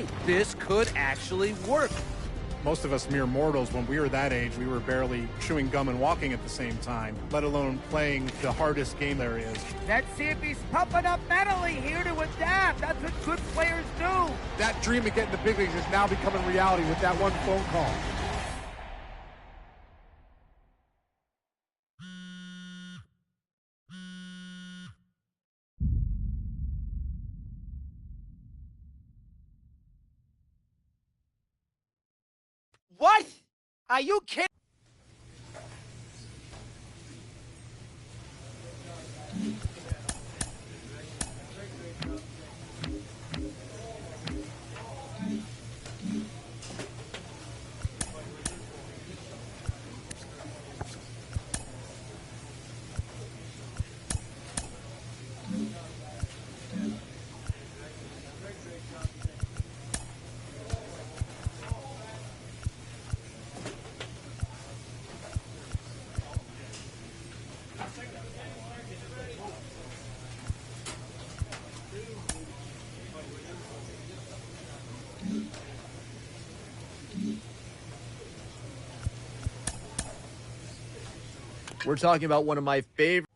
hey, this could actually work. Most of us mere mortals, when we were that age, we were barely chewing gum and walking at the same time, let alone playing the hardest game there is. Let's see if he's pumping up mentally here to adapt. That's what good players do. That dream of getting the big leagues is now becoming reality with that one phone call. What? Are you kidding? We're talking about one of my favorite.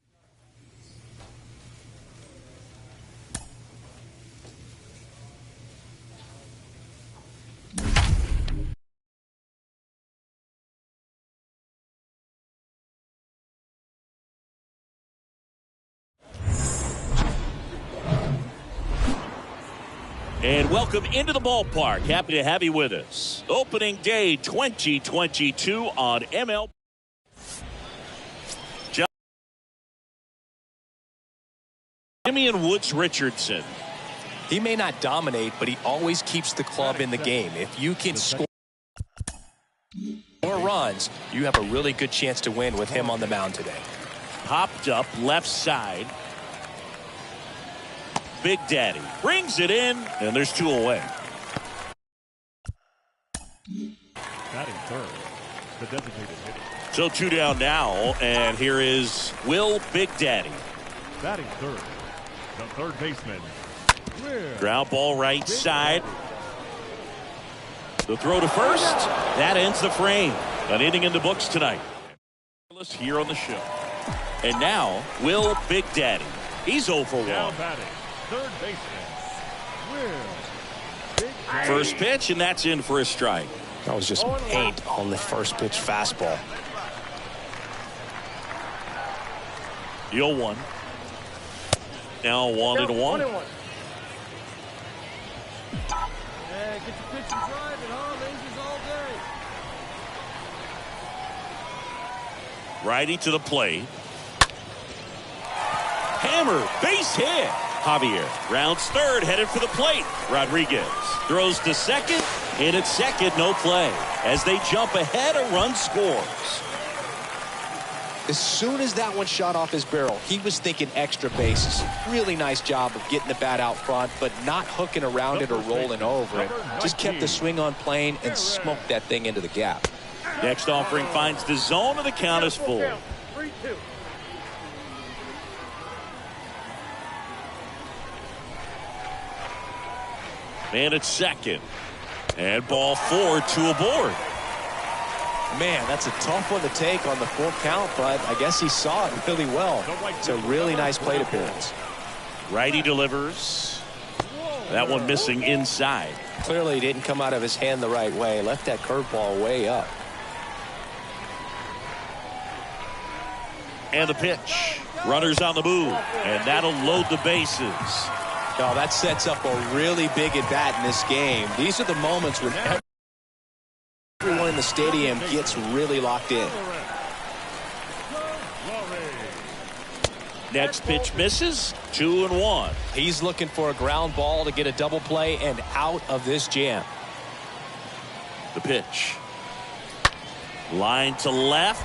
And welcome into the ballpark. Happy to have you with us. Opening day 2022 on MLB. Damian Woods Richardson. He may not dominate, but he always keeps the club in the game. If you can score more runs, you have a really good chance to win with him on the mound today. Popped up left side. Big Daddy brings it in, and there's two away. Batting third, the designated hitter. So two down now, and here is Will Big Daddy. Batting third, the third baseman. Ground ball right side. The throw to first. That ends the frame. An inning in the books tonight. Here on the show. And now, Will Big Daddy. He's 0 for 1. Down batting, third baseman. Will Big Daddy. First pitch, and that's in for a strike. That was just paint on the first pitch fastball. 0-1. Now 1-1. Hey, get your pitch and drive it, huh? Rangers all day. Righty to the plate. Hammer, base hit. Javier rounds third, headed for the plate. Rodriguez throws to second, hit at second, no play. As they jump ahead, a run scores. As soon as that one shot off his barrel, he was thinking extra bases. Really nice job of getting the bat out front, but not hooking around it or rolling over it. Just kept the swing on plane and smoked that thing into the gap. Next offering finds the zone, and the count is full. 3-2. Man at second. And ball 4, 2 aboard. Man, that's a tough one to take on the full count, but I guess he saw it really well. It's a really nice plate appearance. Righty delivers. That one missing inside. Clearly didn't come out of his hand the right way. Left that curveball way up. And the pitch. Runners on the move. And that'll load the bases. Oh, that sets up a really big at bat in this game. These are the moments when everyone in the stadium gets really locked in. Next pitch misses. 2-1. He's looking for a ground ball to get a double play and out of this jam. The pitch. Line to left.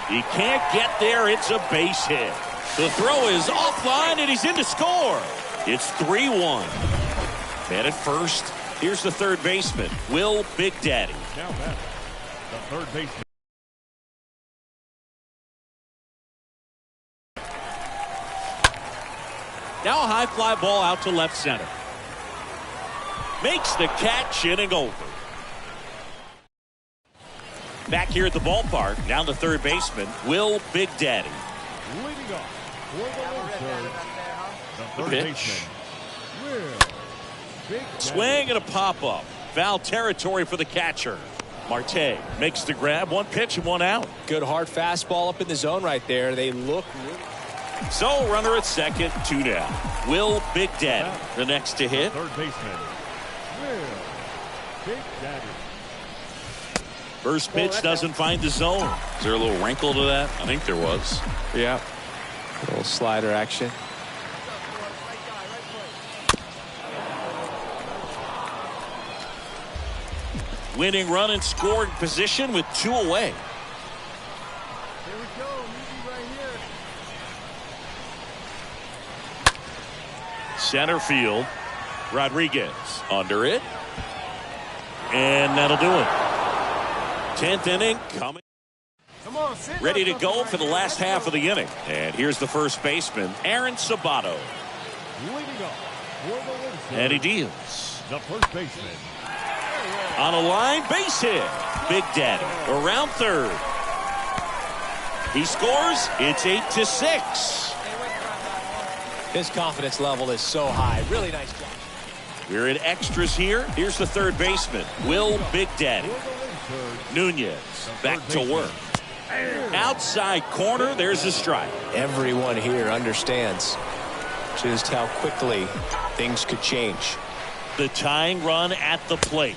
He can't get there. It's a base hit. The throw is offline, and he's in to score. It's 3-1. Man at first. Here's the third baseman, Will Big Daddy. Now batting, the third baseman. Now a high fly ball out to left center. makes the catch, inning over. Back here at the ballpark, down to third baseman, Will Big Daddy. Leading off for the The third pitch. baseman, Will Big Daddy. Swing and a pop-up. Foul territory for the catcher. Marte makes the grab. One pitch and one out. Good hard fastball up in the zone right there. They look So runner at second, 2 down. Will Big Daddy, the next to hit. Third baseman, Will Big Daddy. First pitch doesn't find the zone. Is there a little wrinkle to that? I think there was. Yeah. A little slider action. Winning run in scoring position with 2 away. Here we go. Easy right here. Center field. Rodriguez under it. And that'll do it. 10th inning coming. Ready to go for the last half of the inning. And here's the first baseman, Aaron Sabato. Leading off for the Windsor, And he deals. the first baseman, On a line, base hit. Big Daddy around third. He scores. It's 8-6. His confidence level is so high. Really nice job. We're in extras here. Here's the third baseman, Will Big Daddy. Nunez back to work. Outside corner, there's a strike. Everyone here understands just how quickly things could change. The tying run at the plate.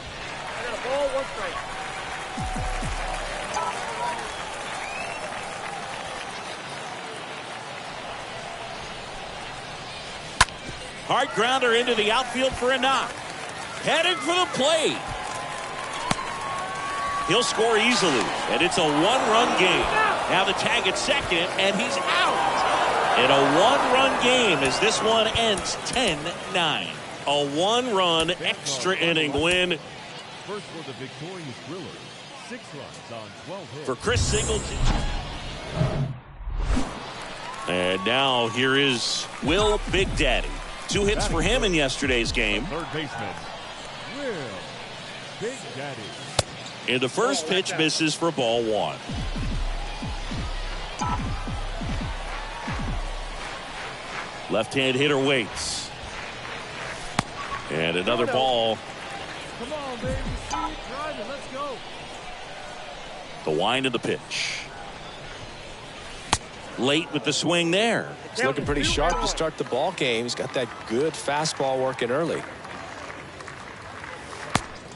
Hard grounder into the outfield for a knock. Heading for the plate. He'll score easily, and it's a one-run game. Now the tag at second, and he's out. In a one-run game as this one ends 10-9. A one-run extra inning win first for the victorious Brewers. 6 runs on 12 hits. for Chris Singleton. And now here is Will Big Daddy. 2 hits for him in yesterday's game. Third baseman, Will Big Daddy. And the first pitch misses for ball 1. Left-hand hitter waits. And another ball. Come on, baby. See it driving. Let's go. The wind of the pitch. Late with the swing there. He's looking pretty sharp to start the ball game. He's got that good fastball working early.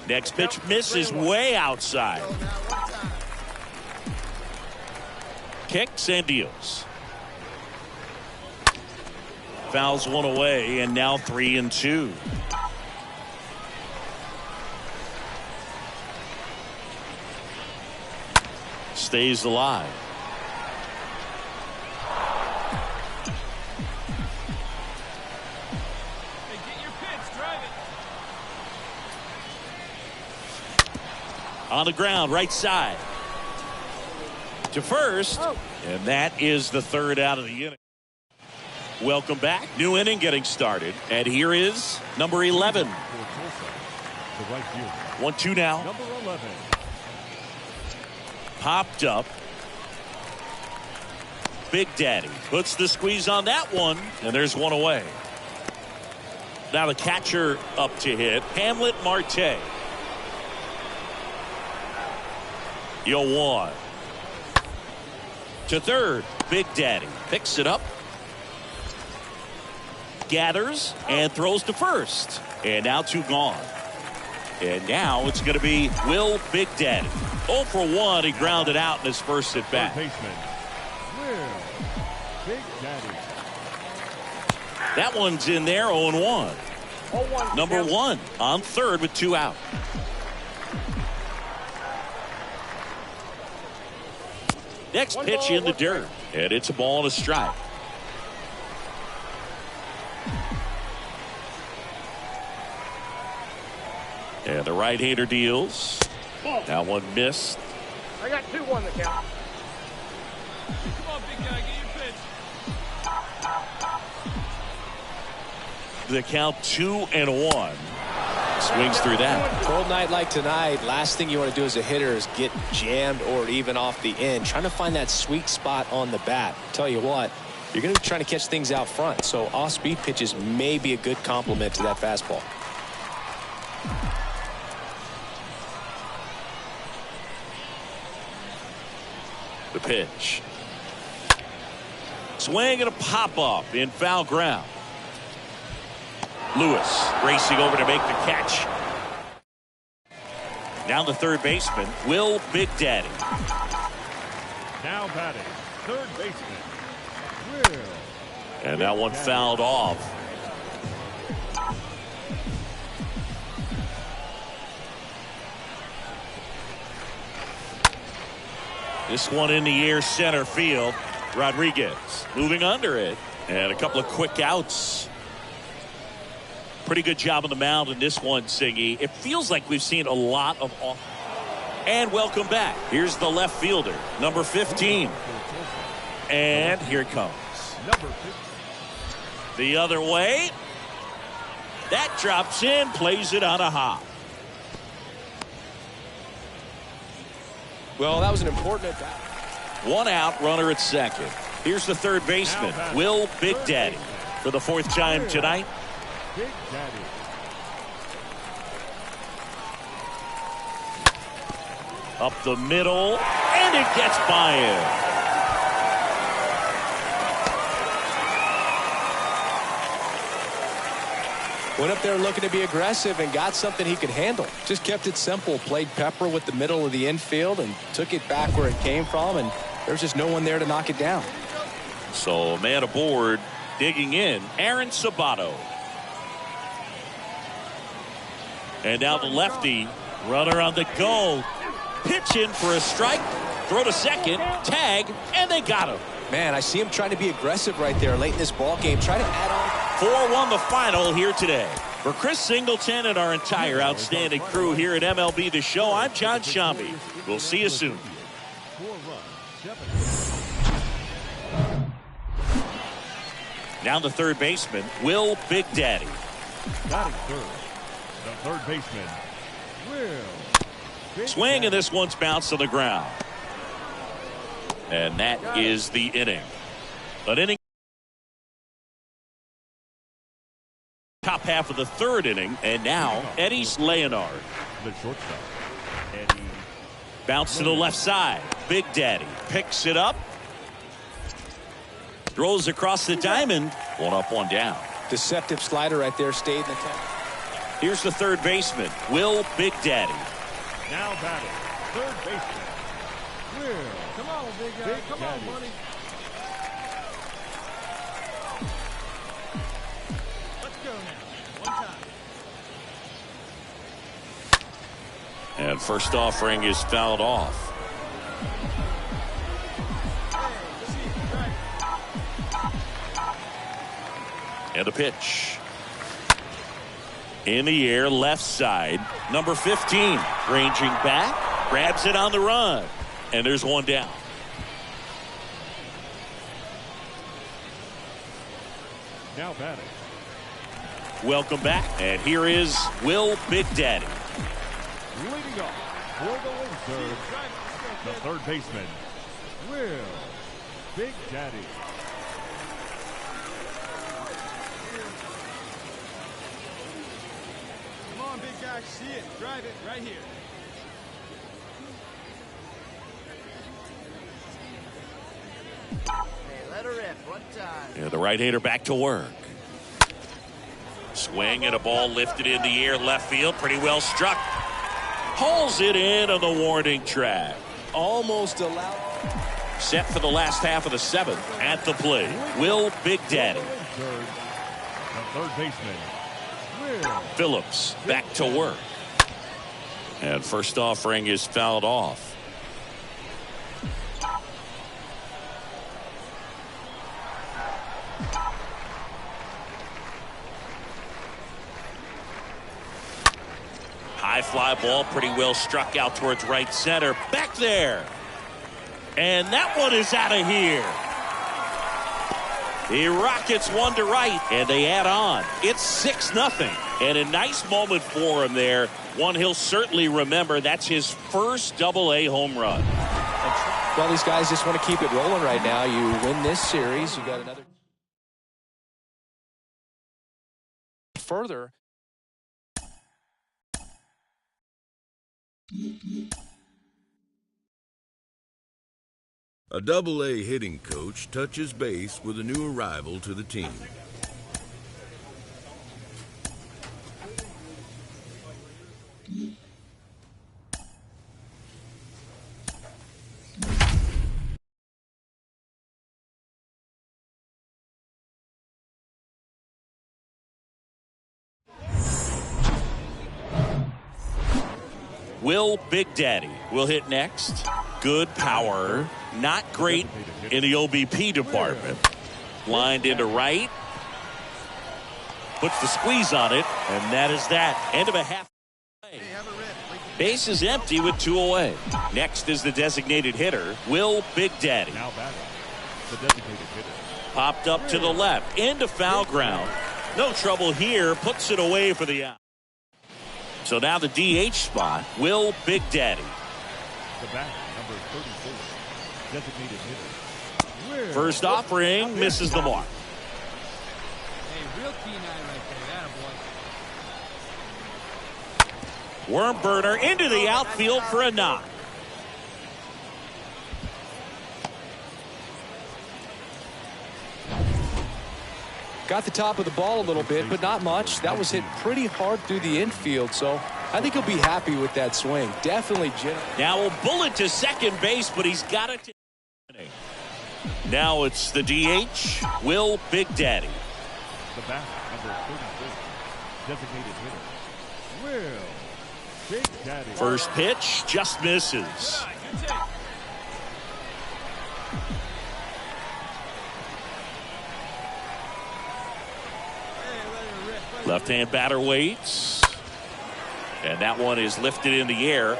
Next pitch misses way outside. Kicks and deals. Fouls one away, and now 3-2. Stays alive. On the ground, right side. To first. And that is the third out of the inning. Welcome back. New inning getting started. And here is number 11. For Tulsa, the right fielder. 1-2 now. Number 11. Popped up. Big Daddy puts the squeeze on that one. And there's one away. Now the catcher up to hit. Hamlet Marte. 0-1. To third. Big Daddy picks it up. Gathers and throws to first. And now 2 gone. And now it's going to be Will Big Daddy. 0 for 1. He grounded out in his first at bat. Third baseman, Will Big Daddy. That one's in there. 0-1. Number 1 on third with 2 out. Next pitch in the dirt. And it's a ball and a strike. And the right-hander deals. That one missed. I got 2-1 the count. Come on, big guy, get your pitch. The count 2-1. Swings through that. Cold night like tonight, last thing you want to do as a hitter is get jammed or even off the end. Trying to find that sweet spot on the bat. Tell you what, you're going to be trying to catch things out front, so off-speed pitches may be a good complement to that fastball. The pitch. Swing and a pop-up in foul ground. Lewis racing over to make the catch. Now the third baseman, Will Big Daddy. Now batting, third baseman, Will. And that one fouled off. This one in the air, center field. Rodriguez moving under it. And a couple of quick outs. Pretty good job on the mound in this one, Singy. It feels like we've seen a lot of off. And welcome back. Here's the left fielder, number 15. And here it comes. Number 15. The other way. That drops in, plays it on a hop. Well, that was an important at bat. One out, runner at second. Here's the third baseman, Will Big Daddy, for the fourth time tonight. Big Daddy. Up the middle, and it gets by him. Went up there looking to be aggressive and got something he could handle. Just kept it simple. Played pepper with the middle of the infield and took it back where it came from, and there's just no one there to knock it down. So man aboard, digging in, Aaron Sabato. And now the lefty, runner on the go. Pitch in for a strike, throw to second, tag, and they got him. Man, I see him trying to be aggressive right there late in this ball game. Try to add on. 4-1 the final here today. For Chris Singleton and our entire outstanding crew here at MLB The Show, I'm John Shambi. We'll see you soon. 4 runs, 7. Now the third baseman, Will Big Daddy. Batting third, the third baseman, Will. Big Swing, Daddy. and this one's bounced to the ground. And that is the inning. An inning. Top half of the third inning, and now Eddys Leonard. The shortstop, Eddie. Bounce to the left side. Big Daddy picks it up. Throws across the diamond. One up, one down. Deceptive slider right there, stayed in the top. Here's the third baseman, Will Big Daddy. Now batting, third baseman, Will. Come on, big guy. Come on, buddy. Let's go now. One time. And first offering is fouled off. And the pitch. In the air, left side. Number 15 ranging back, grabs it on the run. And there's one down. Now batting, Welcome back. And here is Will Big Daddy. leading off for the third baseman, Will Big Daddy. Come on, big guy, see it. Drive it right here. Hey, let her rip one time. Yeah, the right-hander back to work. Swing and a ball lifted in the air, left field, pretty well struck. Hauls it in on the warning track. Almost allowed. Set for the last half of the seventh. At the plate, Will Big Daddy. Third, the third baseman, Will. Phillips back to work. And first offering is fouled off. High fly ball, pretty well struck out towards right center. Back there. And that one is out of here. He rockets one to right, and they add on. It's 6-0. And a nice moment for him there. One he'll certainly remember. That's his first Double-A home run. Well, these guys just want to keep it rolling right now. You win this series, you got another further. A Double-A hitting coach touches base with a new arrival to the team. Will Big Daddy will hit next. Good power. Not great in the OBP department. Lined into right. Puts the squeeze on it. And that is that. End of a half. Base is empty with 2 away. Next is the designated hitter, Will Big Daddy. Now batting, the designated hitter. Popped up to the left. Into foul ground. No trouble here. Puts it away for the out. So now the DH spot, Will Big Daddy. The batter, number 34, designated hitter. Will First offering misses the mark. Hey, real keen eye right there. Attaboy. Worm burner into the outfield for a knock. Got the top of the ball a little bit, but not much. That was hit pretty hard through the infield, so I think he'll be happy with that swing. Definitely. Now a bullet to second base, but he's got it. Now it's the DH, Will Big Daddy. The batter, number 34, designated hitter. Will Big Daddy. First pitch just misses. Left-hand batter waits. And that one is lifted in the air.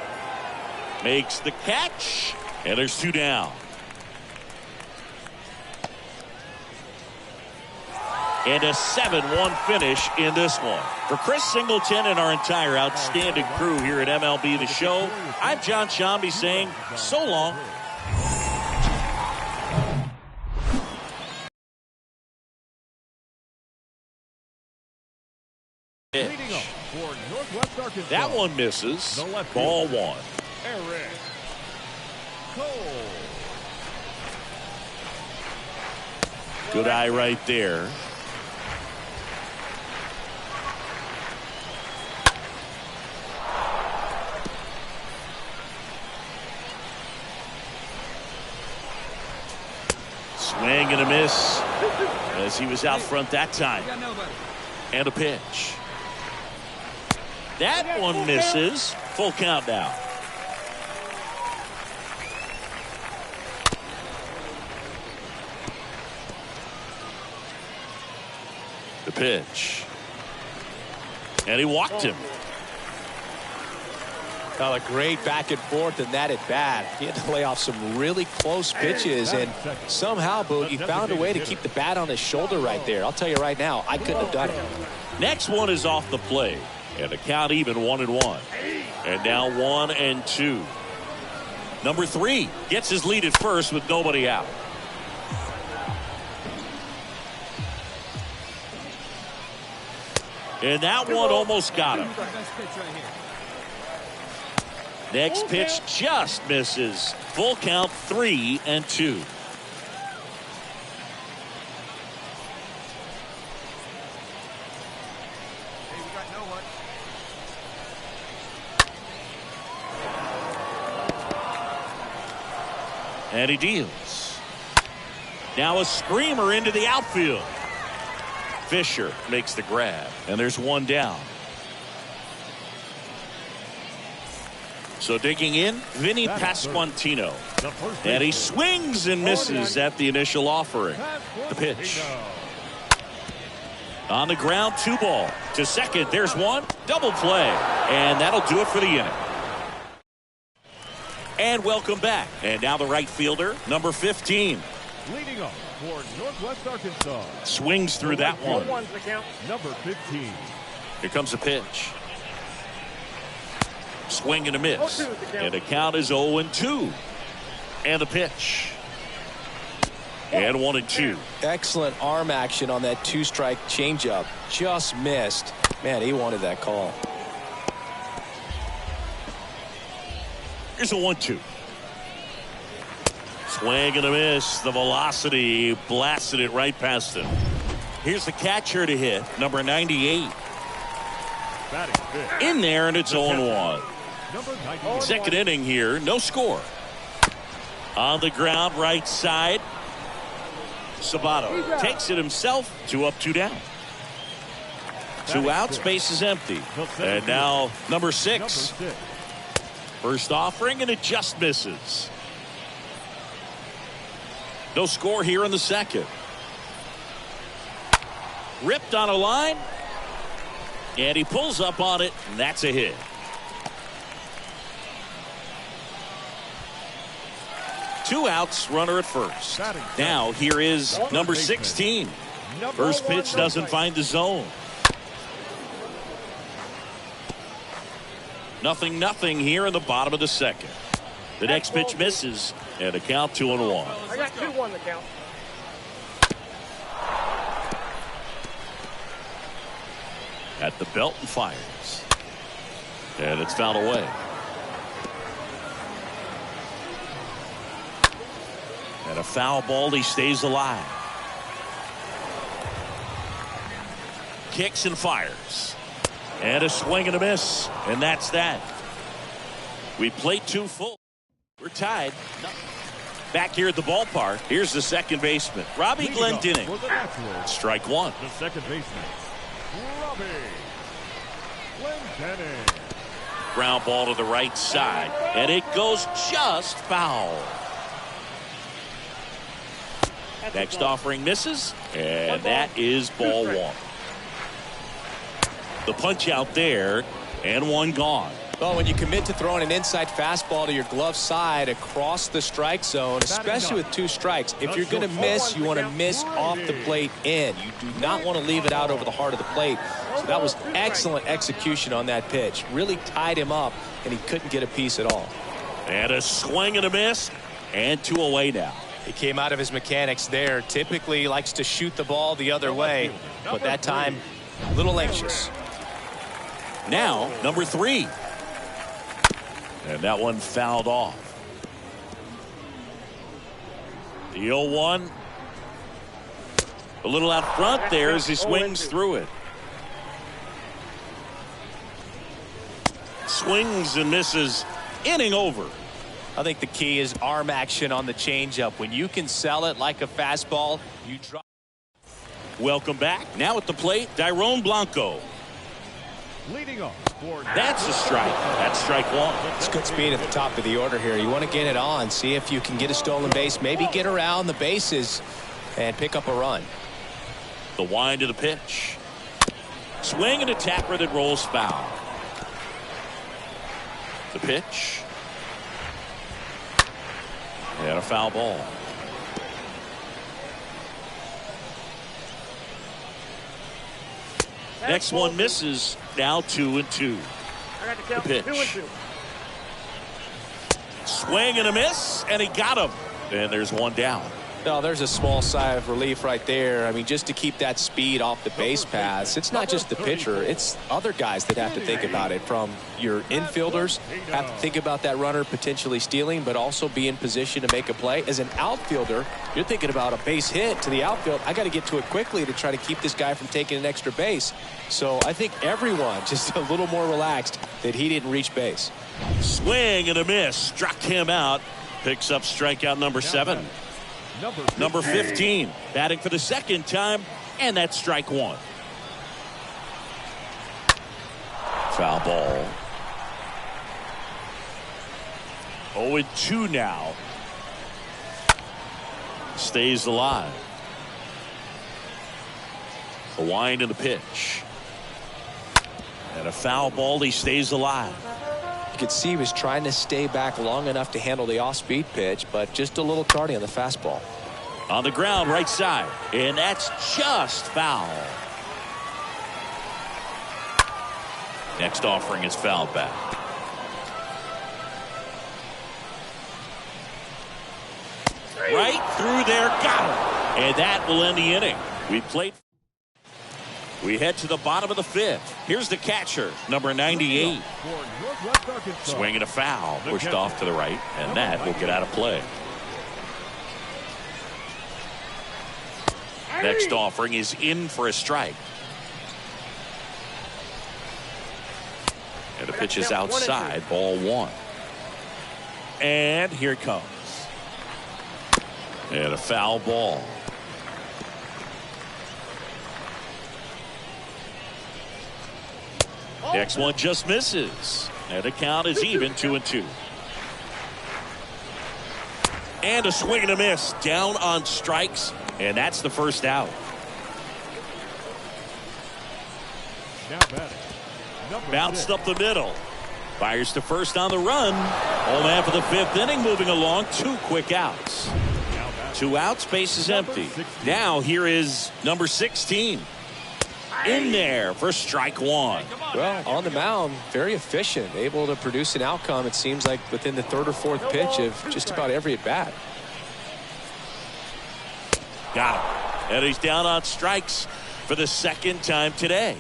Makes the catch. And there's 2 down. And a 7-1 finish in this one. For Chris Singleton and our entire outstanding crew here at MLB The Show, I'm John Shambi saying so long. That one misses. Ball 1. Eric Cole. Good eye right there. Swing and a miss as he was out front that time. And a pitch. That one misses. Full count now. The pitch. And he walked him. Well, a great back and forth in that at bat. He had to lay off some really close pitches, and somehow, Boot, he found a way to keep the bat on his shoulder right there. I'll tell you right now, I couldn't have done it. Next one is off the plate. And the count even 1-1. And now 1-2. Number 3 gets his lead at first with nobody out. And that one almost got him. Next pitch just misses. Full count 3-2. And he deals. Now a screamer into the outfield. Fisher makes the grab. And there's 1 down. So digging in, Vinny Pasquantino. And he swings and misses at the initial offering. The pitch. On the ground, 2 ball. To second, there's 1. Double play. And that'll do it for the inning. And welcome back. And now the right fielder, number 15. Leading off for Northwest Arkansas. Swings through that one. Number 15. Here comes a pitch. Swing and a miss. And the count is 0-2. And the pitch. And 1-2. Excellent arm action on that two-strike changeup. Just missed. Man, he wanted that call. Here's a 1-2. Swing and a miss. The velocity blasted it right past him. Here's the catcher to hit, number 98. In there, and it's 0-1. Second inning here, no score. On the ground, right side. Sabato takes it himself. 2 up, 2 down. 2 outs, base is empty. And now number 6. First offering, and it just misses. No score here in the second. Ripped on a line. And he pulls up on it, and that's a hit. Two outs, runner at first. Now here is number 16. First pitch doesn't find the zone. 0-0 here in the bottom of the second. The next pitch misses, and a count 2-1. I got 2-1 the count. At the belt and fires. And it's fouled away. And a foul ball, he stays alive. Kicks and fires. And a swing and a miss. And that's that. We played 2 full. We're tied. Back here at the ballpark, here's the second baseman, Robbie Glendening. Strike 1. The second baseman, Robbie Glendening. Ground ball to the right side. And it goes just foul. Next offering misses, and that is ball 1. The punch out there, and 1 gone. Well, when you commit to throwing an inside fastball to your glove side across the strike zone, especially with 2 strikes, if you're going to miss, you want to miss off the plate in. You do not want to leave it out over the heart of the plate. So that was excellent execution on that pitch. Really tied him up, and he couldn't get a piece at all. And a swing and a miss, and 2 away now. He came out of his mechanics there. Typically he likes to shoot the ball the other way, but that time a little anxious. Now number 3. And that one fouled off. The 0-1. A little out front there as he swings through it. Swings and misses. Inning over. I think the key is arm action on the changeup. When you can sell it like a fastball, you drop. Welcome back. Now at the plate, Dairon Blanco. Leading off for That's a strike. That's strike 1. It's good speed at the top of the order here. You want to get it on, see if you can get a stolen base, maybe get around the bases and pick up a run. The wind of the pitch. Swing and a tapper that rolls foul. The pitch. And a foul ball. Next one misses. Now 2-2. The pitch. Swing and a miss, and he got him. And there's 1 down. No, there's a small sigh of relief right there. I mean, just to keep that speed off the base paths. It's not just the pitcher. It's other guys that have to think about it. From your infielders have to think about that runner potentially stealing, but also be in position to make a play. As an outfielder, you're thinking about a base hit to the outfield. I got to get to it quickly to try to keep this guy from taking an extra base. So I think everyone just a little more relaxed that he didn't reach base. Swing and a miss. Struck him out. Picks up strikeout number 7. Number 15, batting for the second time, and that's strike 1. Foul ball. 0-2 now. Stays alive. A wind in the pitch. And a foul ball, he stays alive. You could see he was trying to stay back long enough to handle the off-speed pitch, but just a little tardy on the fastball. On the ground, right side. And that's just foul. Next offering is fouled back. Right through there, got it. And that will end the inning. We head to the bottom of the 5th. Here's the catcher, number 98. Swinging a foul, pushed off to the right, and that will get out of play. Next offering is in for a strike. And the pitch is outside, ball 1. And here it comes. And a foul ball. Next one just misses. And the count is even, 2-2. And a swing and a miss. Down on strikes. And that's the first out. Bounced up the middle. Fires to first on the run. Home half of the 5th inning, moving along. 2 quick outs. 2 outs, base is empty. Now here is number 16. In there for strike 1. Well, on the mound, very efficient, able to produce an outcome, it seems like, within the 3rd or 4th pitch of just about every at bat. Got him. And he's down on strikes for the 2nd time today.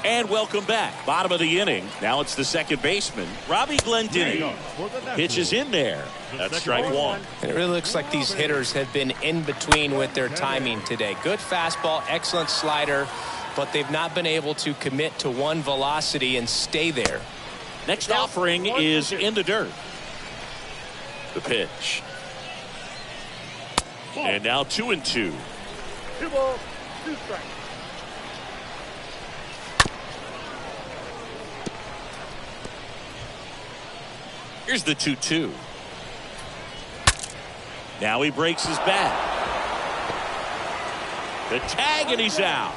And welcome back. Bottom of the inning. Now it's the second baseman, Robbie Glendinning. Pitch is in there. That's strike 1. And it really looks like these hitters have been in between with their timing today. Good fastball, excellent slider, but they've not been able to commit to one velocity and stay there. Next offering is in the dirt. The pitch. And now 2-2. 2 balls, 2 strikes. Here's the 2-2. Now he breaks his bat. The tag, and he's out.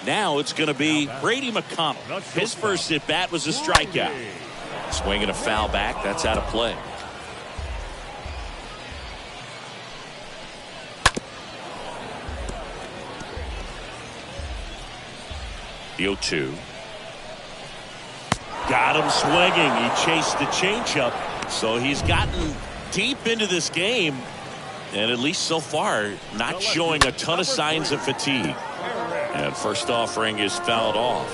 Now it's going to be Brady McConnell. His first at bat was a strikeout. Swinging a foul back. That's out of play. The 0-2. Got him swinging. He chased the changeup. So he's gotten deep into this game. And at least so far, not showing a ton of signs of fatigue. And first offering is fouled off.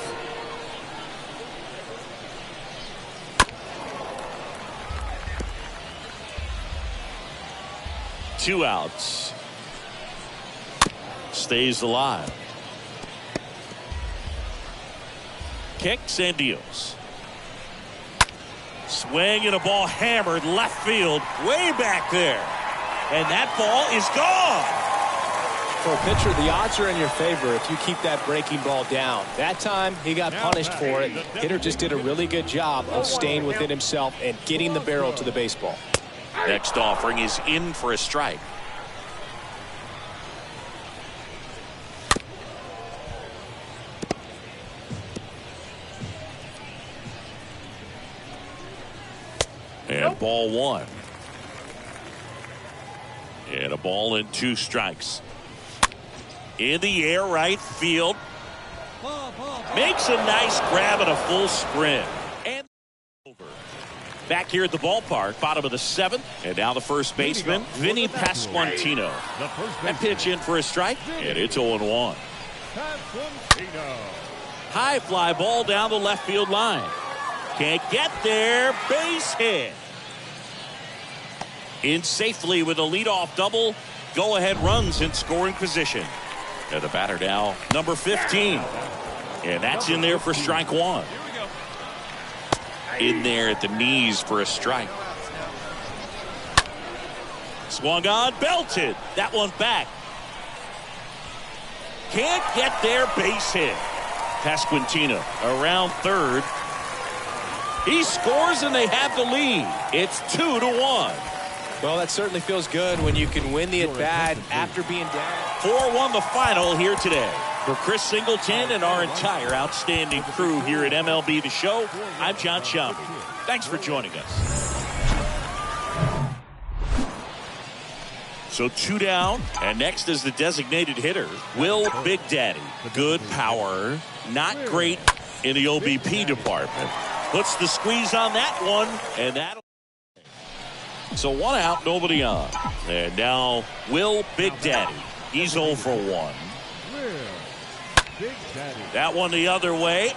Two outs. Stays alive. Kicks and deals. Swing and a ball hammered left field, way back there. And that ball is gone. For a pitcher, the odds are in your favor if you keep that breaking ball down. That time, he got punished for it. Hitter just did a really good job of staying within himself and getting the barrel to the baseball. Next offering is in for a strike. And ball 1. And a ball and 2 strikes. In the air, right field. Makes a nice grab and a full sprint. And over. Back here at the ballpark, bottom of the 7th. And now the first baseman, Vinny Pasquantino. That pitch in for a strike, and it's 0-1. High fly ball down the left field line. Can't get there. Base hit. In safely with a leadoff double. Go-ahead runs in scoring position. And the batter now, number 15. And that's in there for strike 1. In there at the knees for a strike. Swung on, belted. That one back. Can't get there. Base hit. Pasquantino around third. He scores and they have the lead. It's 2-1. Well, that certainly feels good when you can win the at-bat after being down. 4-1 the final here today. For Chris Singleton and our entire outstanding crew here at MLB The Show, I'm John Sciambi. Thanks for joining us. So 2 down, and next is the designated hitter, Will Big Daddy. Good power, not great in the OBP department. Puts the squeeze on that one, and that'll. So 1 out, nobody on. And now Will Big Daddy. He's 0 for 1. That one the other way.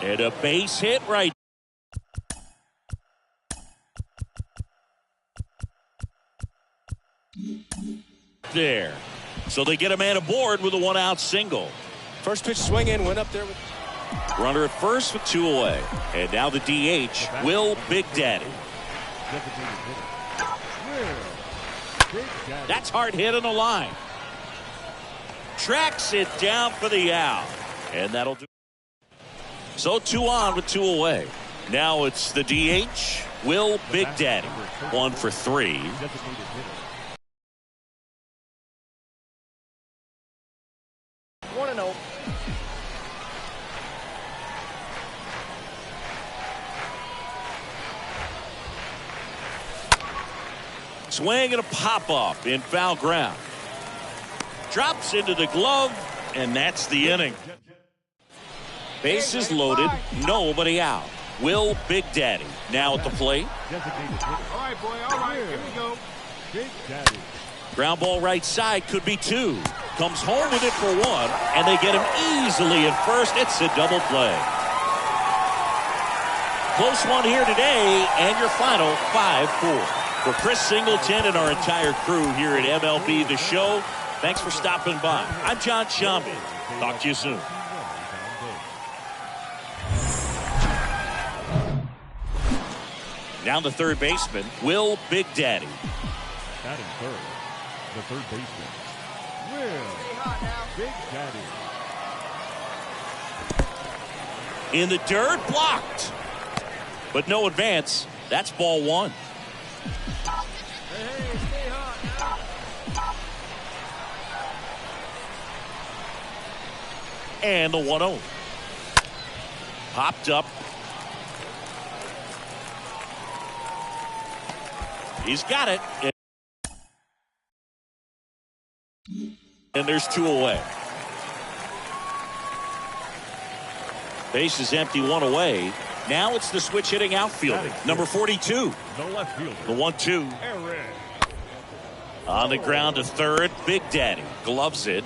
And a base hit right there. So they get a man aboard with a 1-out single. First pitch swing in, went up there with. Runner at first with 2 away. And now the DH, Will Big Daddy. That's hard hit on the line. Tracks it down for the out. And that'll do. So 2 on with 2 away. Now it's the DH, Will Big Daddy. 1 for 3. 1-0. Swing and a pop-up in foul ground. Drops into the glove, and that's the inning. Bases loaded, nobody out. Will Big Daddy now at the plate. All right, boy, all right, here we go. Big Daddy. Ground ball right side, could be 2. Comes home with it for 1, and they get him easily at first. It's a double play. Close one here today, and your final 5-4. For Chris Singleton and our entire crew here at MLB The Show, thanks for stopping by. I'm John Sciambi. Talk to you soon. Now the third baseman, Will Big Daddy. Batting third, the third baseman, Will Big Daddy. In the dirt, blocked. But no advance. That's ball 1. Hey, stay hot now. And the 1-0. Popped up. He's got it. And there's 2 away. Base is empty, 1 away. Now it's the switch hitting outfielder, number 42. The left fielder. The 1-2. Aaron. On the ground to third, Big Daddy gloves it.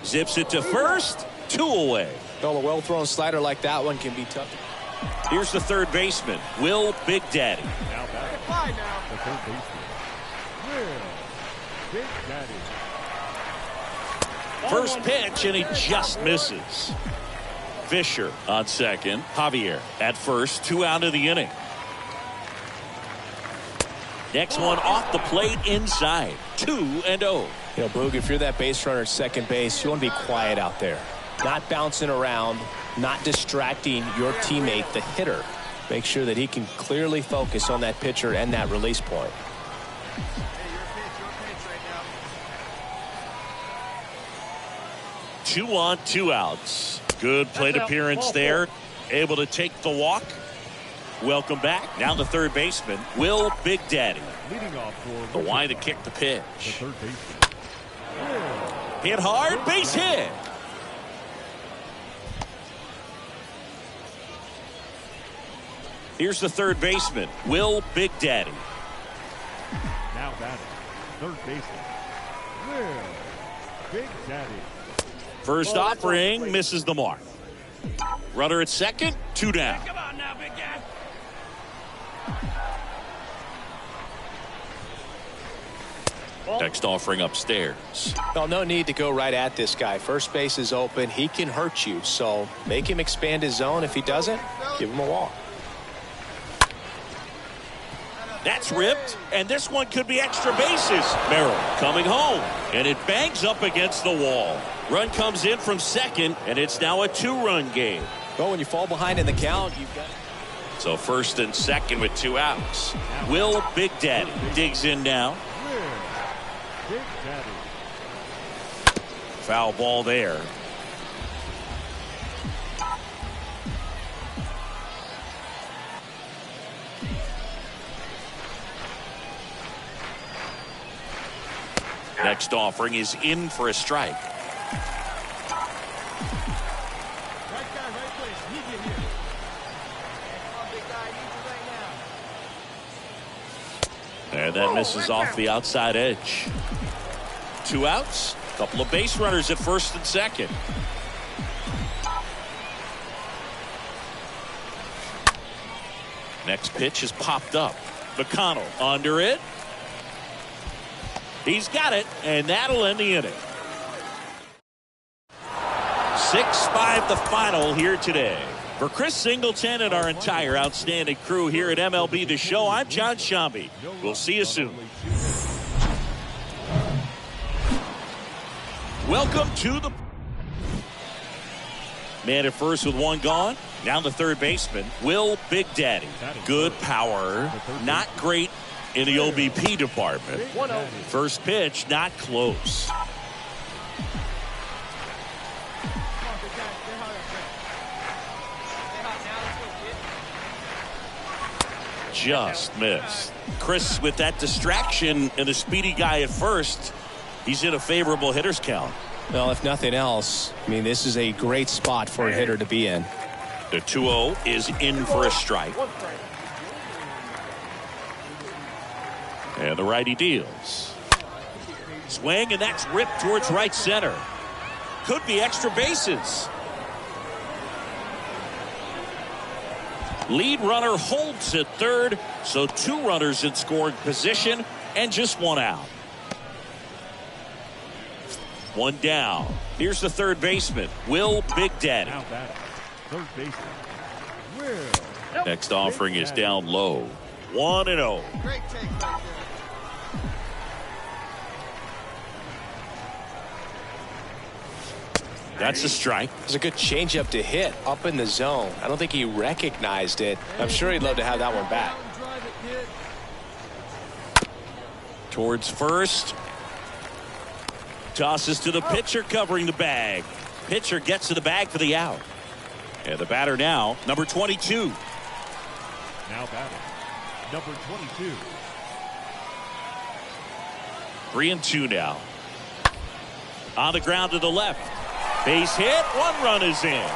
Zips it to first, 2 away. Well, a well-thrown slider like that one can be tough. Here's the third baseman, Will Big Daddy. Now batting. The third baseman, Will Big Daddy. First pitch, and he just misses. Fisher on second. Javier at first. 2 out of the inning. Next one off the plate inside. 2-0. You know, Boog, if you're that base runner at second base, you want to be quiet out there. Not bouncing around, not distracting your teammate, the hitter. Make sure that he can clearly focus on that pitcher and that release point. Two on, 2 outs. Good plate appearance there. Able to take the walk. Welcome back. Now the third baseman, Will Big Daddy. Leading off for The wide to kick the pitch. the third baseman, Hit hard, base hit. Here's the third baseman, Will Big Daddy. now batting. Third baseman, Will Big Daddy. First offering misses the mark. Runner at second, 2 down. Come on now, Big Dad. Next offering upstairs. Well, no need to go right at this guy. First base is open. He can hurt you. So make him expand his zone. If he doesn't, give him a walk. That's ripped, and this one could be extra bases. Merrill coming home, and it bangs up against the wall. Run comes in from second, and it's now a 2-run game. Well, when you fall behind in the count, you've got. So first and second with 2 outs. Will Big Daddy digs in now. Will Big Daddy. Foul ball there. Next offering is in for a strike. And that misses off the outside edge. 2 outs. A couple of base runners at first and second. Next pitch is popped up. McConnell under it. He's got it, and that'll end the inning. 6-5 the final here today. For Chris Singleton and our entire outstanding crew here at MLB The Show, I'm John Shambi. We'll see you soon. Welcome to the man at first with 1 gone. Now the third baseman, Will Big Daddy. Good power, not great in the OBP department. First pitch, not close. Just missed. Chris, with that distraction and a speedy guy at first, he's in a favorable hitter's count. Well, if nothing else, I mean, this is a great spot for a hitter to be in. The 2-0 is in for a strike. And the righty deals. Swing, and that's ripped towards right center. Could be extra bases. Lead runner holds at third, so 2 runners in scoring position and just 1 out. 1 down. Here's the third baseman, Will Big Daddy. Now batting. Third baseman, Will. Next offering is down low. 1-0. Great take right there. That's a strike. It's a good changeup to hit up in the zone. I don't think he recognized it. I'm sure he'd love to have that one back. Towards first. Tosses to the pitcher covering the bag. Pitcher gets to the bag for the out. And the batter now, number 22. Now batting, number 22. 3-2 now. On the ground to the left. Base hit. 1 run is in.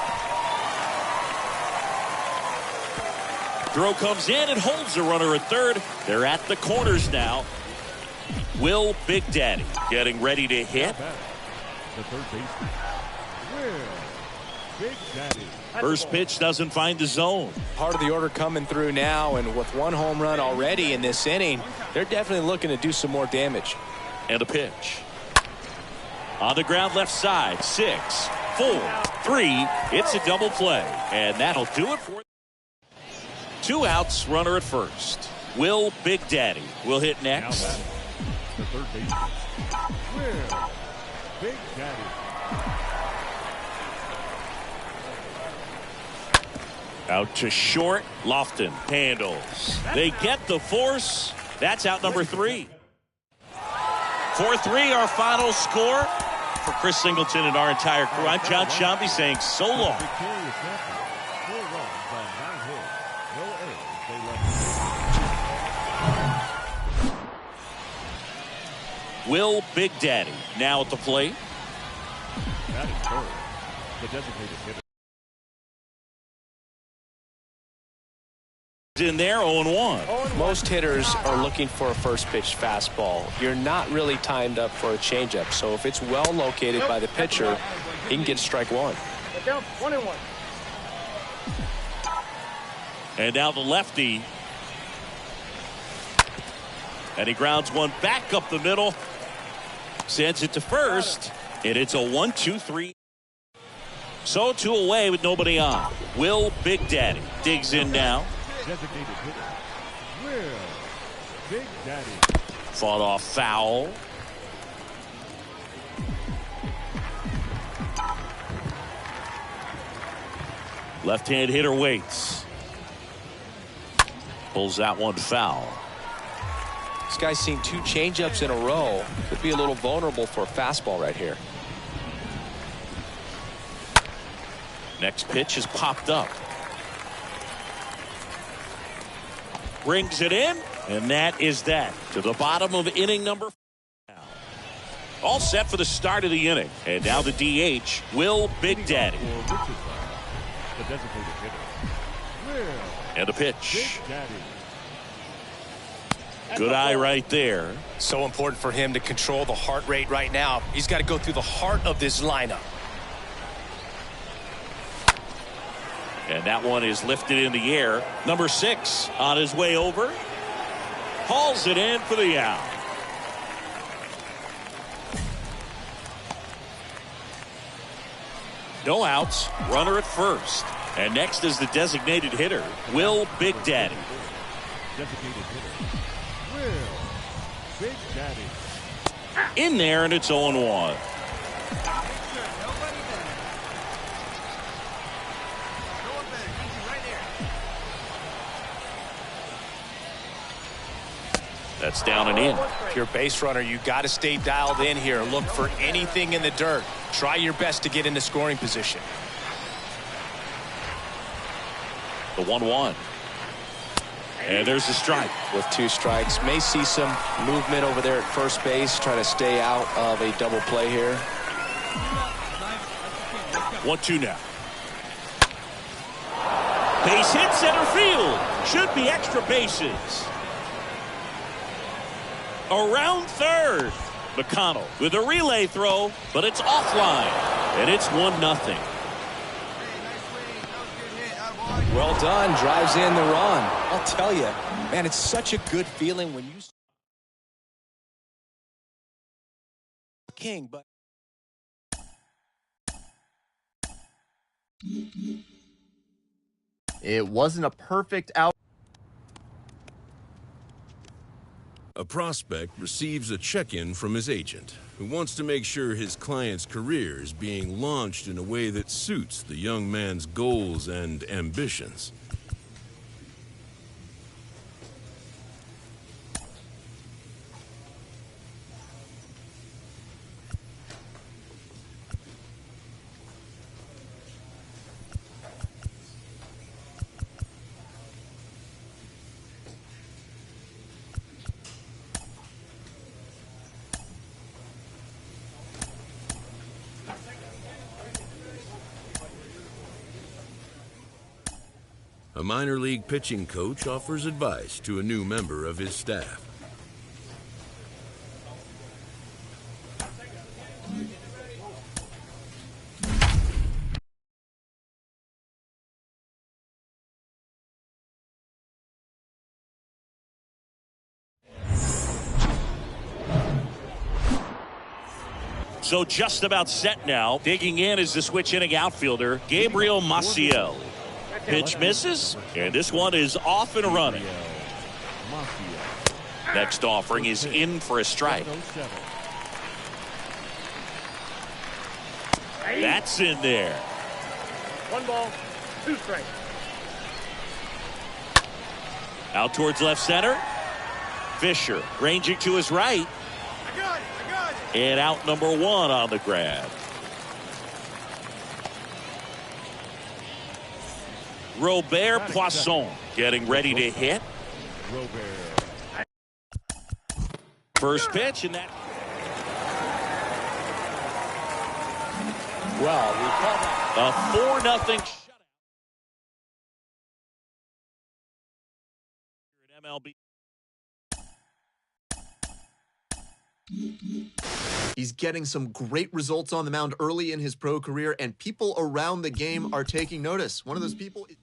Throw comes in and holds the runner at third. They're at the corners now. Will Big Daddy getting ready to hit. The third baseman, Will Big Daddy. First pitch doesn't find the zone. Part of the order coming through now, and with 1 home run already in this inning, they're definitely looking to do some more damage. And a pitch. On the ground left side. 6, 4, 3. It's a double play. And that'll do it for 2 outs, runner at first. Will Big Daddy will hit next. Now batting, the third baseman, Will Big Daddy. Out to short. Lofton handles. They get the force. That's out number 3. 4-3 our final score. For Chris Singleton and our entire crew, I'm John Shambi saying so long. Victorious champion, 4 runs on 9 hits, no errors, they left. Will Big Daddy now at the plate. Batting third, the designated hitter. In there, 0-1. Most hitters are looking for a first pitch fastball. You're not really timed up for a changeup, so if it's well located by the pitcher, he can get strike 1. Down 1-1. And now the lefty. And he grounds one back up the middle. Sends it to first. And it's a 1-2-3. So 2 away with nobody on. Will Big Daddy digs in now. Designated hitter, Will Big Daddy. Fought off foul. Left-hand hitter waits. Pulls that one foul. This guy's seen 2 changeups in a row. Could be a little vulnerable for a fastball right here. Next pitch is popped up. Brings it in, and that is that. To the bottom of inning number 4. All set for the start of the inning. And now the DH, Will Big Daddy. The designated hitter, Will And the pitch. Big Daddy. Good eye right there. So important for him to control the heart rate right now. He's got to go through the heart of this lineup. And that one is lifted in the air. Number 6 on his way over. Hauls it in for the out. No outs. Runner at first. And next is the designated hitter, Will Big Daddy. Designated hitter, Will Big Daddy. In there, and it's 0-1. That's down and in. If you're a base runner, you got to stay dialed in here. Look for anything in the dirt. Try your best to get into scoring position. The 1-1. And there's the strike. With 2 strikes, may see some movement over there at first base. Try to stay out of a double play here. 1-2 now. Base hit center field. Should be extra bases. Around third. McConnell with a relay throw, but it's offline. And it's 1-0. Well done. Drives in the run. I'll tell you, man, it's such a good feeling when you King, but It wasn't a perfect out. A prospect receives a check-in from his agent, who wants to make sure his client's career is being launched in a way that suits the young man's goals and ambitions. A minor league pitching coach offers advice to a new member of his staff. So just about set now. Digging in is the switch inning outfielder, Gabriel Maciel. Pitch misses, and this one is off and running. Next offering is in for a strike. That's in there. 1 ball, 2 strikes. Out towards left center. Fisher ranging to his right. I got it. And out number 1 on the grab. Robert Poisson getting ready to hit. First pitch, and that. well, we call A 4-0 shutout. MLB. He's getting some great results on the mound early in his pro career, and people around the game are taking notice. One of those people is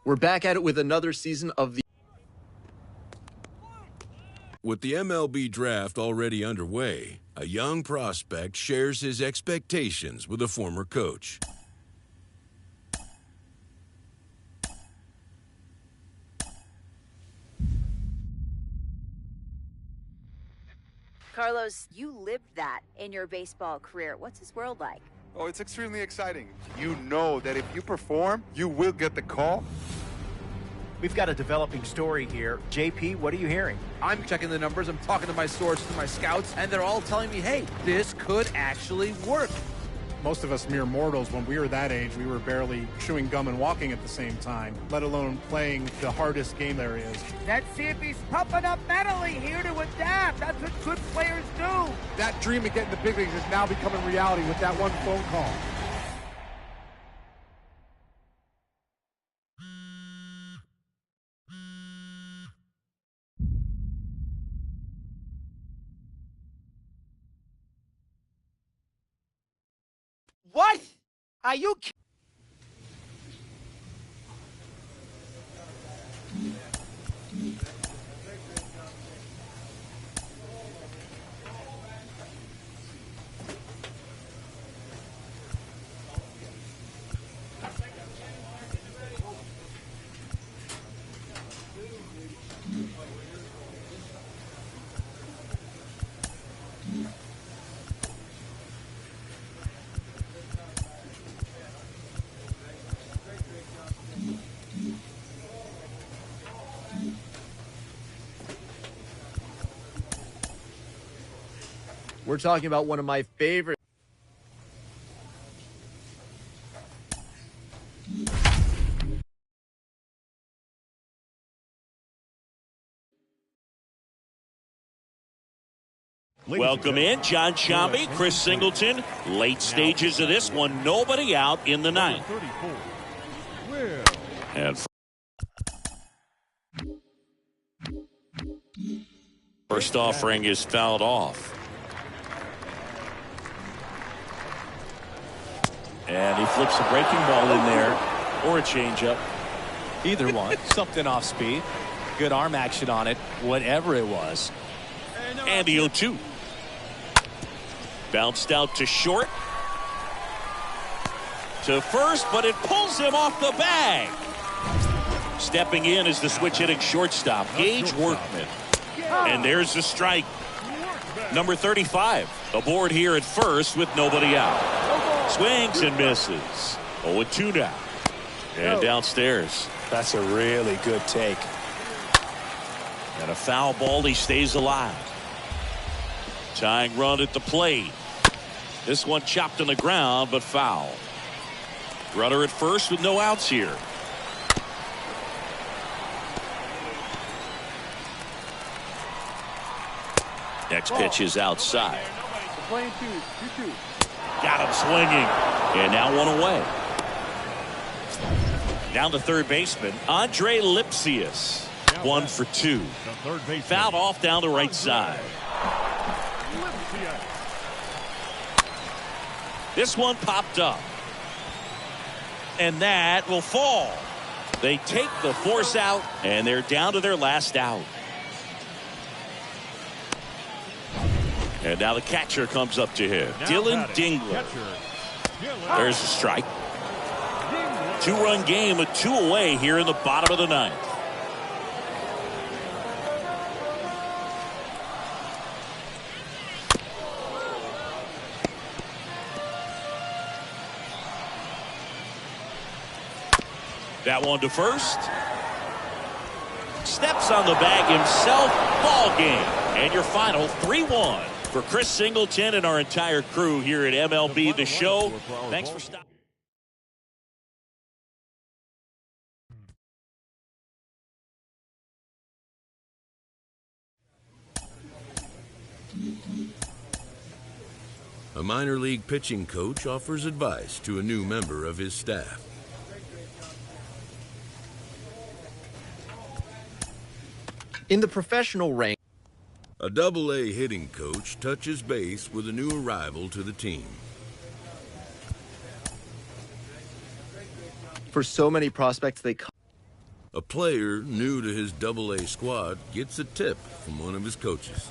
We're back at it with another season of the... With the MLB draft already underway, a young prospect shares his expectations with a former coach. Carlos, you lived that in your baseball career. What's this world like? Oh, it's extremely exciting. You know that if you perform, you will get the call. We've got a developing story here. JP, what are you hearing? I'm checking the numbers. I'm talking to my sources, my scouts, and they're all telling me, hey, this could actually work. Most of us mere mortals, when we were that age, we were barely chewing gum and walking at the same time, let alone playing the hardest game there is. Let's see if he's pumping up mentally here to adapt. That's what good players do. That dream of getting the big leagues is now becoming reality with that one phone call. What? Are you kidding? We're talking about one of my favorite. Welcome in, John Sciambi, Chris Singleton. Late stages of this one, nobody out in the ninth. And first offering is fouled off. And he flips a breaking ball in there, or a changeup. Either one, something off speed. Good arm action on it, whatever it was. And the 0-2. Bounced out to short. To first, but it pulls him off the bag. Stepping in is the switch hitting shortstop, Gage Workman. And there's the strike. Number 35 aboard here at first with nobody out. Swings and misses. 0-2 now. And downstairs. That's a really good take. And a foul ball, he stays alive. Tying run at the plate. This one chopped on the ground, but foul. Runner at first with no outs here. Next pitch is outside. Playing 2-2. Got him swinging. And now one away. Down to third baseman, Andre Lipsius. 1 for 2. Fouled off down the right side. This one popped up. And that will fall. They take the force out, and they're down to their last out. And now the catcher comes up to him. Dylan Dingler. There's a strike. 2-run game with 2 away here in the bottom of the 9th. That one to first. Steps on the bag himself. Ball game. And your final 3-1 for Chris Singleton and our entire crew here at MLB The Show. Thanks for stopping. A minor league pitching coach offers advice to a new member of his staff. In the professional rank, a Double-A hitting coach touches base with a new arrival to the team. for so many prospects, they come. A player new to his Double-A squad gets a tip from one of his coaches.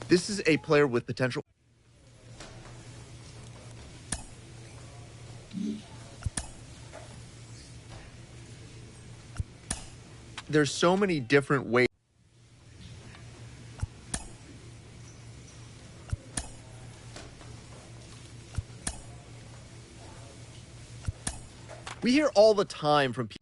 This is a player with potential. There's so many different ways. We hear all the time from people.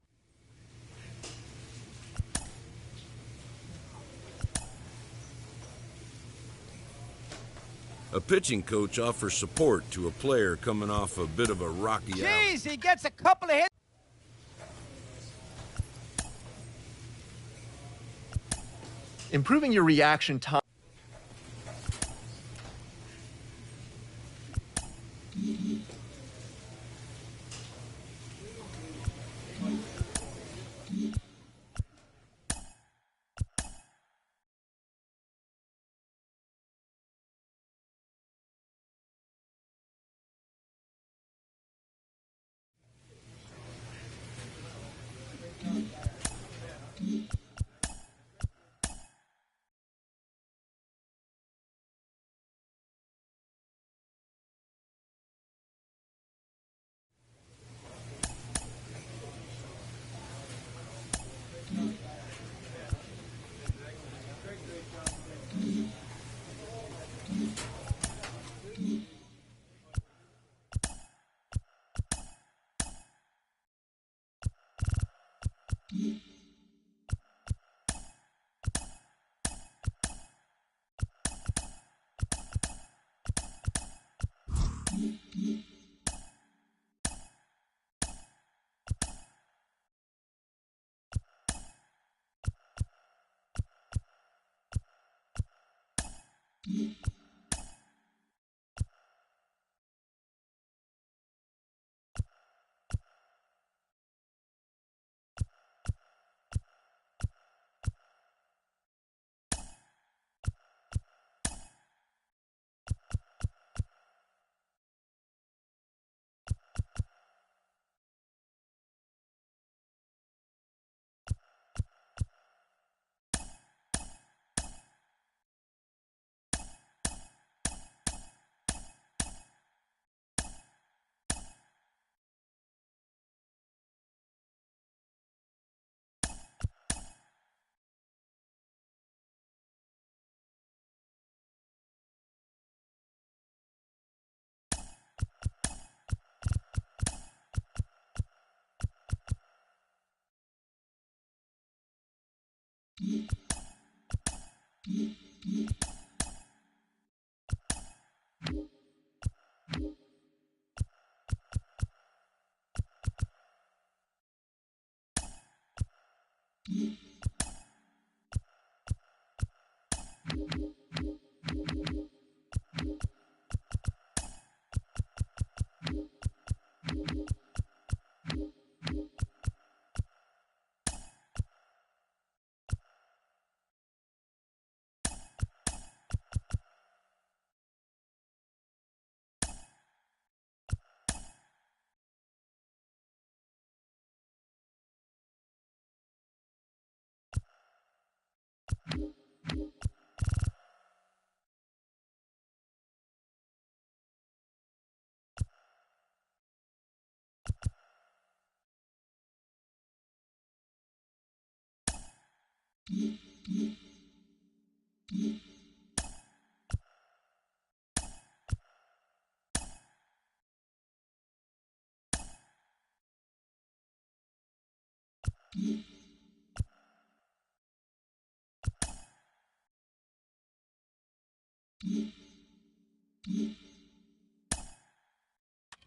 A pitching coach offers support to a player coming off a bit of a rocky out. Jeez, he gets a couple of hits. Improving your reaction time.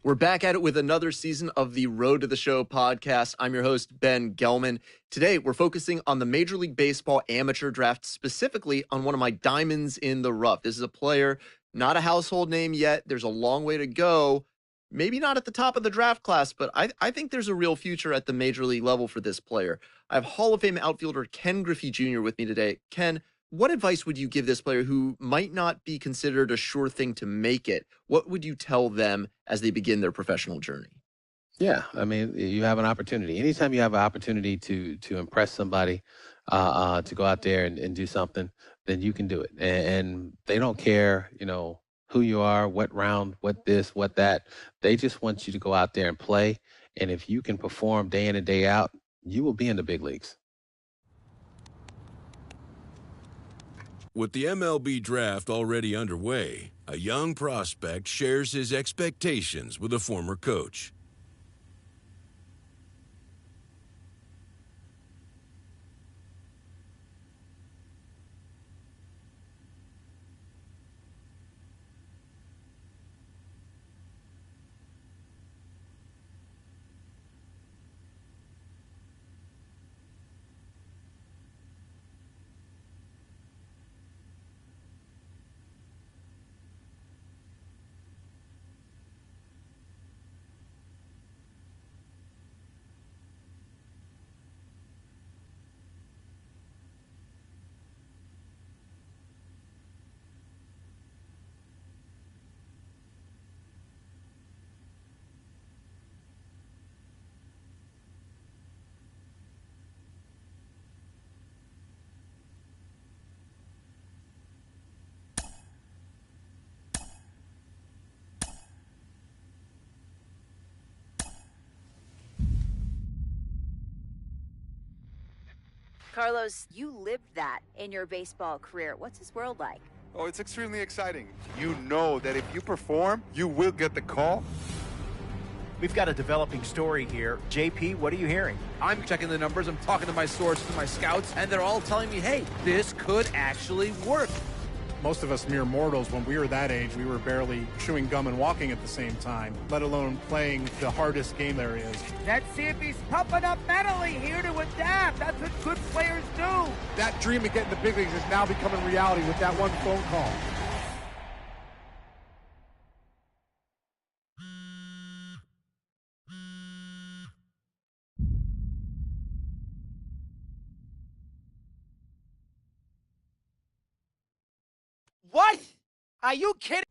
We're back at it with another season of the Road to the Show podcast. I'm your host, Ben Gelman. Today, we're focusing on the Major League Baseball amateur draft, specifically on one of my diamonds in the rough. This is a player, not a household name yet. There's a long way to go. Maybe not at the top of the draft class, but I think there's a real future at the Major League level for this player. I have Hall of Fame outfielder Ken Griffey Jr. with me today. Ken, what advice would you give this player who might not be considered a sure thing to make it? What would you tell them as they begin their professional journey? Yeah, I mean, you have an opportunity. Anytime you have an opportunity to impress somebody, to go out there and do something, then you can do it. And they don't care, who you are, what round, what this, what that. They just want you to go out there and play. And if you can perform day in and day out, you will be in the big leagues. With the MLB draft already underway, a young prospect shares his expectations with a former coach. Carlos, you lived that in your baseball career. What's this world like? Oh, it's extremely exciting. You know that if you perform, you will get the call. We've got a developing story here. JP, what are you hearing? I'm checking the numbers. I'm talking to my sources, to my scouts, and they're all telling me, hey, this could actually work. Most of us mere mortals, when we were that age, we were barely chewing gum and walking at the same time, let alone playing the hardest game there is. Let's see if he's pumping up mentally here to adapt. That's what good players do. That dream of getting the big leagues is now becoming reality with that one phone call. What? Are you kidding?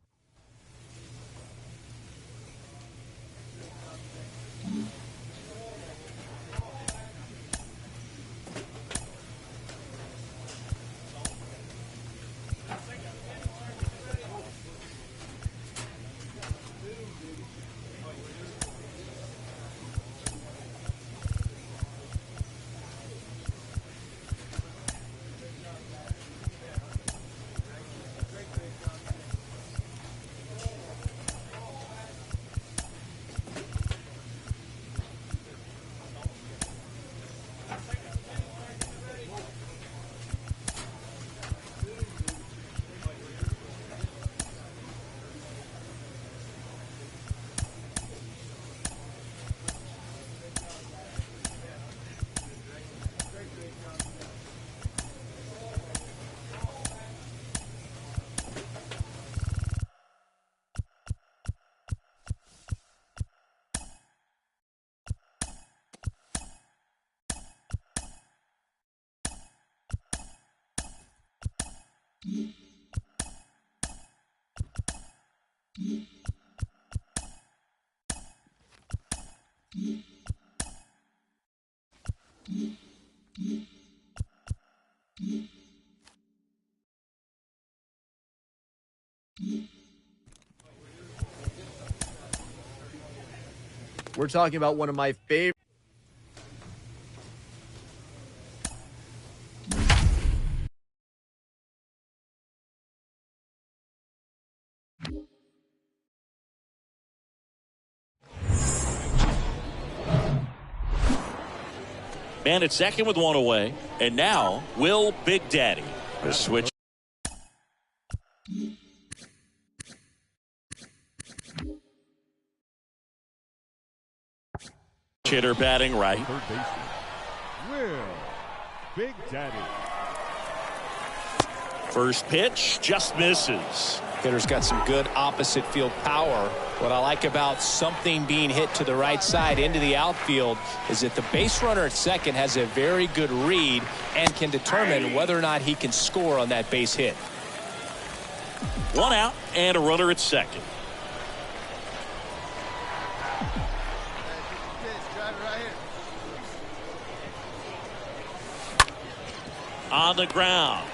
We're talking about one of my favorite. Man at second with one away. And now, Will Big Daddy. The switch. Hitter batting right. Third baseman, Will Big Daddy. First pitch just misses. Hitter's got some good opposite field power. What I like about something being hit to the right side into the outfield is that the base runner at second has a very good read and can determine whether or not he can score on that base hit. One out and a runner at second. On the ground.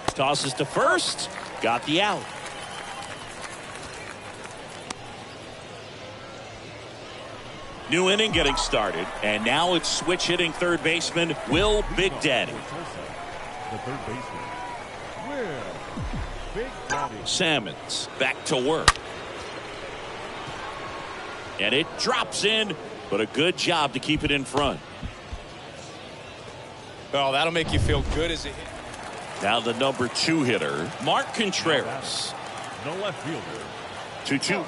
Tosses to first. Got the out. New inning getting started. And now it's switch hitting third baseman Will Big Daddy. The third baseman, Will Big Daddy. Salmons back to work. And it drops in, but a good job to keep it in front. Oh, that'll make you feel good as a hit. Now the number 2 hitter, Mark Contreras. The left fielder. 2-2.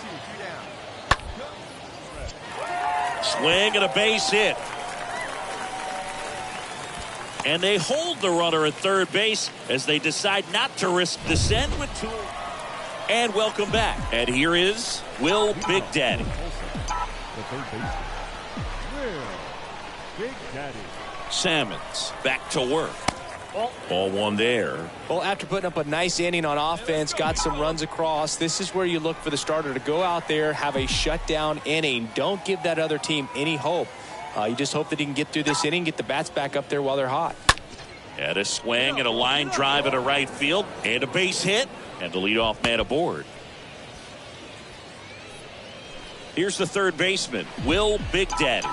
Swing and a base hit. And they hold the runner at third base as they decide not to risk descent with 2. And welcome back. And here is Will Big Daddy. The third baseman, Will Big Daddy. Salmons back to work. Ball one there. Well, after putting up a nice inning on offense, got some runs across, this is where you look for the starter to go out there, have a shutdown inning. Don't give that other team any hope. You just hope that he can get through this inning, get the bats back up there while they're hot. And a swing and a line drive into right field and a base hit and the leadoff man aboard. Here's the third baseman, Will Big Daddy.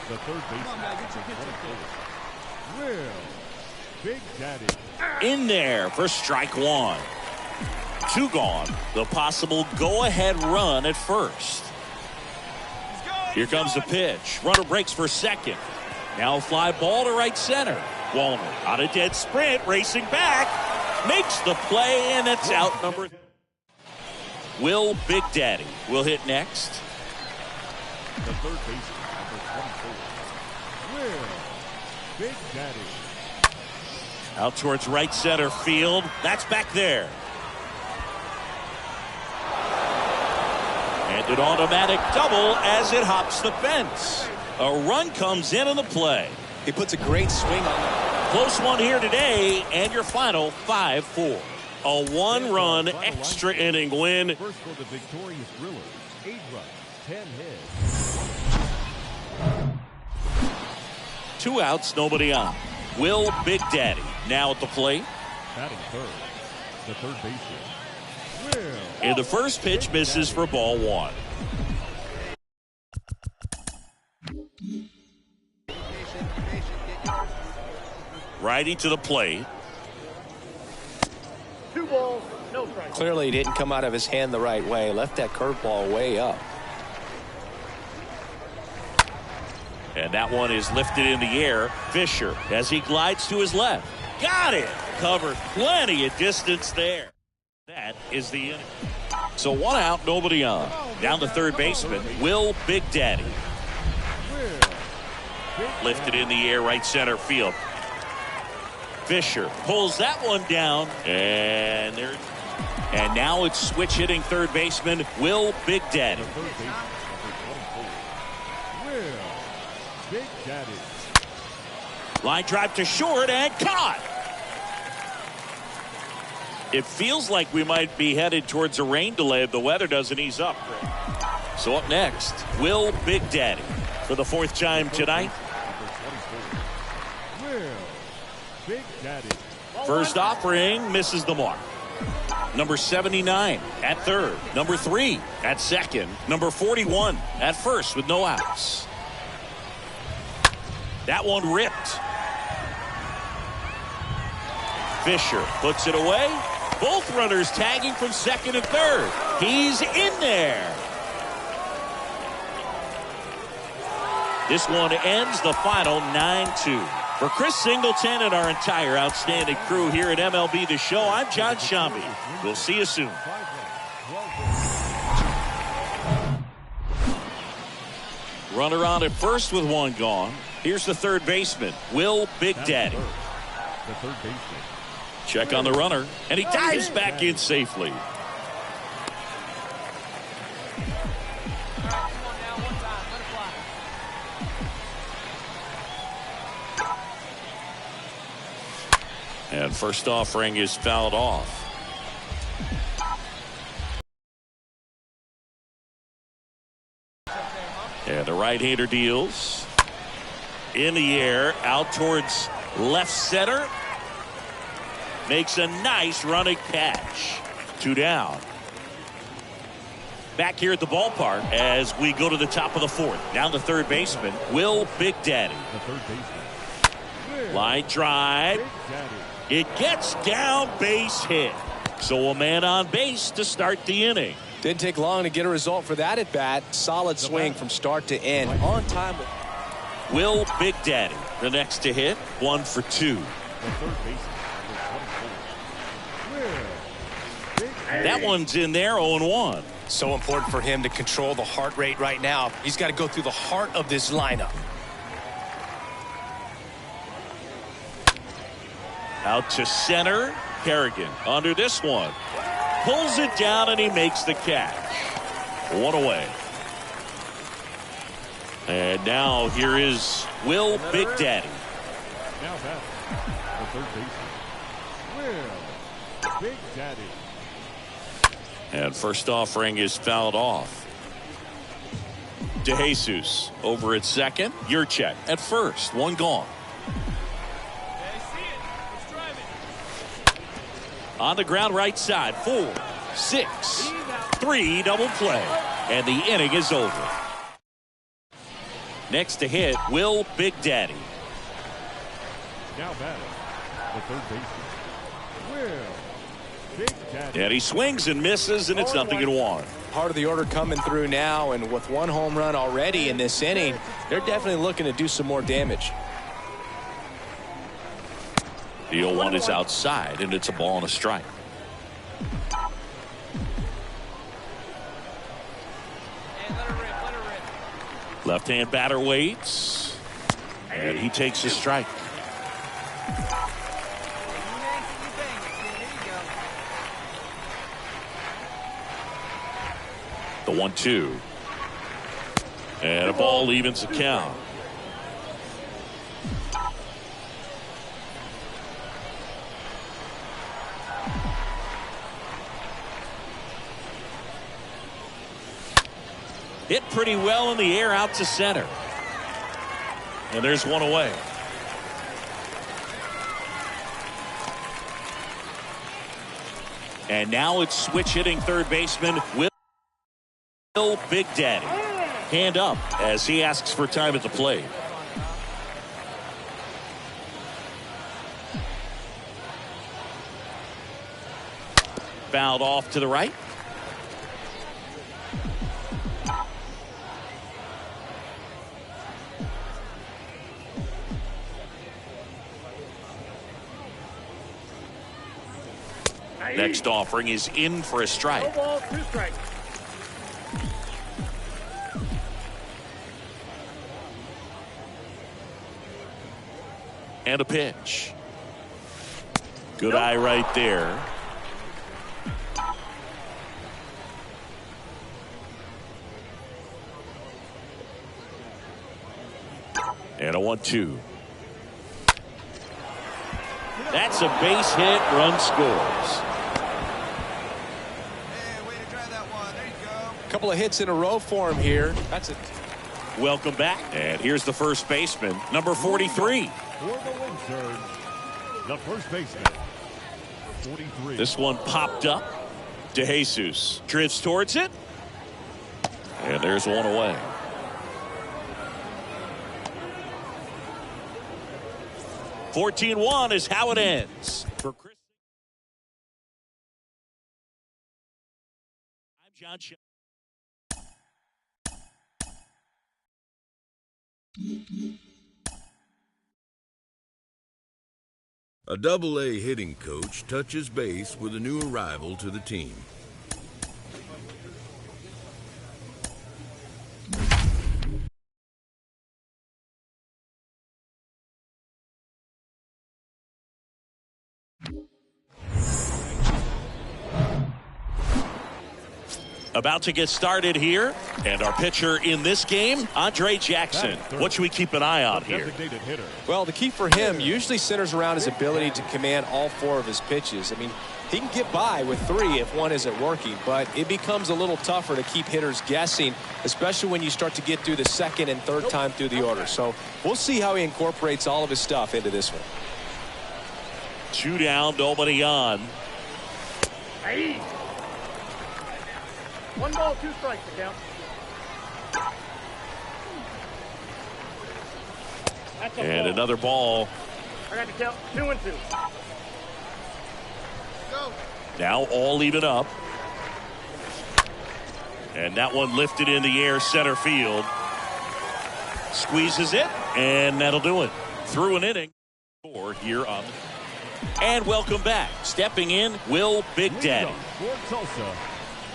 The third baseman, Will Big Daddy. In there for strike 1. 2 gone. The possible go-ahead run at first. Here comes the pitch. Runner breaks for second. Now a fly ball to right center. Wallner on a dead sprint, racing back. Makes the play, and it's out number. Will Big Daddy will hit next. The third baseman, number 24, Will Big Daddy. Out towards right center field. That's back there. And an automatic double as it hops the fence. A run comes in on the play. He puts a great swing on it. Close one here today, and your final 5-4. A 1-run extra inning win. First for the victorious Brewers, 8 runs, 10 hits. 2 outs, nobody on. Will Big Daddy now at the plate. Batting third, the third baseman, Will. And the first pitch misses for ball 1. Righty to the plate. 2 balls, no strikes. Clearly he didn't come out of his hand the right way. Left that curveball way up. And that one is lifted in the air. Fisher, as he glides to his left. Got it! Covered plenty of distance there. That is the inning. So 1 out, nobody on. Down the third baseman, Will Big Daddy. Lifted in the air, right center field. Fisher pulls that one down, and now it's switch hitting third baseman Will Big Daddy. Will Big Daddy. Line drive to short and caught. It feels like we might be headed towards a rain delay if the weather doesn't ease up. So up next, Will Big Daddy for the 4th time tonight. Will Big Daddy. First offering misses the mark. Number 79 at third. Number 3 at second. Number 41 at first with no outs. That one ripped. Fisher puts it away. Both runners tagging from second and third. He's in there. This one ends the final 9-2. For Chris Singleton and our entire outstanding crew here at MLB The Show, I'm John Shambi. We'll see you soon. Runner on at first with one gone. Here's the third baseman, Will Big Daddy. The third baseman. Check on the runner, and he dives back in safely. And first offering is fouled off. And the right-hander deals. In the air, out towards left center. Makes a nice running catch. 2 down. Back here at the ballpark as we go to the top of the 4th. Down the third baseman, Will Big Daddy. The third baseman. Line drive. It gets down, base hit. So a man on base to start the inning. Didn't take long to get a result for that at bat. Solid swing from start to end. On time. Will Big Daddy, the next to hit, 1 for 2. The third baseman. That one's in there, 0-1. So important for him to control the heart rate right now. He's got to go through the heart of this lineup. Out to center. Kerrigan under this one. Pulls it down and he makes the catch. 1 away. And now here is Will Big Daddy. Now back. The third baseman. Will Big Daddy. And first offering is fouled off. DeJesus over at second. Yurchek at first. 1 gone. On the ground right side. 4, 6, 3 double play. And the inning is over. Next to hit, Will Big Daddy. Now back. The third baseman. Will Big Daddy. And he swings and misses, and it's 0-1. Part of the order coming through now, and with 1 home run already in this inning, they're definitely looking to do some more damage. The 0-1 is outside, and it's a ball and a strike. Left-hand batter waits, and he takes a strike. The 1-2. And a ball evens the count. Hit pretty well in the air out to center. And there's 1 away. And now it's switch hitting third baseman Will Big Daddy. Hand up as he asks for time at the plate. Fouled off to the right. Next offering is in for a strike. No ball, 2 strikes. And a pitch. Good eye right there. And a 1-2. That's a base hit. Run scores. Couple of hits in a row for him here. That's it. Welcome back. And here's the first baseman, number 43. For the Windsurge, the first baseman, 43. This one popped up. DeJesus drifts towards it. And there's one away. (14-1) is how it ends. For Chris, I'm John Sh A Double-A hitting coach touches base with a new arrival to the team. About to get started here, and our pitcher in this game, Andre Jackson. What should we keep an eye on here? Well, the key for him usually centers around his ability to command all 4 of his pitches. I mean, he can get by with 3 if one isn't working, but it becomes a little tougher to keep hitters guessing, especially when you start to get through the second and third time through the order. So we'll see how he incorporates all of his stuff into this one. 2 down, nobody on. Hey. 1 ball, 2 strikes, the count. That's a And ball. another ball. I got to count 2 and 2. Go. Now all even up. And that one lifted in the air, center field. Squeezes it, and that'll do it. Through an inning. 4 here on. And welcome back. Stepping in, Will Big Daddy. Tulsa,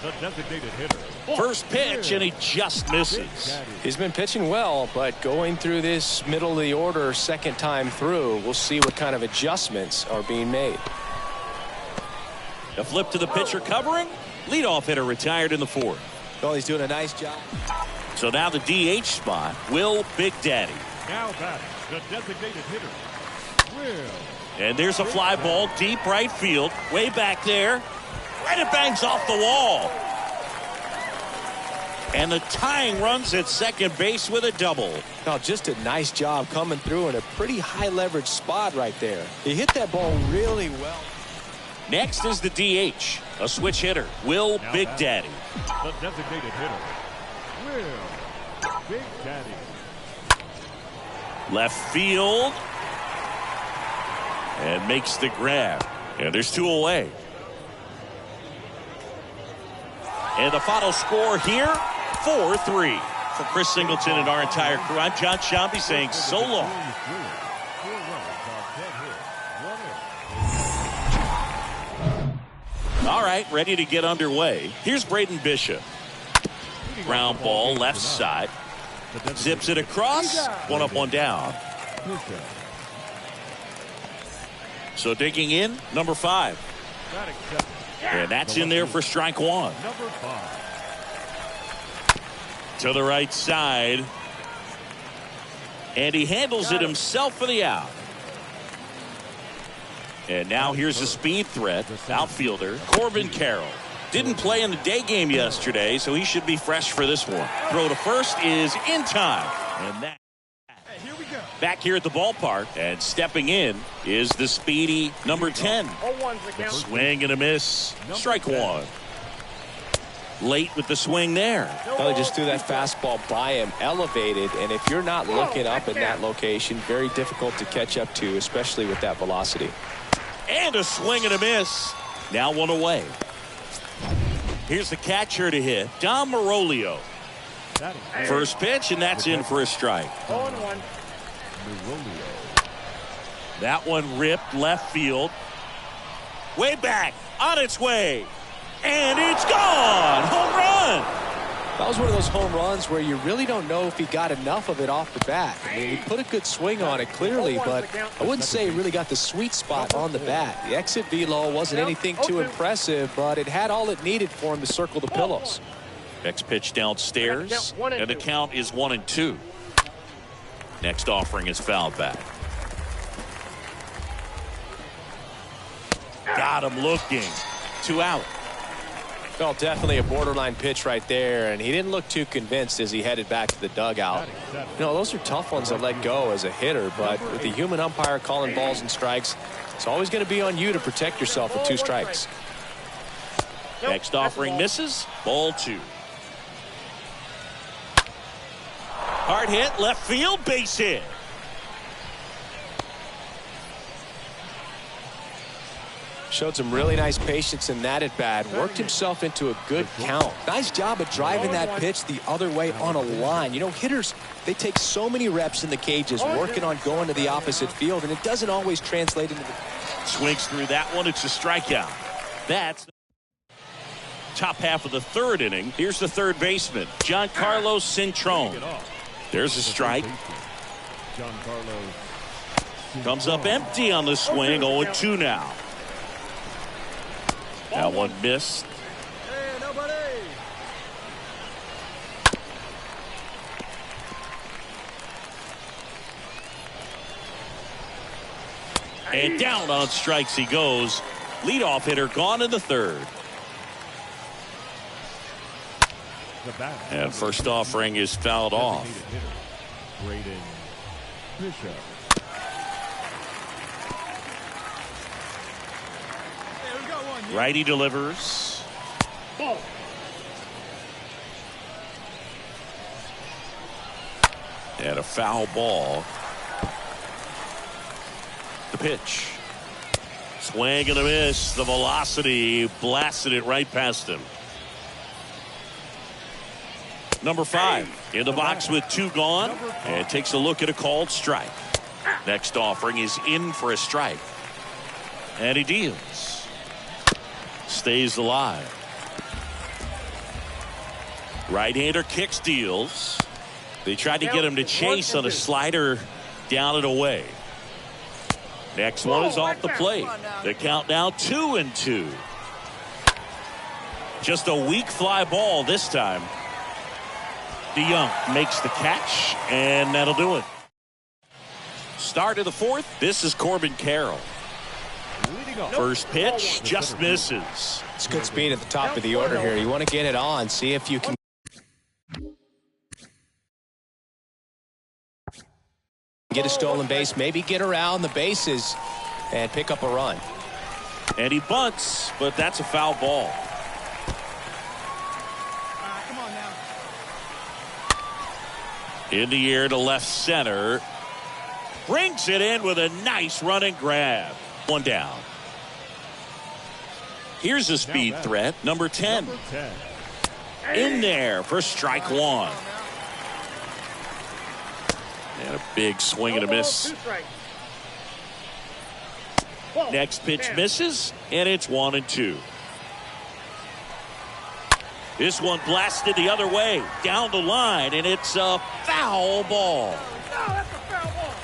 the designated hitter. First pitch, and he just misses. He's been pitching well, but going through this middle of the order second time through, we'll see what kind of adjustments are being made. A flip to the pitcher covering. Leadoff hitter retired in the 4th. Well, he's doing a nice job. So now the DH spot, Will Big Daddy. Now batting, the designated hitter, Will. And there's a fly ball deep right field, way back there. And it bangs off the wall. And the tying runs at second base with a double. Now, just a nice job coming through in a pretty high leverage spot right there. He hit that ball really well. Next is the DH, a switch hitter, Will Big Daddy. The designated hitter, Will Big Daddy. Left field. And makes the grab. And there's 2 away. And the final score here, 4-3. For Chris Singleton and our entire crew, I'm John Shambi saying so long. All right, ready to get underway. Here's Braden Bishop. Ground ball, left side. Zips it across. 1 up, 1 down. So digging in, number 5. And that's in there for strike 1. Number 5. To the right side. And he handles it himself for the out. And now here's the speed threat, outfielder Corbin Carroll. Didn't play in the day game yesterday, so he should be fresh for this one. Throw to first is in time. And that. Back here at the ballpark, and stepping in is the speedy number 10. Swing and a miss. Strike 1. Late with the swing there. Well, he just threw that fastball by him, elevated, and if you're not looking up in that location, very difficult to catch up to, especially with that velocity. And a swing and a miss. Now 1 away. Here's the catcher to hit, Dom Marolio. First pitch, and that's in for a strike. 0-1. That one ripped left field. Way back, on its way. And it's gone. Home run. That was one of those home runs where you really don't know if he got enough of it off the bat. I mean, he put a good swing on it clearly, but I wouldn't say he really got the sweet spot on the bat. The exit velo wasn't anything too impressive, but it had all it needed for him to circle the pillows. Next pitch downstairs, and the count is 1-2. Next offering is fouled back. Got him looking. 2 out. Well, definitely a borderline pitch right there, and he didn't look too convinced as he headed back to the dugout. You know, those are tough ones to let go as a hitter, but with the human umpire calling balls and strikes, it's always going to be on you to protect yourself with 2 strikes. Next offering misses. Ball 2. Hard hit, left field, base hit. Showed some really nice patience in that at bat. Worked himself into a good count. Nice job of driving that pitch the other way on a line. You know, hitters, they take so many reps in the cages working on going to the opposite field, and it doesn't always translate into the... Swings through that one. It's a strikeout. That's top half of the 3rd inning. Here's the 3rd baseman, Giancarlo Cintrone. There's a strike. Comes up empty on the swing. 0-2 now. That one missed. And down on strikes he goes. Leadoff hitter gone in the 3rd. And first offering is fouled off. Braden Bishop. Righty delivers. Ball. And a foul ball. The pitch. Swing and a miss. The velocity blasted it right past him. Number 5 in the box with 2 gone, and takes a look at a called strike. Next offering is in for a strike. And he deals. Stays alive. Right-hander kicks, deals. They tried to get him to chase on a slider down and away. Next one is off the plate. The count now 2-2. Just a weak fly ball this time. DeYoung makes the catch, and that'll do it. Start of the 4th. This is Corbin Carroll. First pitch just misses. It's good speed at the top of the order here. You want to get it on, see if you can get a stolen base, maybe get around the bases and pick up a run. And he bunts, but that's a foul ball. In the air to left center. Brings it in with a nice running grab. One down. Here's a speed threat, number 10. In there for strike 1. And a big swing and a miss. Next pitch misses, and it's 1-2. This one blasted the other way, down the line, and it's a foul ball. No, that's a foul ball.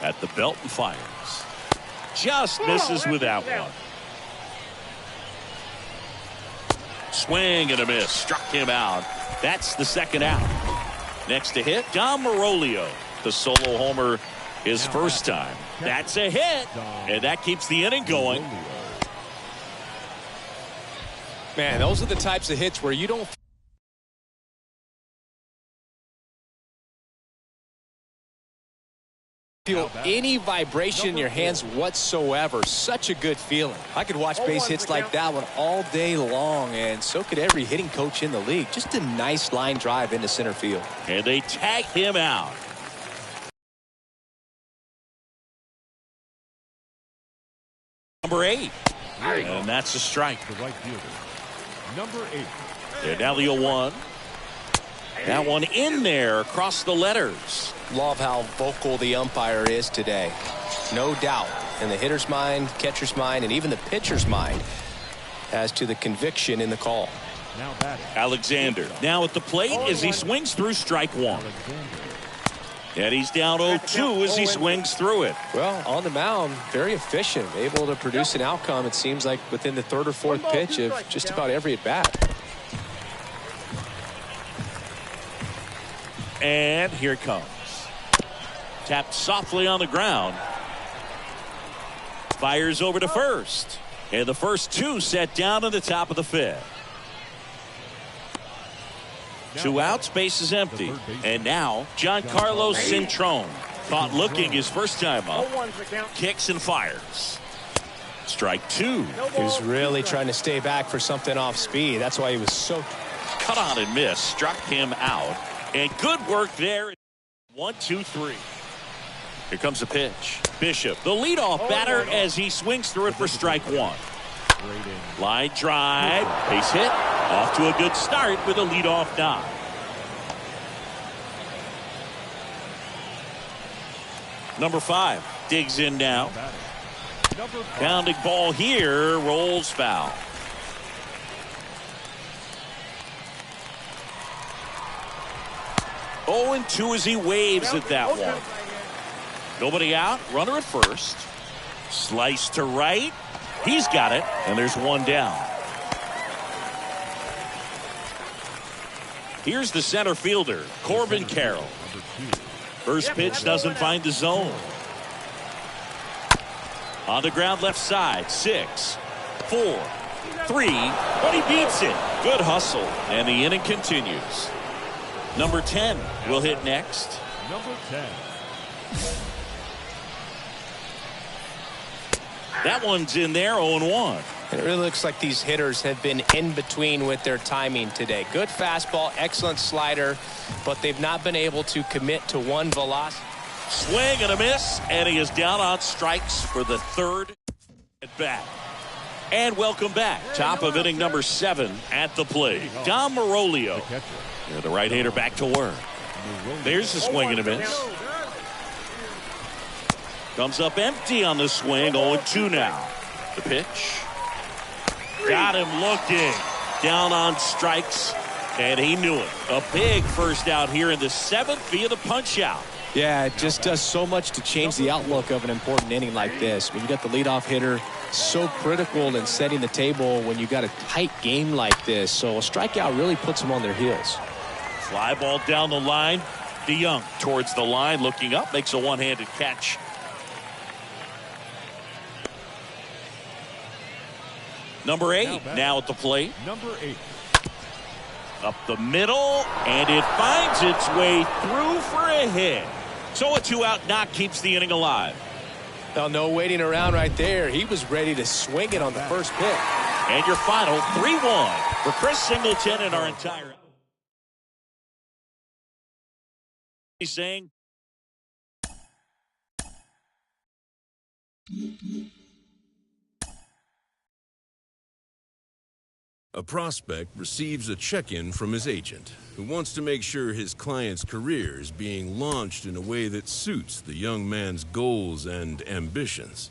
At the belt and fires. Just misses with that one. Swing and a miss. Struck him out. That's the 2nd out. Next to hit, Dom Marolio. The solo homer his first time. That's a hit. And that keeps the inning going. Man, those are the types of hits where you don't feel any vibration in your hands whatsoever. Such a good feeling. I could watch base hits like that one all day long, and so could every hitting coach in the league. Just a nice line drive into center field. And they tag him out. Number 8. And that's a strike. The right fielder. Number 8. And now the 0-1. That one in there across the letters. Love how vocal the umpire is today. No doubt in the hitter's mind, catcher's mind, and even the pitcher's mind as to the conviction in the call. Now batting. Alexander now at the plate as he swings through strike 1. And he's down 0-2 as he swings through it. Well, on the mound, very efficient, able to produce an outcome, it seems like, within the 3rd or 4th pitch of just about every at-bat. and here it comes. Tapped softly on the ground. Fires over to first. And the first two set down in the top of the fifth. 2 outs, base is empty. And now, Giancarlo Cintrone. Caught looking his first time up. Kicks and fires. Strike 2. He was really trying to stay back for something off speed. That's why he was so... Cut on and miss. Struck him out. And good work there. 1, 2, 3. Here comes the pitch. Bishop, the leadoff batter, as he swings through it for strike 1. Line drive. Base hit. Off to a good start with a leadoff knock. Number 5 digs in now. Pounding ball here. Rolls foul. Oh, and 2 as he waves at that one. Nobody out. Runner at first. Slice to right. He's got it. And there's 1 down. Here's the center fielder, Corbin Carroll. First pitch doesn't find the zone. On the ground left side. 6, 4, 3. But he beats it. Good hustle. And the inning continues. Number 10 will hit next. Number 10. That one's in there, 0-1. It really looks like these hitters have been in between with their timing today. Good fastball, excellent slider, but they've not been able to commit to one velocity. Swing and a miss, and he is down on strikes for the 3rd at bat. And welcome back. Top of inning number 7 at the plate. Dom Marolio. The right-hander back to work. There's the swing and a miss. Comes up empty on the swing. 0-2 now. The pitch. Got him looking. Down on strikes. And he knew it. A big first out here in the 7th via the punch out. Yeah, it just does so much to change the outlook of an important inning like this. When you got the leadoff hitter, so critical in setting the table when you got a tight game like this. So a strikeout really puts them on their heels. Fly ball down the line. DeYoung towards the line, looking up, makes a one-handed catch. Number 8 now at the plate. Number 8. Up the middle, and it finds its way through for a hit. So a 2-out knock keeps the inning alive. Now, no waiting around right there. He was ready to swing it on the first pitch. And your final 3-1 for Chris Singleton and our entire. He's saying. A prospect receives a check-in from his agent, who wants to make sure his client's career is being launched in a way that suits the young man's goals and ambitions.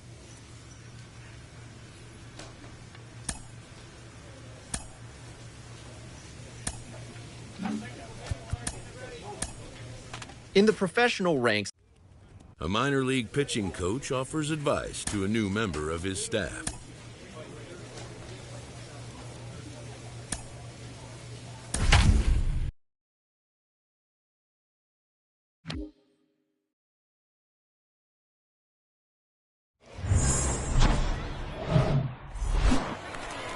In the professional ranks, a minor league pitching coach offers advice to a new member of his staff.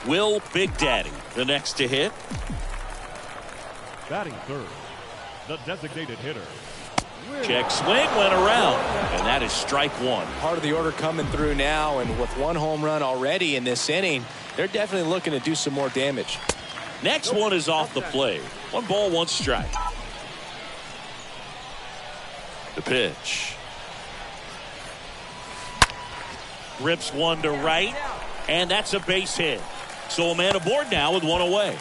Will Big Daddy the next to hit? Batting third, the designated hitter. Check swing went around, and that is strike 1. Part of the order coming through now, and with 1 home run already in this inning, they're definitely looking to do some more damage. Next one is off the plate. 1 ball, 1 strike. The pitch. Rips one to right, and that's a base hit. So a man aboard now with 1 away.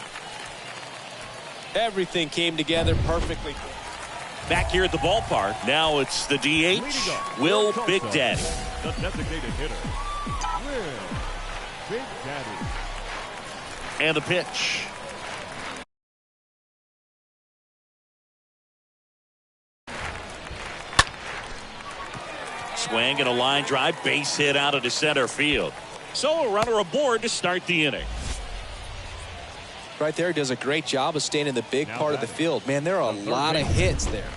Everything came together perfectly. Back here at the ballpark. Now it's the DH, Will Big Daddy. The designated hitter, Will Big Daddy. And the pitch. Swing and a line drive, base hit out into center field. So a runner aboard to start the inning. Right there, does a great job of staying in the big part of the field. Man, there are a lot of hits there.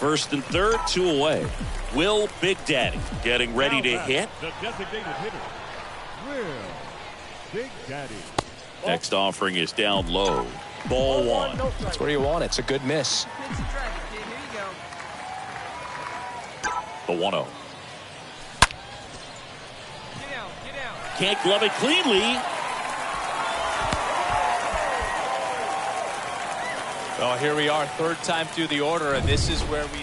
First and third, 2 away. Will Big Daddy getting ready to hit. The designated hitter, Will Big Daddy. Next offering is down low. Ball 1. That's where you want it. It's a good miss. The 1-0. Can't glove it cleanly. Well, here we are, third time through the order, and this is where we...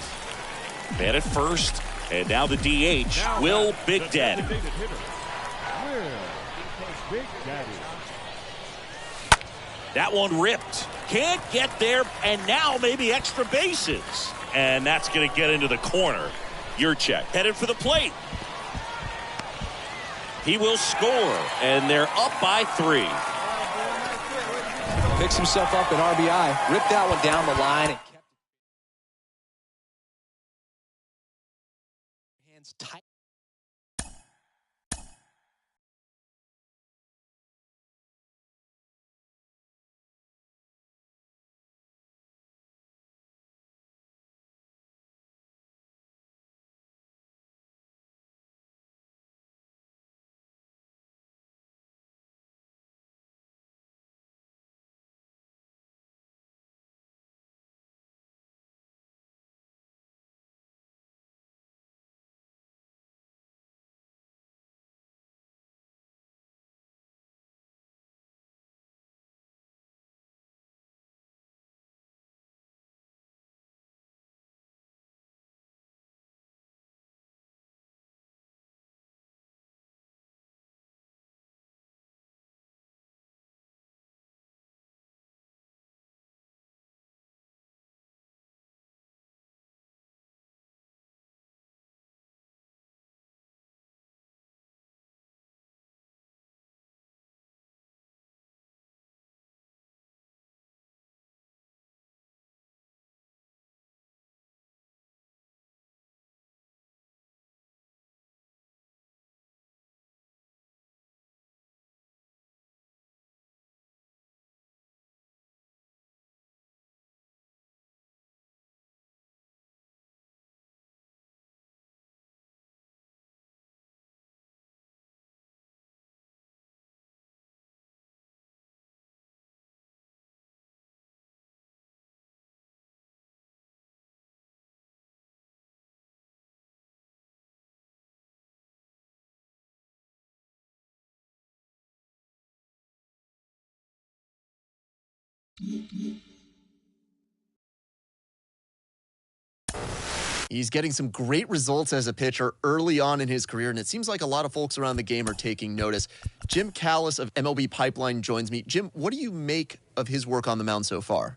Man at first, and now the DH, now Will Big Daddy. Will Big Daddy. That one ripped. Can't get there, and now maybe extra bases. And that's going to get into the corner. Yurchek headed for the plate. He will score, and they're up by 3. Picks himself up an RBI. Ripped that one down the line. And kept hands tight. He's getting some great results as a pitcher early on in his career, and it seems like a lot of folks around the game are taking notice. Jim Callis of MLB Pipeline joins me. Jim, what do you make of his work on the mound so far?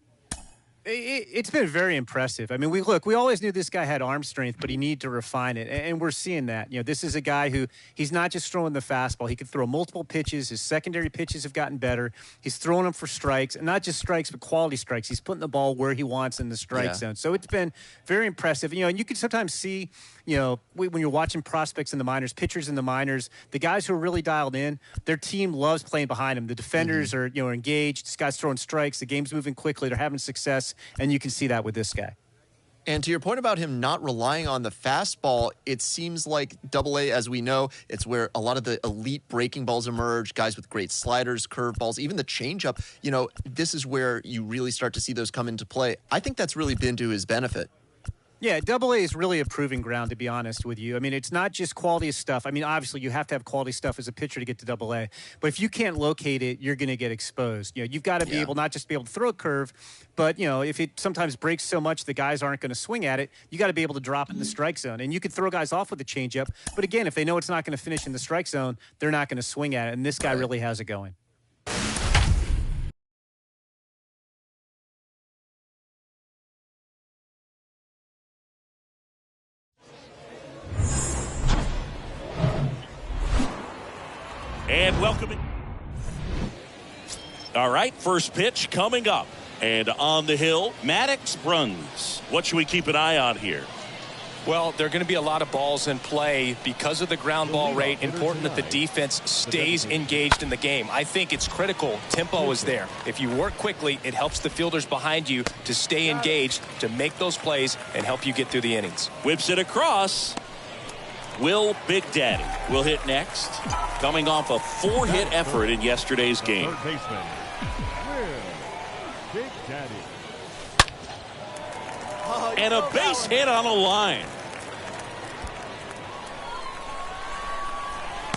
It's been very impressive. I mean, we always knew this guy had arm strength, but he needed to refine it, and we're seeing that. You know, this is a guy who, he's not just throwing the fastball. He can throw multiple pitches. His secondary pitches have gotten better. He's throwing them for strikes, and not just strikes, but quality strikes. He's putting the ball where he wants in the strike zone. So it's been very impressive. You know, and you can sometimes see, you know, when you're watching prospects in the minors, pitchers in the minors, the guys who are really dialed in, their team loves playing behind them. The defenders are, you know, engaged. This guy's throwing strikes. The game's moving quickly. They're having success. And you can see that with this guy. And to your point about him not relying on the fastball, it seems like Double-A, as we know, it's where a lot of the elite breaking balls emerge, guys with great sliders, curveballs, even the changeup. You know, this is where you really start to see those come into play. I think that's really been to his benefit. Yeah, Double-A is really a proving ground, to be honest with you. I mean, it's not just quality of stuff. I mean, obviously, you have to have quality stuff as a pitcher to get to Double-A. But if you can't locate it, you're going to get exposed. You know, you've got to be able not just to be able to throw a curve, but, you know, if it sometimes breaks so much the guys aren't going to swing at it, you got to be able to drop it in the strike zone. And you could throw guys off with a changeup. But, again, if they know it's not going to finish in the strike zone, they're not going to swing at it. And this guy really has it going. And welcoming. All right, first pitch coming up. And on the hill, Maddox Bruns. What should we keep an eye on here? Well, there are going to be a lot of balls in play because of the ground ball rate. Important that the defense stays engaged in the game. I think it's critical. Tempo is there. If you work quickly, it helps the fielders behind you to stay engaged, to make those plays, and help you get through the innings. Whips it across. Will Big Daddy will hit next, coming off a 4-hit effort in yesterday's game. Third baseman, Will Big Daddy. And a base hit on a line.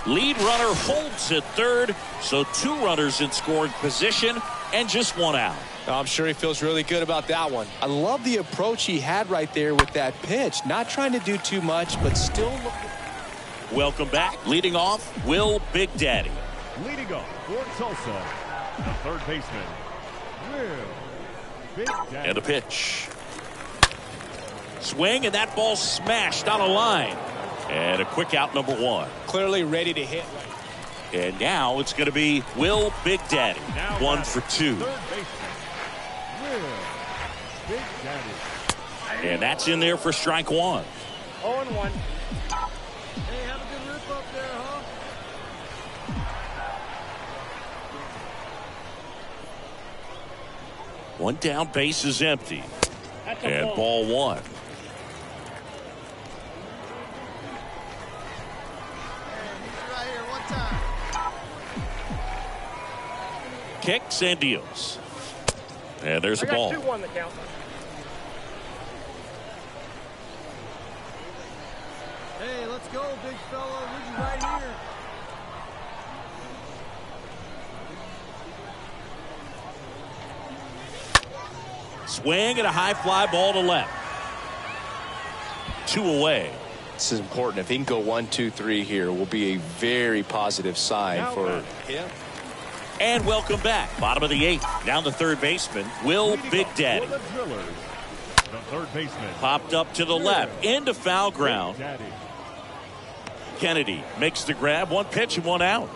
Lead runner holds at third, so 2 runners in scoring position and just 1 out. I'm sure he feels really good about that one. I love the approach he had right there with that pitch. Not trying to do too much, but still looking. Welcome back. Leading off, Will Big Daddy. Leading off for Tulsa, the third baseman, Will Big Daddy. And a pitch. Swing, and that ball smashed on a line. And a quick out, number 1. Clearly ready to hit. And now it's going to be Will Big Daddy. 1 for 2. Third baseman, Will Big Daddy. And that's in there for strike 1. 0-1. Hey, have a good rip up there, huh? One down, base is empty. And ball 1. Right here, one time. Kicks and deals. And there's a ball. 2-1 the count. Hey, let's go, big fella. We're right here. Swing and a high fly ball to left. 2 away. This is important. If he can go 1, 2, 3 here, will be a very positive sign for him. And welcome back. Bottom of the 8th. Now the third baseman, Will Big Daddy. For the Drillers, the third baseman. Popped up to the left. Into foul ground. Daddy. Kennedy makes the grab. 1 pitch and 1 out.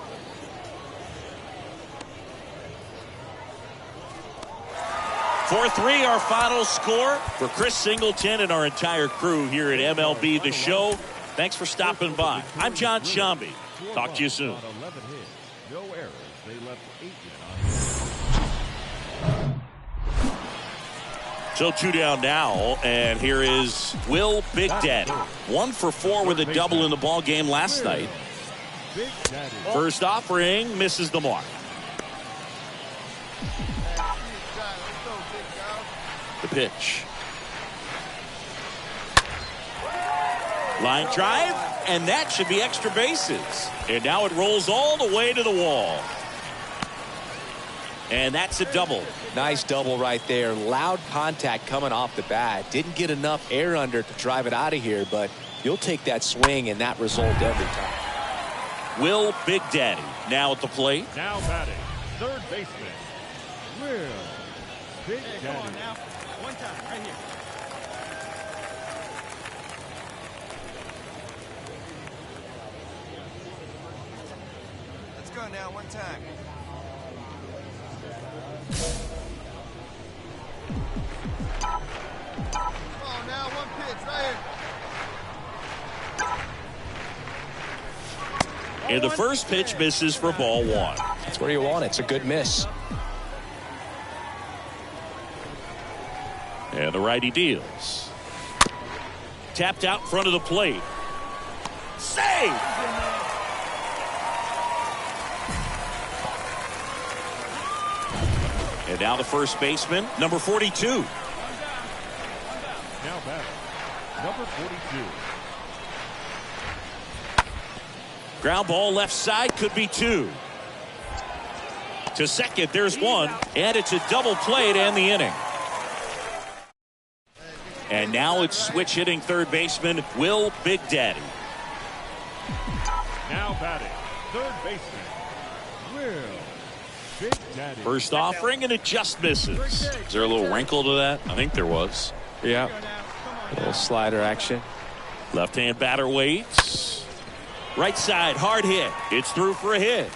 For 3, our final score. For Chris Singleton and our entire crew here at MLB The Show, thanks for stopping by. I'm John Shambi. Talk to you soon. 11 hits, no errors. They left 8 behind. So 2 down now, and here is Will Big Daddy. 1 for 4 with a double in the ball game last night. First offering misses the mark. The pitch. Line drive, and that should be extra bases. And now it rolls all the way to the wall. And that's a double. Nice double right there. Loud contact coming off the bat. Didn't get enough air under to drive it out of here, but you'll take that swing and that result every time. Will Big Daddy now at the plate. Now batting, third baseman, Will Big Daddy. Come on now. One time, right here. Let's go now, one time. Come on now, 1 pitch, right here. And the first pitch misses for ball 1. That's where you want it. It's a good miss. And the righty deals. Tapped out in front of the plate. Save! And now the first baseman, number 42. Now batting, number 42. Ground ball left side, could be 2. To second, there's 1. And it's a double play to end the inning. And now it's switch hitting third baseman, Will Big Daddy. Now batting, third baseman, Will Big Daddy. First offering, and it just misses. Is there a little wrinkle to that? I think there was. Yeah. A little slider action. Left-hand batter waits. Right side, hard hit. It's through for a hit.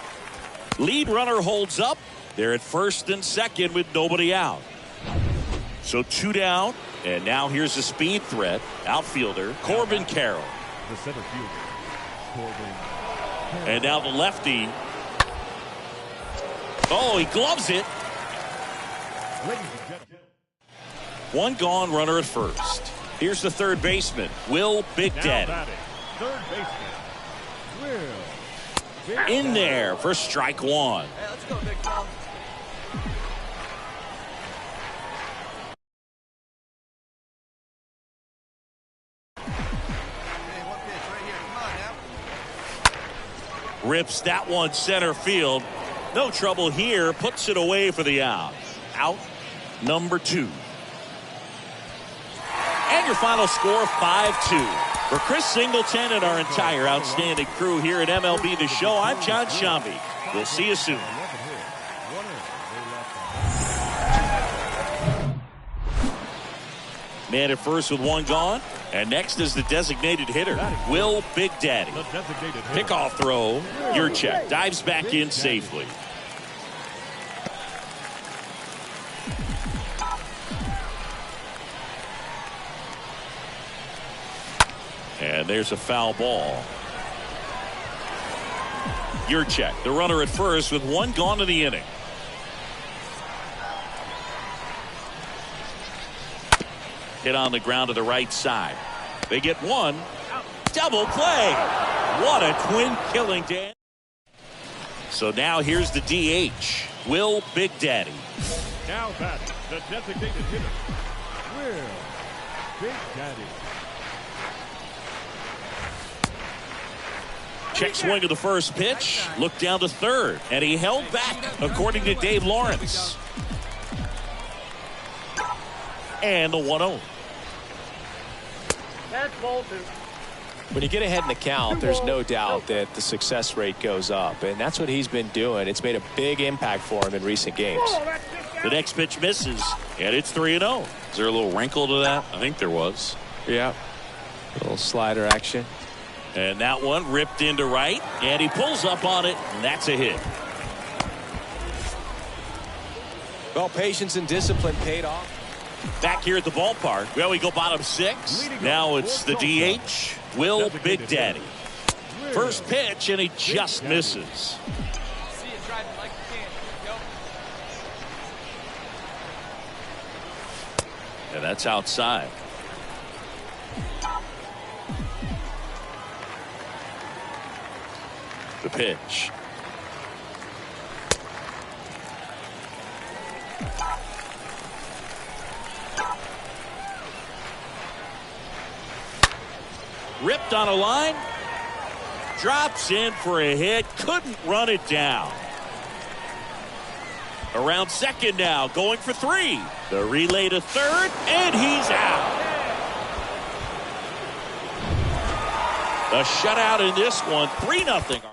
Lead runner holds up. They're at first and second with nobody out. So 2 down. And now here's a speed threat. Outfielder Corbin Carroll. The center fielder, Corbin. And now the lefty. Oh, he gloves it. One gone, runner at first. Here's the third baseman, Will Big Daddy. Third baseman, Will Big In there for strike one. Hey, let's go, big fella. Rips that one center field. No trouble here. Puts it away for the out. Out number 2. And your final score, 5-2. For Chris Singleton and our entire outstanding crew here at MLB The Show, I'm John Shambi. We'll see you soon. Man at first with one gone. And next is the designated hitter, Will Big Daddy. Pickoff throw. Yurchek dives back in safely. And there's a foul ball. Yurchek, the runner at first with one gone in the inning. Hit on the ground to the right side. They get one. Double play. What a twin killing, Dan. So now here's the DH, Will Big Daddy. Now batting, the designated hitter, Will Big Daddy. Check swing of the first pitch. Looked down to third. And he held back, according to Dave Lawrence. And the 1-0. That's ball 2. When you get ahead in the count, there's no doubt that the success rate goes up, and that's what he's been doing. It's made a big impact for him in recent games. The next pitch misses, and it's 3-0. Is there a little wrinkle to that? I think there was. Yeah. A little slider action. And that one ripped into right, and he pulls up on it, and that's a hit. Well, patience and discipline paid off. Back here at the ballpark. Well, we go bottom 6. Now it's the DH, Will Big Daddy. First pitch, and he just misses. See you driving like you can. And that's outside. The pitch. Ripped on a line. Drops in for a hit. Couldn't run it down. Around second now. Going for 3. The relay to third. And he's out. A shutout in this one. 3-0.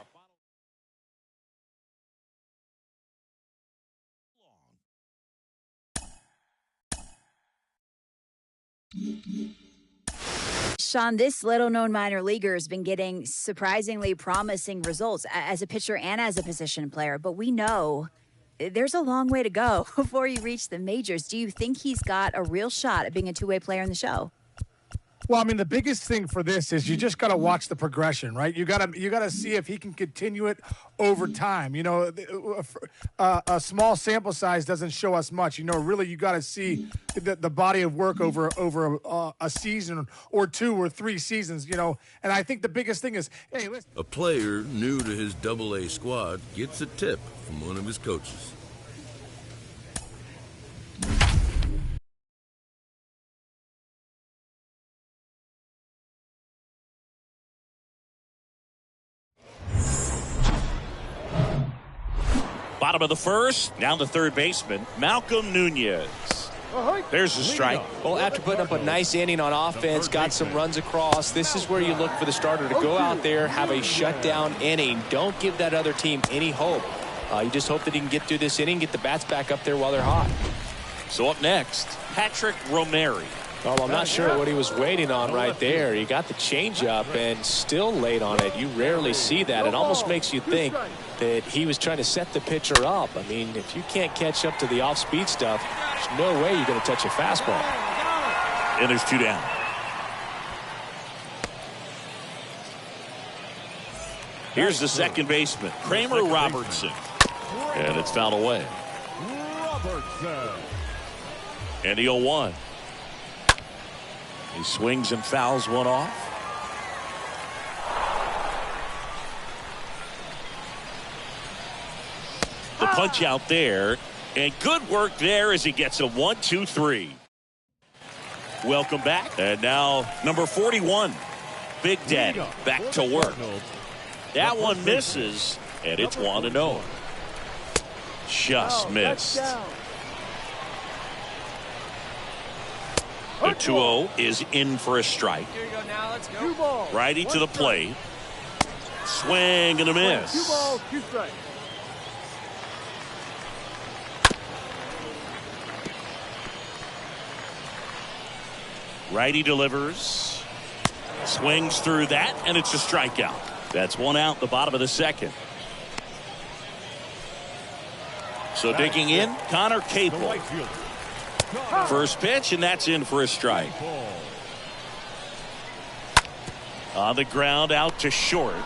Sean, this little-known minor leaguer has been getting surprisingly promising results as a pitcher and as a position player, but we know there's a long way to go before you reach the majors. Do you think he's got a real shot at being a two-way player in the show? Well, I mean, the biggest thing for this is you just got to watch the progression, right? You got to see if he can continue it over time. You know, a small sample size doesn't show us much. You know, really, you got to see the body of work over a season or 2 or 3 seasons. You know, and I think the biggest thing is, hey, listen. A player new to his AA squad gets a tip from one of his coaches. Bottom of the first, down to third baseman, Malcolm Nunez. There's the strike. Well, after putting up a nice inning on offense, got some runs across, this is where you look for the starter to go out there, have a shutdown inning. Don't give that other team any hope. You just hope that he can get through this inning, get the bats back up there while they're hot. So up next, Patrick Romeri. Well, I'm not sure what he was waiting on right there. He got the changeup and still late on it. You rarely see that. It almost makes you think that he was trying to set the pitcher up. I mean, if you can't catch up to the off-speed stuff, there's no way you're going to touch a fastball. And there's 2 down. Here's the second baseman, Kramer Robertson. And it's fouled away. Robertson. And the 0-1. He swings and fouls one off. The punch out there. And good work there as he gets a 1-2-3. Welcome back. And now number 41, Big Daddy, back to work. That one misses, and it's 1-0. Just missed. The 2-0 is in for a strike. Here you go now. Let's go. Righty to the plate. Swing and a miss. 2 balls, 2 strikes. Righty delivers. Swings through that, and it's a strikeout. That's 1 out, the bottom of the second. So digging in, Connor Capel. First pitch, and that's in for a strike. On the ground, out to short.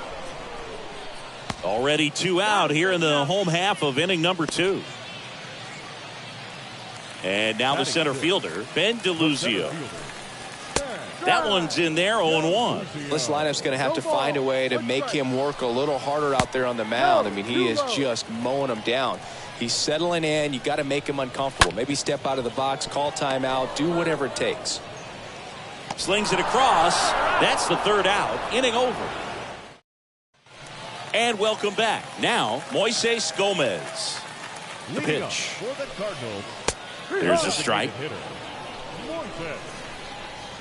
Already 2 out here in the home half of inning number 2. And now the center fielder, Ben DeLuzio. That one's in there, 0-1. This lineup's going to have to find a way to make him work a little harder out there on the mound. I mean, he is just mowing them down. He's settling in. You got to make him uncomfortable. Maybe step out of the box, call timeout, do whatever it takes. Slings it across. That's the 3rd out. Inning over. And welcome back. Now, Moises Gomez. The pitch. There's a strike.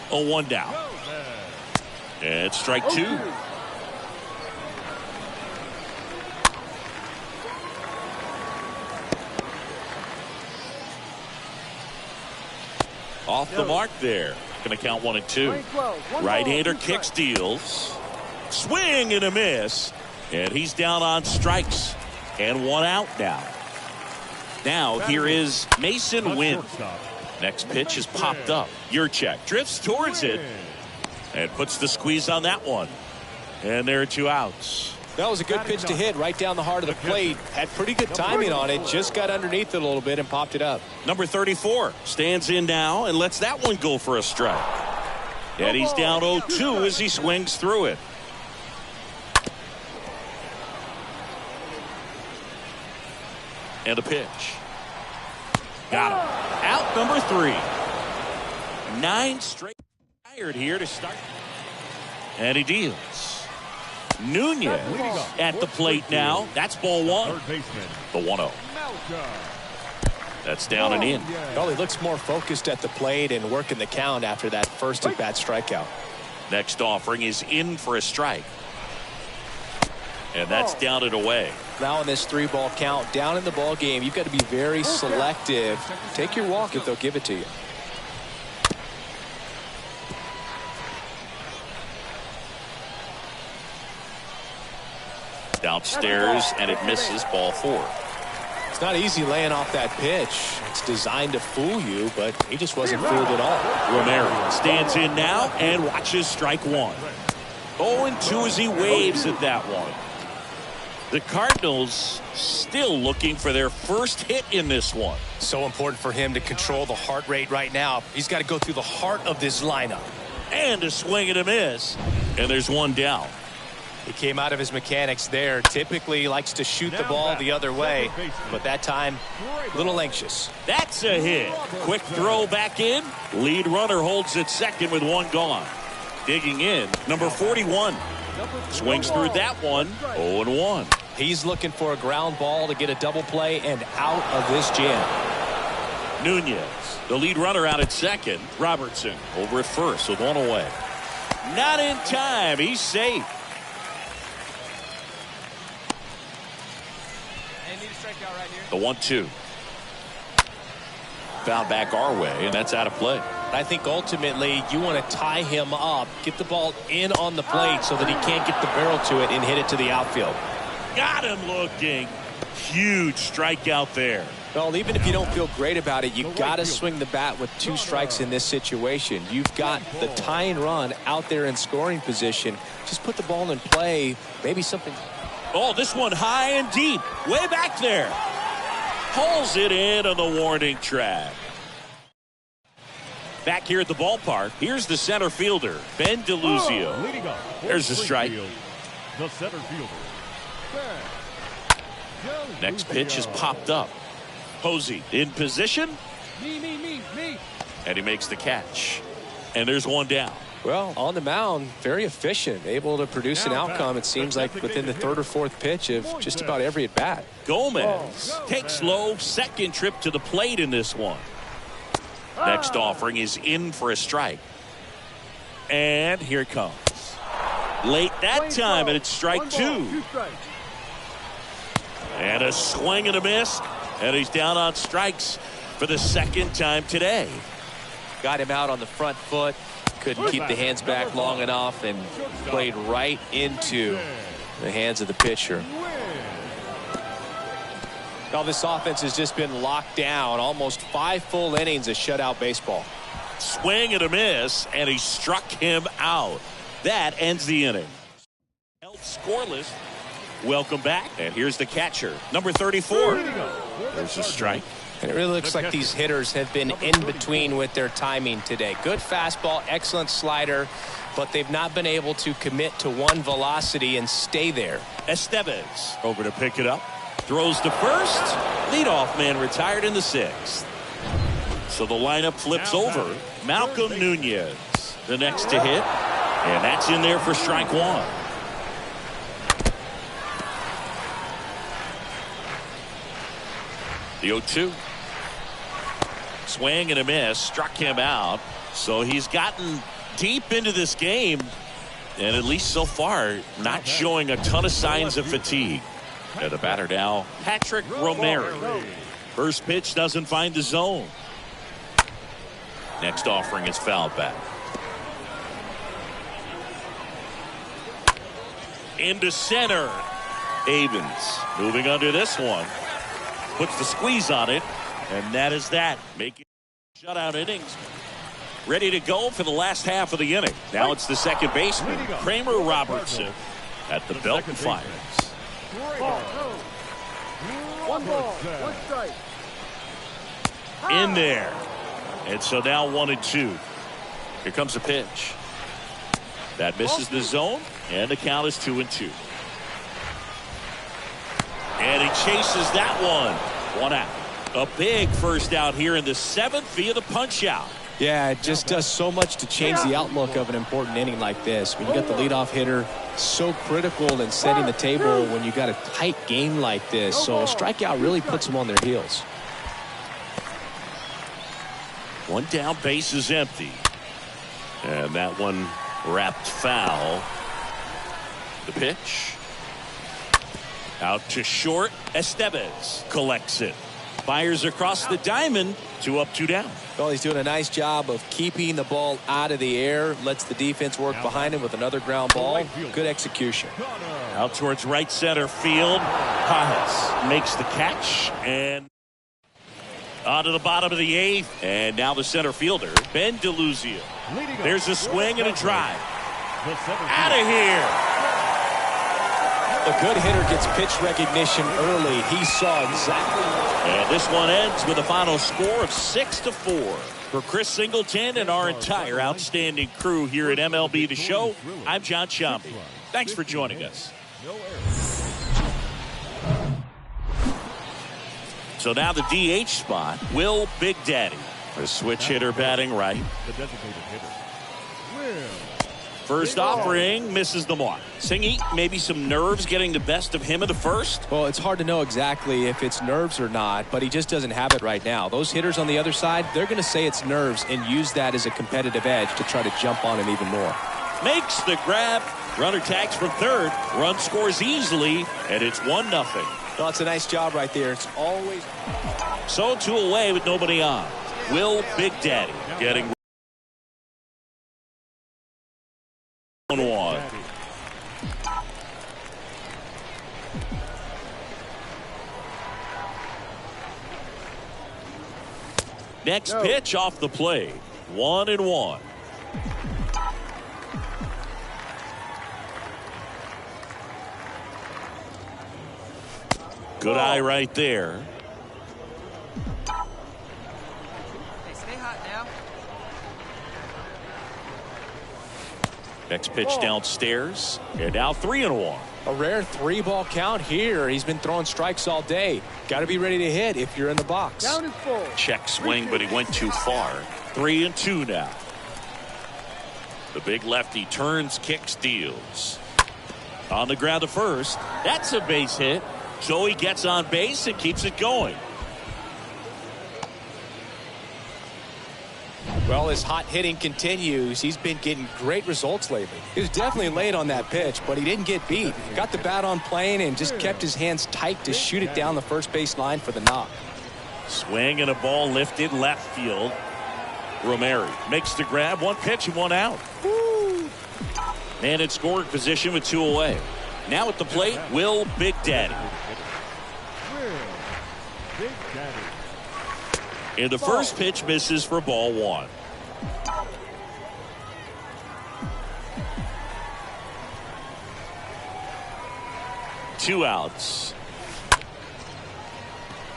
0-1 down. And strike 2. Off the mark there. Going to count 1 and 2. Right-hander kicks, deals. Swing and a miss. And he's down on strikes. And 1 out now. Now here is Mason Wynn. Next pitch is popped up. Yurchek drifts towards it and puts the squeeze on that one. And there are 2 outs. That was a good pitch to hit right down the heart of the plate. Had pretty good timing on it. Just got underneath it a little bit and popped it up. Number 34 stands in now and lets that one go for a strike. And he's down 0-2 as he swings through it. And a pitch. Got him. Out number 3. 9 straight tired here to start. And he deals. Nunez at the plate now. That's ball 1. The 1-0. That's down and in. Well, he looks more focused at the plate and working the count after that first at-bat strikeout. Next offering is in for a strike. And that's down and away. Now in this 3-ball count, down in the ball game, you've got to be very selective. Take your walk if they'll give it to you. Downstairs, and it misses, ball 4. It's not easy laying off that pitch. It's designed to fool you, but he just wasn't fooled at all. Romero stands in now and watches strike 1. 0-2 as he waves at that one. The Cardinals still looking for their first hit in this one. So important for him to control the heart rate right now. He's got to go through the heart of this lineup. And a swing and a miss. And there's 1 down. He came out of his mechanics there. Typically he likes to shoot the ball the other way, but that time a little anxious. That's a hit. Quick throw back in. Lead runner holds at second with 1 gone. Digging in, number 41. Swings through that one. 0-1. He's looking for a ground ball to get a double play and out of this jam. Nunez, the lead runner, out at second. Robertson over at first with 1 away. Not in time. He's safe. The 1-2. Fouled back our way, and that's out of play. I think ultimately you want to tie him up, get the ball in on the plate so that he can't get the barrel to it and hit it to the outfield. Got him looking. Huge strikeout there. Well, even if you don't feel great about it, you got to swing the bat with 2 strikes in this situation. You've got the tying run out there in scoring position. Just put the ball in play. Maybe something. Oh, this one high and deep. Way back there. Pulls it in on the warning track. Back here at the ballpark, here's the center fielder, Ben DeLuzio. There's the strike. The center fielder. Next pitch is popped up. Posey in position. Me. And he makes the catch. And there's one down. Well, on the mound, very efficient, able to produce an outcome, it seems like, within the 3rd or 4th pitch of just about every at-bat. Gomez takes low, second trip to the plate in this one. Next offering is in for a strike. And here it comes. Late that time, and it's strike 2. And a swing and a miss. And he's down on strikes for the 2nd time today. Got him out on the front foot. Couldn't keep the hands back long enough and played right into the hands of the pitcher. Now this offense has just been locked down. Almost 5 full innings of shutout baseball. Swing and a miss, and he struck him out. That ends the inning. Held scoreless. Welcome back, and here's the catcher, number 34. There's a strike. And it really looks like these hitters have been in between with their timing today. Good fastball, excellent slider, but they've not been able to commit to one velocity and stay there. Estevez over to pick it up. Throws to first. Leadoff man retired in the 6th. So the lineup flips over. Malcolm Nunez, the next to hit. And that's in there for strike 1. The 0-2. Swing and a miss. Struck him out. So he's gotten deep into this game. And at least so far, not showing a ton of signs of fatigue. And the batter now, Patrick Romero. First pitch doesn't find the zone. Next offering is fouled back. Into center. Avens moving under this one. Puts the squeeze on it. And that is that. Making shutout innings. Ready to go for the last half of the inning. Now it's the second baseman, Kramer Robertson, at the belt and fires. 1 ball, 1 strike. In there. And so now 1-2. Here comes the pitch. That misses the zone, and the count is 2-2. And he chases that one. 1 out. A big first out here in the 7th via the punch out. Yeah, it just does so much to change the outlook of an important inning like this. When you got the leadoff hitter so critical in setting the table when you got a tight game like this. So a strikeout really puts them on their heels. 1 down, base is empty. And that one wrapped foul. The pitch. Out to short. Estevez collects it. Fires across the diamond. 2 up, 2 down. Well, he's doing a nice job of keeping the ball out of the air. Lets the defense work behind him with another ground ball. Good execution. Out towards right center field. Pajas makes the catch. And on to the bottom of the 8th. And now the center fielder, Ben DeLuzio. There's a swing and a drive. Out of here. A good hitter gets pitch recognition early. He saw exactly. And this one ends with a final score of 6-4. For Chris Singleton and our entire outstanding crew here at MLB The Show, I'm John Sciambi. Thanks for joining us. So now the DH spot, Will Big Daddy, the switch hitter batting right. The designated hitter, Will. First offering misses the mark. Singy, maybe some nerves getting the best of him in the first? Well, it's hard to know exactly if it's nerves or not, but he just doesn't have it right now. Those hitters on the other side, they're going to say it's nerves and use that as a competitive edge to try to jump on him even more. Makes the grab. Runner tags from third. Run scores easily, and it's 1-0. Well, it's a nice job right there. It's always. So 2 away with nobody on. Will Big Daddy getting 1-1. Next pitch off the plate. 1-1. Good eye right there. Hey, stay hot now. Next pitch downstairs. And now 3-1. A rare 3-ball count here. He's been throwing strikes all day. Got to be ready to hit if you're in the box. Down and full. Check swing, but he went too far. 3-2 now. The big lefty turns, kicks, deals. On the ground to first. That's a base hit. So he gets on base and keeps it going. Well, his hot hitting continues. He's been getting great results lately. He was definitely late on that pitch, but he didn't get beat. Got the bat on plane and just kept his hands tight to shoot it down the first base line for the knock. Swing and a ball lifted left field. Romero makes the grab. 1 pitch and 1 out. Man in scoring position with 2 away. Now at the plate, Will Big Daddy. And the first pitch misses for ball 1. Two outs.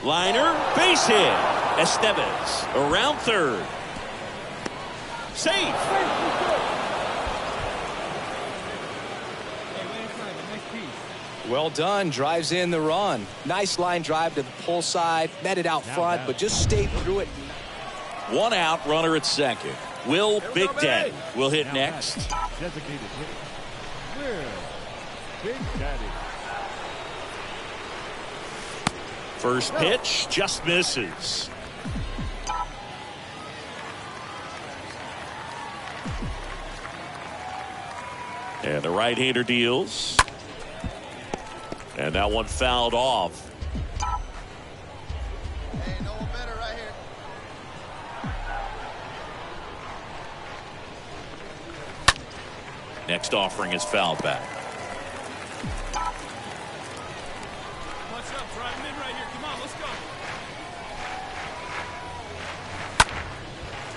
Liner, base hit. Estevez around third. Safe. Well done. Drives in the run. Nice line drive to the pull side. Met it out front, but just stayed through it. 1 out, runner at second. Will Big Daddy will hit next. Designated hitter. Will Big Daddy. First pitch just misses. And the right-hander deals. And that one fouled off. Hey, no one better right here. Next offering is fouled back. Punch up, drive him in right here. Come on, let's go.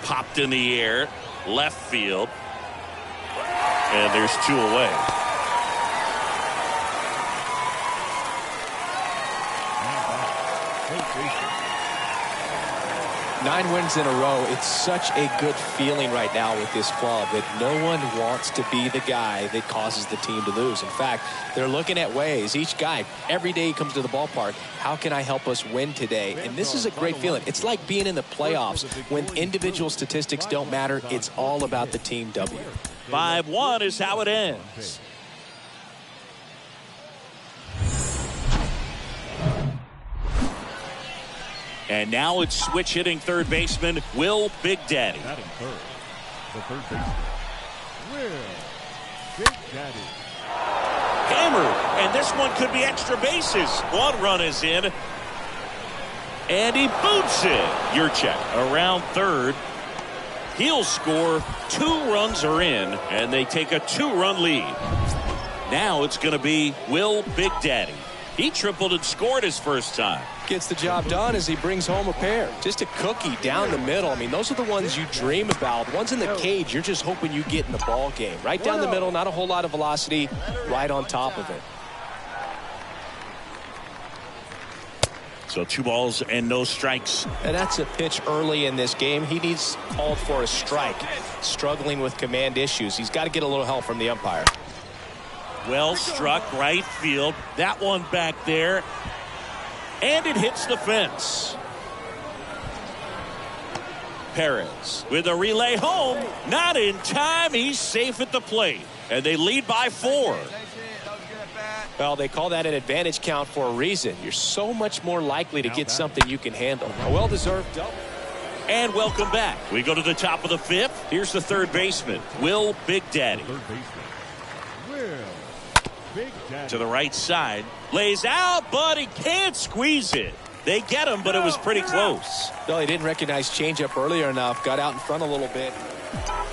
Popped in the air, left field. And there's 2 away. 9 wins in a row. It's such a good feeling right now with this club that no one wants to be the guy that causes the team to lose. In fact, they're looking at ways. Each guy, every day he comes to the ballpark, how can I help us win today? And this is a great feeling. It's like being in the playoffs. When individual statistics don't matter, it's all about the team W. 5-1 is how it ends. And now it's switch hitting third baseman Will Big Daddy. Batting third, the third baseman, Will Big Daddy. Hammered, and this one could be extra bases. 1 run is in, and he boots it. Yurchek around third. He'll score. 2 runs are in, and they take a 2-run lead. Now it's going to be Will Big Daddy. He tripled and scored his first time. Gets the job done as he brings home a pair. Just a cookie down the middle. I mean, those are the ones you dream about. Ones in the cage, you're just hoping you get in the ball game. Right down the middle, not a whole lot of velocity, right on top of it. So 2 balls and no strikes. And that's a pitch early in this game. He needs called for a strike. Struggling with command issues. He's got to get a little help from the umpire. Well struck right field. That one back there. And it hits the fence. Perez with a relay home. Not in time. He's safe at the plate. And they lead by 4. Well, they call that an advantage count for a reason. You're so much more likely to get something you can handle. A well-deserved double. And welcome back. We go to the top of the 5th. Here's the third baseman, Will Big Daddy. Third baseman, Will Big Daddy. To the right side. Lays out, but he can't squeeze it. They get him, but it was pretty close. No, he didn't recognize changeup earlier enough. Got out in front a little bit.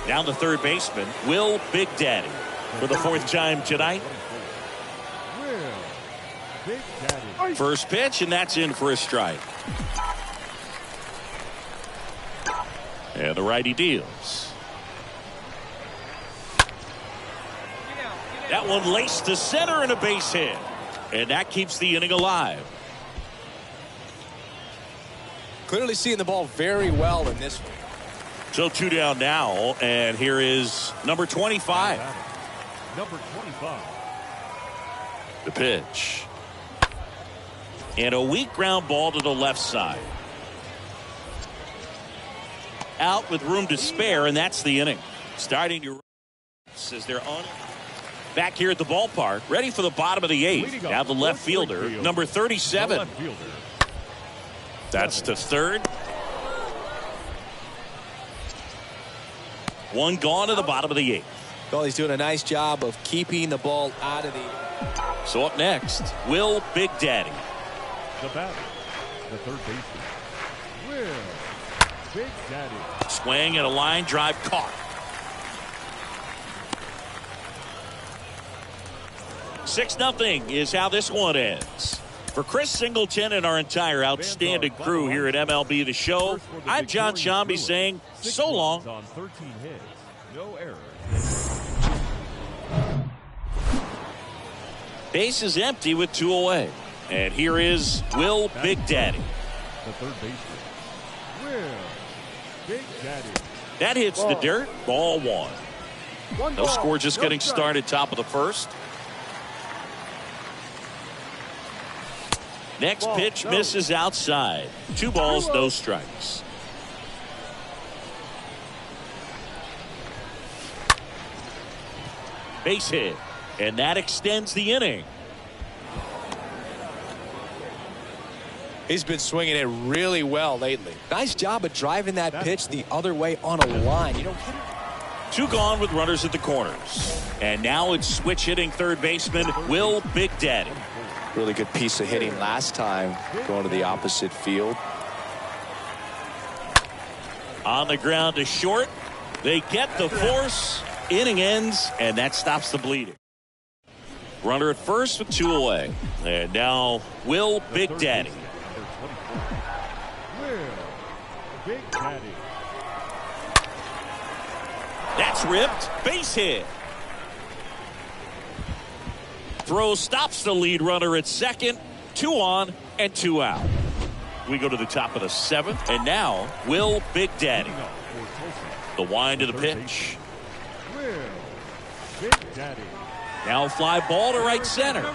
Down the third baseman, Will Big Daddy. For the 4th time tonight. Will Big Daddy. First pitch, and that's in for a strike. And the righty deals. That one laced to center and a base hit. And that keeps the inning alive. Clearly seeing the ball very well in this one. So 2 down now, and here is number 25. Number 25. The pitch. And a weak ground ball to the left side. Out with room to spare, and that's the inning. Starting to as they're on back here at the ballpark, ready for the bottom of the 8th. Now the left fielder, number 37. That's to third. One gone to the bottom of the 8th. Well, he's doing a nice job of keeping the ball out of the. So up next, Will Big Daddy. The batter, the third baseman, Will Big Daddy. Swing and a line drive caught. 6-0 is how this one ends. For Chris Singleton and our entire outstanding crew here at MLB The Show, I'm John Shambi saying so long. On 13 hits, no errors. Base is empty with 2 away. And here is Will Big Daddy. The third baseman, Will Big Daddy. That hits the dirt. Ball 1. No score, just getting started, top of the first. Next pitch misses outside. 2 balls, no strikes. Base hit. And that extends the inning. He's been swinging it really well lately. Nice job of driving that pitch the other way on a line. You don't hit it. 2 gone with runners at the corners. And now it's switch hitting third baseman Will Big Daddy. Really good piece of hitting last time going to the opposite field. On the ground to short. They get the force. Inning ends, and that stops the bleeding. Runner at first with 2 away. And now Will Big Daddy. Will Big Daddy. That's ripped. Base hit. Throw stops the lead runner at second. 2 on and 2 out. We go to the top of the 7th. And now Will Big Daddy. The wind of the pitch. Will Big Daddy. Now fly ball to right center.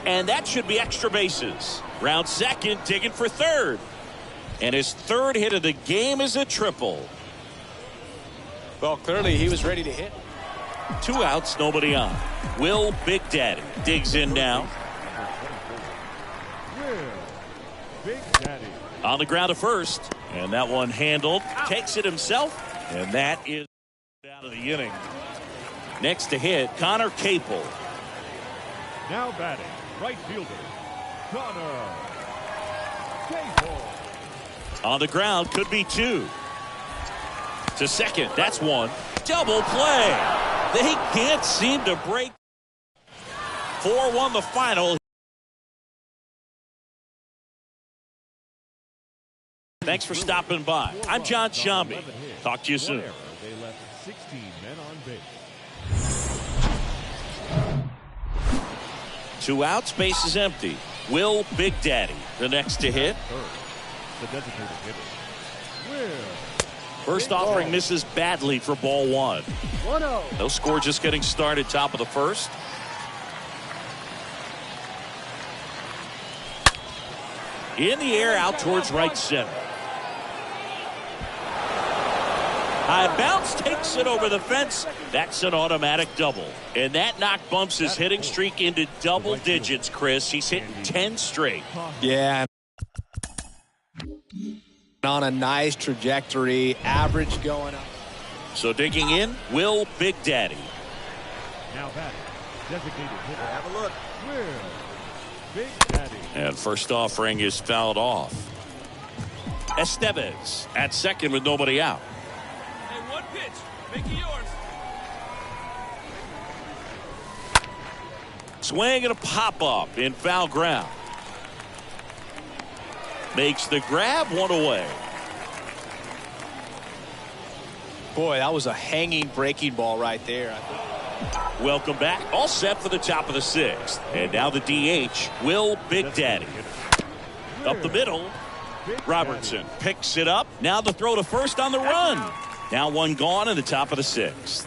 And that should be extra bases. Round second, digging for third. And his 3rd hit of the game is a triple. Well, clearly he was ready to hit. 2 outs, nobody on. Will Big Daddy digs in now. Will Big Daddy. On the ground to first. And that one handled. Takes it himself. And that is out of the inning. Next to hit, Connor Capel. Now batting, right fielder, Connor Capel. On the ground, could be 2. To second, that's 1. Double play. They can't seem to break. 4-1 the final. Thanks for stopping by. I'm John Shambi. Talk to you soon. They left 16 men on base. 2 outs, base is empty. Will Big Daddy, the next to hit. The designated hitter, Will. First offering misses badly for ball 1. 1-0. No score, just getting started, top of the first. In the air, out towards right center. High bounce takes it over the fence. That's an automatic double. And that knock bumps his hitting streak into double digits, Chris. He's hitting 10 straight. Yeah. On a nice trajectory, average going up. So digging in, Will Big Daddy. Now batting, designated hitter. Have a look. Will Big Daddy. And first offering is fouled off. Estevez at second with nobody out. Hey, 1 pitch. Make it yours. Swing and a pop-up in foul ground. makes the grab, one away. Boy, that was a hanging breaking ball right there. Welcome back. All set for the top of the 6th. And now the DH, Will Big Daddy. Up the middle. Robertson picks it up. Now the throw to first on the run. Now one gone in the top of the 6th.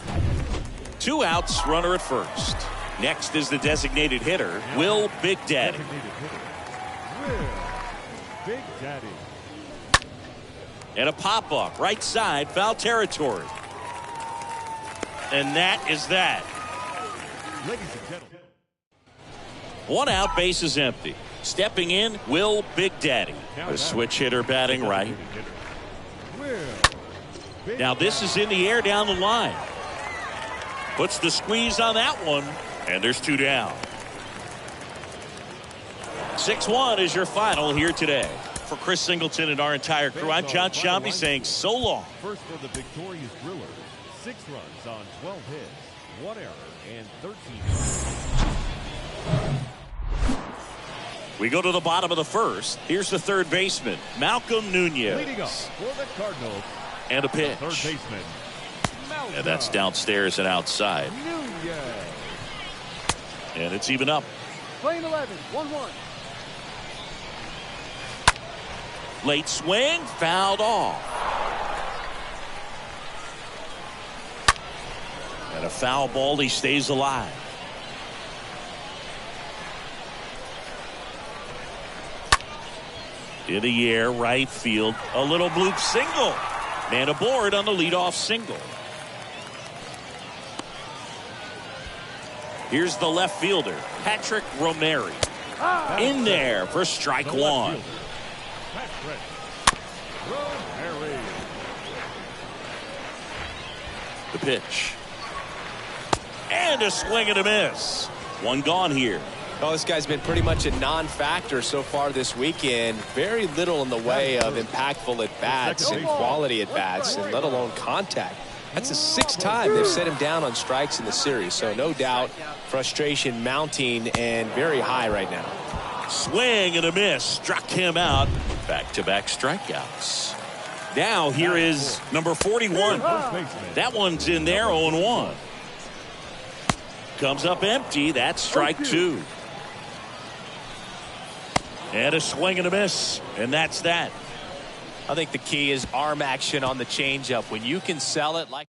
2 outs, runner at first. Next is the designated hitter, Will Big Daddy. Big Daddy. And a pop-up, right side, foul territory. And that is that. Ladies and gentlemen. 1 out, base is empty. Stepping in, Will Big Daddy. A switch hitter batting right. Now this is in the air down the line. Puts the squeeze on that one, and there's 2 down. 6-1 is your final here today. For Chris Singleton and our entire crew, I'm John Shambi saying so long. First for the victorious Brewers, 6 runs on 12 hits, 1 error, and 13. We go to the bottom of the 1st. Here's the third baseman, Malcolm Nunez. Leading off for the Cardinals. And a pitch. Third baseman. And that's downstairs and outside. Nunez. And it's even up. Playing 11, 1-1. Late swing, fouled off. And a foul ball, he stays alive. In the air, right field, a little bloop single. Man aboard on the leadoff single. Here's the left fielder, Patrick Romero. In there for strike 1. Patrick Romero. The pitch. And a swing and a miss. 1 gone here. Oh, this guy's been pretty much a non-factor so far this weekend. Very little in the way of impactful at-bats and quality at-bats, and let alone contact. That's the 6th time they've set him down on strikes in the series. So no doubt frustration mounting and very high right now. Swing and a miss. Struck him out. Back-to-back strikeouts. Now here is number 41. That one's in there, 0-1. Comes up empty. That's strike 2. And a swing and a miss. And that's that. I think the key is arm action on the changeup. When you can sell it like.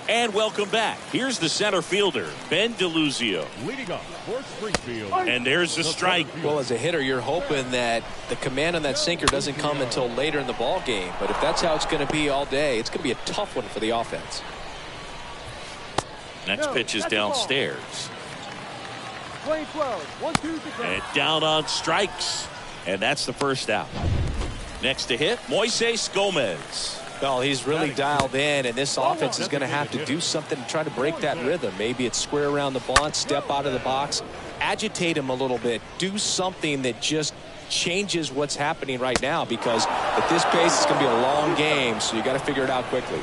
And welcome back. Here's the center fielder, Ben DeLuzio. Leading off for Springfield. And there's the strike. Well, as a hitter, you're hoping that the command on that sinker doesn't come until later in the ball game. But if that's how it's going to be all day, it's going to be a tough one for the offense. Next pitch is downstairs. Playing 12, 1-2 And down on strikes. And that's the first out. Next to hit, Moises Gomez. Well, he's really dialed in, and this offense is going to have to do something to try to break that rhythm. Maybe it's square around the bunt, step out of the box, agitate him a little bit, do something that just changes what's happening right now, because at this pace, it's going to be a long game, so you got to figure it out quickly.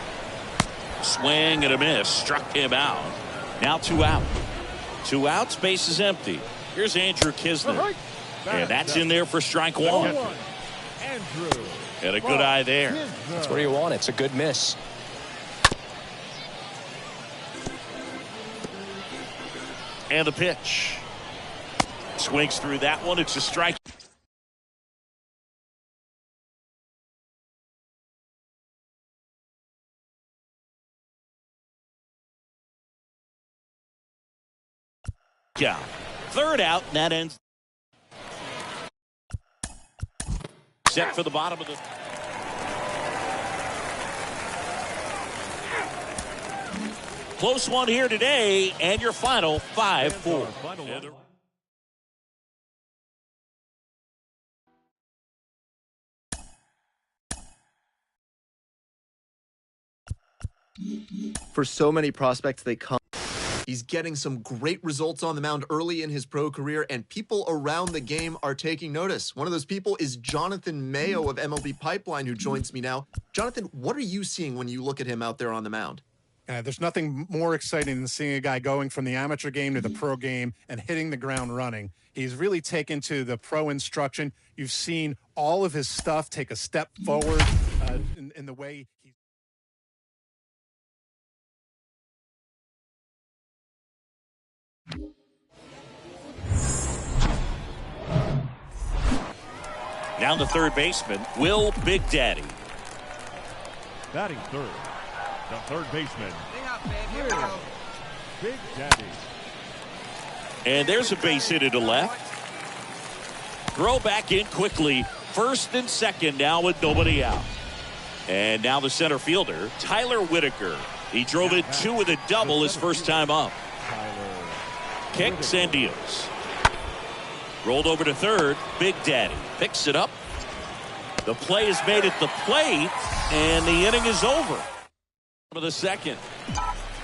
Swing and a miss, struck him out. Now 2 out. 2 outs, base is empty. Here's Andrew Kisner. And that's in there for strike 1. Andrew. And a good eye there. That's where you want it. It's a good miss. And the pitch. Swings through that one. It's a strike. Yeah. 3rd out, and that ends. Set for the bottom of the. Close one here today, and your final 5-4. For so many prospects, they come. He's getting some great results on the mound early in his pro career, and people around the game are taking notice. One of those people is Jonathan Mayo of MLB Pipeline, who joins me now. Jonathan, what are you seeing when you look at him out there on the mound? There's nothing more exciting than seeing a guy going from the amateur game to the pro game and hitting the ground running. He's really taken to the pro instruction. You've seen all of his stuff take a step forward in the way he's. Down to third baseman, Will Big Daddy. Batting third, the third baseman, Stay hot, babe. Here we go. Big Daddy. And there's a base hit to left. Throw back in quickly. First and second now with nobody out. And now the center fielder, Tyler Whitaker. He drove it 2 with a double his first time up. Kicks and deals. Rolled over to third. Big Daddy picks it up. The play is made at the plate, and the inning is over. For the second.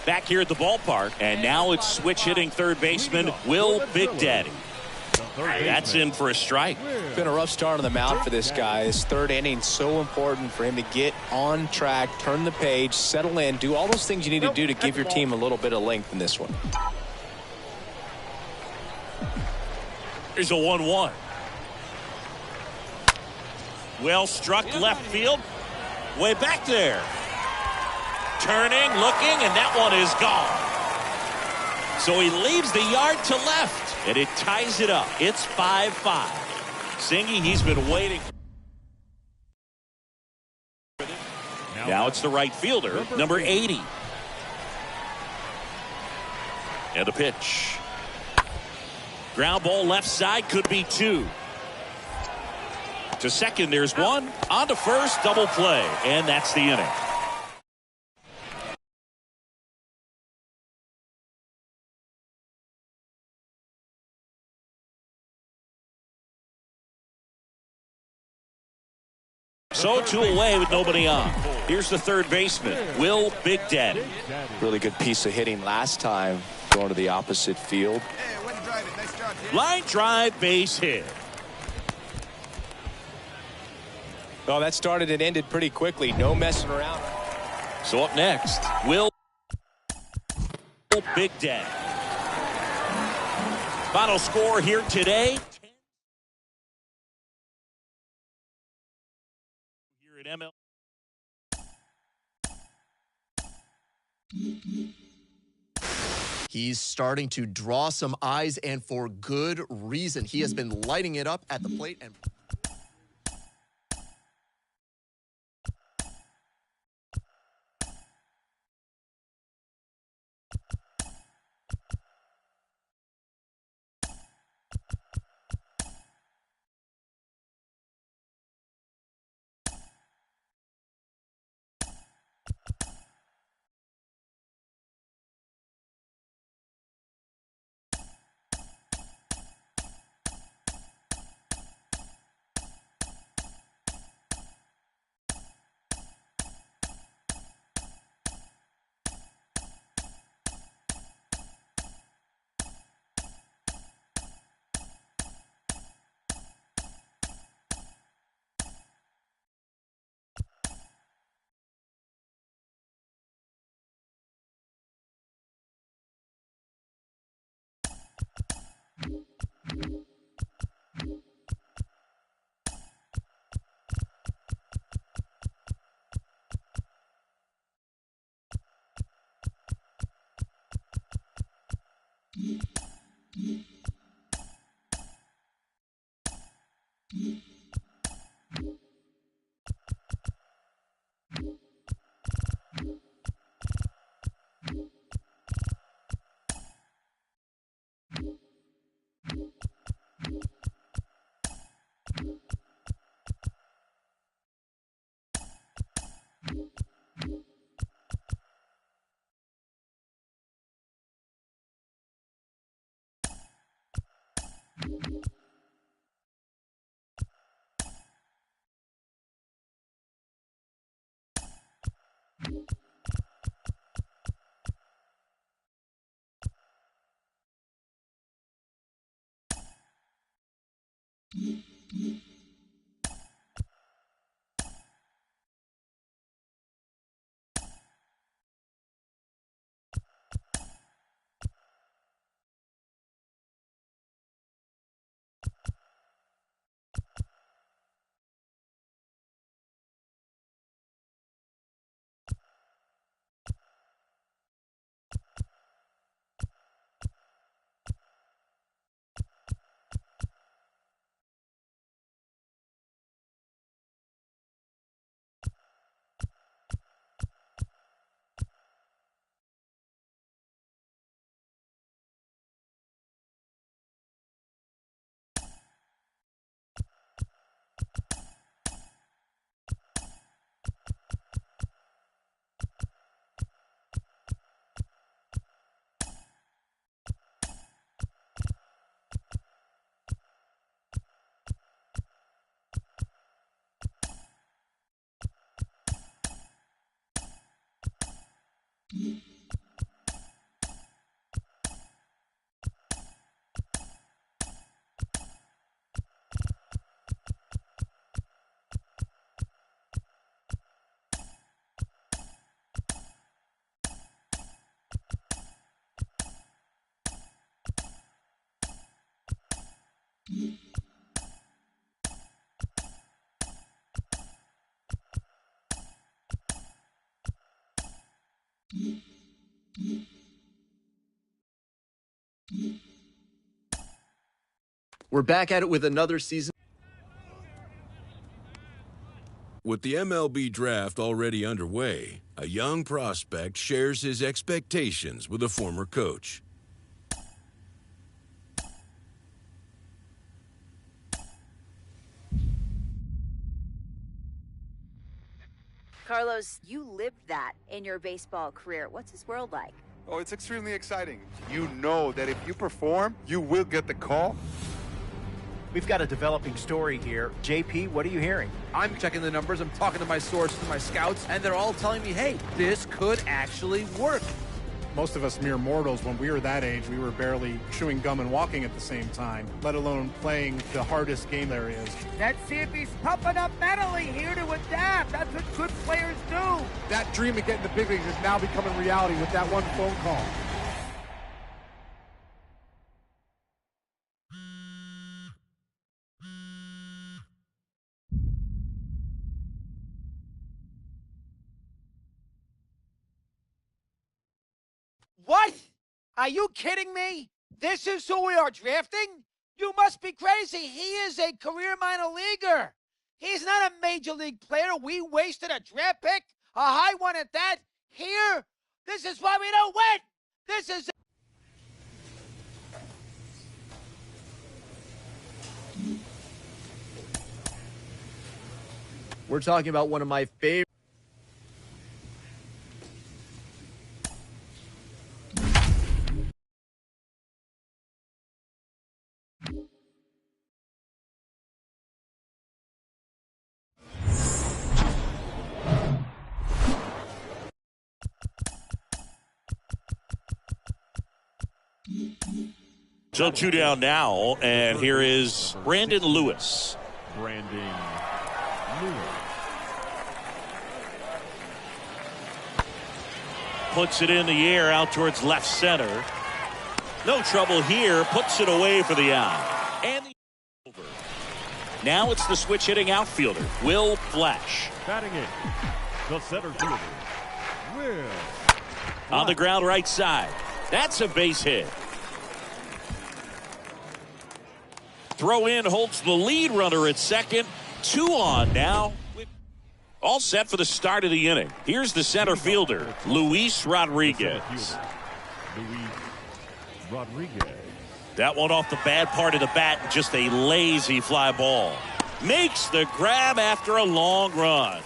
Back here at the ballpark, and now it's switch hitting third baseman Will Big Daddy. That's in for a strike. It's been a rough start on the mound for this guy. His third inning, so important for him to get on track, turn the page, settle in, do all those things you need to do to give your team a little bit of length in this one. Here's a 1-1. Well struck left field. Way back there. Turning, looking, and that one is gone. So he leaves the yard to left, and it ties it up. It's 5-5. Singy, he's been waiting. Now it's the right fielder, number 80. And the pitch. Ground ball left side, could be 2. To second, there's 1. On to first, double play, and that's the inning. So 2 away with nobody on. Here's the third baseman, Will Big Daddy. Really good piece of hitting last time, going to the opposite field. Hey, way to drive it. Nice job, kid. Line drive, base hit. Oh, that started and ended pretty quickly. No messing around. So up next, Will Big Daddy. Final score here today. Here at ML. He's starting to draw some eyes, and for good reason. He has been lighting it up at the plate. And We're back at it with another season. With the MLB draft already underway, a young prospect shares his expectations with a former coach. Carlos, you lived that in your baseball career. What's his world like? Oh, it's extremely exciting. You know that if you perform, you will get the call. We've got a developing story here. JP, what are you hearing? I'm checking the numbers, I'm talking to my sources, my scouts, and they're all telling me, hey, this could actually work. Most of us mere mortals, when we were that age, we were barely chewing gum and walking at the same time, let alone playing the hardest game there is. Let's see if he's tough enough mentally here to adapt. That's what good players do. That dream of getting the big leagues is now becoming reality with that one phone call. What? Are you kidding me? This is who we are drafting? You must be crazy. He is a career minor leaguer. He's not a major league player. We wasted a draft pick, a high one at that. Here, this is why we don't win. This is... We're talking about one of my favorite. So 2 down now, and here is Brandon Lewis. Brandon Lewis. Puts it in the air out towards left center. No trouble here. Puts it away for the out. And the over. Now it's the switch hitting outfielder, Will Flash. Batting it, the center fielder, Will. On the ground right side. That's a base hit. Throw in holds the lead runner at second. 2 on now. All set for the start of the inning. Here's the center fielder, Luis Rodriguez. Luis Rodriguez. That one off the bad part of the bat, just a lazy fly ball. Makes the grab after a long run.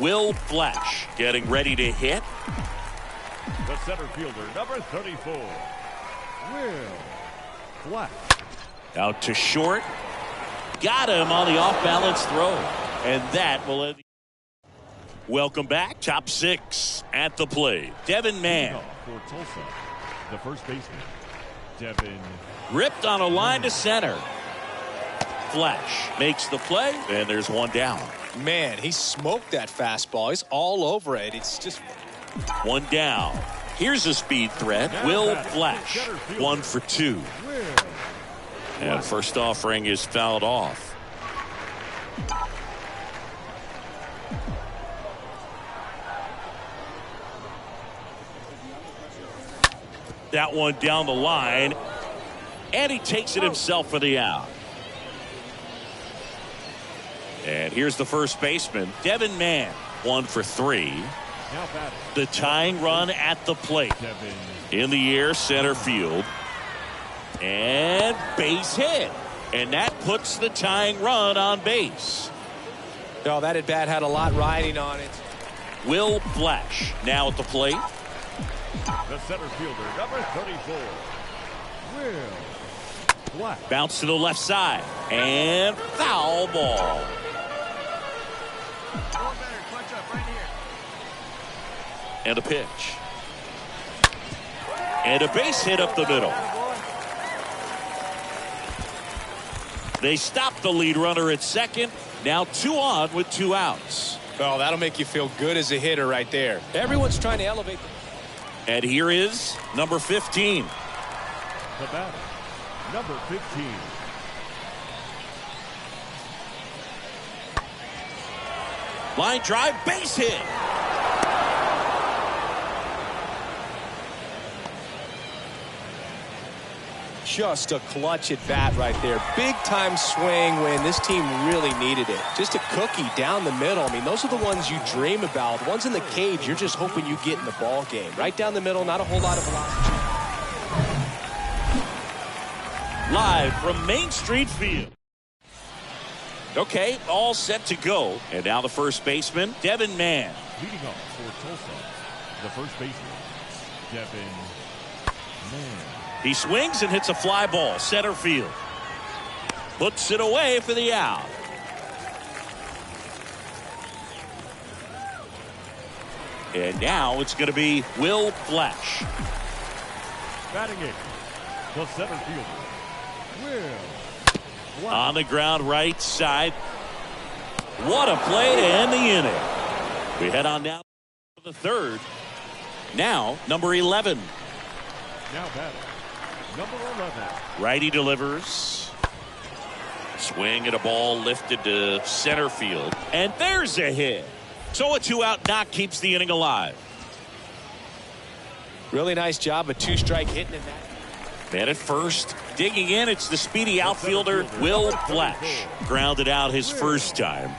Will Flash getting ready to hit. The center fielder, number 34, Will Flash. Out to short. Got him on the off-balance throw. And that will end. Welcome back. Top 6 at the plate. Devin Mann. For Tulsa, the first baseman, Devin. Ripped on a line to center. Flash makes the play, and there's one down. Man, he smoked that fastball. He's all over it. It's just... One down. Here's a speed threat. Will Flash. 1 for 2. And first offering is fouled off. That one down the line. And he takes it himself for the out. And here's the first baseman, Devin Mann. 1 for 3. The tying run at the plate. In the air, center field. And base hit. And that puts the tying run on base. Oh, that at bat had a lot riding on it. Will Flash now at the plate. The center fielder, number 34, Will Flash. Bounce to the left side. And foul ball. And a pitch. And a base hit up the middle. They stop the lead runner at second. Now 2 on with 2 outs. Well, that'll make you feel good as a hitter right there. Everyone's trying to elevate. And here is number 15. The batter, number 15. Line drive, base hit. Just a clutch at bat right there. Big time swing when this team really needed it. Just a cookie down the middle. I mean, those are the ones you dream about. The ones in the cage, you're just hoping you get in the ball game. Right down the middle, not a whole lot of velocity. Live from Main Street Field. Okay, all set to go. And now the first baseman, Devin Mann. Leading off for Tulsa, the first baseman, Devin Mann. He swings and hits a fly ball, center field. Puts it away for the out. And now it's going to be Will Flash. Batting it, the center fielder, Will Flash. On the ground right side. What a play to end the inning. We head on down to the third. Now, number 11. Now batting, number 11. Righty delivers. Swing at a ball lifted to center field. And there's a hit. So a 2-out knock keeps the inning alive. Really nice job, a 2-strike hitting in that. Man at first, digging in, it's the speedy outfielder, Will Flash. Grounded out his first time.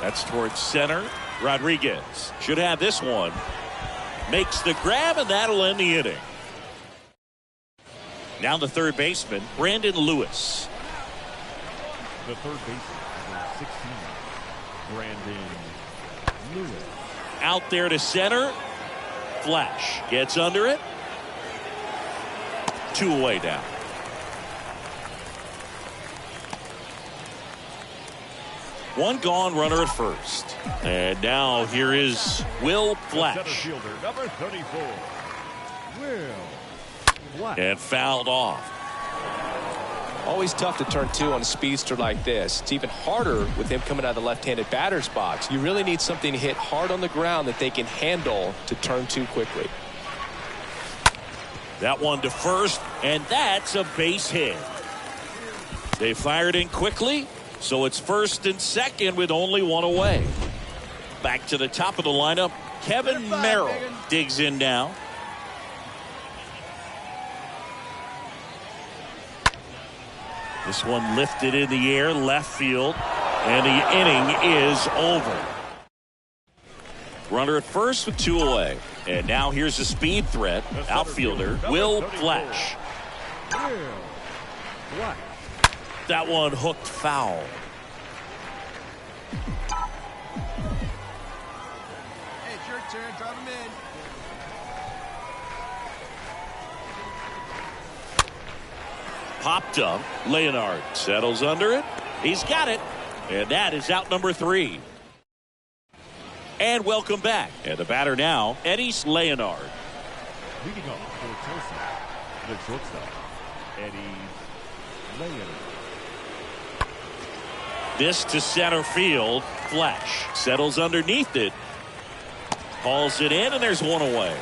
That's towards center. Rodriguez should have this one. Makes the grab, and that'll end the inning. Now the third baseman, Brandon Lewis. The third baseman, number 16, Brandon Lewis. Out there to center. Flash gets under it. 2 away now. One gone, runner at first. And now here is Will Flash. Center fielder, number 34, Will Flash. And fouled off. Always tough to turn 2 on a speedster like this. It's even harder with him coming out of the left-handed batter's box. You really need something to hit hard on the ground that they can handle to turn 2 quickly. That one to first, and that's a base hit. They fired in quickly, so it's first and second with only 1 away. Back to the top of the lineup, Kevin Merrill digs in now. This one lifted in the air, left field, and the inning is over. Runner at first with 2 away. And now here's a speed threat, outfielder Will Flash. That one hooked foul. Hey, it's your turn. Drive him in. Popped up. Leonard settles under it. He's got it. And that is out number 3. And welcome back. And the batter now, Eddys Leonard. Leading off for Tulsa, the shortstop, Eddys Leonard. This to center field. Flash settles underneath it. Hauls it in, and there's 1 away.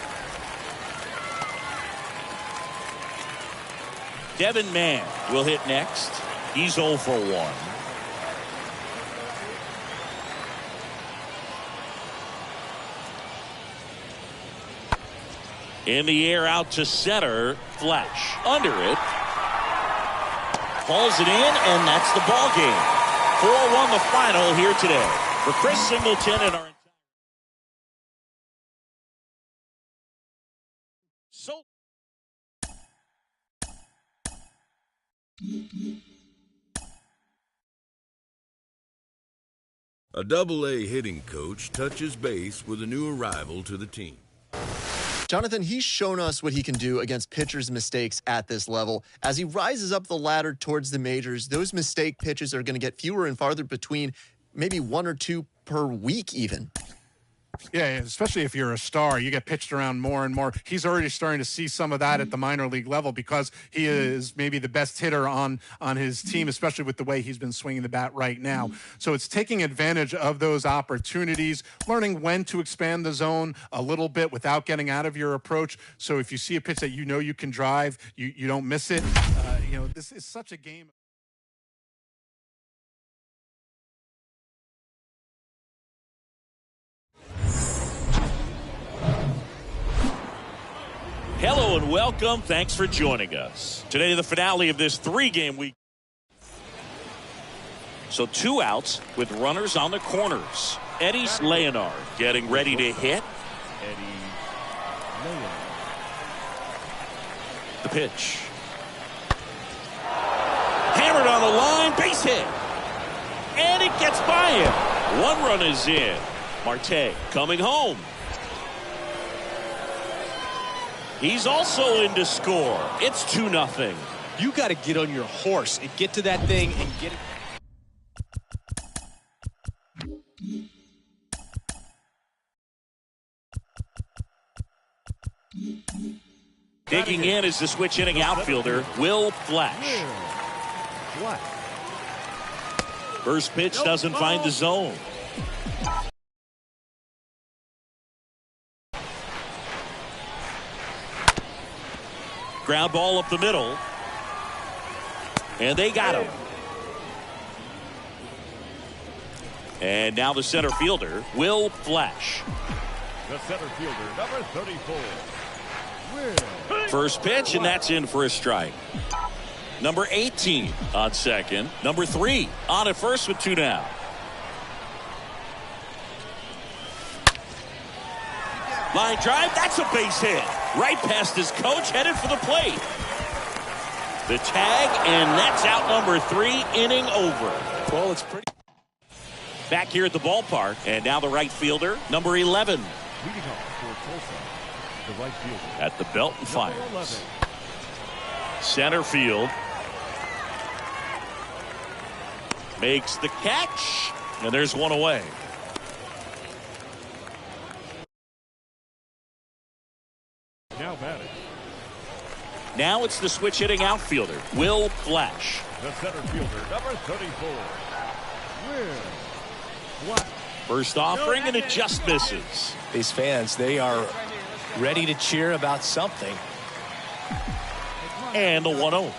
Devin Mann will hit next. He's 0 for 1. In the air out to center. Flash under it. Hauls it in, and that's the ball game. 4-1 the final here today. For Chris Singleton and our A Double-A hitting coach touches base with a new arrival to the team. Jonathan, he's shown us what he can do against pitchers' mistakes at this level. As he rises up the ladder towards the majors, those mistake pitches are going to get fewer and farther between, maybe 1 or 2 per week even. Yeah, especially if you're a star, you get pitched around more and more. He's already starting to see some of that at the minor league level because he is maybe the best hitter on his team, especially with the way he's been swinging the bat right now. So it's taking advantage of those opportunities, learning when to expand the zone a little bit without getting out of your approach. So if you see a pitch that you know you can drive, you don't miss it. This is such a game. Hello and welcome. Thanks for joining us. Today, the finale of this 3-game week. So 2 outs with runners on the corners. Eddie Leonard getting ready to hit. Eddie Leonard. The pitch. Hammered on the line, base hit. And it gets by him. 1 run is in. Marte coming home. He's also in to score. It's 2-0. You got to get on your horse and get to that thing and get it. Digging in is the switch hitting outfielder, Will Flash. What? First pitch doesn't find the zone. Ground ball up the middle. And they got him. And now the center fielder, Will Flash. The center fielder, number 34. Will. First pitch, and that's in for a strike. Number 18 on second. Number 3 on at first with 2 down. Line drive, that's a base hit. Right past his coach, headed for the plate. The tag, and that's out number 3, inning over. Well, it's pretty. Back here at the ballpark, and now the right fielder, number 11. Leading off for Tulsa, the right fielder. At the belt and fires. Center field. Makes the catch, and there's 1 away. Now batting. Now it's the switch hitting outfielder, Will Flash. The center fielder, number 34. Will Flash. First offering, and it just misses. These fans, they are ready to cheer about something. And the 1-0.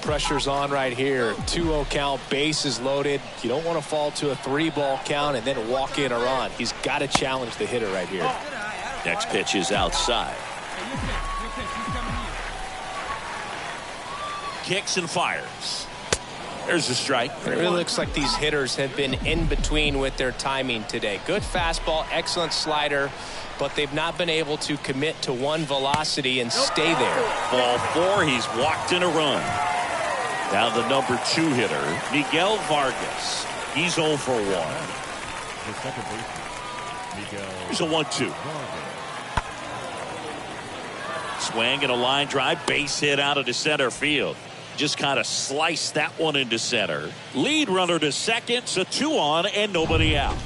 Pressure's on right here. 2-0 count, bases loaded. You don't want to fall to a 3-ball count and then walk in a run. He's got to challenge the hitter right here. Next pitch is outside. Kicks and fires. There's a strike. It really looks like these hitters have been in between with their timing today. Good fastball, excellent slider, but they've not been able to commit to one velocity and stay there. Ball 4, he's walked in a run. Now the number 2 hitter, Miguel Vargas. He's 0 for 1. The second baseman, Miguel. Here's a 1-2. Swing and a line drive, base hit out of the center field. Just kind of sliced that one into center. Lead runner to second, so 2 on and nobody out.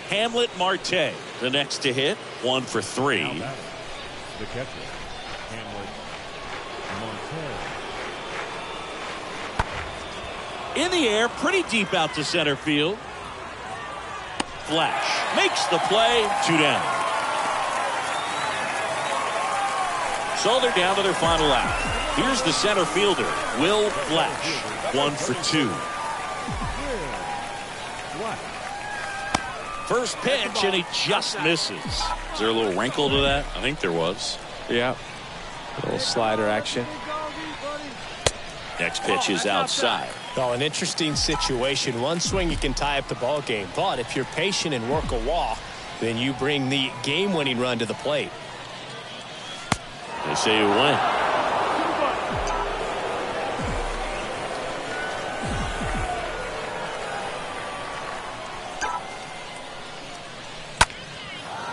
Hamlet Marte, the next to hit, 1 for 3. The catcher, Hamlet Marte. In the air, pretty deep out to center field. Flash makes the play, 2 down. So they're down to their final out. Here's the center fielder, Will Flash, 1 for 2. First pitch, and he just misses. Is there a little wrinkle to that? I think there was. Yeah. A little slider action. Next pitch is outside. Well, an interesting situation. One swing, you can tie up the ball game. But if you're patient and work a walk, then you bring the game-winning run to the plate. They say you win.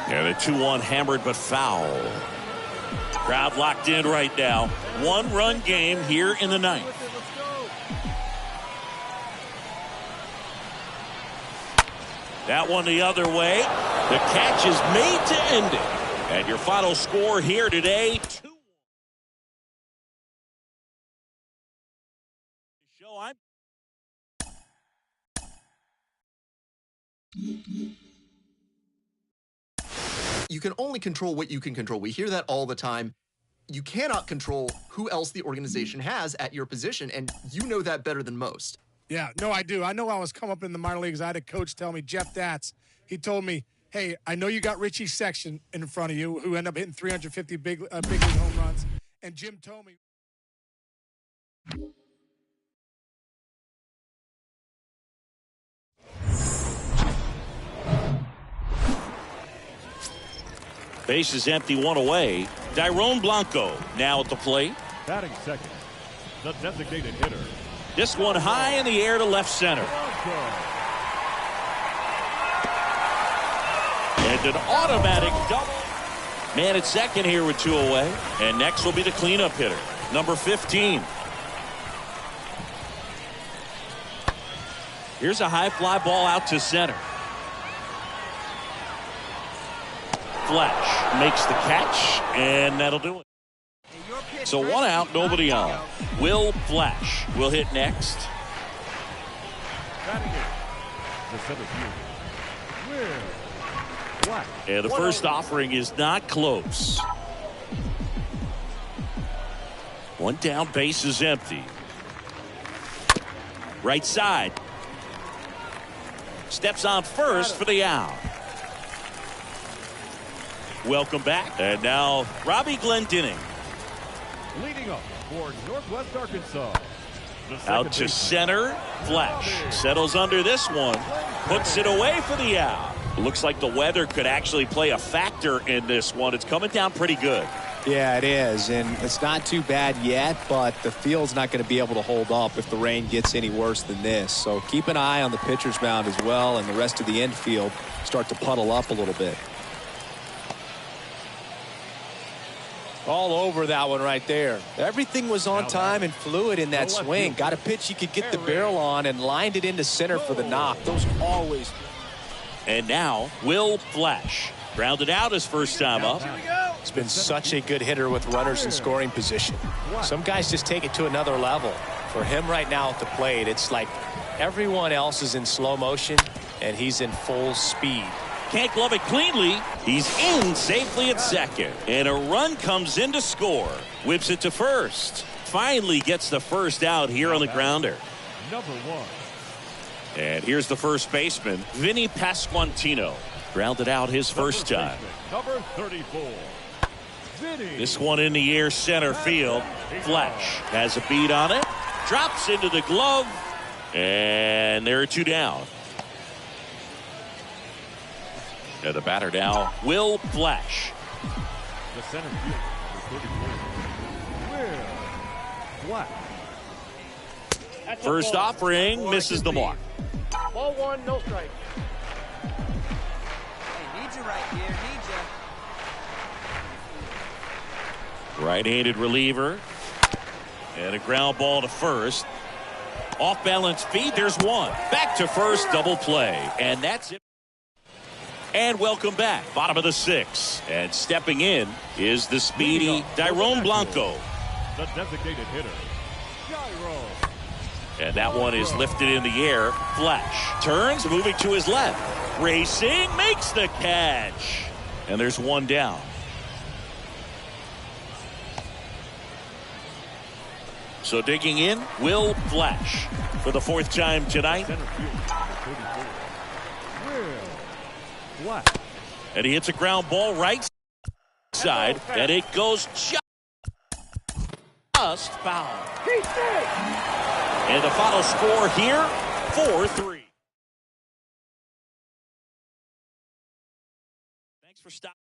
Yeah, the 2-1 hammered but foul. Crowd locked in right now. 1-run game here in the 9th. That one the other way. The catch is made to end it. And your final score here today, 2-1. Show I'm You can only control what you can control. We hear that all the time. You cannot control who else the organization has at your position, and you know that better than most. Yeah, no, I do. I know I was come up in the minor leagues. I had a coach tell me, Jeff Datz, he told me, hey, I know you got Richie Sexton in front of you, who ended up hitting 350 big league home runs. And Jim told me. Base is empty, one away. Dairon Blanco now at the plate. Batting second, the designated hitter. This one high in the air to left center. And an automatic double. Man at second here with 2 away. And next will be the cleanup hitter, number 15. Here's a high fly ball out to center. Flash makes the catch, and that'll do it. So 1 out, nobody on. Will Flash will hit next. The center fielder, Will Flash. And the first offering is not close. 1 down, base is empty. Right side. Steps on first for the out. Welcome back. And now Robbie Glendinning. Leading up for Northwest Arkansas. Out to center. Flash settles under this one. Puts it away for the out. Looks like the weather could actually play a factor in this one. It's coming down pretty good. Yeah, it is, and it's not too bad yet, but the field's not going to be able to hold up if the rain gets any worse than this. So keep an eye on the pitcher's mound as well, and the rest of the infield start to puddle up a little bit. All over that one right there. Everything was on time and fluid in that swing. Got a pitch you could get the barrel on and lined it into center for the knock. Those always. And now Will Flash grounded out his first time up. He's been such a good hitter with runners in scoring position. Some guys just take it to another level. For him right now at the plate, it's like everyone else is in slow motion and he's in full speed. Can't glove it cleanly. He's in safely at second. And a run comes in to score. Whips it to first. Finally gets the first out here on the grounder. Number 1. And here's the first baseman, Vinny Pasquantino. Grounded out his first time. Number 34. Vinny. This one in the air center field. Flash has a beat on it. Drops into the glove. And there are 2 down. And the batter now, Will Flash. The center field, 34. Will Flash. First offering misses the mark. Ball 1, no strike. Hey, need you right here. Need you. Right-handed reliever. And a ground ball to first. Off balance feet. There's one. Back to first. Double play. And that's it. And welcome back. Bottom of the 6th. And stepping in is the speedy Dairon Blanco. The designated hitter, Dairon. And that one is lifted in the air. Flash turns, moving to his left. Racing, makes the catch. And there's 1 down. So digging in, Will Flash for the 4th time tonight. Center field, 34. Will Flash. And he hits a ground ball right side, and it goes just foul. And the final score here, 4-3. Thanks for stopping.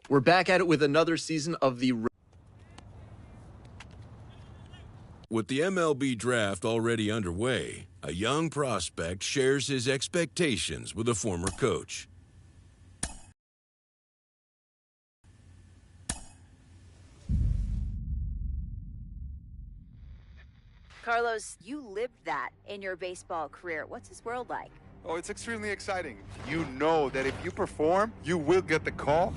We're back at it with another season of the... With the MLB draft already underway, a young prospect shares his expectations with a former coach. Carlos, you lived that in your baseball career. What's his world like? Oh, it's extremely exciting. You know that if you perform, you will get the call.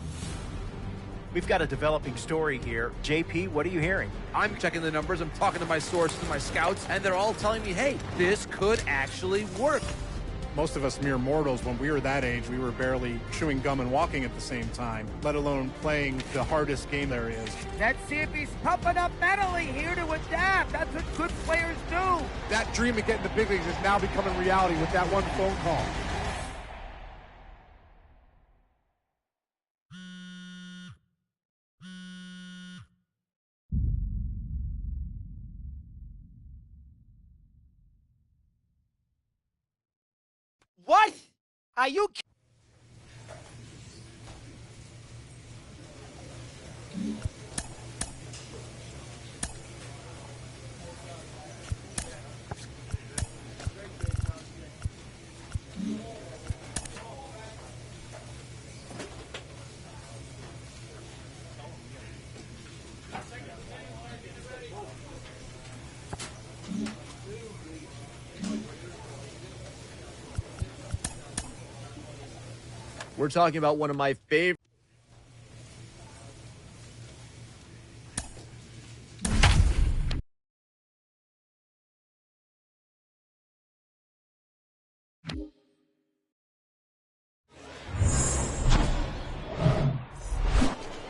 We've got a developing story here. JP, what are you hearing? I'm checking the numbers, I'm talking to my sources, to my scouts, and they're all telling me, hey, this could actually work. Most of us mere mortals, when we were that age, we were barely chewing gum and walking at the same time, let alone playing the hardest game there is. Let's see if he's pumping up mentally here to adapt. That's what good players do. That dream of getting the big leagues is now becoming reality with that one phone call. What? Are you kidding? We're talking about one of my favorite...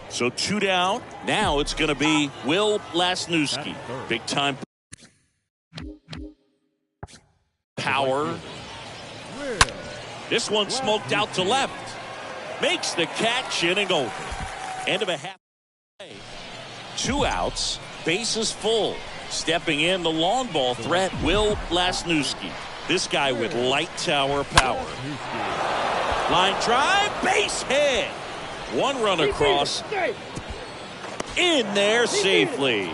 So 2 down. Now it's going to be Will Lasnewski. Big time power. This one smoked out to left. Makes the catch, inning over. End of a half play. 2 outs, bases full. Stepping in the long ball threat, Will Lasnewski. This guy with light tower power. Line drive, base hit. 1 run across. In there safely.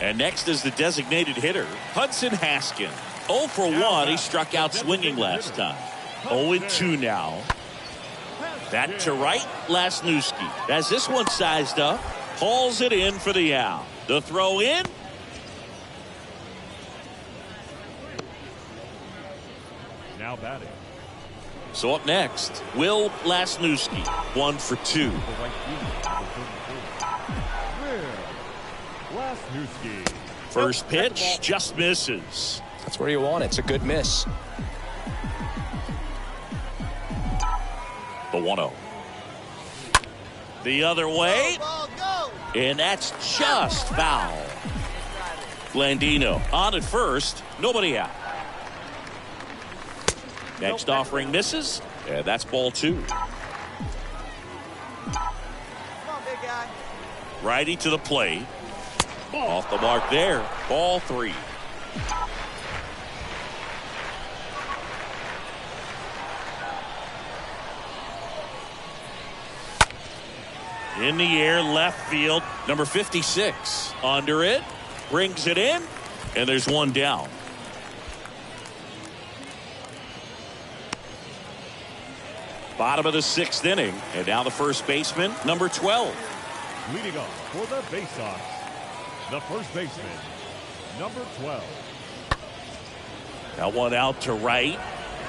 And next is the designated hitter, Hudson Haskin. 0 for 1. He struck out swinging last time. 0-2 now. That to right, Lasnewski. As this one sized up, hauls it in for the out. The throw in. Now batting. So up next, Will Lasnewski. 1 for 2. Lasnewski. First pitch just misses. That's where you want it. It's a good miss. The 1-0. The other way. And that's just foul. Blandino on at first. Nobody out. Next offering misses. And that's ball 2. Righty to the plate. Off the mark there. Ball 3. In the air, left field, number 56. Under it, brings it in, and there's one down. Bottom of the 6th inning, and now the first baseman, number 12. Leading off for the Bay Sox, the first baseman, number 12. Now one out to right,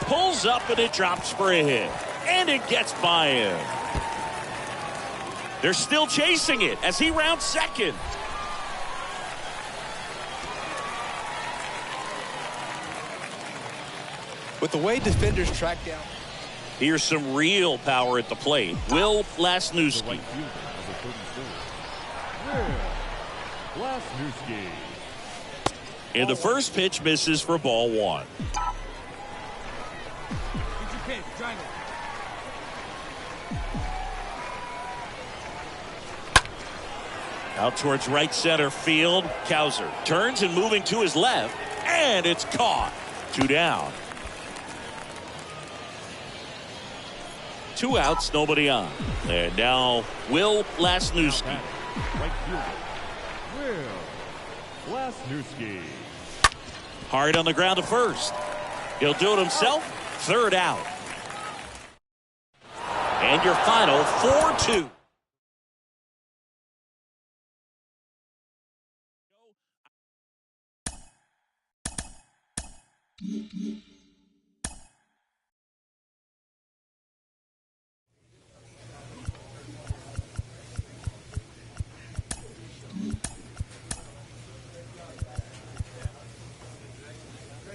pulls up and it drops for a hit, and it gets by him. They're still chasing it as he rounds second. With the way defenders track down. Here's some real power at the plate. Will Lasnewski. Lasnewski. And the first pitch misses for ball 1. Out towards right center field. Cowser turns and moving to his left, and it's caught. 2 down. 2 outs, nobody on. And now Will Lasnewski. Right fielder, Will Lasnewski. Hard on the ground to first. He'll do it himself. 3rd out. And your final 4-2.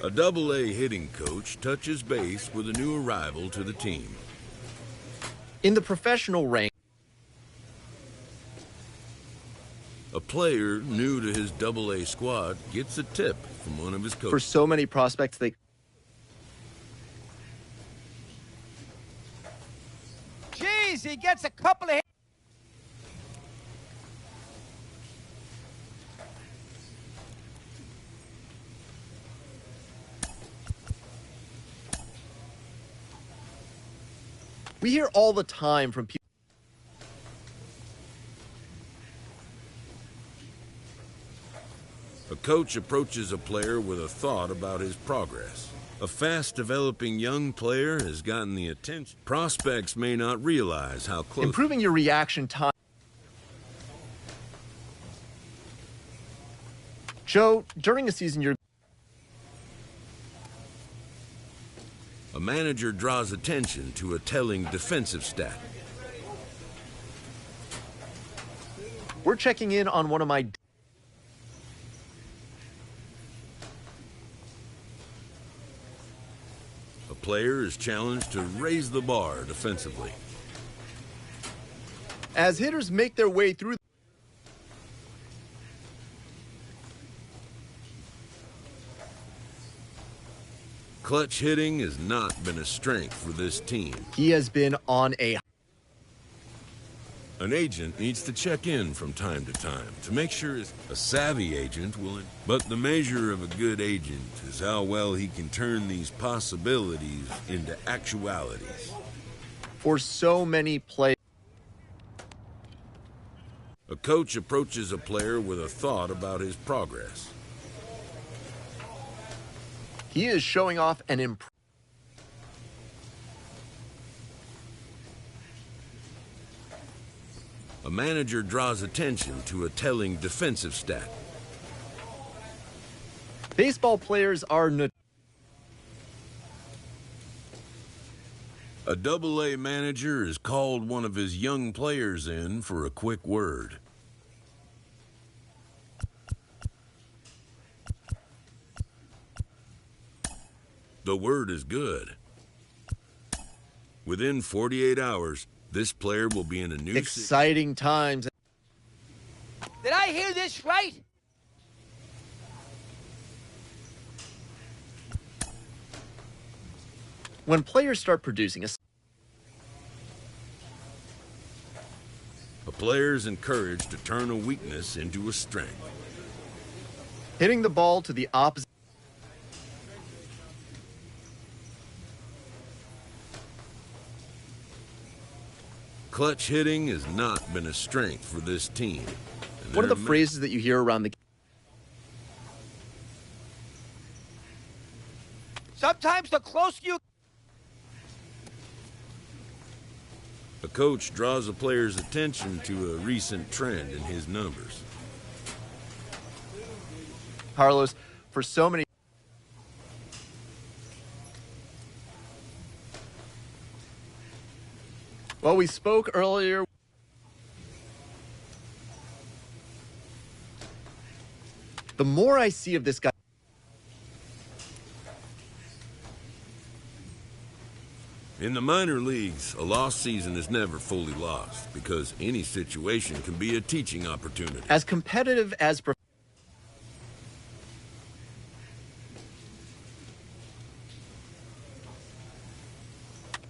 A Double-A hitting coach touches base with a new arrival to the team. In the professional rank, A player new to his Double-A squad gets a tip from one of his coaches. for so many prospects, Jeez, he gets a couple of hits. we hear all the time from people. A coach approaches a player with a thought about his progress. A fast-developing young player has gotten the attention. Prospects may not realize how close. Improving your reaction time. Joe, during a season, A manager draws attention to a telling defensive stat. we're checking in on one of my A player is challenged to raise the bar defensively. as hitters make their way through. Clutch hitting has not been a strength for this team. He has been on a. An agent needs to check in from time to time to make sure a savvy agent will. But the measure of a good agent is how well he can turn these possibilities into actualities. For so many players. A coach approaches a player with a thought about his progress. He is showing off an A manager draws attention to a telling defensive stat. Baseball players are A Double-A manager has called one of his young players in for a quick word. The word is good. Within 48 hours, this player will be in a new exciting times. Did I hear this right? When players start producing, a player is encouraged to turn a weakness into a strength. Hitting the ball to the opposite. Clutch hitting has not been a strength for this team. What are the phrases that you hear around the game? Sometimes the closer you... A coach draws a player's attention to a recent trend in his numbers. Carlos, for so many... Well, we spoke earlier. The more I see of this guy... In the minor leagues, a lost season is never fully lost because any situation can be a teaching opportunity. As competitive as...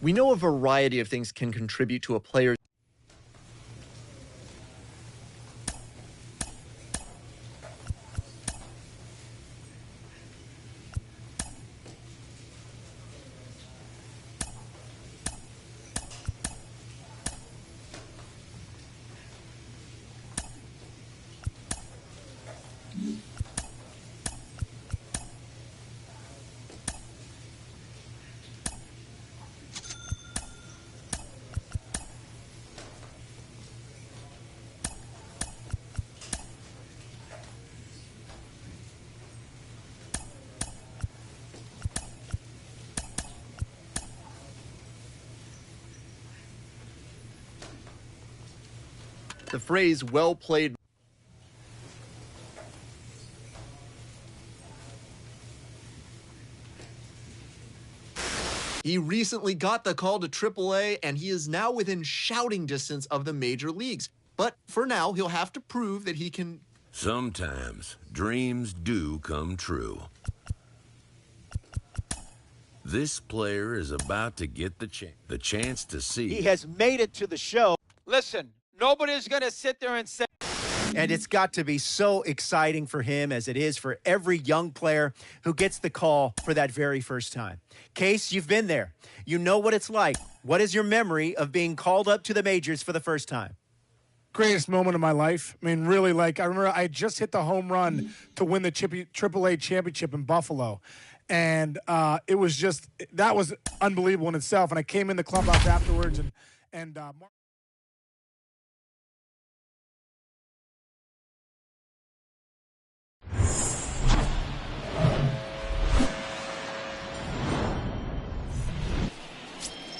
We know a variety of things can contribute to a player's... The phrase, well played. He recently got the call to AAA, and he is now within shouting distance of the major leagues. But for now, he'll have to prove that he can... Sometimes dreams do come true. This player is about to get the chance to see. He has made it to the show. Listen, nobody's going to sit there and say... And it's got to be so exciting for him as it is for every young player who gets the call for that very first time. Case, you've been there. You know what it's like. What is your memory of being called up to the majors for the first time? Greatest moment of my life. I mean, really, like, I remember I just hit the home run to win the AAA championship in Buffalo. And it was just, that was unbelievable in itself. And I came in the clubhouse afterwards and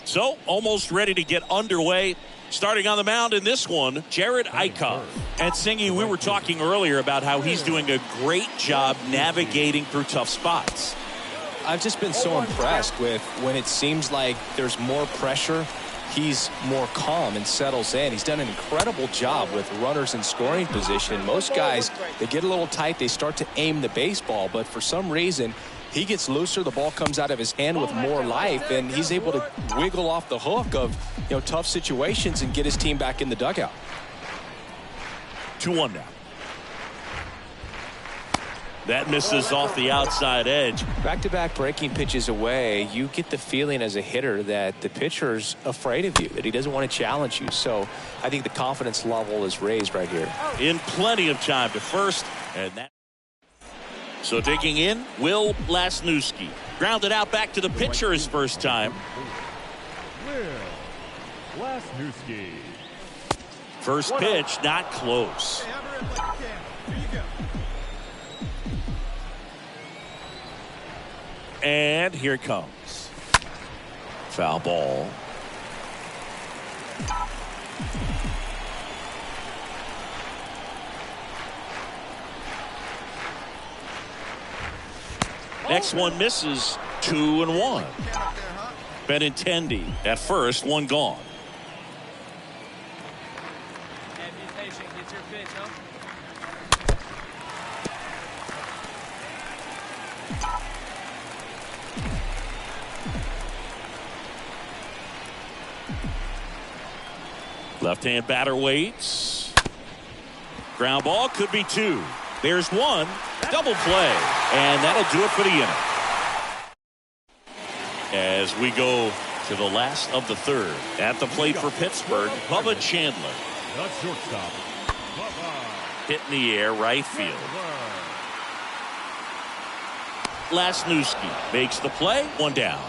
So, almost ready to get underway. Starting on the mound in this one, Jerad Eickhoff. And Singy, we were talking earlier about how he's doing a great job navigating through tough spots. I've just been so impressed with when it seems like there's more pressure, he's more calm and settles in. He's done an incredible job with runners in scoring position. Most guys, they get a little tight, they start to aim the baseball, but for some reason, he gets looser, the ball comes out of his hand with more life, and he's able to wiggle off the hook of, tough situations and get his team back in the dugout. 2-1 now. That misses off the outside edge. Back-to-back breaking pitches away, you get the feeling as a hitter that the pitcher's afraid of you, that he doesn't want to challenge you. So I think the confidence level is raised right here. In plenty of time to first, and that. So digging in, Will Lasnewski. Grounded out back to the pitcher his first time. Will Lasnewski. First pitch, not close. And here it comes. Foul ball. Next one misses. 2-1. Benintendi at first, one gone. Left-hand batter waits. Ground ball, could be two. There's one. Double play. And that'll do it for the inning. As we go to the last of the third. At the plate for Pittsburgh, Bubba Chandler. The shortstop, Hit in the air, right field. Lasnewski makes the play. One down.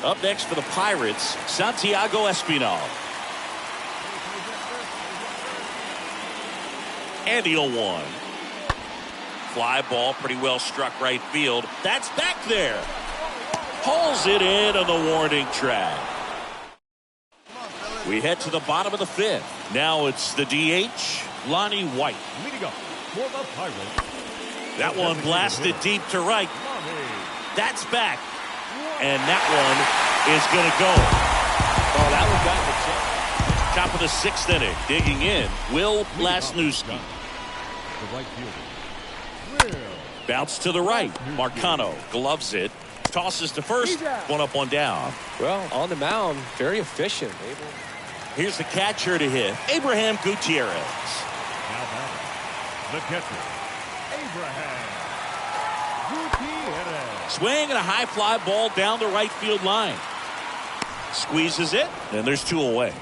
Up next for the Pirates, Santiago Espinal. And the 0-1. Fly ball pretty well struck right field. That's back there. Pulls it in on the warning track. We head to the bottom of the fifth. Now it's the DH, Lonnie White. Leading up for the Pirates. That one blasted deep to right. That's back. And that one is going to go. Oh, that one got the top of the sixth inning. Digging in, Will Lasnewski. The right fielder. Bounce to the right. Marcano gloves it. Tosses to first. One up, one down. Well, on the mound, very efficient. Here's the catcher to hit. Abraham Gutierrez. Now back. The catcher, Abraham Gutierrez. Swing and a high fly ball down the right field line. Squeezes it, and there's two away.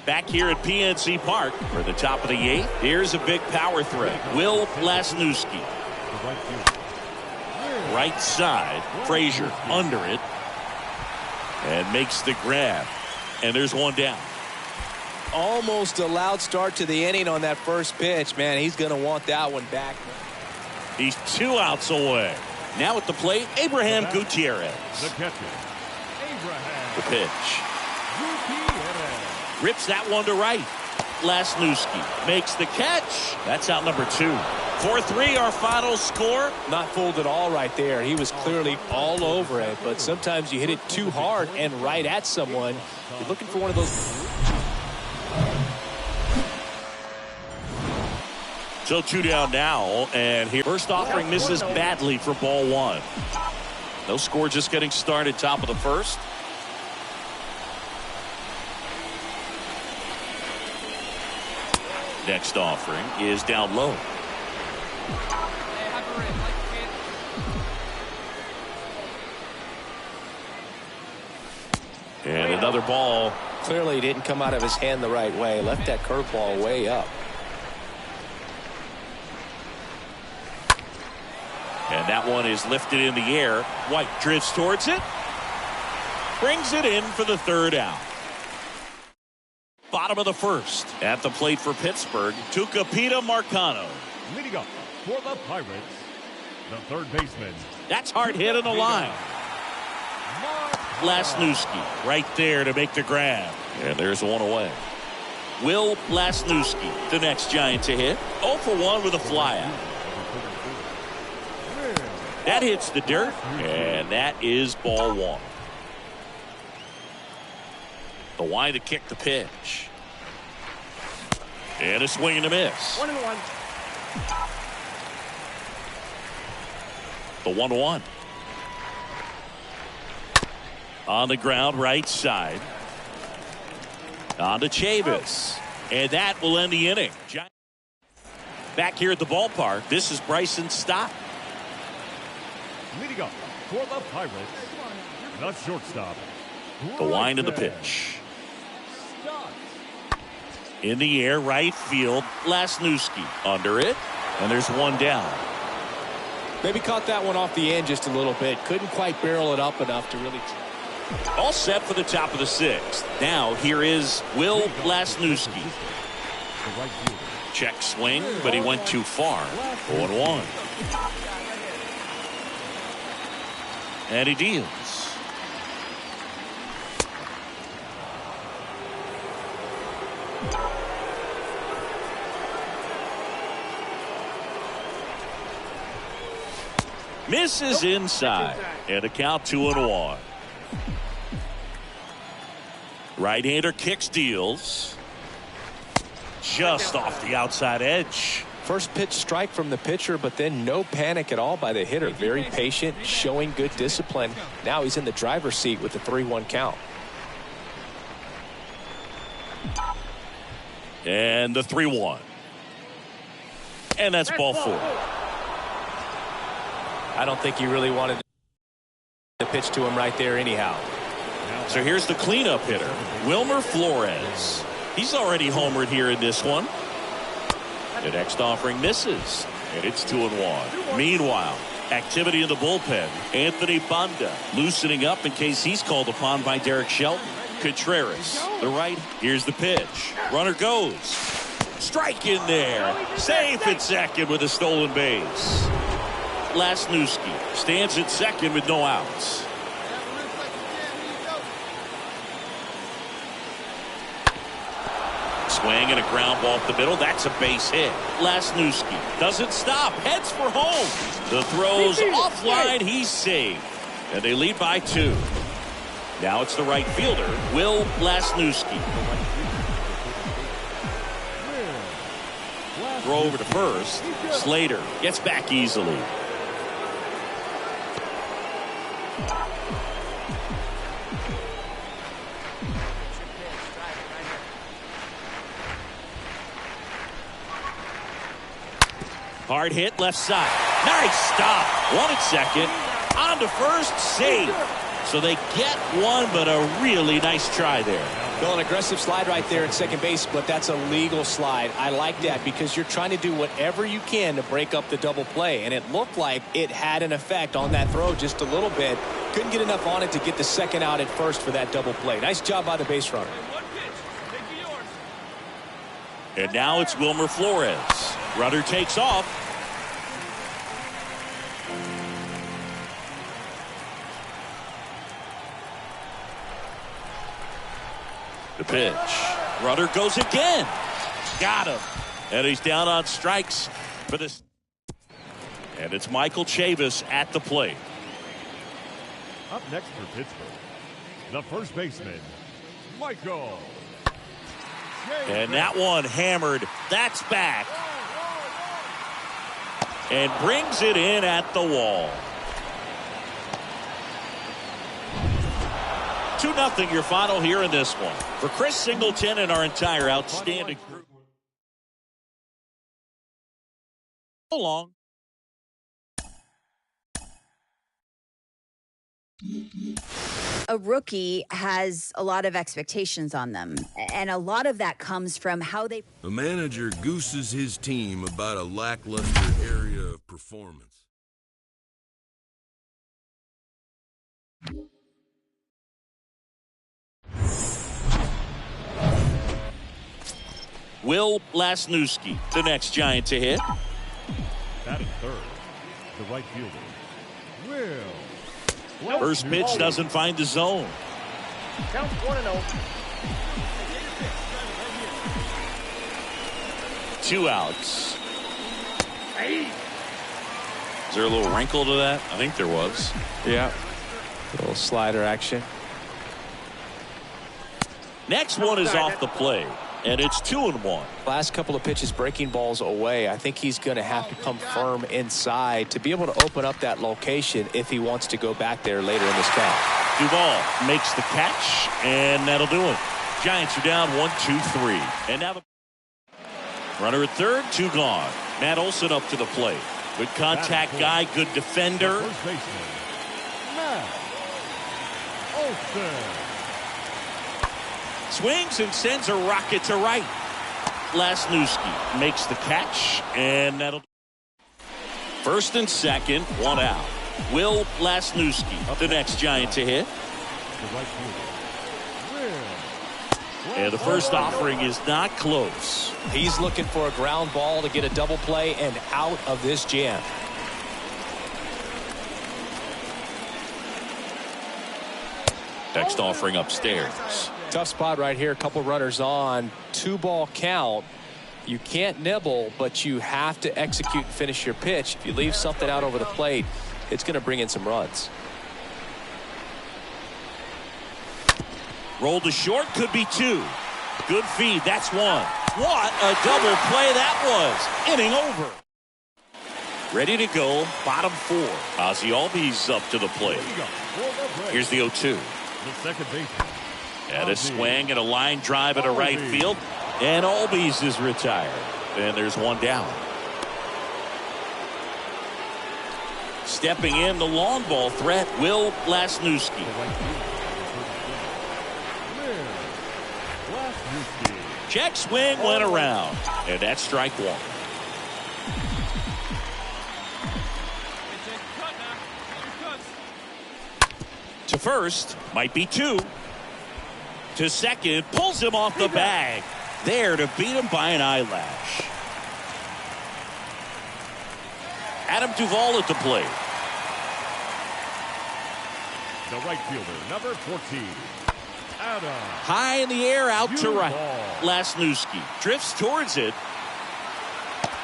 Back here at PNC Park for the top of the eighth. Here's a big power threat. Will Lasnewski. Right side. Frazier under it. And makes the grab. And there's one down. Almost a loud start to the inning on that first pitch. Man, he's going to want that one back. He's 2 outs away. Now at the plate, Abraham Gutierrez. The catcher, Abraham. The pitch. Gutierrez. Rips that one to right. Lasnewski makes the catch. That's out number 2. 4-3 our final score. Not fooled at all right there. He was clearly all over it, but sometimes you hit it too hard and right at someone. You're looking for one of those. So 2 down now, and here first offering misses badly for ball 1. No score, just getting started, top of the first. Next offering is down low. And another ball. Clearly didn't come out of his hand the right way. Left that curveball way up. And that one is lifted in the air. White drifts towards it. Brings it in for the third out. Bottom of the first. At the plate for Pittsburgh, Tucupita Marcano. Leading up for the Pirates, the third baseman. That's hard hit on the line. Lasnewski right there to make the grab. And there's one away. Will Lasnewski, the next Giant to hit. 0 for 1 with a flyout. That hits the dirt, and that is ball 1. The wide to kick the pitch. And a swing and a miss. 1-1. The 1-1. On the ground, right side. On to Chavis. And that will end the inning. Back here at the ballpark, this is Bryson Stott. Leading up for the Pirates, the shortstop. The wind of the pitch. In the air, right field, Lasnewski under it. And there's one down. Maybe caught that one off the end just a little bit. Couldn't quite barrel it up enough to really. All set for the top of the sixth. Now here is Will Lasnewski. Check swing, but he went too far. 0-1. And he deals. Misses inside. And a count 2-1. Right-hander kicks, deals. Just off the outside edge. First pitch strike from the pitcher, but then no panic at all by the hitter. Very patient, showing good discipline. Now he's in the driver's seat with the 3-1 count. And the 3-1. And that's ball 4. I don't think he really wanted to pitch to him right there anyhow. So here's the cleanup hitter, Wilmer Flores. He's already homered here in this one. The next offering misses, and it's 2-1. Meanwhile, activity in the bullpen. Anthony Banda loosening up in case he's called upon by Derek Shelton. Contreras, the right. Here's the pitch. Runner goes. Strike in there. Safe at second with a stolen base. Lasnewski stands at second with no outs. Swing and a ground ball up the middle. That's a base hit. Lasnewski doesn't stop. Heads for home. The throw's offline. He's safe. And they lead by 2. Now it's the right fielder, Will Lasnewski. Throw over to first. Slater gets back easily. Hard hit left side. Nice stop. One at second. On to first. Save. So they get one, but a really nice try there. Well, an aggressive slide right there at second base, but that's a legal slide. I like that because you're trying to do whatever you can to break up the double play, and it looked like it had an effect on that throw just a little bit. Couldn't get enough on it to get the second out at first for that double play. Nice job by the base runner. And now it's Wilmer Flores. Runner takes off. The pitch. Runner goes again. Got him. And he's down on strikes for this. And it's Michael Chavis at the plate. Up next for Pittsburgh, the first baseman, Michael Chavis. And that one hammered. That's back. And brings it in at the wall. 2-0 your final here in this one. For Chris Singleton and our entire outstanding group. So long. A rookie has a lot of expectations on them, and a lot of that comes from how they. A manager gooses his team about a lackluster area of performance. Will Lasnewski, the next Giant to hit. Batting third, the right fielder, Will. First pitch doesn't find the zone. Count 1-0. 2 outs. Is there a little wrinkle to that? I think there was. Yeah. A little slider action. Next one is off the plate. And it's 2-1. Last couple of pitches breaking balls away. I think he's going to have to come firm inside to be able to open up that location if he wants to go back there later in this count. Duvall makes the catch, and that'll do it. Giants are down 1-2-3. And now the runner at third, 2 gone. Matt Olson up to the plate. Good contact guy, good defender. First baseman, Matt Olson. Swings and sends a rocket to right. Lasnewski makes the catch, and that'll. First and second, 1 out. Will Lasnewski, the next Giant to hit. And the first offering is not close. He's looking for a ground ball to get a double play and out of this jam. Next offering upstairs. Tough spot right here. A couple runners on. 2-ball count. You can't nibble, but you have to execute and finish your pitch. If you leave something out over the plate, it's going to bring in some runs. Rolled to short, could be 2. Good feed, that's 1. What a double play that was. Inning over. Ready to go, bottom 4. Ozzie Albies up to the plate. Here's the 0-2. The second baseman. And a swing and a line drive into right field. And Albies is retired. And there's 1 down. Stepping in, the long ball threat, Will Lasnewski. Check swing went around. And that's strike 1. To first, might be 2. To second, pulls him off the bag. There to beat him by an eyelash. Adam Duvall at the plate. The right fielder, number 14. Adam. High in the air, out to right. Duvall. Lasnewski drifts towards it.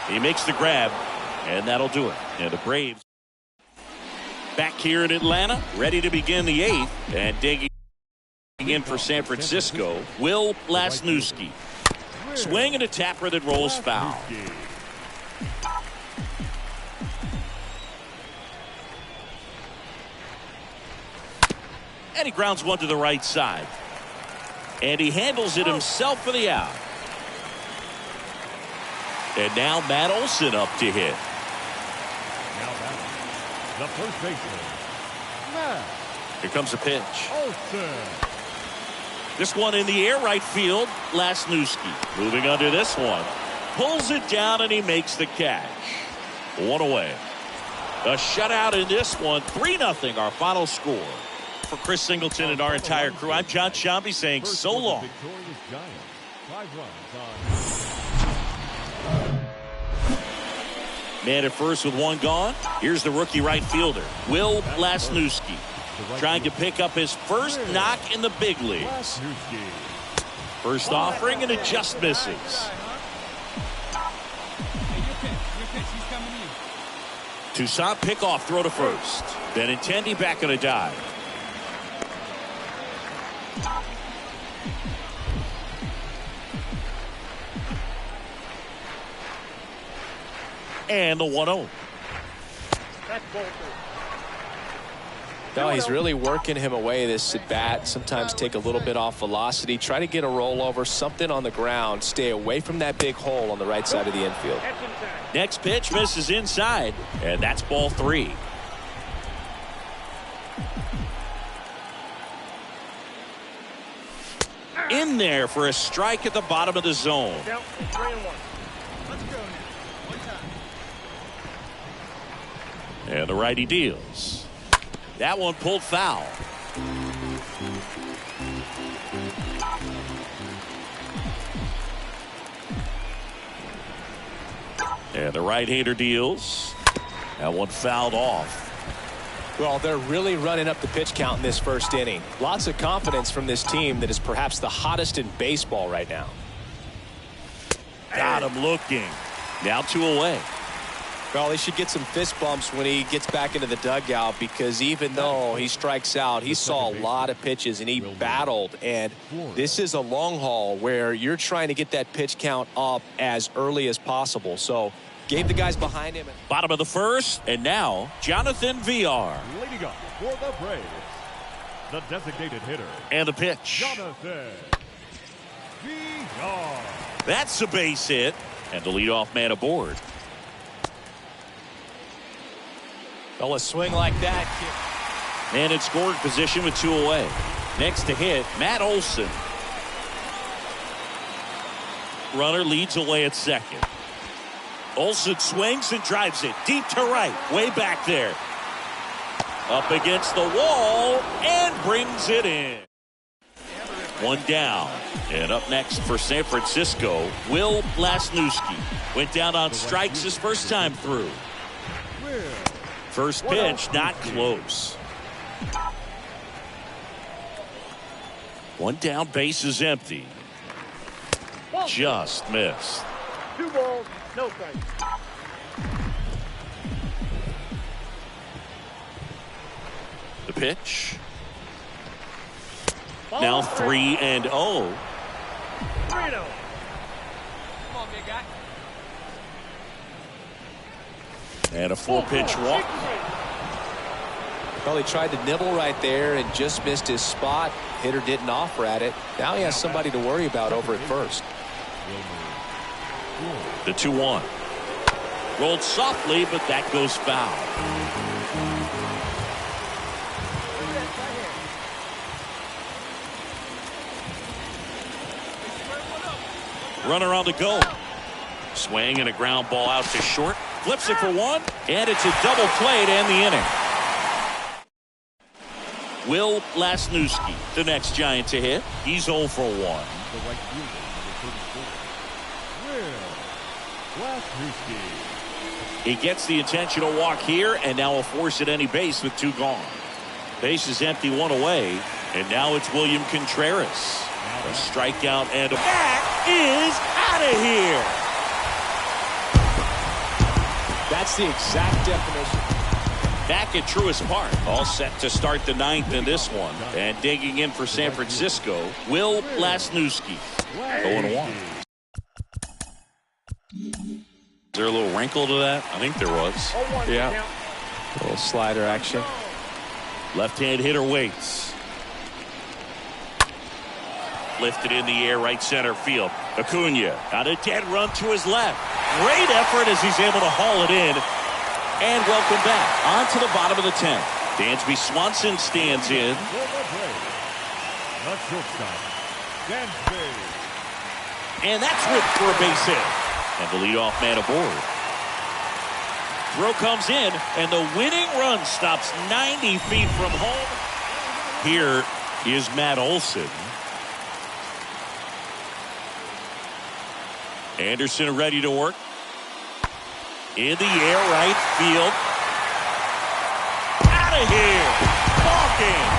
He makes the grab, and that'll do it. And the Braves back here in Atlanta, ready to begin the 8th, and digging in for San Francisco, Will Lasnewski. Swing and a tapper that rolls foul. And he grounds 1 to the right side. And he handles it himself for the out. And now Matt Olson up to hit. Now batting, the first baseman, Matt Here comes a pitch. Olson. This one in the air, right field. Lasnewski moving under this one. Pulls it down and he makes the catch. 1 away. A shutout in this one. 3-0 our final score. For Chris Singleton and our entire crew, I'm John Shambi saying so long. Victorious Giants. 5 runs on. Man at first with 1 gone. Here's the rookie right fielder, Will Lasnewski, trying to pick up his first knock in the big leagues. First offering and it just misses. Toussaint pickoff throw to first. Benintendi back on a dive. And the 1-0. No, he's really working him away this at bat. Sometimes take a little bit off velocity. Try to get a rollover, something on the ground. Stay away from that big hole on the right side of the infield. Next pitch misses inside. And that's ball 3. In there for a strike at the bottom of the zone. And the righty deals. That one pulled foul. And the right-hander deals. That one fouled off. Well, they're really running up the pitch count in this first inning. Lots of confidence from this team that is perhaps the hottest in baseball right now. Got him looking. Now 2 away. Well, he should get some fist bumps when he gets back into the dugout, because even though he strikes out, he saw a lot of pitches and he battled. And this is a long haul where you're trying to get that pitch count up as early as possible. So gave the guys behind him. Bottom of the first, and now Jonathan Villar. Leading up for the Braves, the designated hitter. And the pitch. Jonathan That's a base hit, and the leadoff man aboard. Well, a swing like that. Man in scoring position with 2 away. Next to hit, Matt Olson. Runner leads away at second. Olson swings and drives it deep to right, way back there. Up against the wall and brings it in. 1 down. And up next for San Francisco, Will Lasnewski. Went down on strikes his first time through. First pitch, not close. 1 down, base is empty. Just missed. 2 balls, no strikes. The pitch. Now 3-0. 3-0. Come on, big guy. And a 4-pitch walk. Well, he tried to nibble right there and just missed his spot. Hitter didn't offer at it. Now he has somebody to worry about over at first. The 2-1. Rolled softly, but that goes foul. Runner on the go. Swing and a ground ball out to short. Flips it for 1, and it's a double play to end the inning. Will Lasnewski, the next Giant to hit. He's 0 for 1. The right fielder, number 34. Will Lasnewski. He gets the intentional walk here, and now a force at any base with 2 gone. Base is empty, 1 away, and now it's William Contreras. A strikeout and a bat is out of here. That's the exact definition. Back at Truist Park, all set to start the 9th in this one. And digging in for San Francisco, Will Lasnewski. 0-1. Is there a little wrinkle to that? I think there was. Yeah. A little slider action. Left-hand hitter waits. Lifted in the air, right center field. Acuna got a dead run to his left. Great effort as he's able to haul it in. And welcome back on to the bottom of the 10th. Dansby Swanson stands in. And that's ripped for a base hit. And the leadoff man aboard. Throw comes in, and the winning run stops 90 feet from home. Here is Matt Olson. Anderson ready to work. In the air, right field. Out of here. Ball game.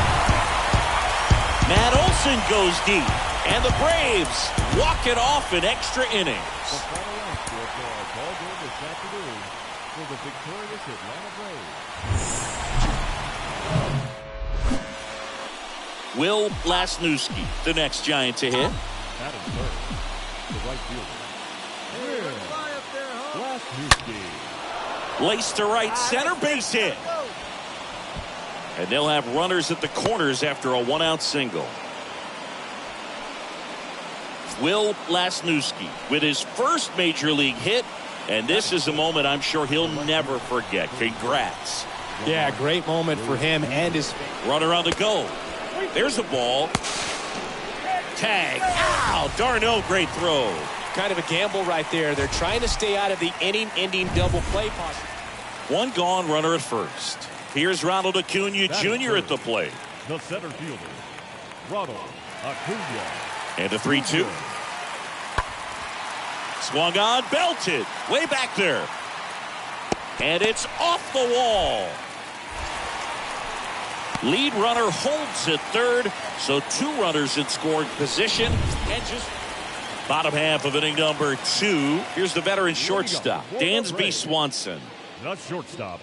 Matt Olson goes deep. And the Braves walk it off in extra innings. The final outfield ball game this afternoon for the victorious Atlanta Braves. Will Lasnewski, the next Giant to hit. Adam third. The right fielder. Lasnewski. Lace to right center, base hit. And they'll have runners at the corners after a 1-out single. Will Lasnewski with his first major league hit. And this is a moment I'm sure he'll never forget. Congrats. Yeah, great moment for him and his runner on the go. There's a ball. Tag. Ow, Darno, great throw. Kind of a gamble right there. They're trying to stay out of the inning-ending double play possible. 1 gone, runner at first. Here's Ronald Acuna Jr. at the plate. The center fielder, Ronald Acuna. And the 3-2. Swung on, belted. Way back there. And it's off the wall. Lead runner holds at third. So 2 runners in scoring position. And just bottom half of inning number 2. Here's the veteran shortstop, Dansby Swanson. The shortstop,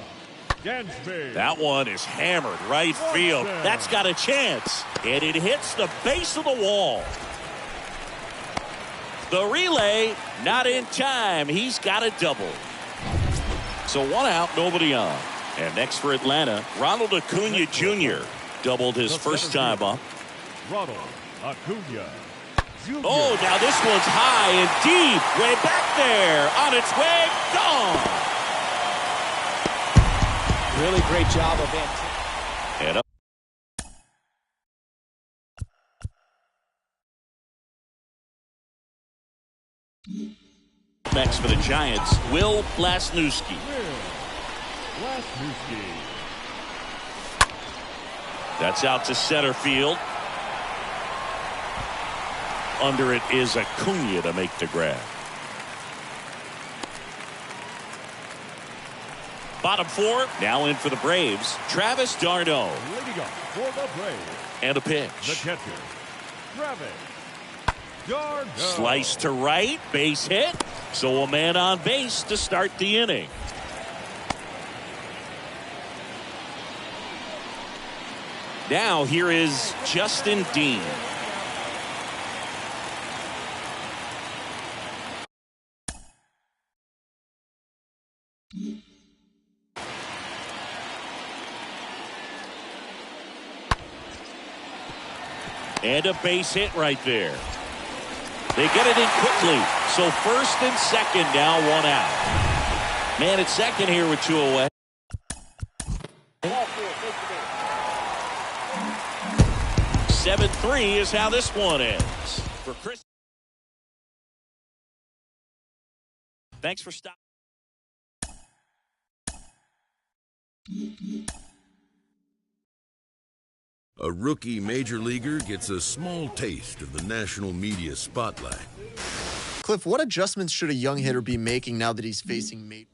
Dansby. That one is hammered right field. That's got a chance. And it hits the base of the wall. The relay not in time. He's got a double. So 1 out, nobody on. And next for Atlanta, Ronald Acuna Jr. doubled his first time up. Ronald Acuna. Jr. Oh, now this one's high and deep. Way back there. On its way. Gone. Really great job of anticipating. And up. Next for the Giants, Will Blasnewski. Blasnewski. That's out to center field. Under it is Acuna to make the grab. Bottom four, now in for the Braves, Travis d'Arnaud. Leading up for the Braves. And a pitch. The catcher, Travis d'Arnaud. Slice to right, base hit. So a man on base to start the inning. Now here is Justin Dean. And a base hit right there. They get it in quickly. So first and second, now one out. Man at second here with two away. 7-3 is how this one ends. For Chris. Thanks for stopping. A rookie major leaguer gets a small taste of the national media spotlight. Cliff, what adjustments should a young hitter be making now that he's facing major?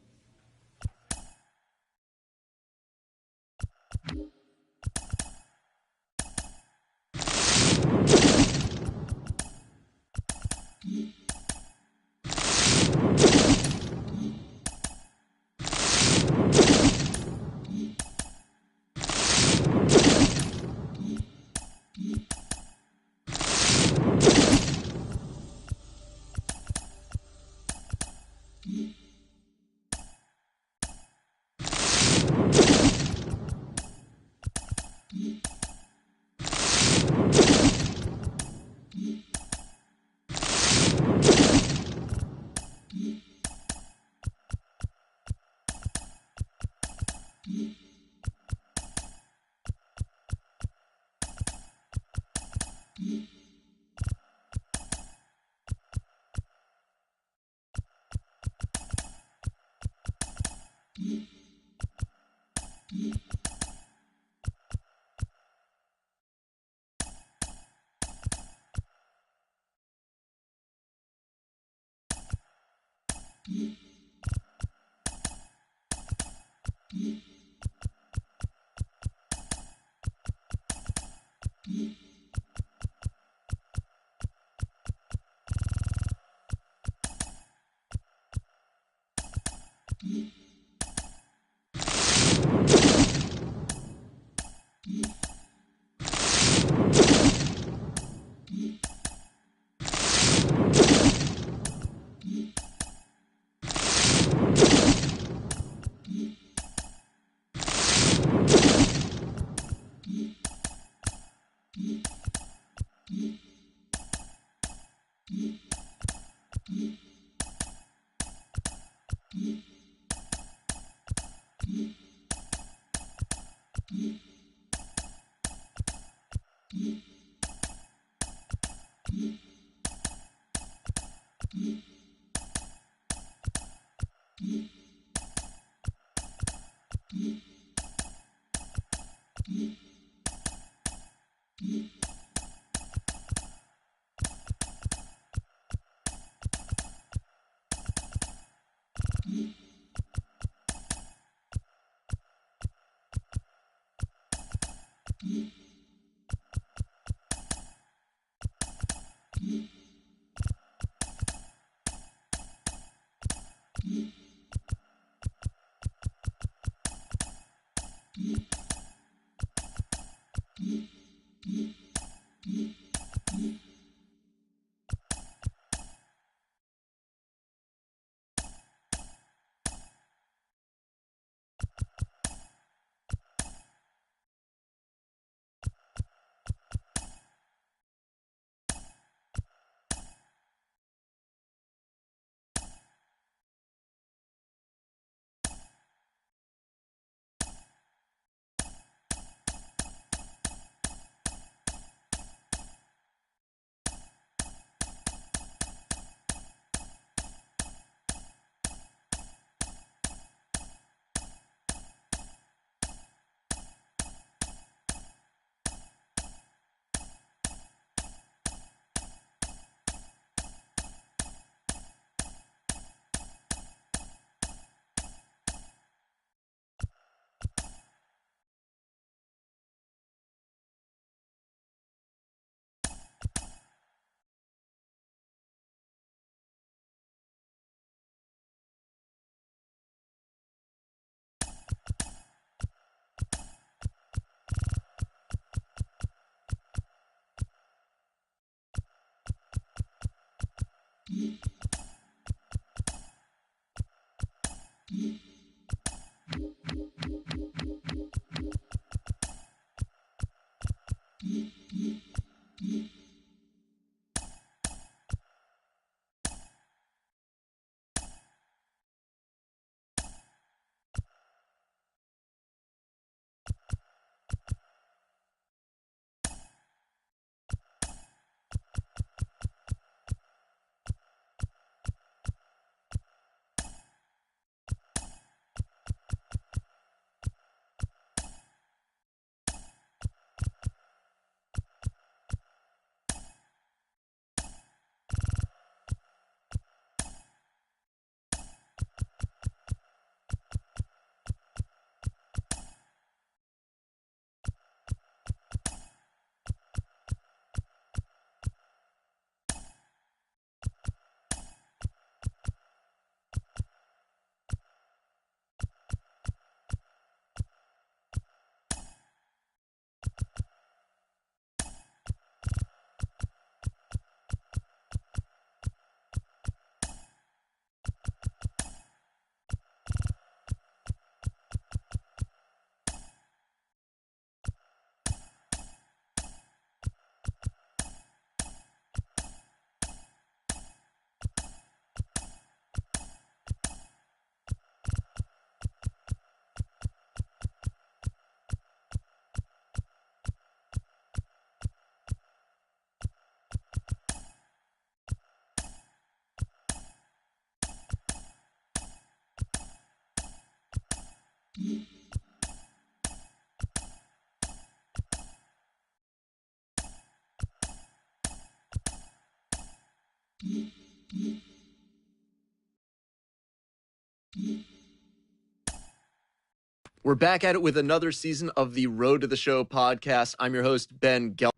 We're back at it with another season of the Road to the Show podcast. I'm your host, Ben Gelman.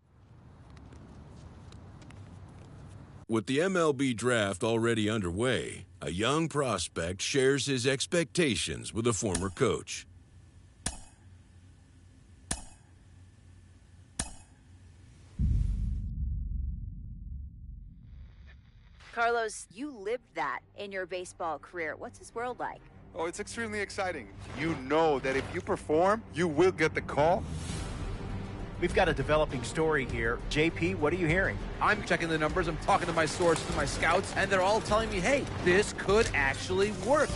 With the MLB draft already underway, a young prospect shares his expectations with a former coach. Carlos, you lived that in your baseball career. What's this world like? Oh, it's extremely exciting. You know that if you perform, you will get the call. We've got a developing story here. JP, what are you hearing? I'm checking the numbers. I'm talking to my sources, to my scouts, and they're all telling me, hey, this could actually work.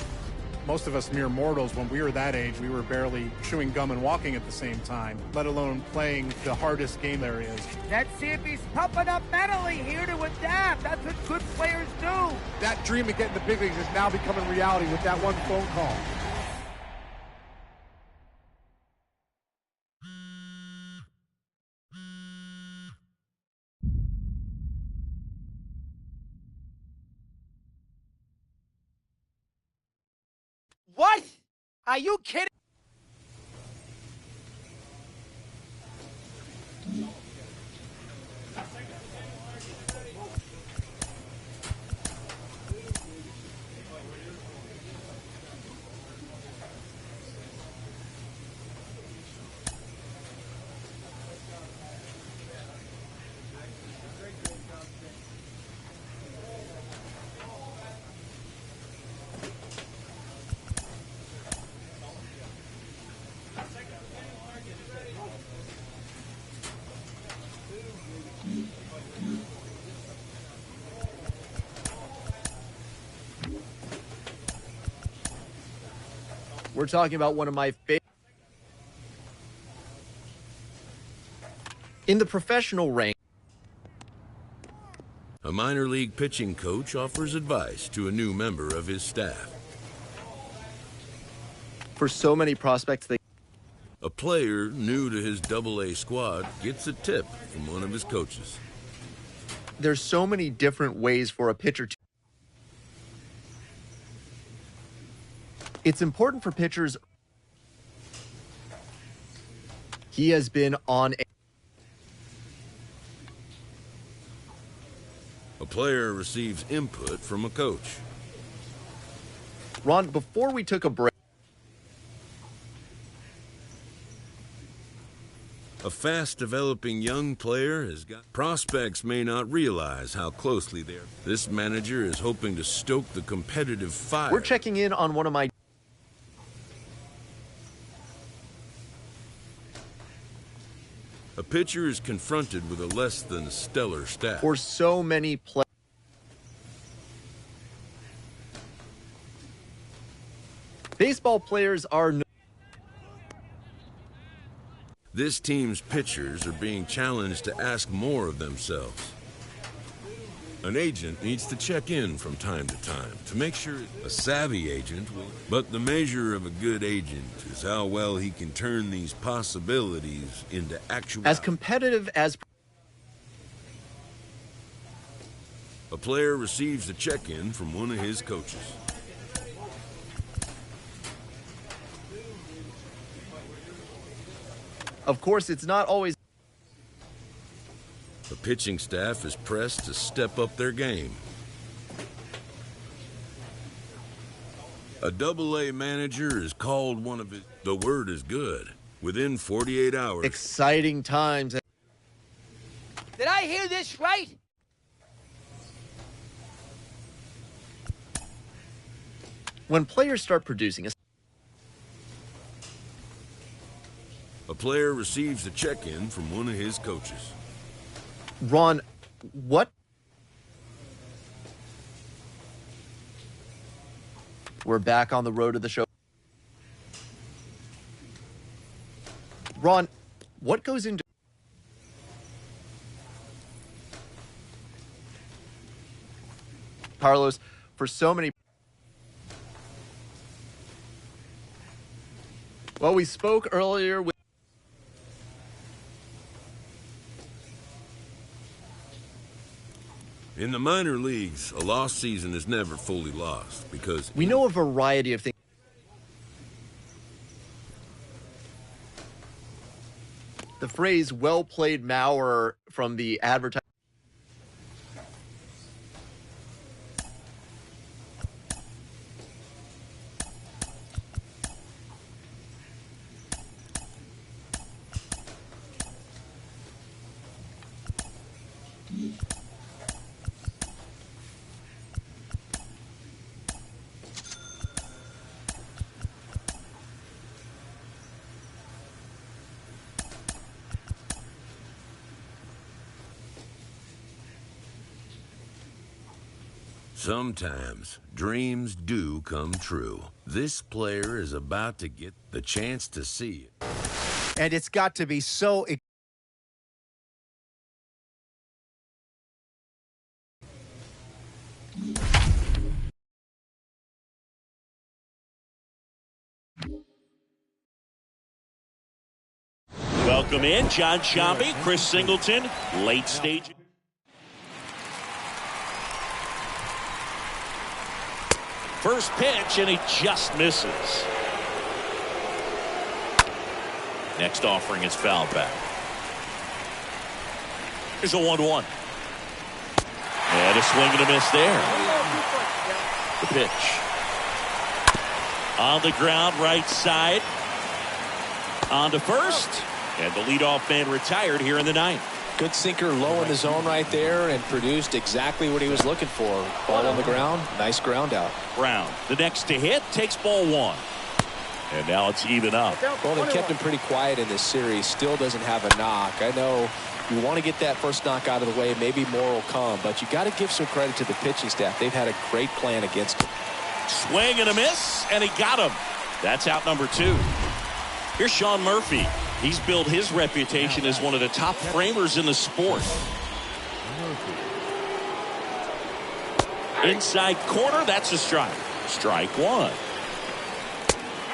Most of us mere mortals, when we were that age, we were barely chewing gum and walking at the same time, let alone playing the hardest game there is. Let's see if he's pumping up mentally here to adapt. That's what good players do. That dream of getting the big leagues is now becoming reality with that one phone call. What? Are you kidding? We're talking about one of my favorite. In the professional rank, A minor league pitching coach offers advice to a new member of his staff. for so many prospects, A player new to his Double-A squad gets a tip from one of his coaches. there's so many different ways for a pitcher to. It's important for pitchers. He has been on A player receives input from a coach. Ron, before we took a break, A A fast-developing young player has got... Prospects may not realize how closely they're... This manager is hoping to stoke the competitive fire. We're checking in on one of my... A pitcher is confronted with a less than stellar stat. For so many players. Baseball players are... This team's pitchers are being challenged to ask more of themselves. An agent needs to check in from time to time to make sure a savvy agent will. But the measure of a good agent is how well he can turn these possibilities into actual. As competitive as. A player receives a check-in from one of his coaches. Of course, it's not always. The pitching staff is pressed to step up their game. A Double-A manager is called one of his... The word is good. Within 48 hours... Exciting times. Did I hear this right? When players start producing... A player receives a check-in from one of his coaches. Ron, what? We're back on the road to the show. Ron, what goes into... Carlos, for so many... Well, we spoke earlier with... In the minor leagues, a lost season is never fully lost because... We know a variety of things. The phrase, well played Mauer, from the advertising. Sometimes dreams do come true. This player is about to get the chance to see it. And it's got to be so... Welcome in, John Sciambi, Chris Singleton, late stage. First pitch, and he just misses. Next offering is fouled back. Here's a 1-1. And a swing and a miss there. The pitch. On the ground, right side. On to first. And the leadoff man retired here in the ninth. Good sinker low in the zone right there and produced exactly what he was looking for. Ball on the ground, nice ground out. Brown, the next to hit, takes ball one. And now it's even up. Well, they kept him pretty quiet in this series. Still doesn't have a knock. I know you want to get that first knock out of the way. Maybe more will come. But you got to give some credit to the pitching staff. They've had a great plan against him. Swing and a miss, and he got him. That's out number 2. Here's Sean Murphy. He's built his reputation as one of the top framers in the sport. Inside corner, that's a strike. Strike one.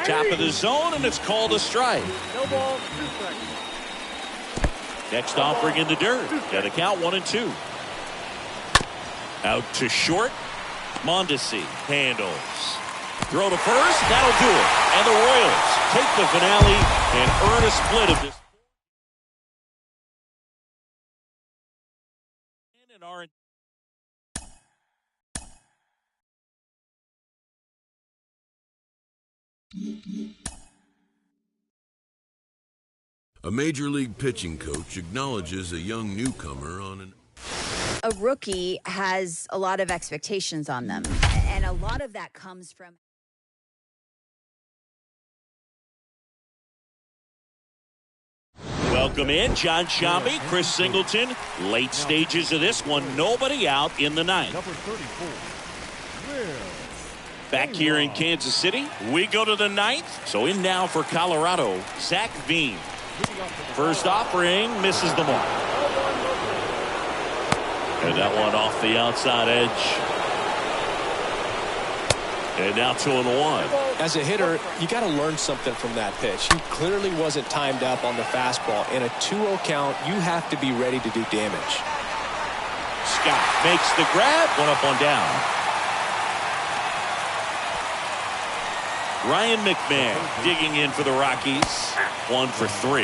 Top of the zone, and it's called a strike. No ball, 2 strikes. Next offering in the dirt. Got a count 1-2. Out to short. Mondesi handles. Throw to first, that'll do it. And the Royals take the finale and earn a split of this. A major league pitching coach acknowledges a young newcomer on an... A rookie has a lot of expectations on them, and a lot of that comes from... Welcome in, John Sciambi, Chris Singleton. Late stages of this one, nobody out in the ninth. Number 34, Will. Back here in Kansas City, we go to the ninth. So in now for Colorado, Zach Veen. First offering, misses the mark. And that one off the outside edge. And now 2-1. As a hitter, you got to learn something from that pitch. He clearly wasn't timed up on the fastball. In a 2-0 count, you have to be ready to do damage. Scott makes the grab, one up, one down. Ryan McMahon digging in for the Rockies. 1 for 3.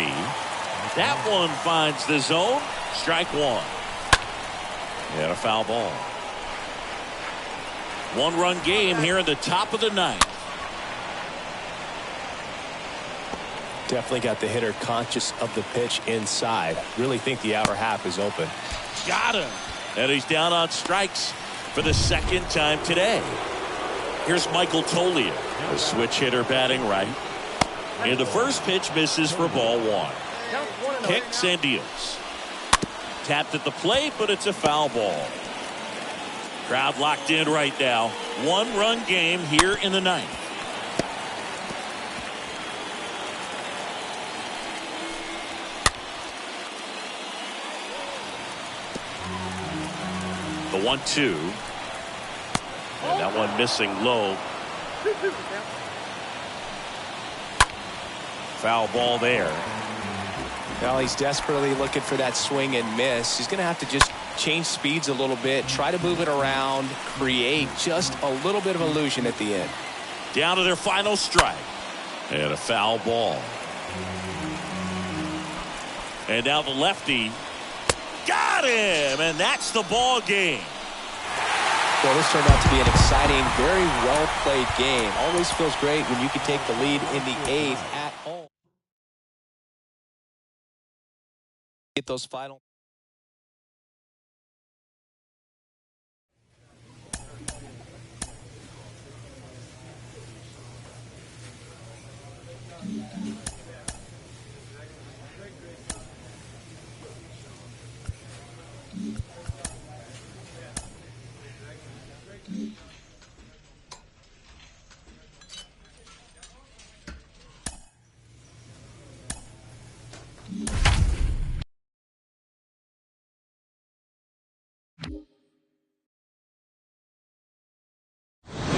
That one finds the zone. Strike one. And a foul ball. One-run game here in the top of the ninth. Definitely got the hitter conscious of the pitch inside. Really think the outer half is open. Got him. And he's down on strikes for the second time today. Here's Michael Toglia, a switch hitter batting right. And the first pitch misses for ball one. Kicks and deals. Tapped at the plate, but it's a foul ball. Crowd locked in right now. One-run game here in the ninth. The 1-2. And that one missing low. Foul ball there. Well, he's desperately looking for that swing and miss. He's going to have to just change speeds a little bit, try to move it around, create just a little bit of illusion at the end. Down to their final strike. And a foul ball. And now the lefty. Got him! And that's the ball game. Well, this turned out to be an exciting, very well-played game. Always feels great when you can take the lead in the eighth at home. Get those final.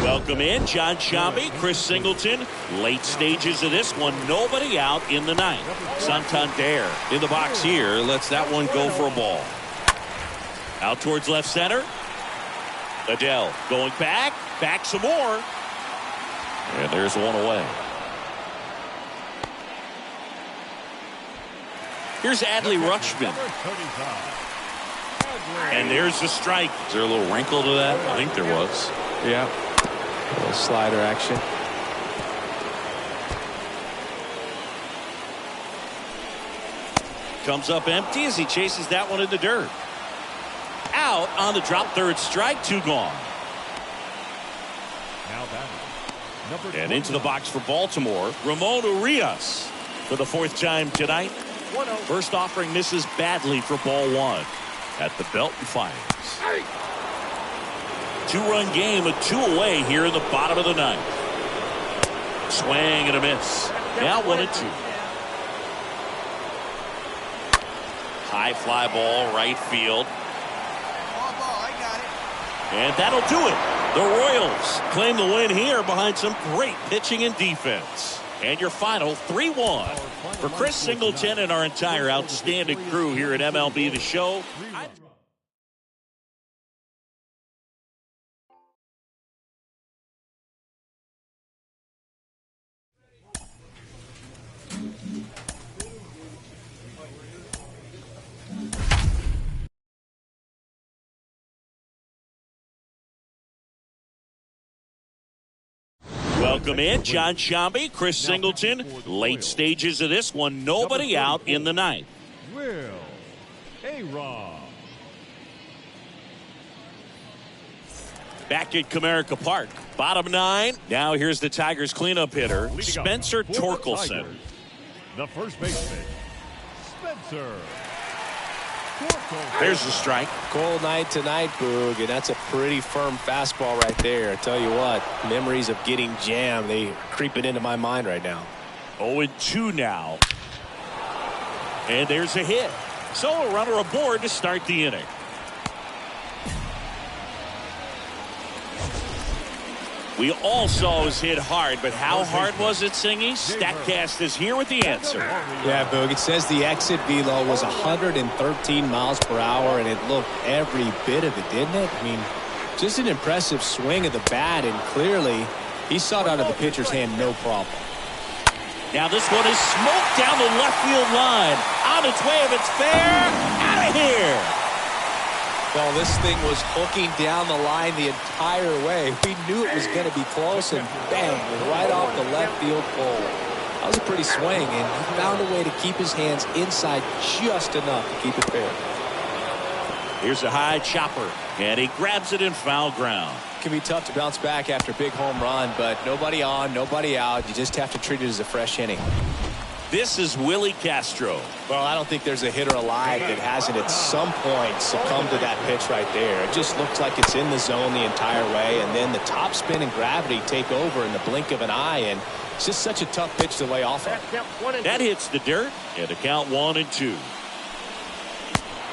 Welcome in, John Sciambi, Chris Singleton. Late stages of this one, nobody out in the ninth. Santander in the box here, lets that one go for a ball. Out towards left center. Adele going back some more. And there's one away. Here's Adley Rutschman. And there's the strike. Is there a little wrinkle to that? I think there was. Yeah. A little slider action. Comes up empty as he chases that one in the dirt. Out on the drop, third strike, 2 gone. Now batting. And into the box for Baltimore, Ramon Urias for the 4th time tonight. First offering misses badly for ball 1 at the Belton Fires. 2-run game, a 2 away here in the bottom of the ninth. Swing and a miss. Now 1-2. High fly ball, right field. And that'll do it. The Royals claim the win here behind some great pitching and defense. And your final 3-1 for Chris Singleton and our entire outstanding crew here at MLB The Show. Welcome in, John Shambi, Chris Singleton. Late stages of this one, nobody out in the ninth. Will A-Rod. Back at Comerica Park, bottom 9. Now here's the Tigers cleanup hitter, Spencer Torkelson. The first baseman, Spencer. There's the strike. Cold night tonight, Boog, and that's a pretty firm fastball right there. I tell you what, memories of getting jammed, they are creeping into my mind right now. 0-2 now. And there's a hit. So a runner aboard to start the inning. We all saw it was hit hard, but how hard was it, Singy? StatCast is here with the answer. Yeah, Boog, it says the exit velo was 113 miles per hour, and it looked every bit of it, didn't it? I mean, just an impressive swing of the bat, and clearly he saw it out of the pitcher's hand no problem. Now this one is smoked down the left field line. On its way, if it's fair, out of here. Well, this thing was hooking down the line the entire way. We knew it was going to be close, and bang, right off the left field pole. That was a pretty swing, and he found a way to keep his hands inside just enough to keep it fair. Here's a high chopper, and he grabs it in foul ground. It can be tough to bounce back after a big home run, but nobody on, nobody out. You just have to treat it as a fresh inning. This is Willie Castro. Well, I don't think there's a hitter alive that hasn't at some point succumbed to that pitch right there. It just looks like it's in the zone the entire way, and then the top spin and gravity take over in the blink of an eye, and it's just such a tough pitch to lay off of. That hits the dirt, and a count 1-2.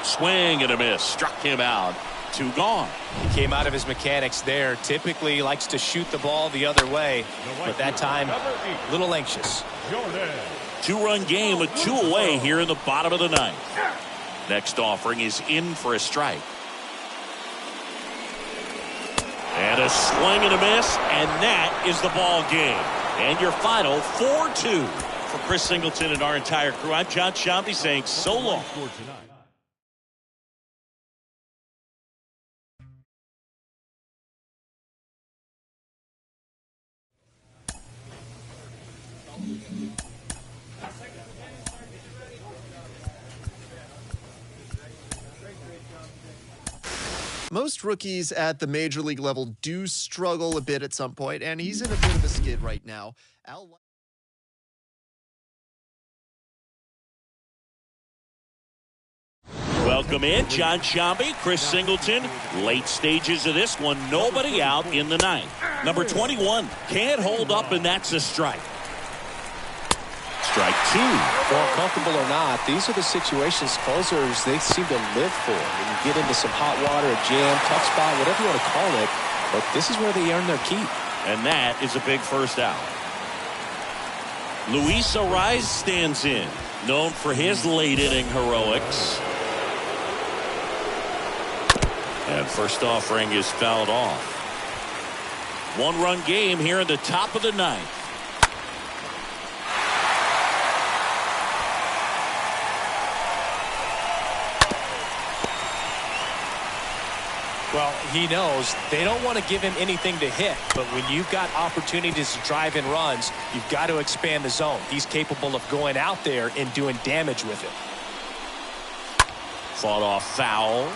Swing and a miss. Struck him out. 2 gone. He came out of his mechanics there. Typically he likes to shoot the ball the other way, but that time a little anxious. 2-run game with 2 away here in the bottom of the 9th. Next offering is in for a strike. And a swing and a miss, and that is the ball game. And your final 4-2 for Chris Singleton and our entire crew. I'm John Shambi saying so long. Most rookies at the major league level do struggle a bit at some point, and he's in a bit of a skid right now. Welcome in, John Shambi, Chris Singleton. Late stages of this one, nobody out in the 9th. Number 21 can't hold up, and that's a strike. Strike 2. Well, comfortable or not, these are the situations closers they seem to live for. When you get into some hot water, a jam, tough spot, whatever you want to call it, but this is where they earn their keep. And that is a big first out. Luis Arraez stands in, known for his late inning heroics. And first offering is fouled off. 1-run game here in the top of the 9th. Well, he knows they don't want to give him anything to hit, but when you've got opportunities to drive in runs, you've got to expand the zone. He's capable of going out there and doing damage with it. Fought off foul.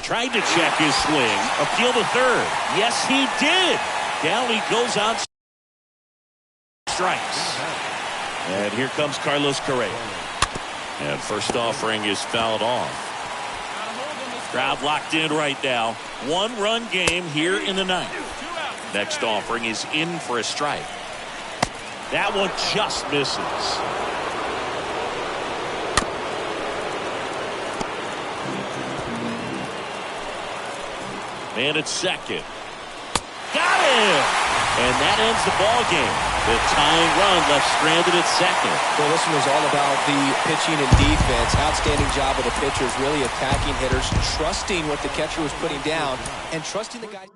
Tried to check his swing. Appeal to third. Yes, he did. Down he goes on strikes. And here comes Carlos Correa. And first offering is fouled off. Crowd locked in right now. 1-run game here in the 9th. Next offering is in for a strike. That one just misses. Man at second. Got him! And that ends the ball game. The tying run left stranded at second. Well, this one was all about the pitching and defense. Outstanding job of the pitchers, really attacking hitters, trusting what the catcher was putting down, and trusting the guy.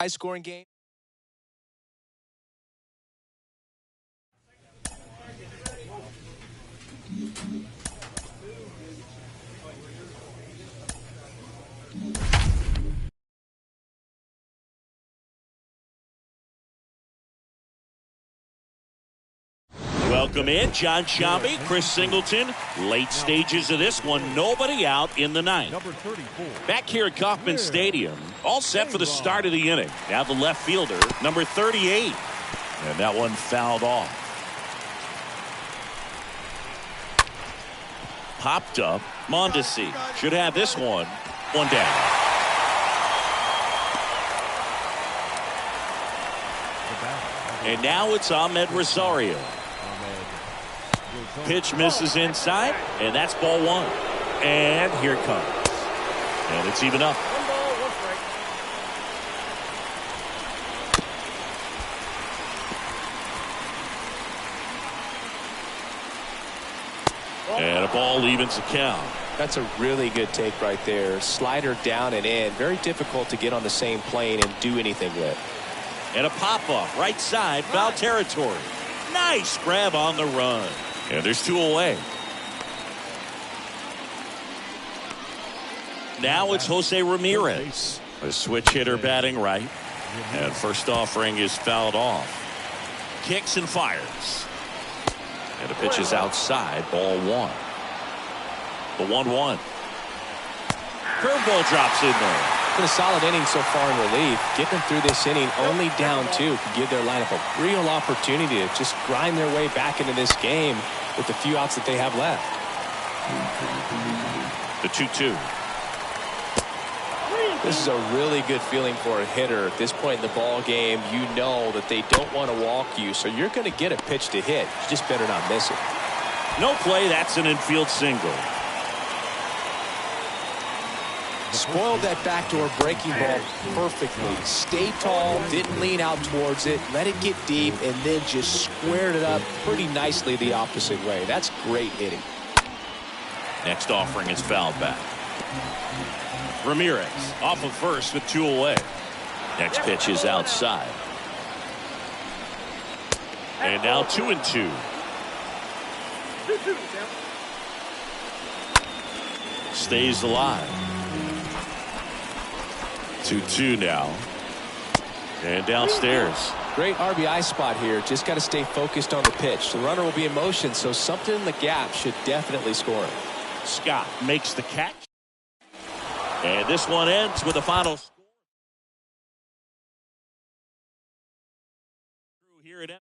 High-scoring game. Welcome in John Sciambi, Chris Singleton. Late stages of this one, nobody out in the ninth. Back here at Kauffman Stadium, all set for the start of the inning. Now the left fielder, number 38. And that one fouled off. Popped up. Mondesi should have this one. One down. And now it's Ahmed Rosario. Pitch misses inside, and that's ball one. And here it comes. And it's even up. And a ball evens the count. That's a really good take right there. Slider down and in. Very difficult to get on the same plane and do anything with. And a pop-up right side, foul territory. Nice grab on the run. And there's two away. Now it's Jose Ramirez, a switch hitter batting right. And first offering is fouled off. Kicks and fires. And the pitch is outside, ball one. The 1-1. Curveball drops in there. Been a solid inning so far in relief. Getting through this inning only down two could give their lineup a real opportunity to just grind their way back into this game with the few outs that they have left. The 2-2. This is a really good feeling for a hitter. At this point in the ball game, you know that they don't want to walk you, so you're going to get a pitch to hit. You just better not miss it. No play. That's an infield single. Spoiled that backdoor breaking ball perfectly. Stayed tall, didn't lean out towards it, let it get deep, and then just squared it up pretty nicely the opposite way. That's great hitting. Next offering is fouled back. Ramirez off of first with two away. Next pitch is outside. And now 2-2. Stays alive. 2-2 now. And downstairs. Great RBI spot here. Just got to stay focused on the pitch. The runner will be in motion, so something in the gap should definitely score him. Scott makes the catch. And this one ends with a final score. Here it ends.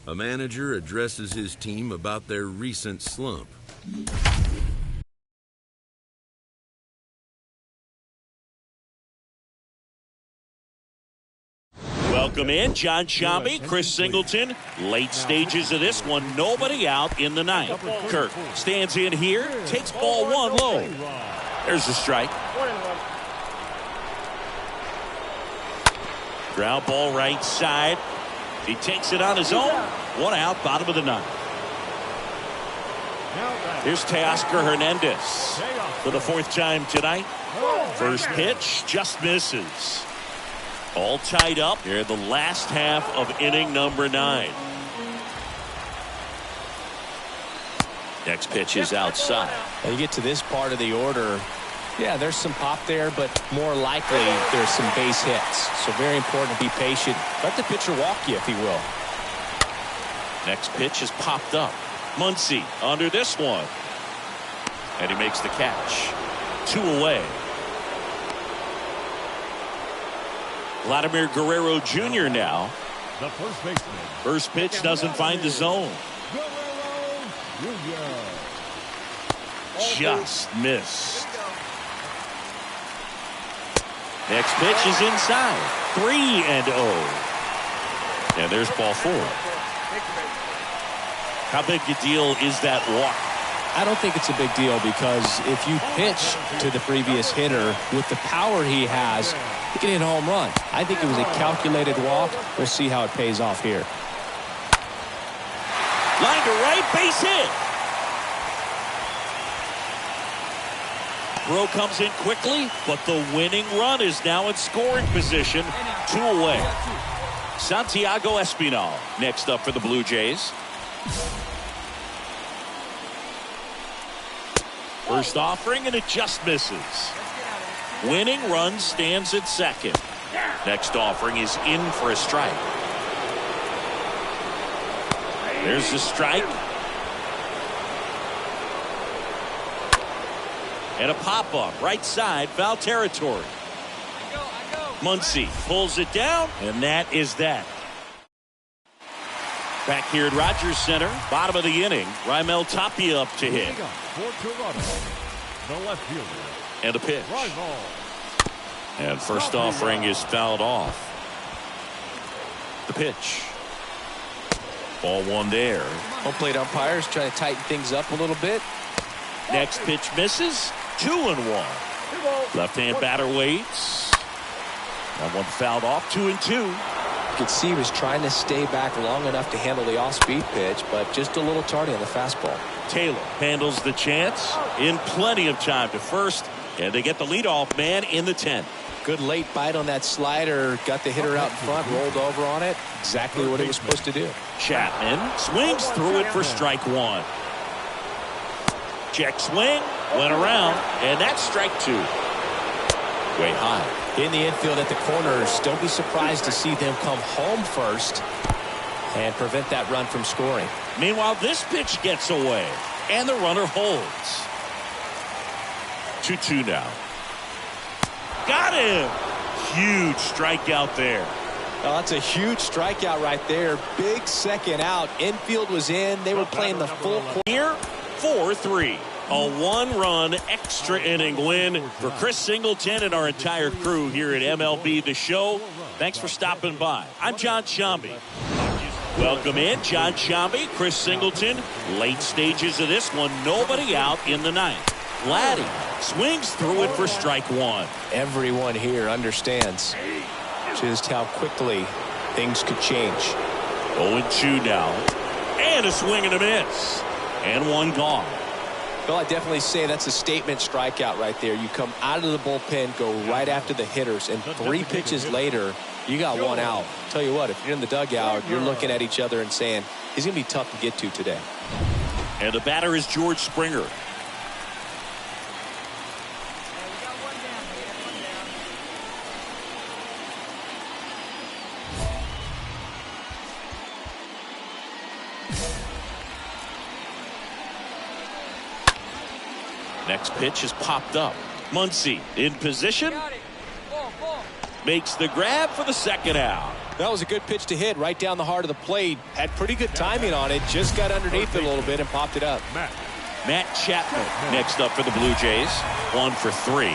A manager addresses his team about their recent slump. Welcome in John Sciambi, Chris Singleton. Late stages of this one, nobody out in the ninth. Kirk stands in here, takes ball one low. There's the strike. Ground ball right side. He takes it on his own. One out, bottom of the ninth. Here's Teoscar Hernandez for the fourth time tonight. First pitch just misses. All tied up here in the last half of inning number 9. Next pitch is outside. When you get to this part of the order, yeah, there's some pop there, but more likely there's some base hits. So very important to be patient. Let the pitcher walk you if he will. Next pitch is popped up. Muncy under this one. And he makes the catch. 2 away. Vladimir Guerrero Jr. now. The first baseman. First pitch doesn't find the zone. Just missed. Next pitch is inside. 3-0. And there's ball 4. How big a deal is that walk? I don't think it's a big deal because if you pitch to the previous hitter with the power he has, he can hit a home run. I think it was a calculated walk. We'll see how it pays off here. Line to right, base hit. Throw comes in quickly, but the winning run is now in scoring position. 2 away. Santiago Espinal next up for the Blue Jays. First offering, and it just misses. Winning run stands at second. Next offering is in for a strike. There's the strike. And a pop-up right side, foul territory. Muncy pulls it down, and that is that. Back here at Rogers Center, bottom of the inning, Raimel Tapia up to hit. For Toronto, the left fielder. And a pitch. And first offering is fouled off. The pitch. Ball 1 there. Home plate umpires trying to tighten things up a little bit. Next pitch misses. 2-1. Left-hand batter waits. That one fouled off. 2-2. You could see he was trying to stay back long enough to handle the off-speed pitch, but just a little tardy on the fastball. Taylor handles the chance in plenty of time to first, and they get the leadoff man in the 10th. Good late bite on that slider. Got the hitter out in front, rolled over on it. Exactly what he was supposed to do. Chapman swings through it for strike 1. Check swing, went around, and that's strike 2. Way high. In the infield at the corners, don't be surprised to see them come home first and prevent that run from scoring. Meanwhile, this pitch gets away, and the runner holds. 2-2 now. Got him! Huge strikeout there. Well, that's a huge strikeout right there. Big second out. Infield was in. They were playing the full court. Here, 4-3. A 1-run extra inning win for Chris Singleton and our entire crew here at MLB The Show. Thanks for stopping by. I'm John Sciambi. Welcome in, John Sciambi, Chris Singleton. Late stages of this one, nobody out in the 9th. Vladdy swings through it for strike 1. Everyone here understands just how quickly things could change. 0-2 now. And a swing and a miss. And one gone. Well, I definitely say that's a statement strikeout right there. You come out of the bullpen, go right after the hitters, and 3 pitches later, you got 1 out. Tell you what, if you're in the dugout, you're looking at each other and saying, he's going to be tough to get to today. And the batter is George Springer. Next pitch is popped up. Muncy in position. Makes the grab for the second out. That was a good pitch to hit right down the heart of the plate. Had pretty good timing on it. Just got underneath it a little bit and popped it up. Matt Chapman next up for the Blue Jays. 1 for 3.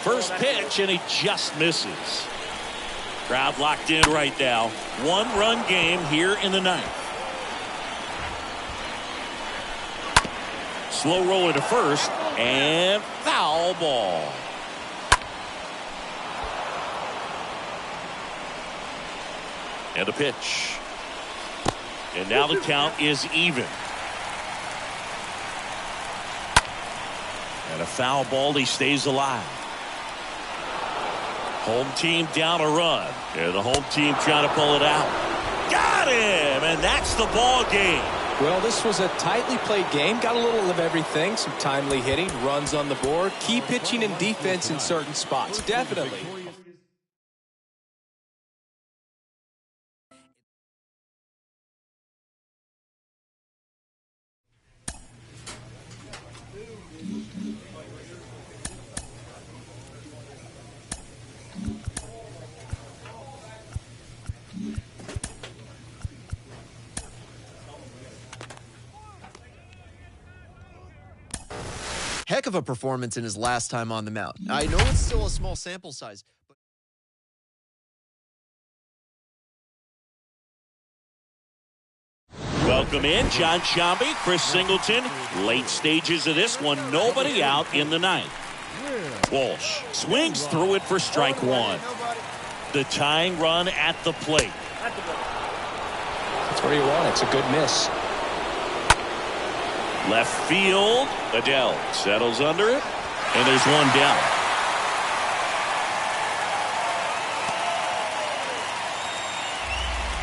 First pitch, and he just misses. Crowd locked in right now. 1-run game here in the 9th. Slow roll into first, and foul ball. And a pitch. And now the count is even. And a foul ball, he stays alive. Home team down a run. And the home team trying to pull it out. Got him! And that's the ball game. Well, this was a tightly played game. Got a little of everything. Some timely hitting, runs on the board, key pitching and defense in certain spots. Definitely. Heck of a performance in his last time on the mound. I know it's still a small sample size. Welcome in, John Sciambi, Chris Singleton. Late stages of this one, nobody out in the 9th. Walsh swings through it for strike 1. The tying run at the plate. That's where you want it. It's a good miss. Left field. Adele settles under it, and there's one down.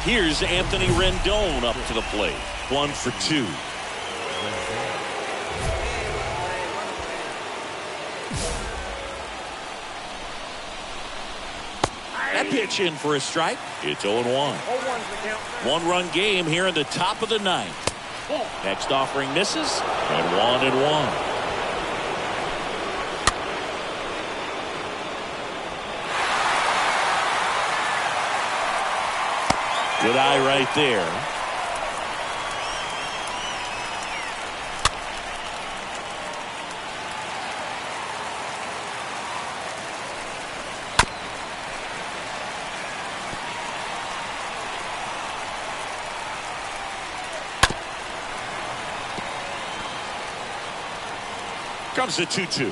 Here's Anthony Rendon up to the plate. 1 for 2. That pitch in for a strike. It's 0-1. 1-run game here in the top of the ninth. Next offering misses, and 1-1. Good eye right there. Comes the 2-2.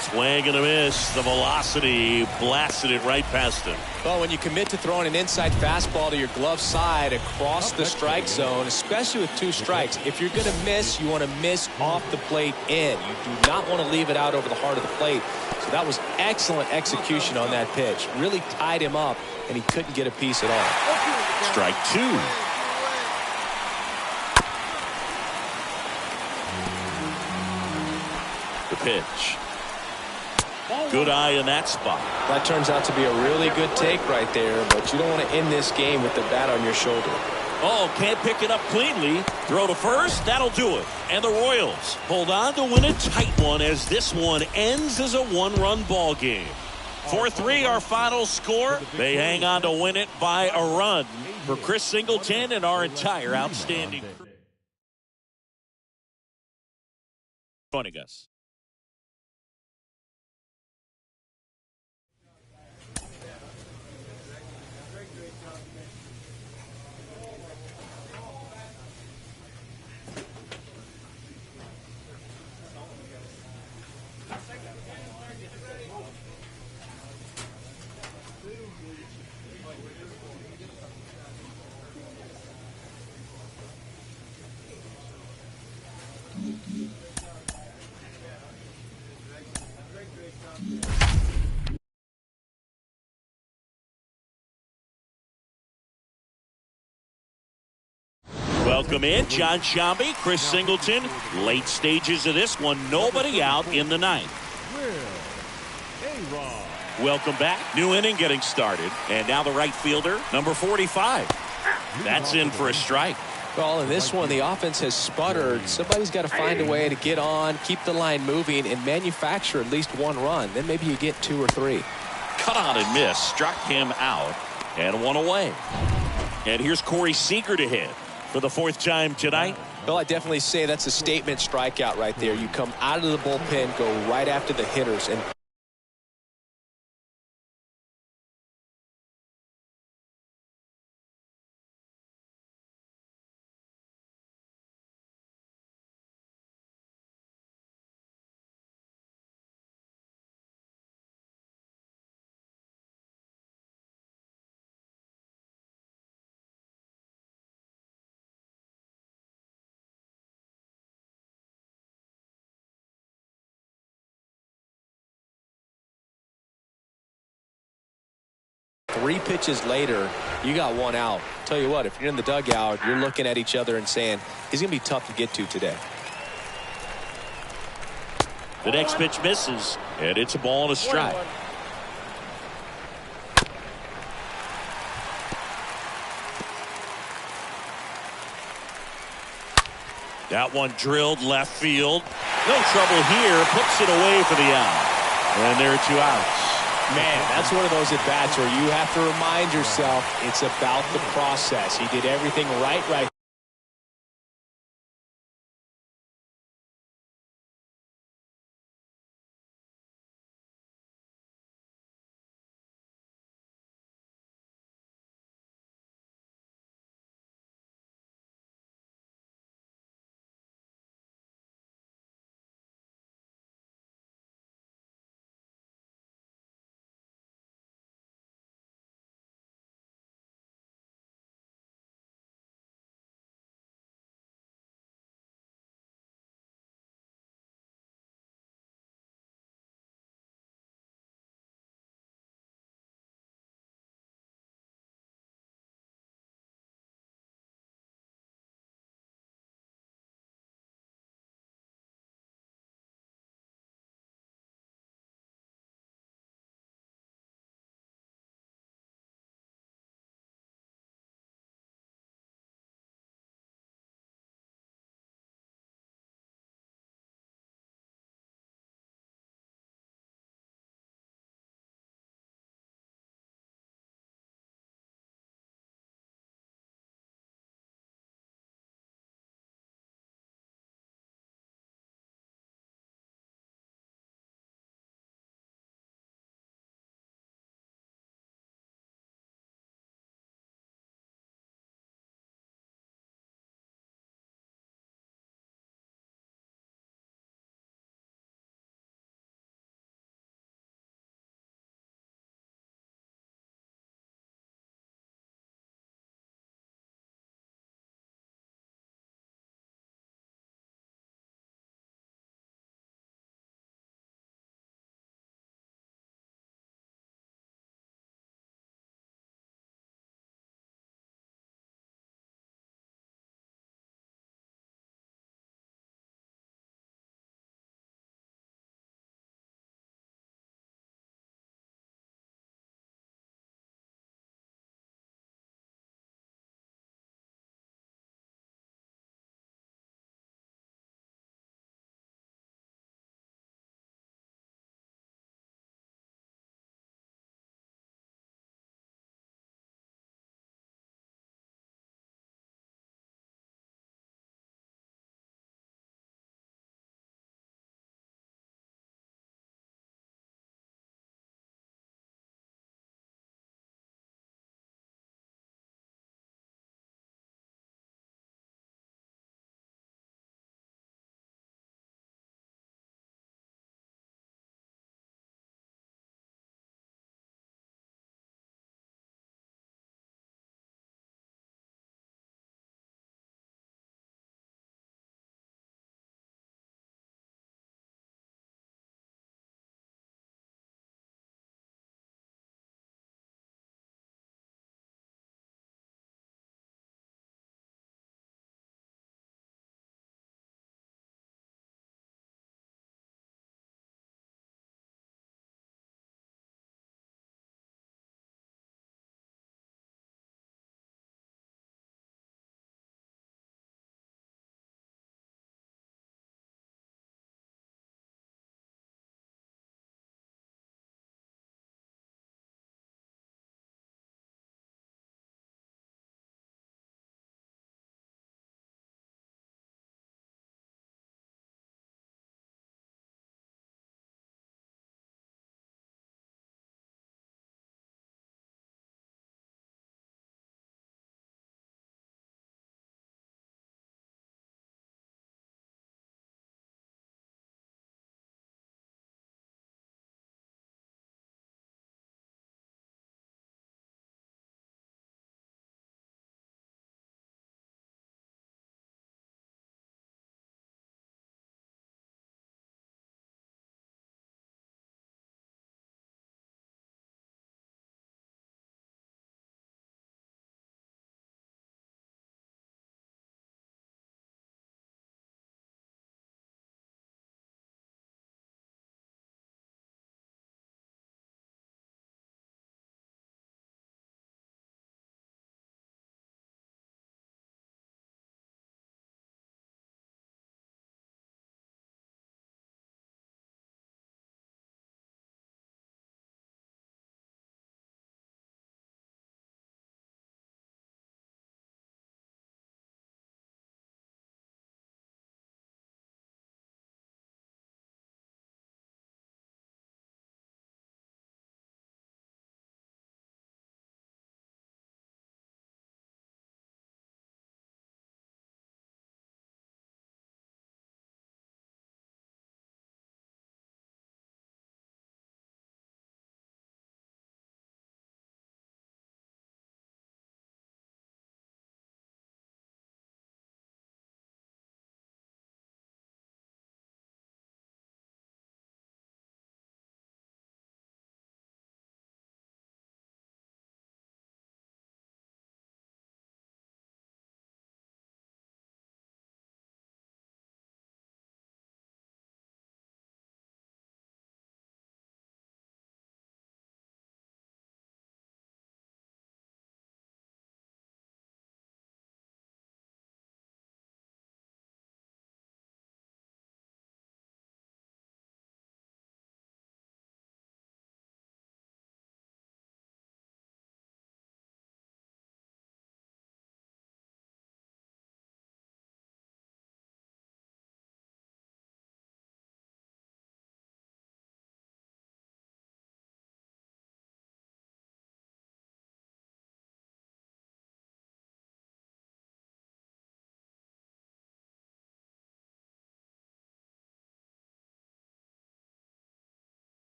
Swing and a miss. The velocity blasted it right past him. Well, when you commit to throwing an inside fastball to your glove side across the strike zone, especially with 2 strikes, if you're going to miss, you want to miss off the plate in. You do not want to leave it out over the heart of the plate. So that was excellent execution on that pitch. Really tied him up, and he couldn't get a piece at all. Strike 2. The pitch. Good eye in that spot. That turns out to be a really good take right there, but you don't want to end this game with the bat on your shoulder. Oh, can't pick it up cleanly. Throw to first, that'll do it. And the Royals hold on to win a tight one as this one ends as a 1-run ball game. 4-3 our final score. They hang on to win it by a run. For Chris Singleton and our entire outstanding crew joining us. Welcome in, John Sciambi, Chris Singleton. Late stages of this one, nobody out in the ninth. Welcome back. New inning getting started. And now the right fielder, number 45. That's in for a strike. Well, in this one, the offense has sputtered. Somebody's got to find a way to get on, keep the line moving, and manufacture at least 1 run. Then maybe you get 2 or 3. Cut on and miss. Struck him out. And 1 away. And here's Corey Seager to hit for the 4th time tonight. Well, I definitely say that's a statement strikeout right there. You come out of the bullpen, go right after the hitters, and three pitches later, you got 1 out. Tell you what, if you're in the dugout, you're looking at each other and saying, he's going to be tough to get to today. The next pitch misses, and it's a ball and a strike. That one drilled left field. No trouble here. Puts it away for the out. And there are 2 outs. Man, that's one of those at-bats where you have to remind yourself it's about the process. He did everything right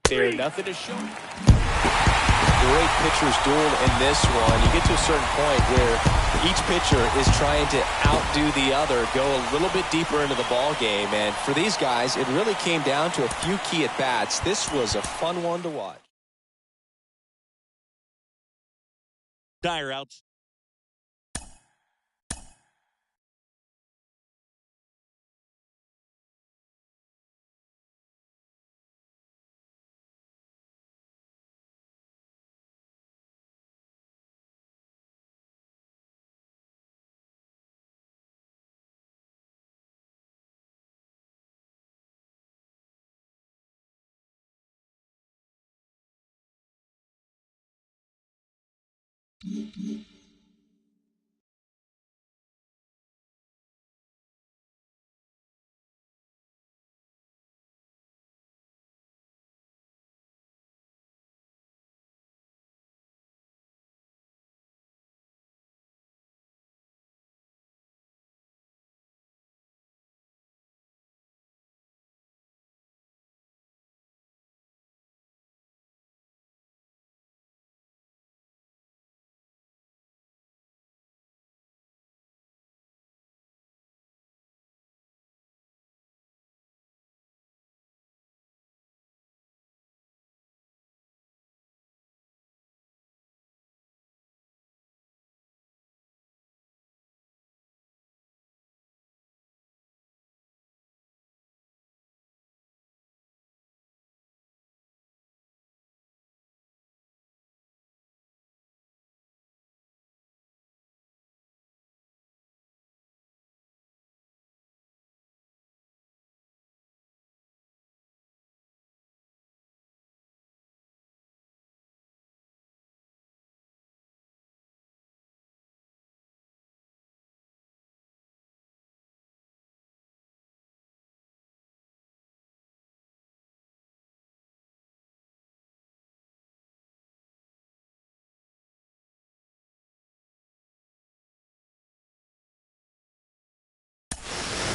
there. Nothing to show. Great pitcher's duel in this one. You get to a certain point where each pitcher is trying to outdo the other, go a little bit deeper into the ball game. And for these guys, it really came down to a few key at-bats. This was a fun one to watch. Dyer outs.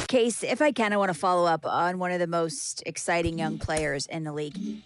Case, if I can, I want to follow up on one of the most exciting young players in the league.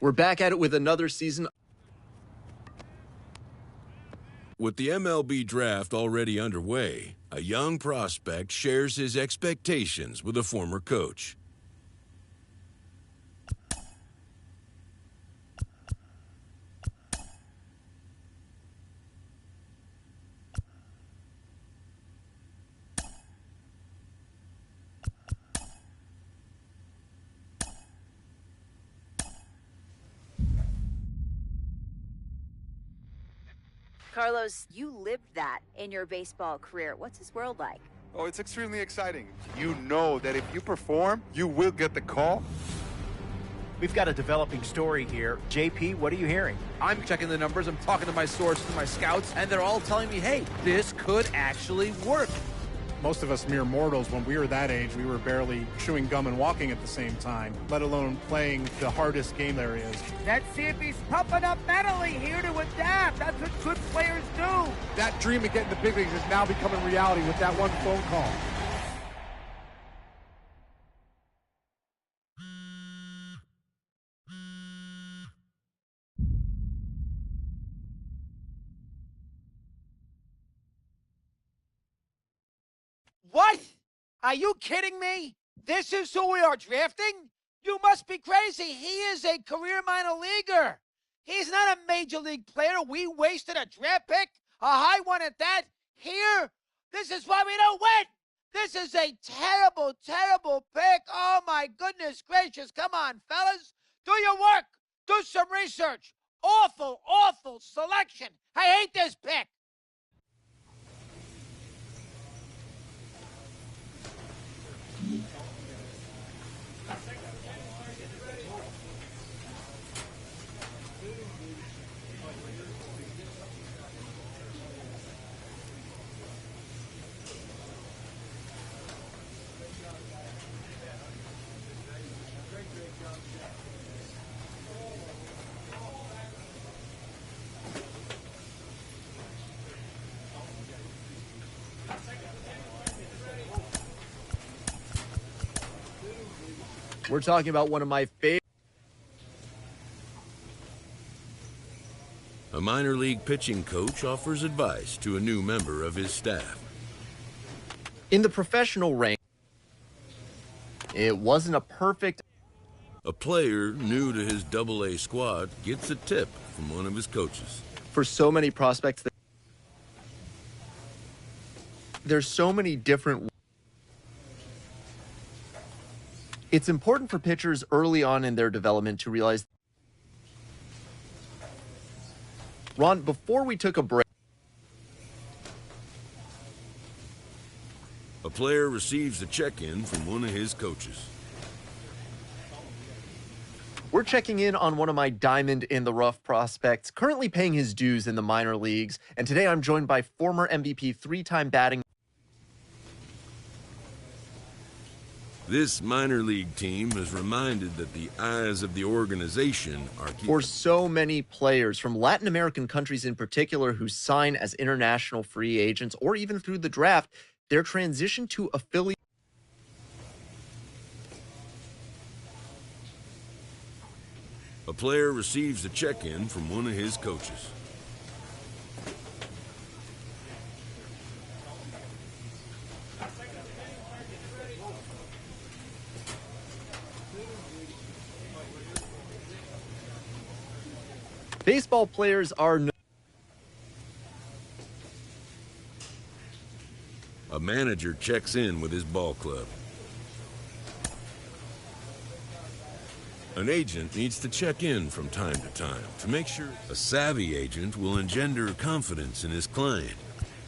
We're back at it with another season. With the MLB draft already underway, a young prospect shares his expectations with a former coach. Carlos, you lived that in your baseball career. What's his world like? Oh, it's extremely exciting. You know that if you perform, you will get the call. We've got a developing story here. JP, what are you hearing? I'm checking the numbers. I'm talking to my sources, my scouts, and they're all telling me, hey, this could actually work. Most of us mere mortals, when we were that age, we were barely chewing gum and walking at the same time, let alone playing the hardest game there is. Let's see if he's pumping up mentally here to adapt. That's what good players do. That dream of getting the big leagues is now becoming reality with that one phone call. What? Are you kidding me? This is who we are drafting? You must be crazy. He is a career minor leaguer. He's not a major league player. We wasted a draft pick, a high one at that. Here, this is why we don't win. This is a terrible, terrible pick. Oh, my goodness gracious. Come on, fellas. Do your work. Do some research. Awful, awful selection. I hate this pick. We're talking about one of my favorite. A minor league pitching coach offers advice to a new member of his staff. In the professional rank, it wasn't a perfect. A player new to his AA squad gets a tip from one of his coaches. For so many prospects, there's so many different. It's important for pitchers early on in their development to realize. Ron, before we took a break, A player receives a check-in from one of his coaches. we're checking in on one of my diamond in the rough prospects, currently paying his dues in the minor leagues. And today I'm joined by former MVP, three-time batting. This minor league team is reminded that the eyes of the organization are For so many players from Latin American countries in particular who sign as international free agents or even through the draft, their transition to affiliate. A player receives a check-in from one of his coaches. Baseball players are A manager checks in with his ball club. An agent needs to check in from time to time to make sure. A savvy agent will engender confidence in his client.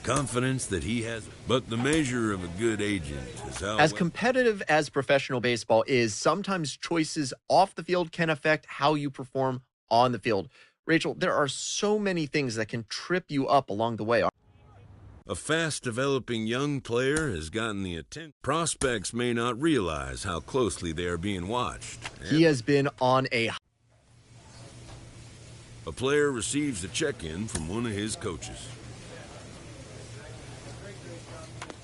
Confidence that he has. But the measure of a good agent is how... As competitive as professional baseball is, sometimes choices off the field can affect how you perform on the field. Rachel, there are so many things that can trip you up along the way. A fast-developing young player has gotten the attention. Prospects may not realize how closely they are being watched. He has been on a... A player receives a check-in from one of his coaches.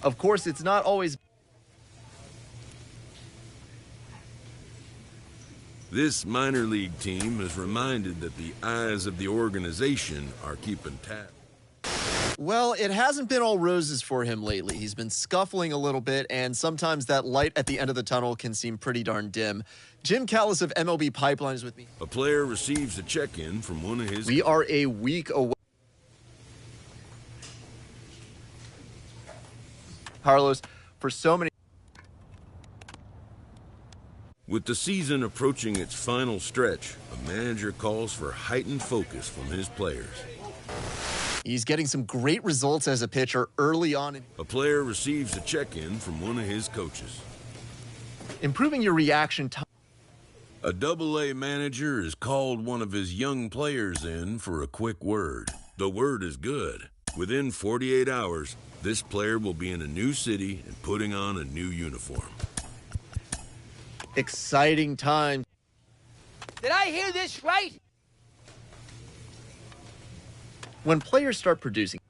Of course, it's not always. This minor league team is reminded that the eyes of the organization are keeping tabs. Well, it hasn't been all roses for him lately. He's been scuffling a little bit, and sometimes that light at the end of the tunnel can seem pretty darn dim. Jim Callis of MLB Pipeline is with me. A player receives a check-in from one of his... We are a week away. Carlos, for so many... With the season approaching its final stretch, a manager calls for heightened focus from his players. He's getting some great results as a pitcher early on. A player receives a check-in from one of his coaches. Improving your reaction time. A Double-A manager has called one of his young players in for a quick word. The word is good. Within 48 hours, this player will be in a new city and putting on a new uniform. Exciting time. Did I hear this right? When players start producing.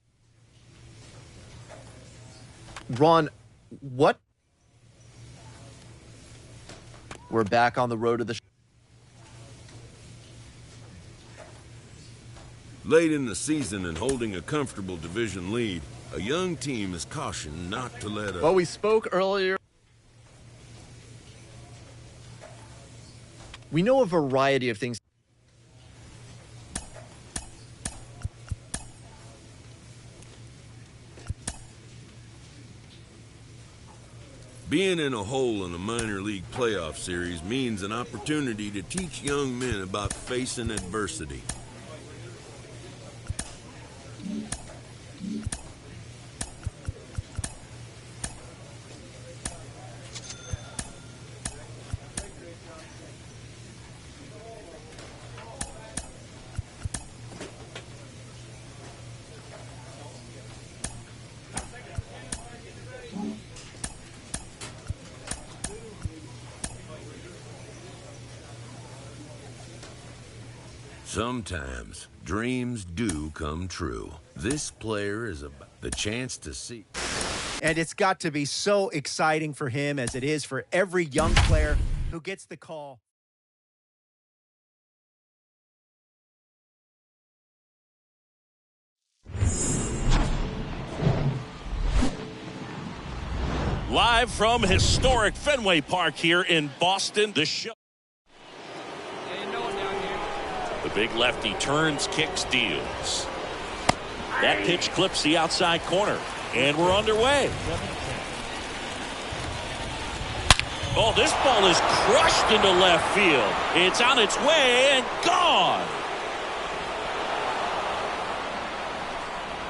Ron, what? We're back on the road to the... Late in the season and holding a comfortable division lead, a young team is cautioned not to let up. Well, we spoke earlier. We know a variety of things. Being in a hole in a minor league playoff series means an opportunity to teach young men about facing adversity. Sometimes dreams do come true. This player is about the chance to see. And it's got to be so exciting for him as it is for every young player who gets the call. Live from historic Fenway Park here in Boston, the show. The big lefty turns, kicks, deals. That pitch clips the outside corner, and we're underway. Oh, this ball is crushed into left field. It's on its way and gone.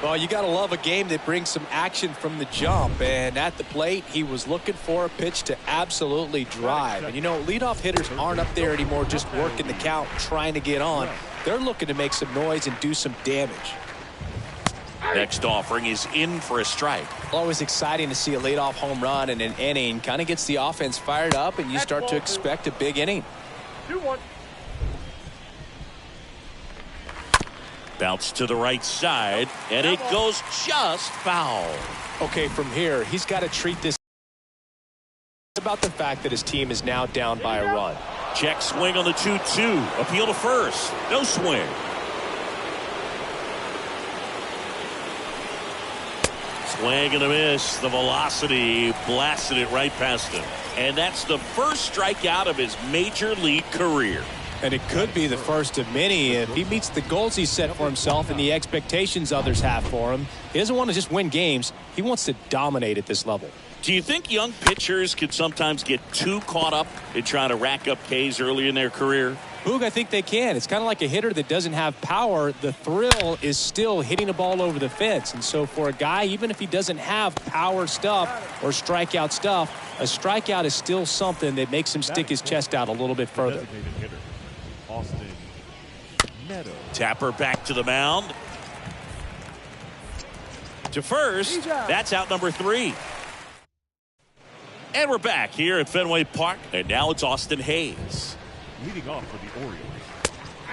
Well, you got to love a game that brings some action from the jump. And at the plate, he was looking for a pitch to absolutely drive. And, you know, leadoff hitters aren't up there anymore just working the count, trying to get on. They're looking to make some noise and do some damage. Next offering is in for a strike. Always exciting to see a leadoff home run in an inning. Kind of gets the offense fired up, and you start to expect a big inning. 2-1. Bounce to the right side, and it goes just foul. Okay, from here, he's got to treat this. It's about the fact that his team is now down by a run. Check swing on the 2-2. Appeal to first. No swing. Swing and a miss. The velocity blasted it right past him. And that's the first strikeout of his major league career. And it could be the first of many if he meets the goals he set for himself and the expectations others have for him. He doesn't want to just win games. He wants to dominate at this level. Do you think young pitchers could sometimes get too caught up in trying to rack up Ks early in their career? Boog, I think they can. It's kind of like a hitter that doesn't have power. The thrill is still hitting a ball over the fence. And so for a guy, even if he doesn't have power stuff or strikeout stuff, a strikeout is still something that makes him stick his chest out a little bit further. Austin Meadows. Tapper back to the mound. To first. That's out number 3. And we're back here at Fenway Park. And now it's Austin Hayes. Leading off for the Orioles,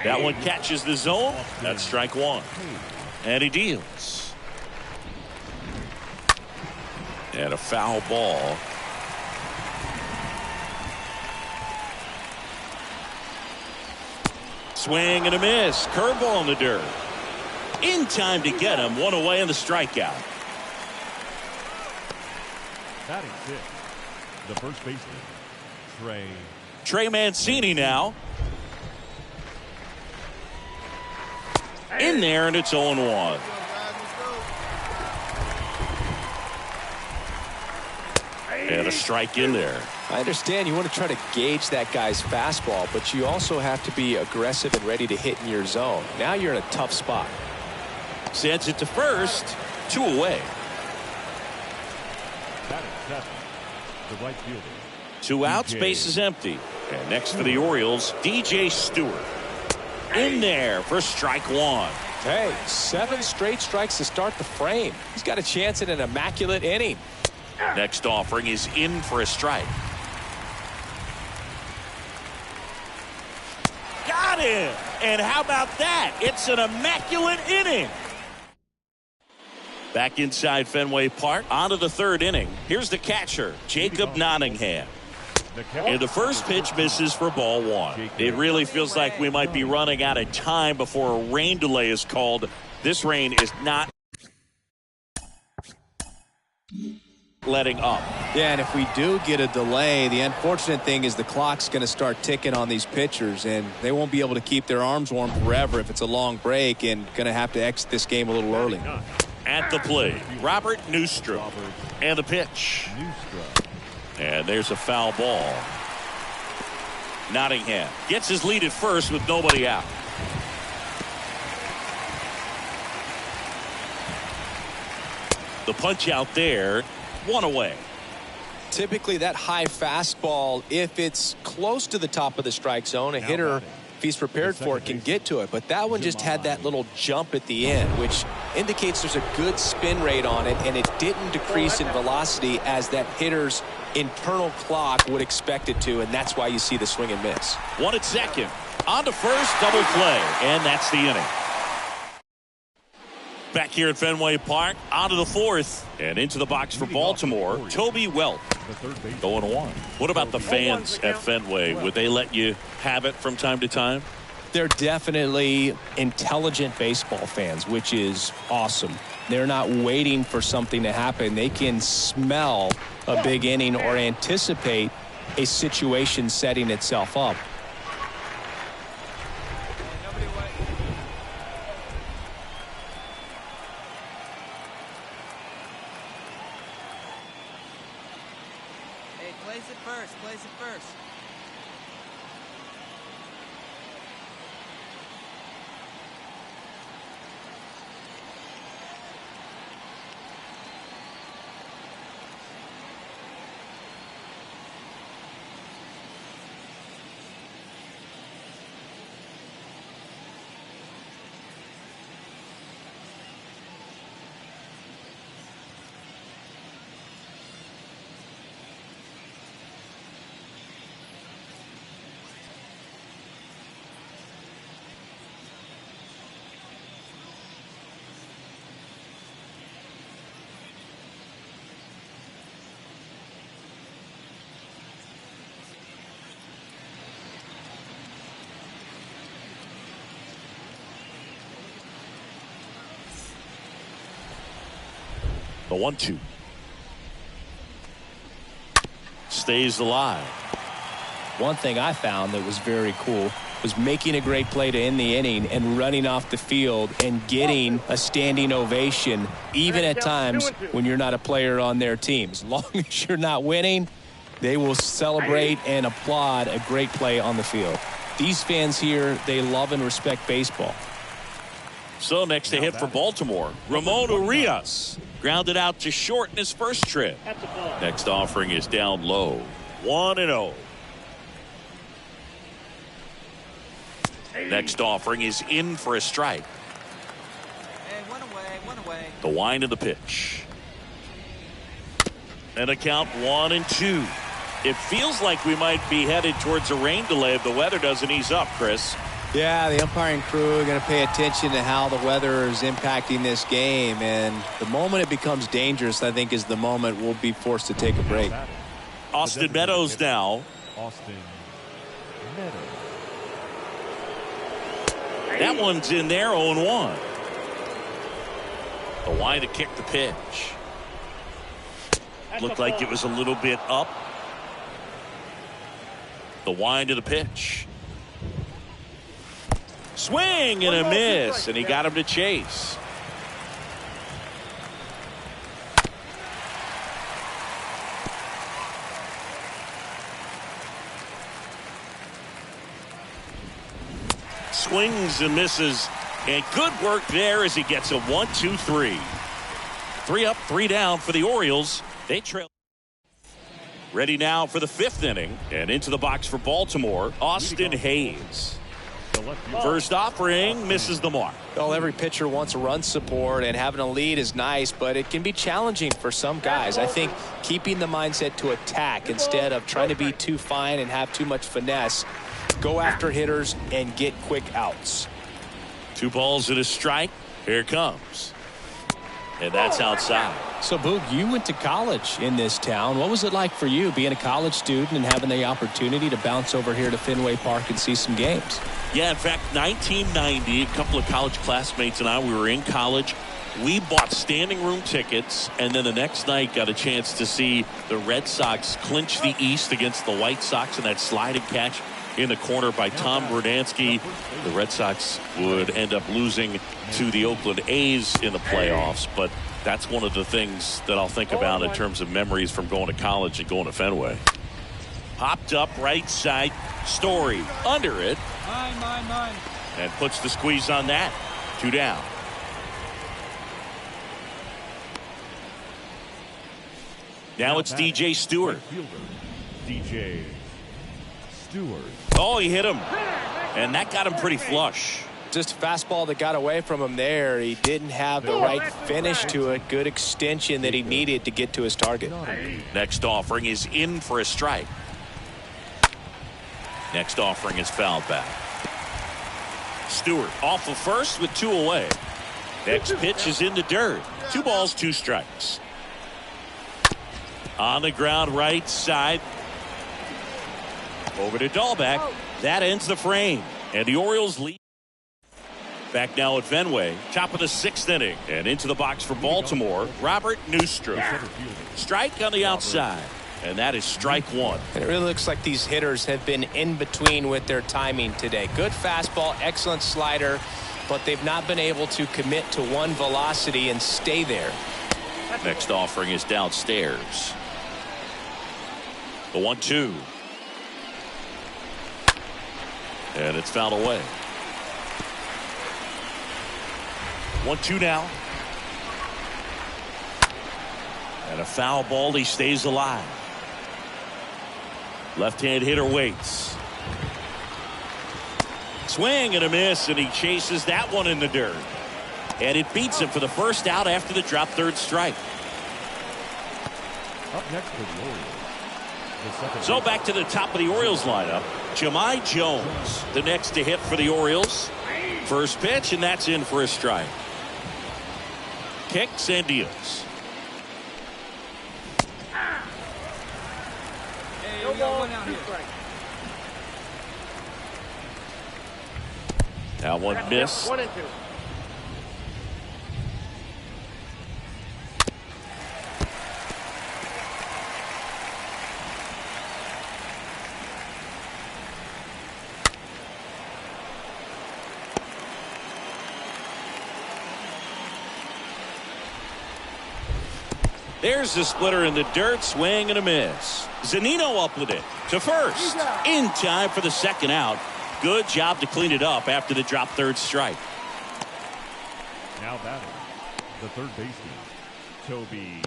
That one catches the zone. That's strike one. And he deals. And a foul ball. Swing and a miss. Curveball in the dirt. In time to get him. One away in the strikeout. Batting sixth, the first baseman, Trey Mancini now. In there, and it's 0-1. And a strike in there. I understand you want to try to gauge that guy's fastball, but you also have to be aggressive and ready to hit in your zone. Now you're in a tough spot. Sends it to first. 2 away. batting seventh, the right fielder. 2 outs, base is empty. And next for the Orioles, DJ Stewart. In there for strike one. Hey, 7 straight strikes to start the frame. He's got a chance at an immaculate inning. Next offering is in for a strike. Got him! And how about that? It's an immaculate inning. Back inside Fenway Park, on to the 3rd inning. Here's the catcher, Jacob Nottingham. And the first pitch misses for ball 1. It really feels like we might be running out of time before a rain delay is called. This rain is not letting up. Yeah, and if we do get a delay, the unfortunate thing is the clock's going to start ticking on these pitchers, and they won't be able to keep their arms warm forever if it's a long break, and going to have to exit this game a little early. At the plate, Robert Newstrom. And the pitch. And there's a foul ball. Nottingham gets his lead at first with nobody out. The punch out there, 1 away. Typically that high fastball, if it's close to the top of the strike zone, a hitter, if he's prepared for it, can get to it. But that one just had that little jump at the end, which indicates there's a good spin rate on it, and it didn't decrease in velocity as that hitter's internal clock would expect it to, and that's why you see the swing and miss. 1 at second. On to first, double play, and that's the inning. Back here at Fenway Park, on to the 4th, and into the box for Baltimore, Toby Welch. 0-1. What about the fans at Fenway? Would they let you have it from time to time? They're definitely intelligent baseball fans, which is awesome. They're not waiting for something to happen. They can smell a big inning or anticipate a situation setting itself up. Hey, place it first. Place it first. The 1-2. Stays alive. One thing I found that was very cool was making a great play to end the inning and running off the field and getting a standing ovation, even at times when you're not a player on their team. As long as you're not winning, they will celebrate and applaud a great play on the field. These fans here, they love and respect baseball. So next to hit for Baltimore, Ramon Urias. Grounded out to short in his first trip. Next offering is down low. 1-0. Next offering is in for a strike. Hey, one away. The wind of the pitch. And a count 1-2. It feels like we might be headed towards a rain delay if the weather doesn't ease up, Chris. Yeah, the umpiring crew are going to pay attention to how the weather is impacting this game. And the moment it becomes dangerous, I think, is the moment we'll be forced to take a break. Austin Meadows now. Austin Meadows. That one's in there, 0-1. The wide to kick the pitch. Looked like it was a little bit up. The wind to the pitch. Swing and a miss, and he got him to chase. Swings and misses, and good work there as he gets a 1-2-3. 3 up, 3 down for the Orioles. They trail. Ready now for the 5th inning, and into the box for Baltimore, Austin Hayes. First offering misses the mark. Well, every pitcher wants a run support, and having a lead is nice, but it can be challenging for some guys. I think keeping the mindset to attack instead of trying to be too fine and have too much finesse, go after hitters and get quick outs. 2 balls and a strike. Here it comes. And that's outside. So, Boog, you went to college in this town. What was it like for you being a college student and having the opportunity to bounce over here to Fenway Park and see some games? Yeah, in fact, 1990, a couple of college classmates and I, we were in college. We bought standing room tickets, and then the next night got a chance to see the Red Sox clinch the East against the White Sox in that sliding catch in the corner by Tom Berdansky. The Red Sox would end up losing to the Oakland A's in the playoffs, but that's one of the things that I'll think about in terms of memories from going to college and going to Fenway. Popped up right side. Story under it. Mine. And puts the squeeze on that. 2 down. Now it's DJ Stewart. DJ Stewart. Oh, he hit him. And that got him pretty flush. Just a fastball that got away from him there. He didn't have the right finish to it. Good extension that he needed to get to his target. Next offering is in for a strike. Next offering is fouled back. Stewart off of first with 2 away. Next pitch is in the dirt. 2 balls, 2 strikes. On the ground right side. Over to Dahlbeck. That ends the frame. And the Orioles lead. Back now at Fenway. Top of the 6th inning. And into the box for Baltimore, Robert Newstrom. Strike on the outside. And that is strike 1. It really looks like these hitters have been in between with their timing today. Good fastball, excellent slider, but they've not been able to commit to one velocity and stay there. Next offering is downstairs. The 1-2. And it's fouled away. 1-2 now. And a foul ball. He stays alive. Left-hand hitter waits. Swing and a miss, and he chases that one in the dirt. And it beats him for the first out after the drop 3rd strike. Up next for the Orioles. So back to the top of the Orioles lineup. Jahmai Jones, the next to hit for the Orioles. First pitch, and that's in for a strike. Kicks and deals. Hey, we got one out here. Now one miss. 1 and 2. There's the splitter in the dirt. Swing and a miss. Zunino up with it to first. In time for the 2nd out. Good job to clean it up after the drop 3rd strike. Now batting, the 3rd baseman, Toby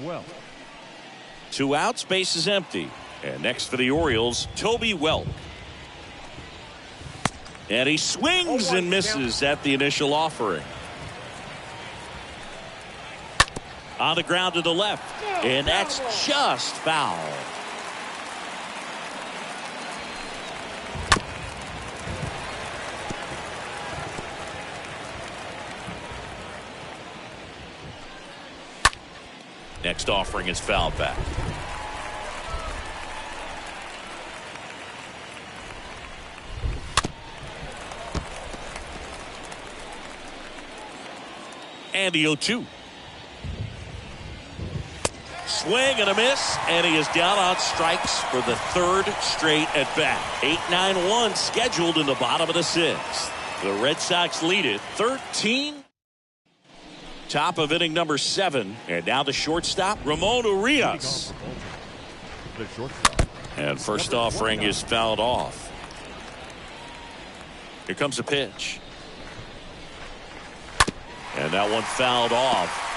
Welch. 2 outs, base is empty. And next for the Orioles, Toby Welch. And he swings and misses at the initial offering. On the ground to the left. And that's just foul. Next offering is fouled back. And the 0-2. Swing and a miss, and he is down on strikes for the third straight at bat. 8-9-1 scheduled in the bottom of the sixth. The Red Sox lead it 13. Top of inning number 7, and now the shortstop, Ramon Urias. And first offering is fouled off. Here comes a pitch. And that one fouled off.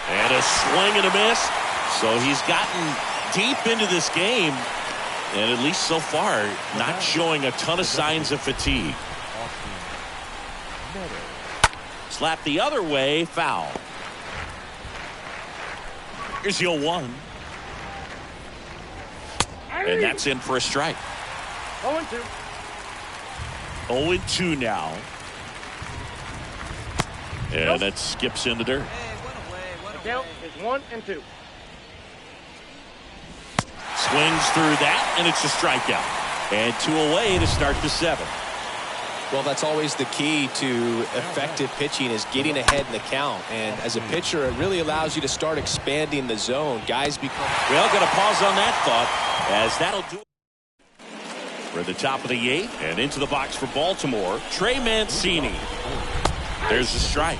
And a swing and a miss. So he's gotten deep into this game, and at least so far not showing a ton of signs of fatigue. Slap the other way, foul. Here's the 0-1. And that's in for a strike. 0-2. 0-2 now. And that skips in the dirt. The count is 1-2. Swings through that, and it's a strikeout. And 2 away to start the 7th. Well, that's always the key to effective pitching, is getting ahead in the count. And as a pitcher, it really allows you to start expanding the zone. Guys become... Well, going to pause on that thought, as that'll do it. We're at the top of the 8th, and into the box for Baltimore, Trey Mancini. There's the strike.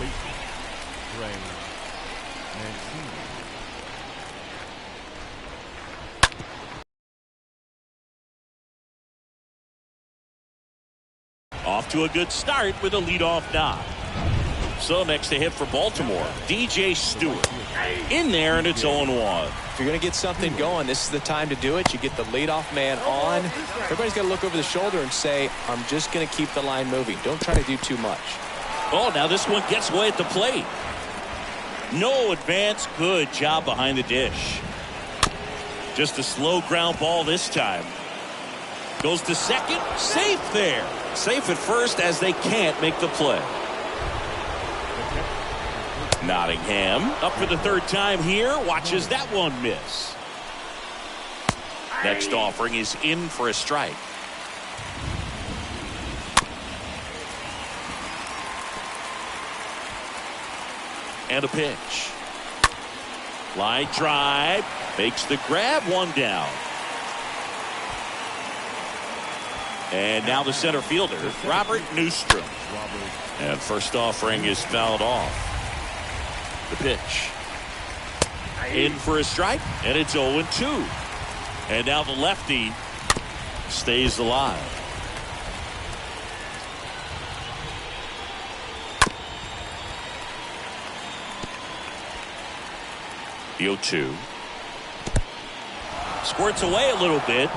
Off to a good start with a leadoff knock. So next to hit for Baltimore, DJ Stewart. In there, and it's 0-1. If you're going to get something going, this is the time to do it. You get the leadoff man on. Everybody's got to look over the shoulder and say, I'm just going to keep the line moving. Don't try to do too much. Oh, now this one gets away at the plate. No advance. Good job behind the dish. Just a slow ground ball this time. Goes to second. Safe there. Safe at first as they can't make the play. Nottingham up for the third time here. Watches that one miss. Next offering is in for a strike. And a pitch. Line drive. Makes the grab, one down. And now the center fielder, Robert Newstrom. And first offering is fouled off. The pitch. In for a strike, and it's 0-2. And now the lefty stays alive. The 0-2. Squirts away a little bit.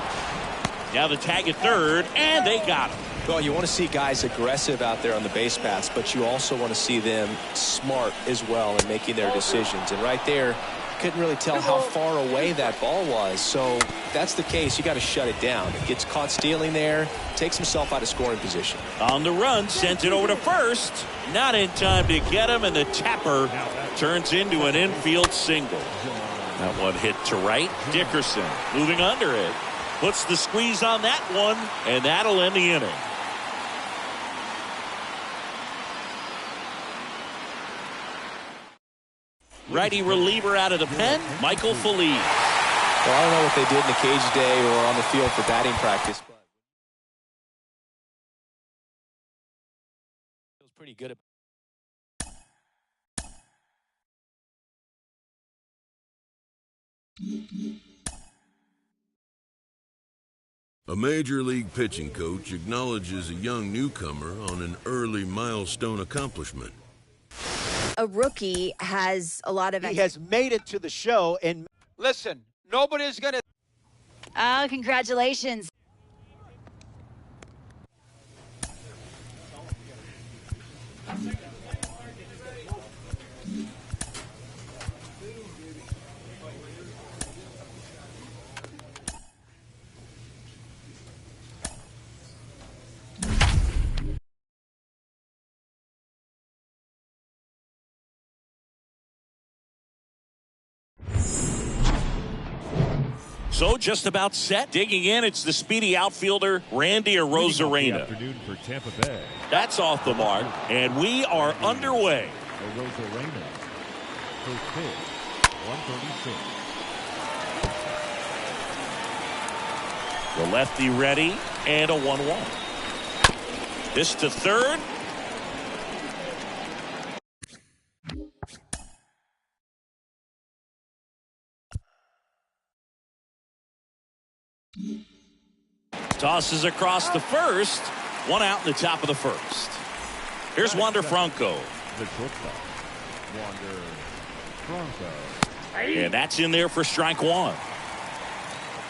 Now the tag at third, and they got him. Well, you want to see guys aggressive out there on the base paths, but you also want to see them smart as well in making their decisions. And right there, couldn't really tell how far away that ball was. So if that's the case, you got to shut it down. It gets caught stealing there, takes himself out of scoring position. On the run, sends it over to first. Not in time to get him, and the tapper turns into an infield single. That one hit to right. Dickerson moving under it. Puts the squeeze on that one, and that'll end the inning. Righty reliever out of the pen, Michael Feliz. Well, I don't know what they did in the cage today or on the field for batting practice, but feels pretty good. A major league pitching coach acknowledges a young newcomer on an early milestone accomplishment. A rookie has a lot of... He has made it to the show, and... Listen, nobody's going to... Oh, congratulations. So just about set. Digging in, it's the speedy outfielder, Randy Arozarena. Afternoon for Tampa Bay. That's off the mark, and we are underway. Arozarena. First pitch, 136. The lefty ready, and a 1-1. This to third. Tosses across the first. One out in the top of the first. Here's Wander Franco. The shortstop, Wander Franco. And that's in there for strike one.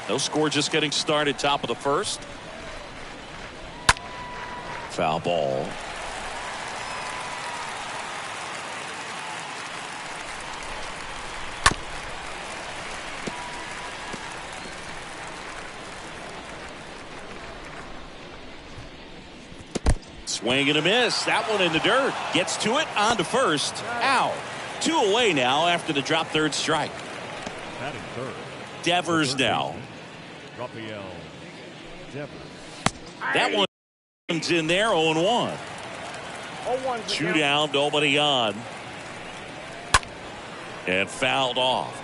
No score, just getting started, top of the first. Foul ball. Swing and a miss. That one in the dirt. Gets to it, on to first. Ow. 2 away now after the drop third strike. Batting third. Devers now. Rafael Devers. That one's in there, 0-1. 2 down, nobody on. And fouled off.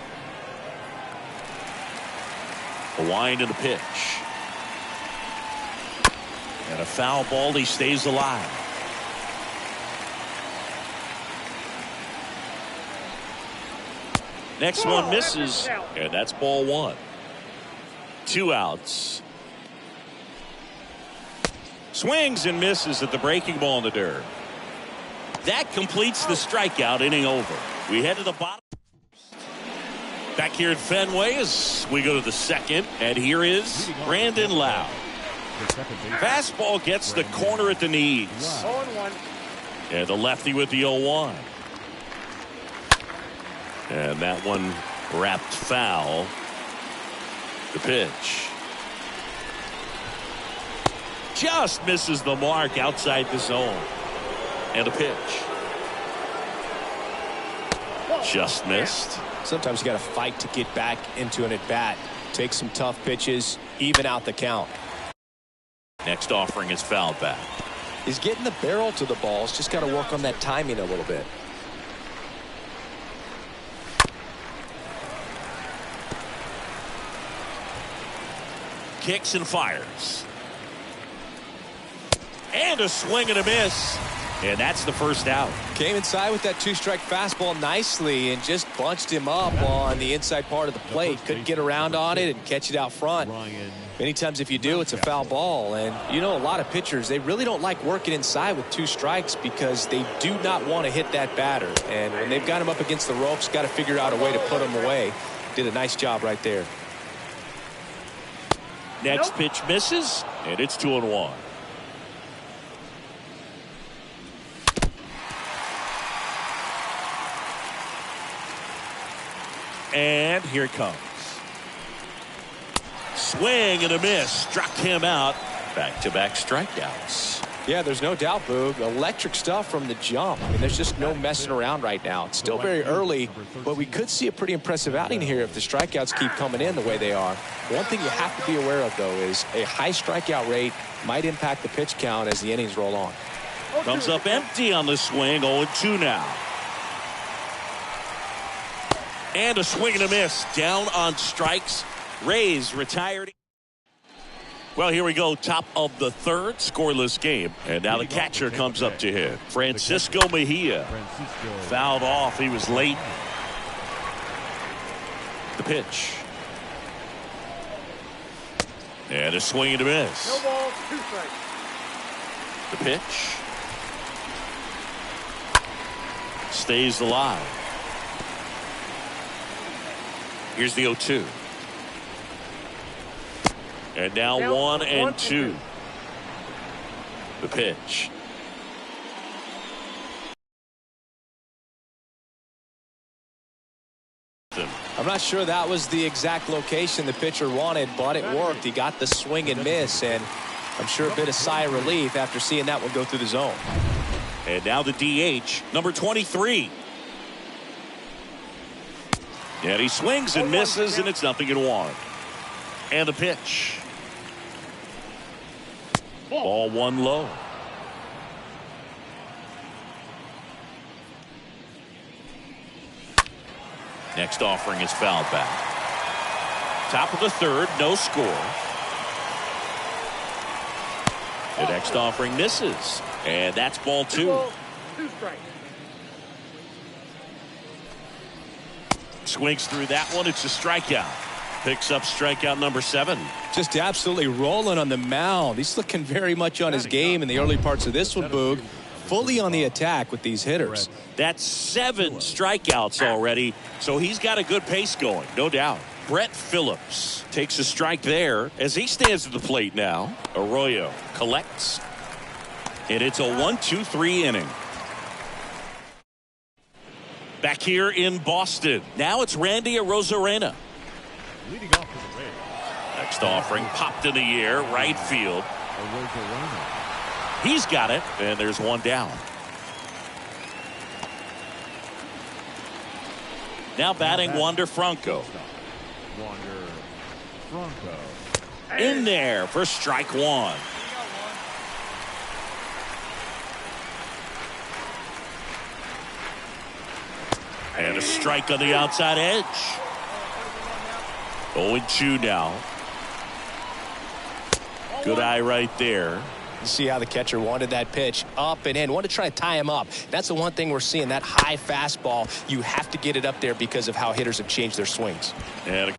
A wind and a pitch. And a foul ball, he stays alive. Next one misses, and that's ball one. 2 outs. Swings and misses at the breaking ball in the dirt. That completes the strikeout, inning over. We head to the bottom. Back here at Fenway as we go to the second, and here is Brandon Lowe. Fastball gets the corner at the knees. 0-1. And the lefty with the 0-1. And that one wrapped foul. The pitch. Just misses the mark outside the zone. And a pitch. Just missed. Sometimes you got to fight to get back into an at-bat. Take some tough pitches, even out the count. Next offering is fouled back. He's getting the barrel to the balls. Just got to work on that timing a little bit. Kicks and fires. And a swing and a miss. And that's the first out. Came inside with that 2-strike fastball nicely and just bunched him up on the inside part of the plate. Couldn't get around on it and catch it out front. Many times if you do, it's a foul ball. And you know, a lot of pitchers, they really don't like working inside with 2 strikes because they do not want to hit that batter. And when they've got him up against the ropes, got to figure out a way to put him away. Did a nice job right there. Next pitch misses, and it's 2-1. And here it comes. Swing and a miss. Struck him out. Back-to-back strikeouts. Yeah, there's no doubt, Boog. Electric stuff from the jump. I mean, there's just no messing around right now. It's still very early, but we could see a pretty impressive outing here if the strikeouts keep coming in the way they are. One thing you have to be aware of, though, is a high strikeout rate might impact the pitch count as the innings roll on. Comes up empty on the swing. 0-2 now. And a swing and a miss. Down on strikes. Rays retired. Well, here we go. Top of the third. Scoreless game. And now the catcher comes up to hit. Francisco Mejia. Fouled off. He was late. The pitch. And a swing and a miss. No balls, 2 strikes. The pitch. Stays alive. Here's the 0-2. And now 1-2. The pitch. I'm not sure that was the exact location the pitcher wanted, but it worked. He got the swing and miss, and I'm sure a bit of sigh of relief after seeing that one go through the zone. And now the DH, number 23. And he swings and misses, and it's 0-1. And the pitch. Ball one low. Next offering is fouled back. Top of the third, no score. The next offering misses. And that's ball two. Swings through that one. It's a strikeout. Picks up strikeout number 7. Just absolutely rolling on the mound. He's looking very much on his game in the early parts of this one, Boog. Fully on the attack with these hitters. That's 7 strikeouts already, so he's got a good pace going, no doubt. Brett Phillips takes a strike there as he stands at the plate now. Arroyo collects, and it's a 1-2-3 inning. Back here in Boston, now it's Randy Arozarena. Leading off for the Rays. Next offering popped in the air, right field. He's got it, and there's one down. Now batting Wander Franco. Wander Franco. In there for strike one. And a strike on the outside edge. 0-2 now. Good eye right there. See how the catcher wanted that pitch up and in. Wanted to try to tie him up. That's the one thing we're seeing, that high fastball. You have to get it up there because of how hitters have changed their swings. And a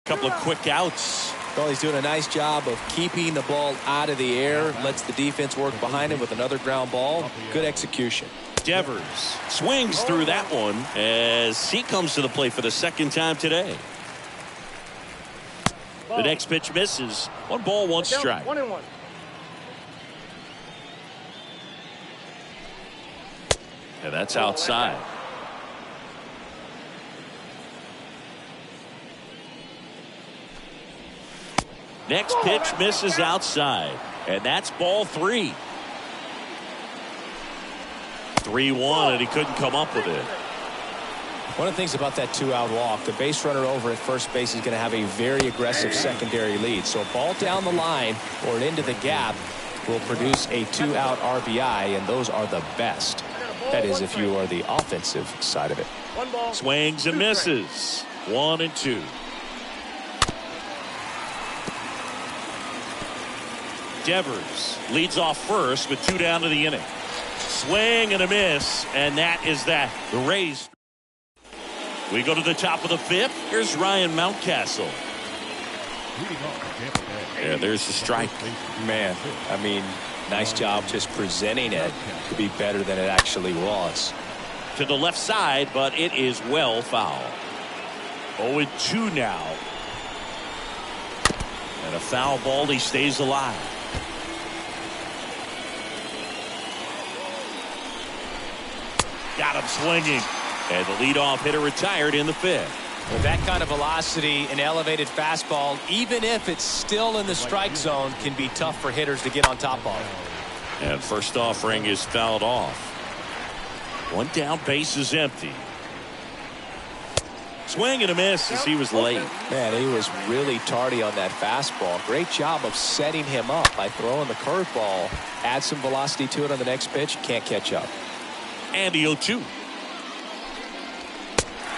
couple of quick outs. Well, he's doing a nice job of keeping the ball out of the air. Lets the defense work behind him with another ground ball. Good execution. Devers swings through that one as he comes to the plate for the second time today. The next pitch misses. 1 ball, 1 strike. 1-1. And that's outside. Next pitch misses outside, and that's ball 3. 3-1, and he couldn't come up with it. One of the things about that 2-out walk, the base runner over at first base is going to have a very aggressive secondary lead. So a ball down the line or into the gap will produce a 2-out RBI, and those are the best. That is, if you are the offensive side of it. Swings and misses. 1-2. Devers leads off first with 2 down to the inning. Swing and a miss, and that is that. The Rays. We go to the top of the 5th. Here's Ryan Mountcastle. Yeah, there's the strike. Man, I mean, nice job just presenting it to be better than it actually was. To the left side, but it is well foul. 0-2 now. And a foul ball, he stays alive. Got him swinging. And the leadoff hitter retired in the 5th. With that kind of velocity, an elevated fastball, even if it's still in the strike zone, can be tough for hitters to get on top of. And first offering is fouled off. 1 down, base is empty. Swing and a miss as he was late. Man, he was really tardy on that fastball. Great job of setting him up by throwing the curveball. Add some velocity to it on the next pitch. Can't catch up. And the 0-2.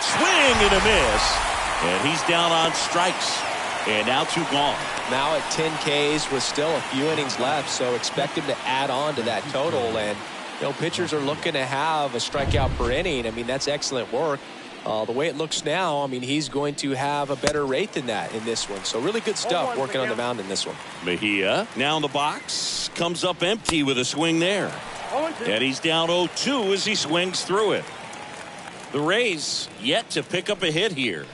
Swing and a miss. And he's down on strikes. And now 2 gone. Now at 10 Ks with still a few innings left, so expect him to add on to that total. And, you know, pitchers are looking to have a strikeout per inning. I mean, that's excellent work. The way it looks now, I mean, he's going to have a better rate than that in this one. So really good stuff working on the mound in this one. Mejia now in the box. Comes up empty with a swing there. And he's down 0-2 as he swings through it. The Rays yet to pick up a hit here.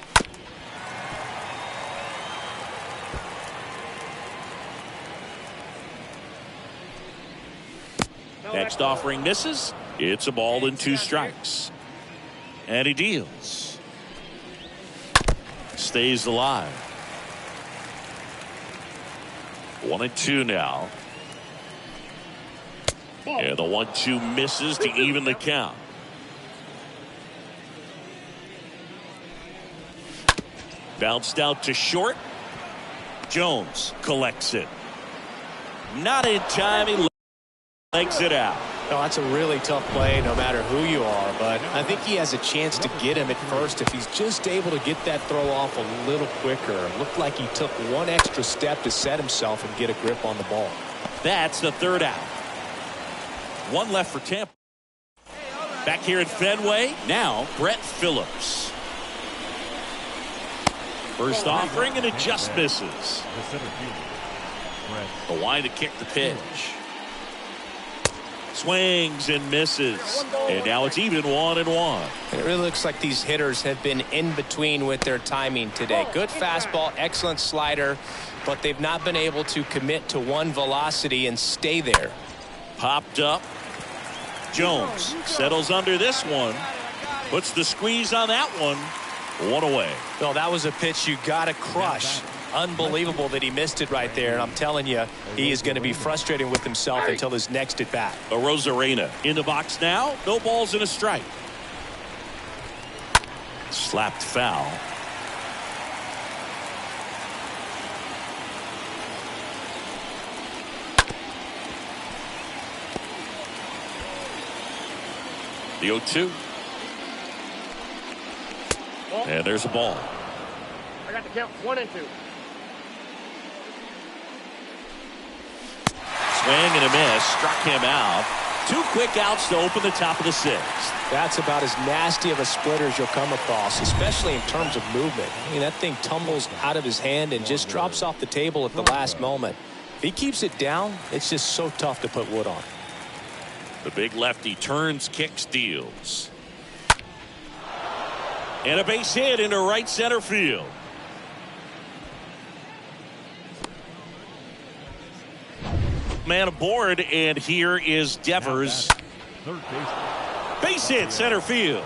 Next offering misses. It's a ball and 2 strikes. And he deals. Stays alive. 1-2 now. And the 1-2 misses to even the count. Bounced out to short. Jones collects it. Not in time. He legs it out. No, that's a really tough play no matter who you are, but I think he has a chance to get him at first if he's just able to get that throw off a little quicker. Looked like he took one extra step to set himself and get a grip on the ball. That's the 3rd out. 1 left for Tampa. Back here at Fenway, now Brett Phillips. First offering, and it just misses. The line to kick the pitch. Swings and misses. And now it's even 1-1. And it really looks like these hitters have been in between with their timing today. Good fastball, excellent slider, but they've not been able to commit to one velocity and stay there. Popped up. Jones settles under this one. Puts the squeeze on that one. 1 away. Well, that was a pitch you got to crush. Unbelievable that he missed it right there. And I'm telling you, he is going to be frustrated with himself until his next at bat. Arozarena in the box now. No balls and a strike. Slapped foul. The 0-2. And there's a ball. I got the count 1 and 2. Swing and a miss. Struck him out. 2 quick outs to open the top of the 6th. That's about as nasty of a splitter as you'll come across, especially in terms of movement. I mean, that thing tumbles out of his hand and just drops off the table at the last moment. If he keeps it down, it's just so tough to put wood on. The big lefty turns, kicks, deals. And a base hit into right center field. Man aboard, and here is Devers. Base hit center field.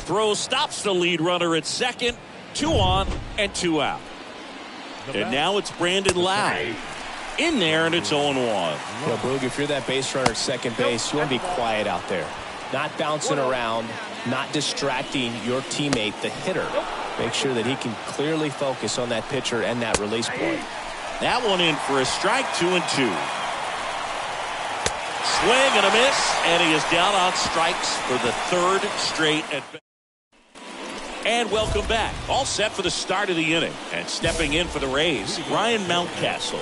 Throw stops the lead runner at second. 2 on and 2 out. And now it's Brandon Lowe in there, and it's 0-1. Well, Boog, if you're that base runner at second base, you want to be quiet out there. Not bouncing around, not distracting your teammate, the hitter. Make sure that he can clearly focus on that pitcher and that release point. That one in for a strike. 2-2. Swing and a miss, and he is down on strikes for the 3rd straight at bat. And welcome back. All set for the start of the inning. And stepping in for the Rays, Ryan Mountcastle.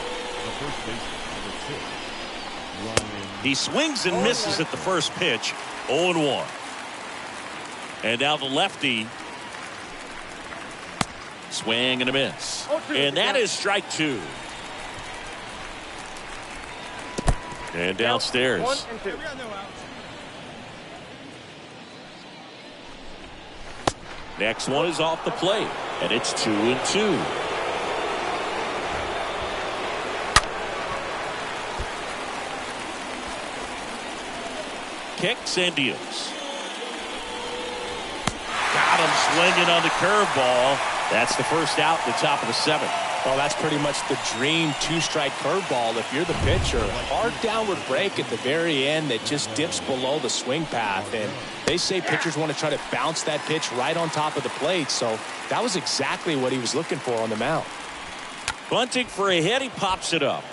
He swings and misses at the first pitch. 0-1. And now the lefty. Swing and a miss. And that is strike 2. And downstairs. 1 and 2. Next one is off the plate. And it's 2-2. Kicks and deals. Got him swinging on the curveball. That's the first out in the top of the 7th. Well, that's pretty much the dream 2-strike curveball if you're the pitcher. Hard downward break at the very end that just dips below the swing path. And they say pitchers want to try to bounce that pitch right on top of the plate. So that was exactly what he was looking for on the mound. Bunting for a hit. He pops it up.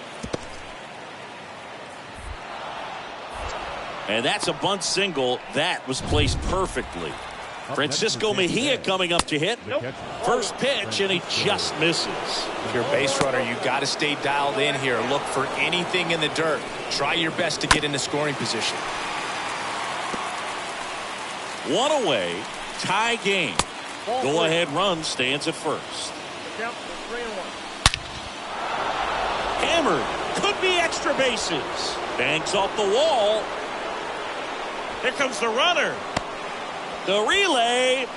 And that's a bunt single that was placed perfectly. Francisco Mejia coming up to hit. First pitch, and he just misses. If you're a base runner, you got to stay dialed in here. Look for anything in the dirt. Try your best to get into scoring position. 1 away, tie game. Go-ahead run stands at first. Hammered. Could be extra bases. Banks off the wall. Here comes the runner. The relay,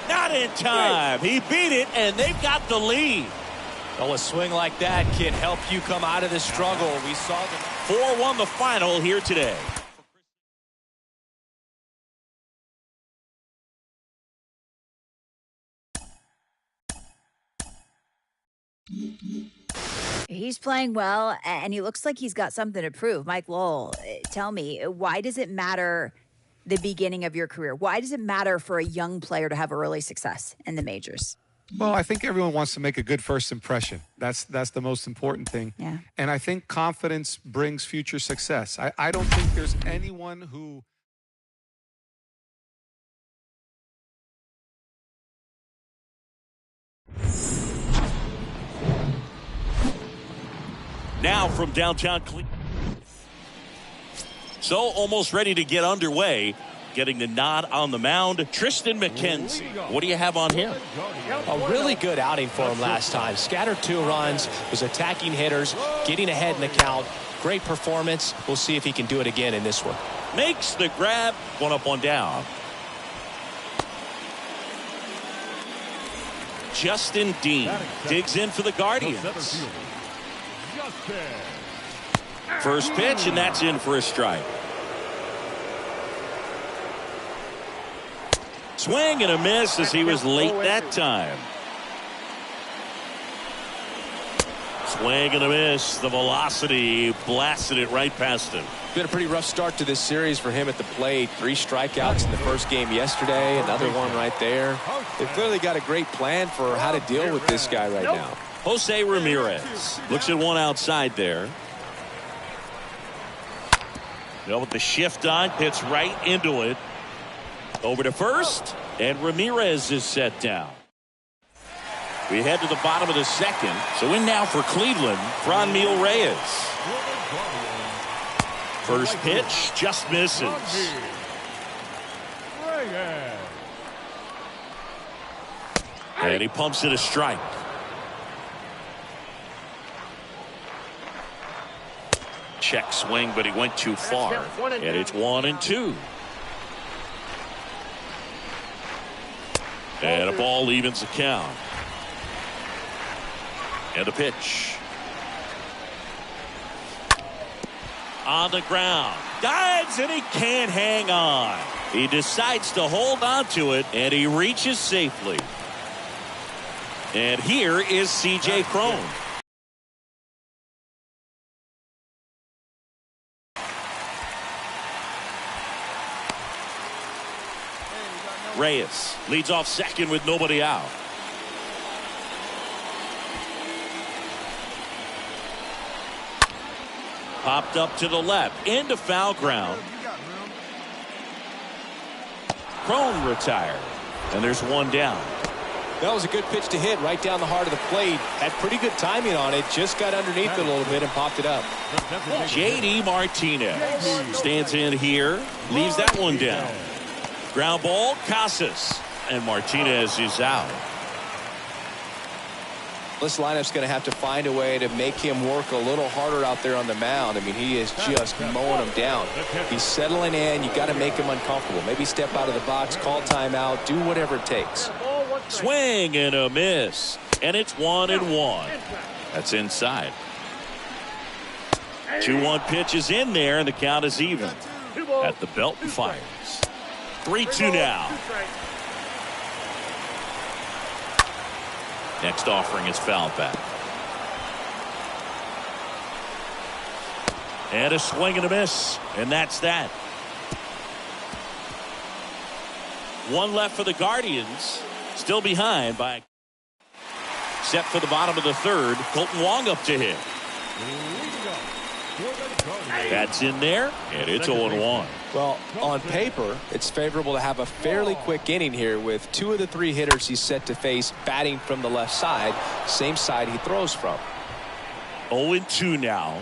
not in time. He beat it, and they've got the lead. Well, a swing like that can help you come out of the struggle. We saw the 4-1 the final here today. He's playing well, and he looks like he's got something to prove. Mike Lowell, tell me, why does it matter the beginning of your career? Why does it matter for a young player to have early success in the majors? Well, I think everyone wants to make a good first impression. That's the most important thing. Yeah. And I think confidence brings future success. I don't think there's anyone who... Now from downtown Cleveland. So almost ready to get underway. Getting the nod on the mound, Triston McKenzie. What do you have on him? A really good outing for him last time. Scattered 2 runs, was attacking hitters, getting ahead in the count. Great performance. We'll see if he can do it again in this one. Makes the grab. 1 up, 1 down. Justin Dean digs in for the Guardians. First pitch, and that's in for a strike. Swing and a miss as he was late that time. Swing and a miss. The velocity blasted it right past him. Been a pretty rough start to this series for him at the plate. 3 strikeouts in the first game yesterday. Another one right there. They've clearly got a great plan for how to deal with this guy right now. Jose Ramirez looks at one outside there. With the shift on, hits right into it. Over to first, and Ramirez is set down. We head to the bottom of the second. So in now for Cleveland, Franmil Reyes. First pitch just misses. And he pumps it a strike. Check swing, but he went too far. And it's 1-2. And a ball evens the count. And a pitch. On the ground. Dives, and he can't hang on. He decides to hold on to it, and he reaches safely. And here is C.J. Cron. Reyes leads off second with nobody out. Popped up to the left into foul ground. Cron retired, and there's 1 down. That was a good pitch to hit right down the heart of the plate. Had pretty good timing on it. Just got underneath it a little bit and popped it up. J.D. Martinez stands in here, leaves that one down. Ground ball, Casas, and Martinez is out. This lineup's going to have to find a way to make him work a little harder out there on the mound. I mean, he is just mowing him down. He's settling in. You got to make him uncomfortable. Maybe step out of the box, call timeout, do whatever it takes. Swing and a miss, and it's 1-1. That's inside. 2-1 pitch is in there, and the count is even. At the belt and fires. 3-2 now. Next offering is fouled back. And a swing and a miss, and that's that. 1 left for the Guardians. Still behind by. Set for the bottom of the third. Colton Wong up to hit. That's in there, and it's 0-1. Well, on paper, it's favorable to have a fairly quick inning here with 2 of the 3 hitters he's set to face batting from the left side, same side he throws from. 0-2 now.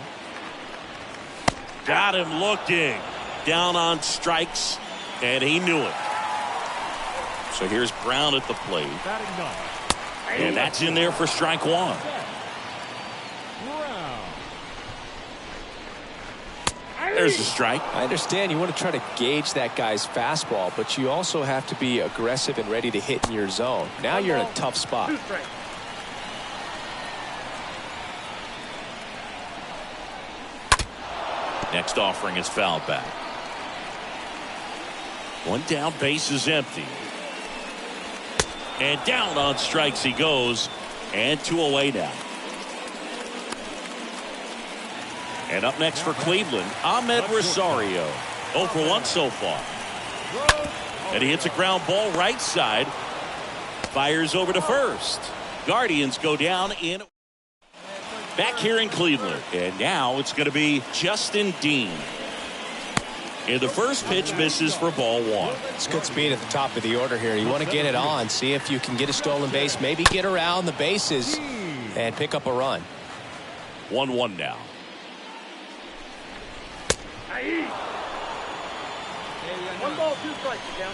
Got him looking. Down on strikes, and he knew it. So here's Brown at the plate. And that's in there for strike 1. There's a strike. I understand you want to try to gauge that guy's fastball, but you also have to be aggressive and ready to hit in your zone. Now you're in a tough spot. Next offering is fouled back. One down, base is empty. And down on strikes he goes. And 2 away now. And up next for Cleveland, Ahmed Rosario. 0 for 1 so far. And he hits a ground ball right side. Fires over to first. Guardians go down in. Back here in Cleveland. And now it's going to be Justin Dean. And the first pitch misses for ball 1. It's good speed at the top of the order here. You want to get it on, see if you can get a stolen base, maybe get around the bases and pick up a run. 1-1 now. One ball, 2 strikes, down.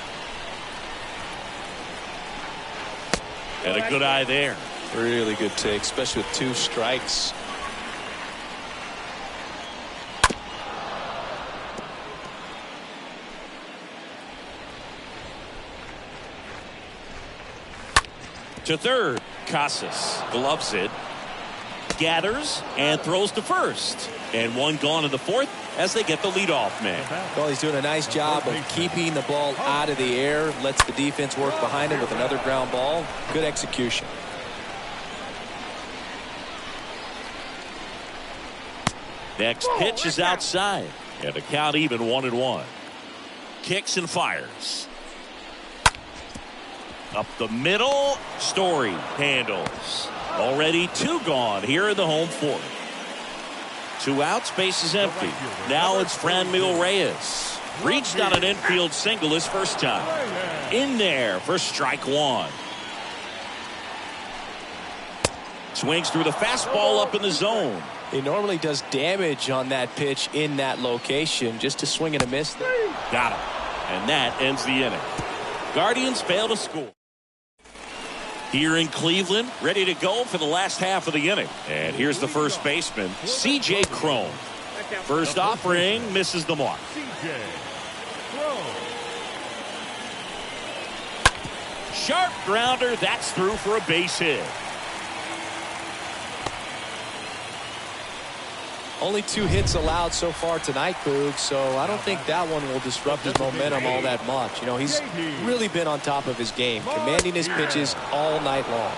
And a good eye there. Really good take, especially with 2 strikes. To third, Casas gloves it, gathers, and throws to first. And 1 gone in the 4th as they get the leadoff man. Well, he's doing a nice job of keeping the ball out of the air, lets the defense work behind it with another ground ball. Good execution. Next pitch is outside. And the count even 1-1. Kicks and fires. Up the middle, Story handles. Already 2 gone here in the home 4th. 2 outs, base is empty. Now it's Franmil Reyes. Reached on an infield single his first time. In there for strike 1. Swings through the fastball up in the zone. He normally does damage on that pitch in that location. Just a swing and a miss. Got him. And that ends the inning. Guardians fail to score. Here in Cleveland, ready to go for the last half of the inning. And here's the first baseman, C.J. Cron. First offering misses the mark. Sharp grounder, that's through for a base hit. Only 2 hits allowed so far tonight, Boog, so I don't think that one will disrupt his momentum all that much. You know, he's really been on top of his game, commanding his pitches all night long.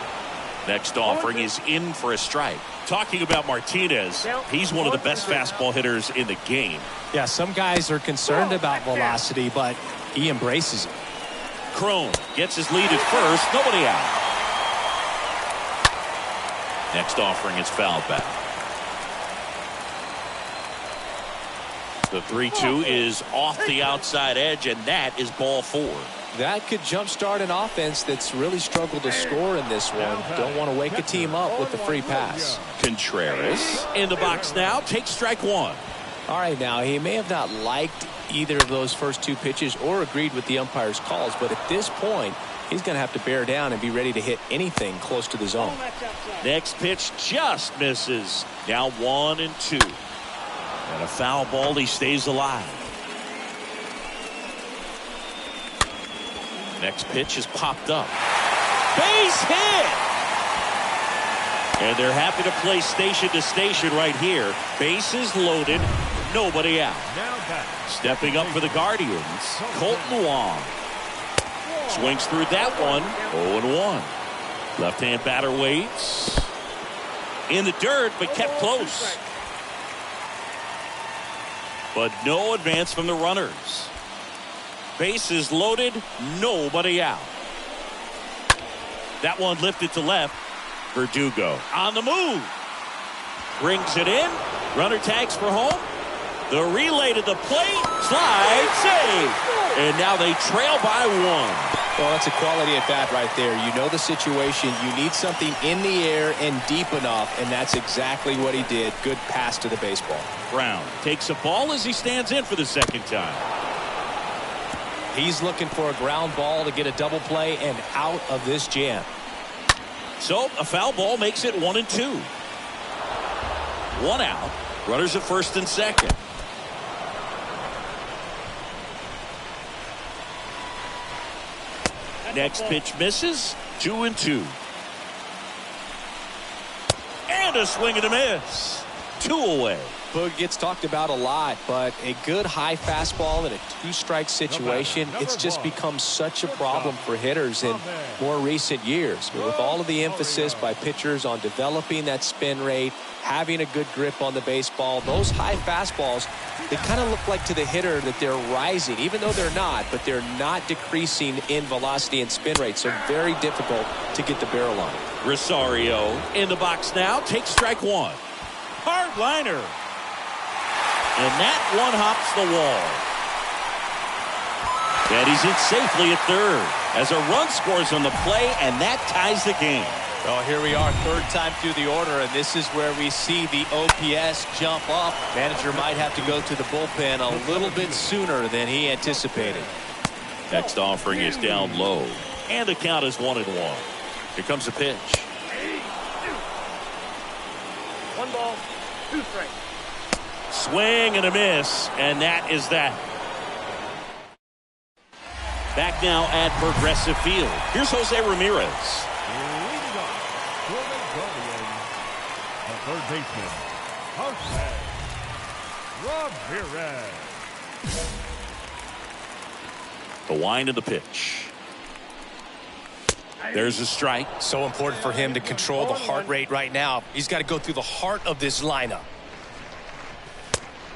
Next offering is in for a strike. Talking about Martinez, he's one of the best fastball hitters in the game. Yeah, some guys are concerned about velocity, but he embraces it. Cron gets his lead at first, nobody out. Next offering is fouled back. The 3-2 is off the outside edge, and that is ball 4. That could jumpstart an offense that's really struggled to score in this one. Don't want to wake a team up with the free pass. Contreras in the box now, takes strike 1. All right, now, he may have not liked either of those first 2 pitches or agreed with the umpire's calls, but at this point, he's going to have to bear down and be ready to hit anything close to the zone. Next pitch just misses. Now 1-2. And a foul ball, he stays alive. Next pitch is popped up. Base hit! And they're happy to play station to station right here. Bases loaded, nobody out. Stepping up for the Guardians, Colton Wong. Swings through that one, 0-1. Left-hand batter waits. In the dirt, but kept close. But no advance from the runners. Bases loaded, nobody out. That one lifted to left. Verdugo on the move. Brings it in. Runner tags for home. The relay to the plate. Slide, save. And now they trail by 1. Well, that's a quality at bat right there. You know the situation. You need something in the air and deep enough, and that's exactly what he did. Good pass to the baseball. Brown takes a ball as he stands in for the second time. He's looking for a ground ball to get a double play and out of this jam. So a foul ball makes it 1-2. 1 out. Runners at first and second. Next pitch misses. 2-2. And a swing and a miss. 2 away. Boog gets talked about a lot, but a good high fastball in a 2-strike situation, it's just become such a problem for hitters in more recent years. But with all of the emphasis by pitchers on developing that spin rate, having a good grip on the baseball, those high fastballs, they kind of look like to the hitter that they're rising, even though they're not, but they're not decreasing in velocity and spin rate, so very difficult to get the barrel on. Rosario in the box now, takes strike 1. Hard liner. And that one hops the wall. And he's in safely at third as a run scores on the play, and that ties the game. Well, here we are, third time through the order, and this is where we see the OPS jump up. Manager might have to go to the bullpen a little bit sooner than he anticipated. Next offering is down low, and the count is 1-1. Here comes the pitch. 1 ball, 2 strikes. Swing and a miss, and that is that. Back now at Progressive Field. Here's Jose Ramirez. Leading off for the Guardians, the third baseman, Jose Ramirez. The wind of the pitch. There's a strike. So important for him to control the heart rate right now. He's got to go through the heart of this lineup.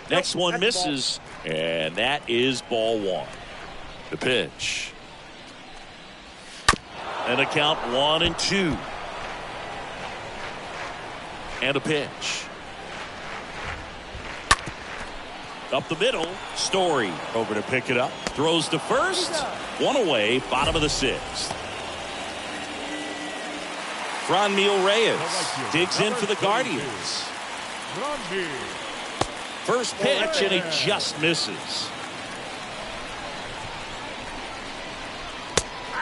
Next one misses, and that is ball 1. The pitch. And a count 1-2. And a pitch. Up the middle, Story over to pick it up. Throws to first. 1 away, bottom of the 6th. Franmil Reyes digs in for the Guardians. First pitch, and he just misses.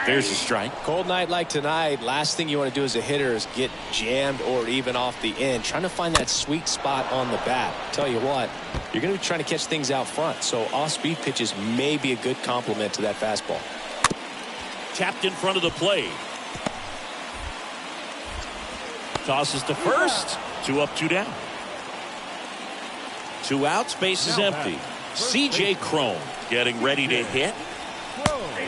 There's a strike. Cold night like tonight, last thing you want to do as a hitter is get jammed or even off the end. Trying to find that sweet spot on the bat. Tell you what, you're going to be trying to catch things out front, so off-speed pitches may be a good complement to that fastball. Tapped in front of the plate. Tosses to first. 2 up, 2 down. 2 outs, base is empty. C.J. Cron getting ready to hit.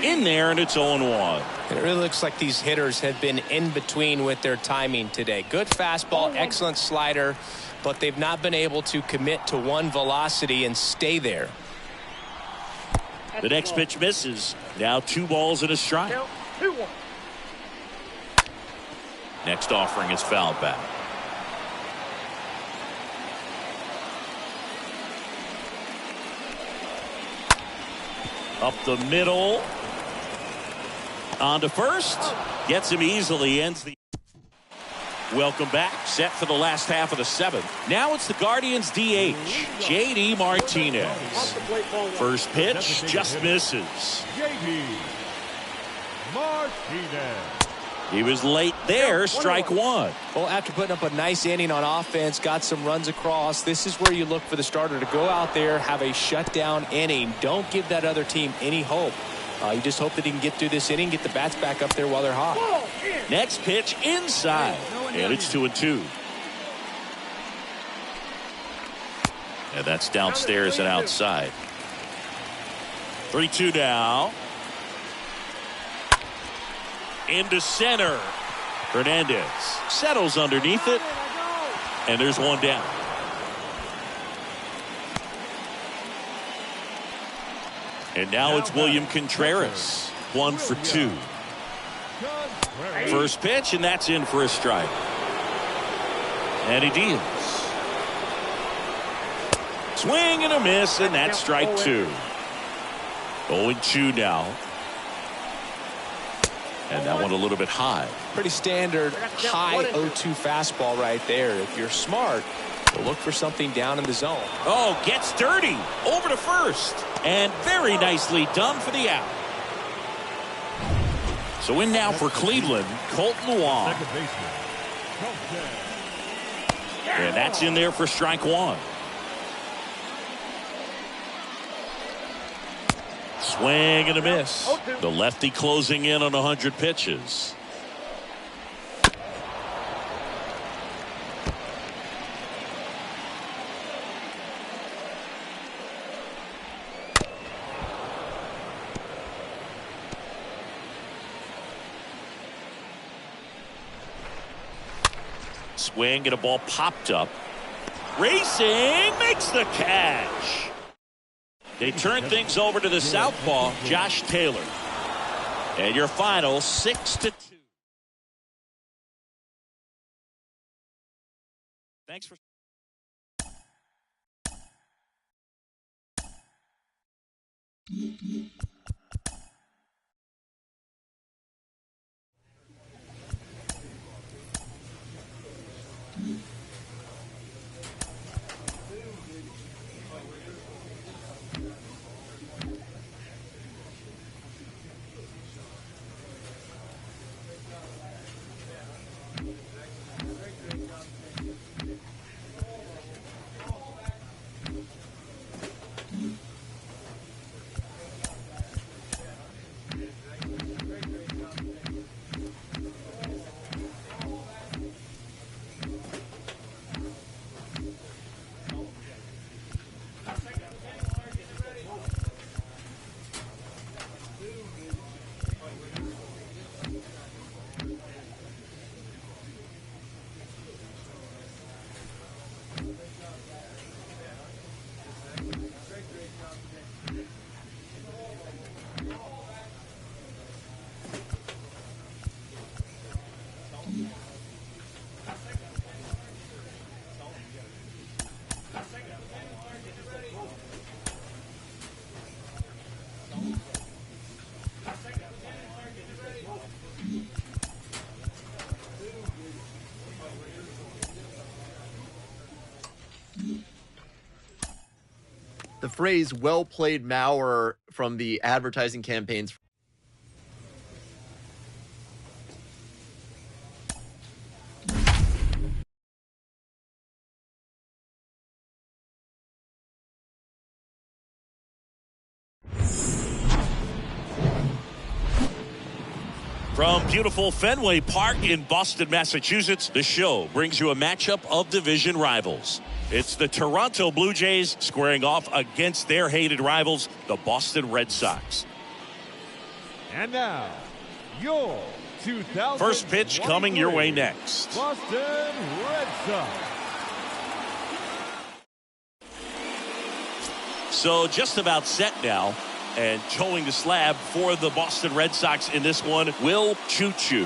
In there, and it's 0-1. It really looks like these hitters have been in between with their timing today. Good fastball, excellent slider, but they've not been able to commit to one velocity and stay there. The next pitch misses. Now 2 balls and a strike. 2-1. Next offering is fouled back. Up the middle. On to first. Gets him easily. Ends the. Welcome back. Set for the last half of the 7th. Now it's the Guardians DH, J.D. Martinez. First pitch just misses. J.D. Martinez. He was late there. Strike 1. Well, after putting up a nice inning on offense, got some runs across, this is where you look for the starter to go out there, have a shutdown inning. Don't give that other team any hope. You just hope that he can get through this inning, get the bats back up there while they're hot. Next pitch inside, and it's 2-2. And that's downstairs and outside. 3-2 now. Into center. Hernandez settles underneath it, and there's 1 down. And now it's William Contreras. 1 for 2. First pitch, and that's in for a strike. And he deals. Swing and a miss, and that's strike 2. 0-2 now. And that one a little bit high. Pretty standard high 0-2 fastball right there. If you're smart, look for something down in the zone. Oh, gets dirty. Over to first. And very nicely done for the out. So in now for Cleveland, Colton Wong. And that's in there for strike 1. Swing and a miss. The lefty closing in on 100 pitches. Swing and a ball popped up. Racing makes the catch. They turn things over to the southpaw, Josh Taylor. And your final 6-2. Thanks for. The phrase "well played, Mauer" from the advertising campaigns. From beautiful Fenway Park in Boston, Massachusetts, the show brings you a matchup of division rivals. It's the Toronto Blue Jays squaring off against their hated rivals, the Boston Red Sox. And now, your 2000 first pitch coming your way next. Boston Red Sox. So just about set now. And towing the slab for the Boston Red Sox in this one, Will Choo-Choo.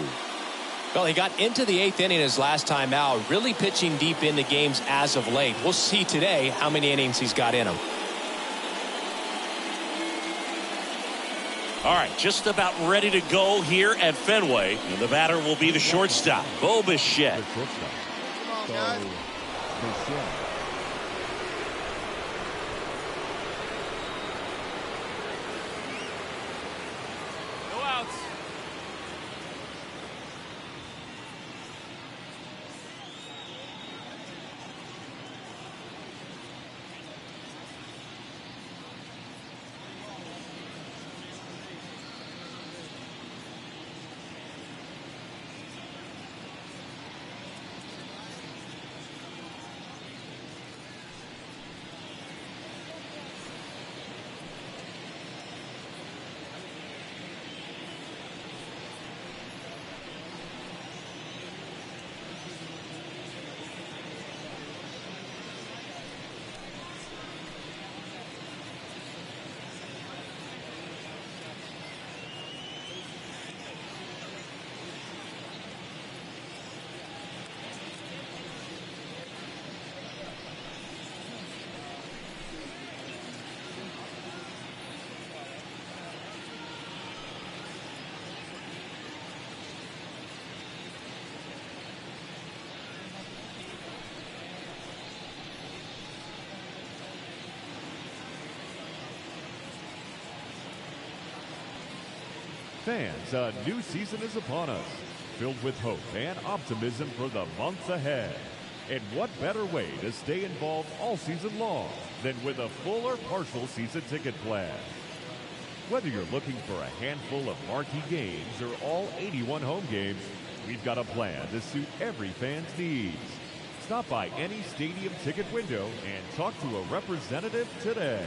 Well, he got into the 8th inning his last time out, really pitching deep into games as of late. We'll see today how many innings he's got in him. All right, just about ready to go here at Fenway. And the batter will be the shortstop, Bo Bichette. Come on, guys. Fans, a new season is upon us, filled with hope and optimism for the months ahead. And what better way to stay involved all season long than with a full or partial season ticket plan? Whether you're looking for a handful of marquee games or all 81 home games, we've got a plan to suit every fan's needs. Stop by any stadium ticket window and talk to a representative today.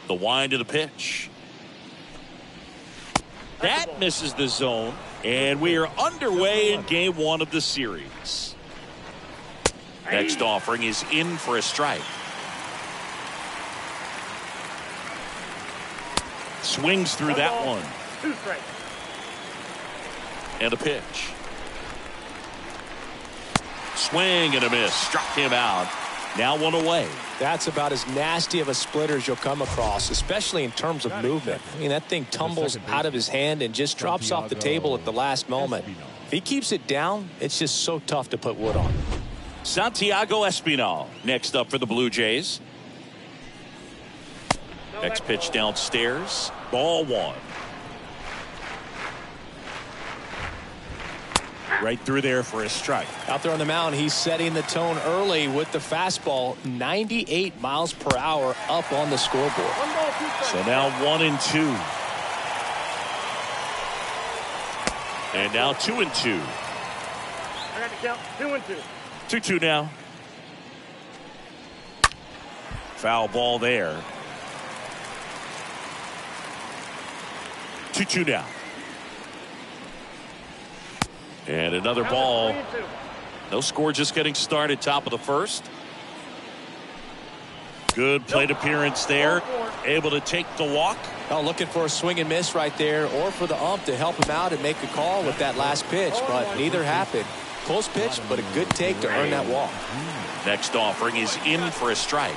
The wind of the pitch. That misses the zone, and we are underway in game one of the series. Next offering is in for a strike. Swings through that one. 2 strikes. And a pitch. Swing and a miss. Struck him out. Now 1 away. That's about as nasty of a splitter as you'll come across, especially in terms of movement. I mean, that thing tumbles out of his hand and just drops off the table at the last moment. If he keeps it down, it's just so tough to put wood on. Santiago Espinal next up for the Blue Jays. Next pitch downstairs. Ball 1. Right through there for a strike. Out there on the mound, he's setting the tone early with the fastball, 98 miles per hour up on the scoreboard. So now 1-2. And now 2-2. I got to count 2-2. 2-2 now. Foul ball there. 2-2 now. And another ball. No score, just getting started. Top of the first. Good plate appearance there. Able to take the walk. Oh, looking for a swing and miss right there, or for the ump to help him out and make a call with that last pitch, but neither happened. Close pitch, but a good take to earn that walk. Next offering is in for a strike.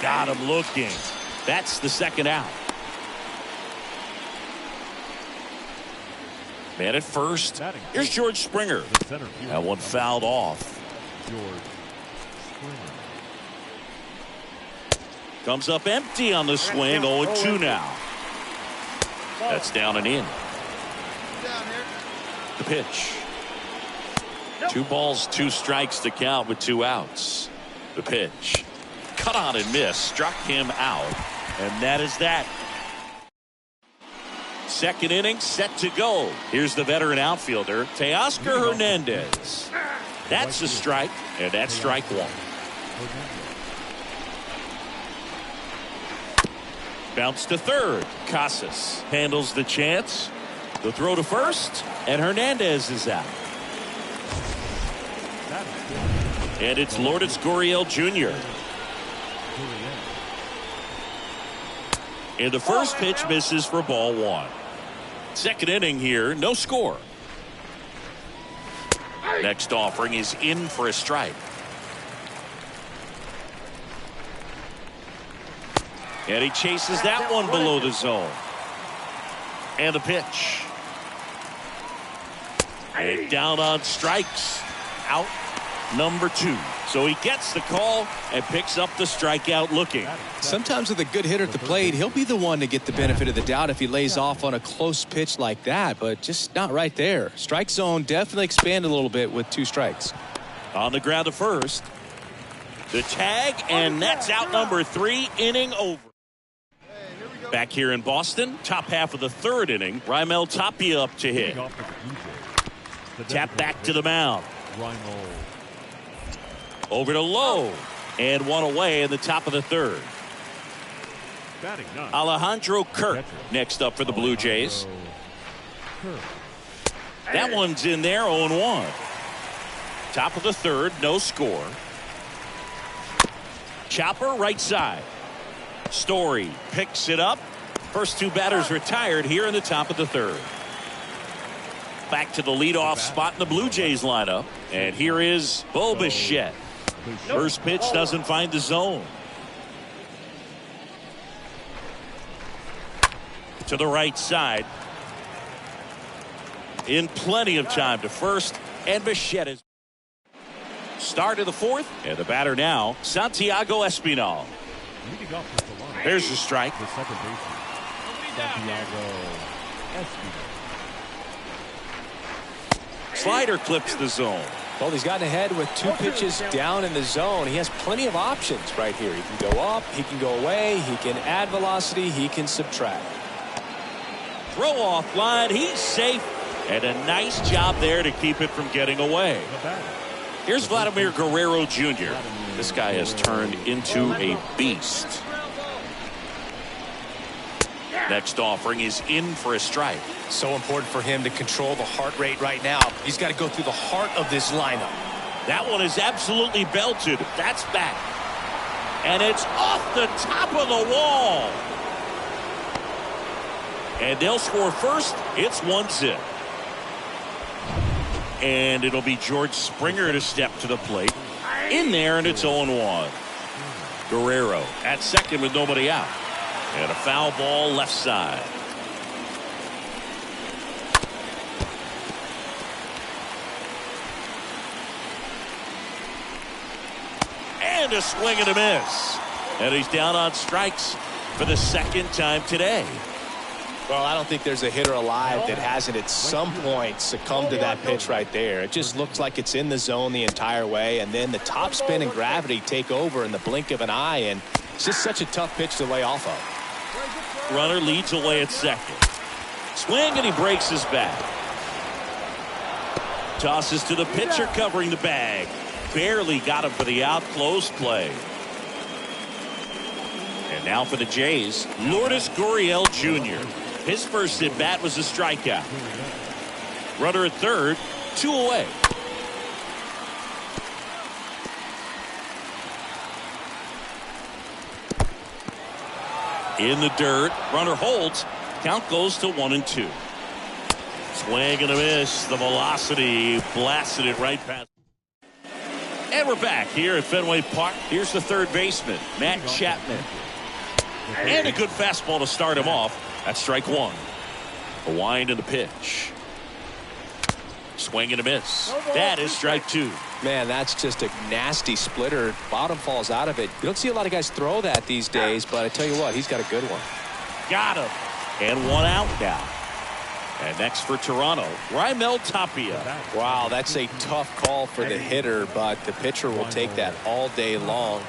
Got him looking. That's the second out. Man at first. Here's George Springer. That one fouled off. Comes up empty on the swing. 0-2 now. That's down and in. The pitch. 2 balls, 2 strikes to count with 2 outs. The pitch. Cut on and miss. Struck him out. And that is that. Second inning set to go. Here's the veteran outfielder, Teoscar Hernandez. That's a strike, and that's strike 1. Bounce to third. Casas handles the chance. The throw to first, and Hernandez is out. And it's Lourdes Gurriel Jr. And the first pitch misses for ball 1. Second inning here, no score. Next offering is in for a strike. And he chases that one below the zone. And the pitch. And down on strikes. Out number 2. So he gets the call and picks up the strikeout looking. Sometimes with a good hitter at the plate, he'll be the one to get the benefit of the doubt if he lays off on a close pitch like that, but just not right there. Strike zone definitely expanded a little bit with 2 strikes. On the ground to first. The tag, and that's out number 3, inning over. Back here in Boston, top half of the 3rd inning, Raimel Tapia up to hit. Tap back to the mound. Over to Lowe, and 1 away in the top of the 3rd. Alejandro Kirk next up for the Blue Jays. That one's in there, 0-1. Top of the 3rd, no score. Chopper right side. Story picks it up. First 2 batters retired here in the top of the 3rd. Back to the leadoff spot in the Blue Jays lineup. And here is Bo Bichette. First pitch doesn't find the zone. To the right side. In plenty of time to first. And Bichette is. Start of the 4th. And the batter now, Santiago Espinal. There's the strike. The second baseman, Santiago Espinal. Slider clips the zone. Well, he's gotten ahead with 2 pitches down in the zone. He has plenty of options right here. He can go up, he can go away, he can add velocity, he can subtract. Throw off line, he's safe, and a nice job there to keep it from getting away. Here's Vladimir Guerrero Jr. This guy has turned into a beast. Next offering is in for a strike. So important for him to control the heart rate right now. He's got to go through the heart of this lineup. That one is absolutely belted. That's back. And it's off the top of the wall. And they'll score first. It's 1-0. And it'll be George Springer to step to the plate. In there, and it's 0-1. Guerrero at second with nobody out. And a foul ball left side. And a swing and a miss. And he's down on strikes for the 2nd time today. Well, I don't think there's a hitter alive that hasn't at some point succumbed to that pitch right there. It just looks like it's in the zone the entire way, and then the top spin and gravity take over in the blink of an eye, and it's just such a tough pitch to lay off of. Runner leads away at second. Swing, and he breaks his back. Tosses to the pitcher covering the bag. Barely got him for the out. Close play. And now for the Jays, Lourdes Gurriel Jr. His first at bat was a strikeout. Runner at third, 2 away. In the dirt, runner holds. Count goes to 1-2. Swing and a miss. The velocity blasted it right past. And we're back here at Fenway Park. Here's the third baseman, Matt Chapman. And a good fastball to start him off. That's strike 1. A wind and a pitch. Swing and a miss. That is strike 2. Man, that's just a nasty splitter. Bottom falls out of it. You don't see a lot of guys throw that these days, but I tell you what, he's got a good one. Got him. And 1 out now. And next for Toronto, Raimel Tapia. Wow, that's a tough call for the hitter, but the pitcher will take that all day long.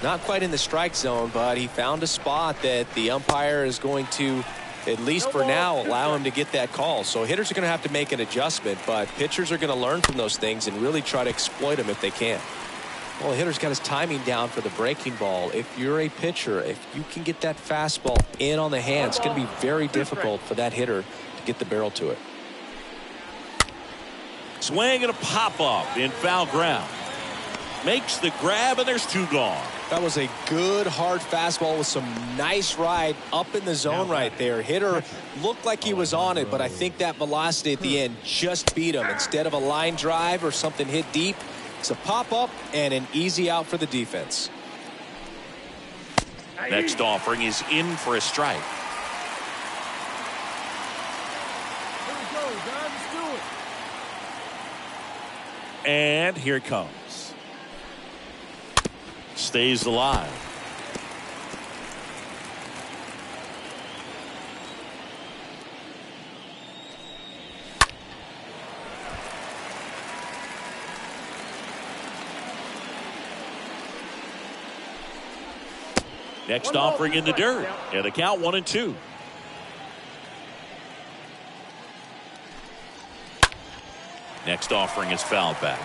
Not quite in the strike zone, but he found a spot that the umpire is going to, at least for now, allow him to get that call. So hitters are going to have to make an adjustment, but pitchers are going to learn from those things and really try to exploit them if they can. Well, the hitter's got his timing down for the breaking ball. If you're a pitcher, if you can get that fastball in on the hand, it's going to be very difficult for that hitter to get the barrel to it. Swing and a pop-up in foul ground. Makes the grab, and there's 2 gone. That was a good hard fastball with some nice ride up in the zone right there. Hitter looked like he was on it, but I think that velocity at the end just beat him. Instead of a line drive or something hit deep, it's a pop-up and an easy out for the defense. Next offering is in for a strike. Here we go, guys. Let's do it. And here it comes. Stays alive. Next offering in the dirt. And the count 1-2. Next offering is fouled back.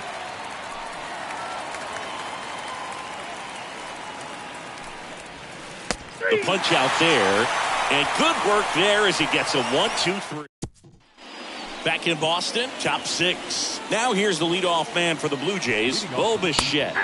The punch out there. And good work there as he gets a 1-2-3. Back in Boston, top 6. Now here's the leadoff man for the Blue Jays, Bo Bichette.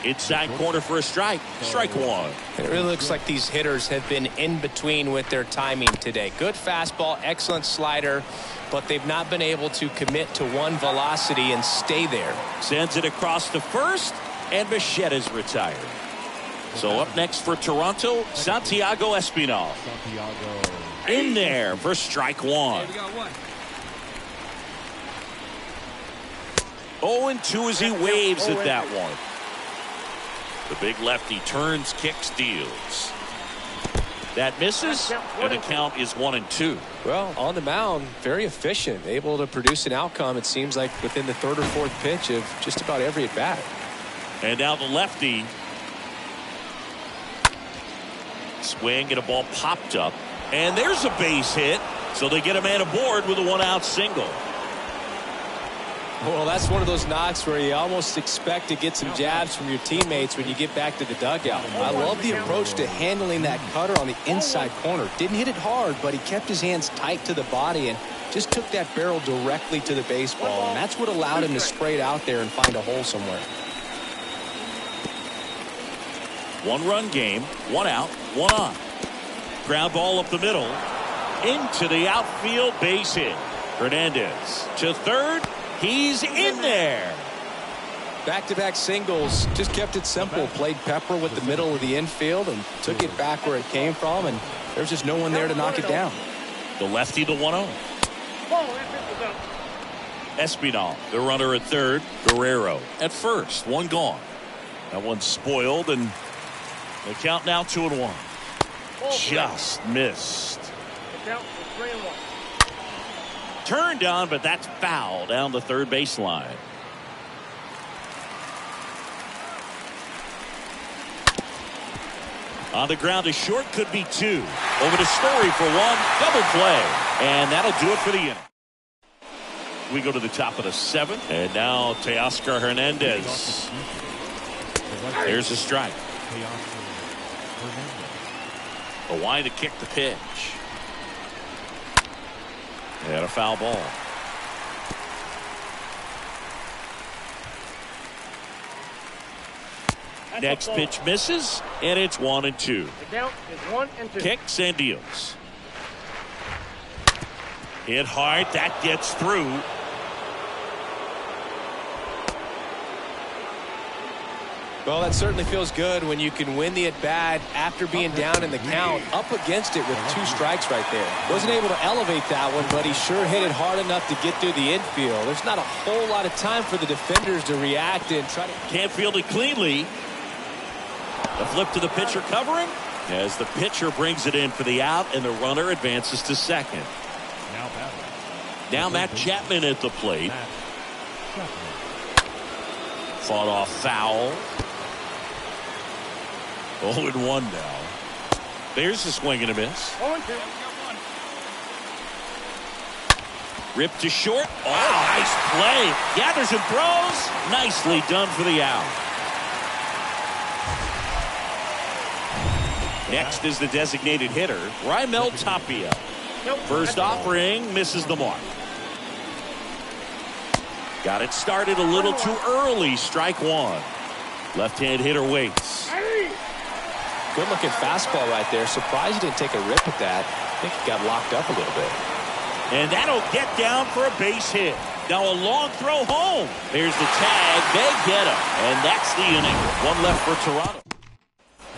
Inside corner for a strike. Strike 1. It really looks like these hitters have been in between with their timing today. Good fastball, excellent slider, but they've not been able to commit to one velocity and stay there. Sends it across to first, and Bichette is retired. So up next for Toronto, Santiago Espinal. In there for strike 1. 0-2 as he waves at that one. The big lefty turns, kicks, deals. That misses, and the count is 1-2. Well, on the mound, very efficient, able to produce an outcome, it seems like, within the 3rd or 4th pitch of just about every at-bat. And now the lefty. Swing and a ball popped up. And there's a base hit, so they get a man aboard with a 1-out single. Well, that's one of those knocks where you almost expect to get some jabs from your teammates when you get back to the dugout. I love the approach to handling that cutter on the inside corner. Didn't hit it hard, but he kept his hands tight to the body and just took that barrel directly to the baseball. And that's what allowed him to spray it out there and find a hole somewhere. 1-run game, 1 out, 1 on. Ground ball up the middle. Into the outfield, base hit. Hernandez to third. He's in there. Back-to-back singles, just kept it simple. Played pepper with the middle of the infield and took it back where it came from, and there's just no one there to knock it down. The lefty to 1-0. Espinal, the runner at third. Guerrero at first. 1 gone. That one's spoiled, and the count now 2-1. Just missed. Turned on, but that's foul down the third baseline. On the ground to short, could be 2. Over to Story for 1. Double play. And that'll do it for the inning. We go to the top of the 7th. And now Teoscar Hernandez. There's a strike. A wide to kick the pitch. And a foul ball. Next pitch misses, and it's 1-2. The count is 1-2. Kicks and deals. Hit hard, that gets through. Well, that certainly feels good when you can win the at-bat after being down in the count, up against it with 2 strikes right there. Wasn't able to elevate that one, but he sure hit it hard enough to get through the infield. There's not a whole lot of time for the defenders to react and try to... Can't field it cleanly. The flip to the pitcher covering as the pitcher brings it in for the out, and the runner advances to second. Now batting, Now Matt Chapman at the plate. Fought off foul. 0-1 now. There's a swing and a miss. Ripped to short. Oh, nice play. Gathers and throws. Nicely done for the out. Next is the designated hitter, Raimel Tapia. First offering misses the mark. Got it started a little too early. Strike one. Left-hand hitter waits. Good looking fastball right there. Surprised he didn't take a rip at that. I think he got locked up a little bit. And that'll get down for a base hit. Now a long throw home. There's the tag. They get him. And that's the inning. One left for Toronto.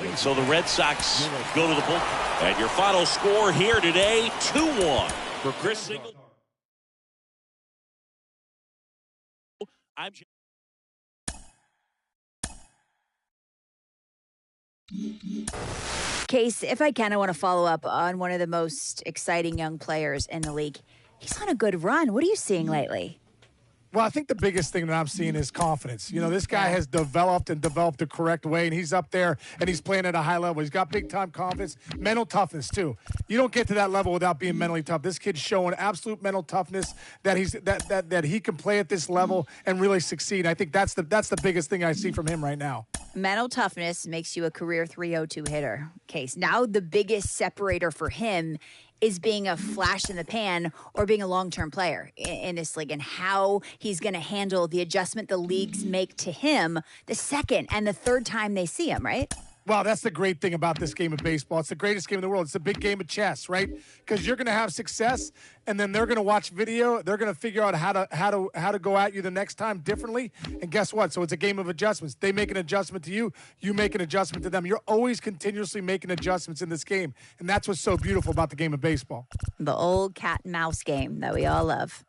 And so the Red Sox go to the bullpen. And your final score here today, 2-1 for Chris Singleton. Case, if I can, I want to follow up on one of the most exciting young players in the league. He's on a good run. What are you seeing lately? Well, I think the biggest thing that I'm seeing is confidence. You know, this guy has developed the correct way, and he's up there, and he's playing at a high level. He's got big-time confidence, mental toughness, too. You don't get to that level without being mentally tough. This kid's showing absolute mental toughness that he can play at this level and really succeed. I think that's the biggest thing I see from him right now. Mental toughness makes you a career 302 hitter. Case. Now the biggest separator for him is being a flash in the pan or being a long-term player in this league, and how he's going to handle the adjustment the leagues make to him the second and the third time they see him, right? Well, that's the great thing about this game of baseball. It's the greatest game in the world. It's a big game of chess, right? Because you're going to have success, and then they're going to watch video. They're going to figure out how to go at you the next time differently. And guess what? So it's a game of adjustments. They make an adjustment to you. You make an adjustment to them. You're always continuously making adjustments in this game, and that's what's so beautiful about the game of baseball. The old cat and mouse game that we all love.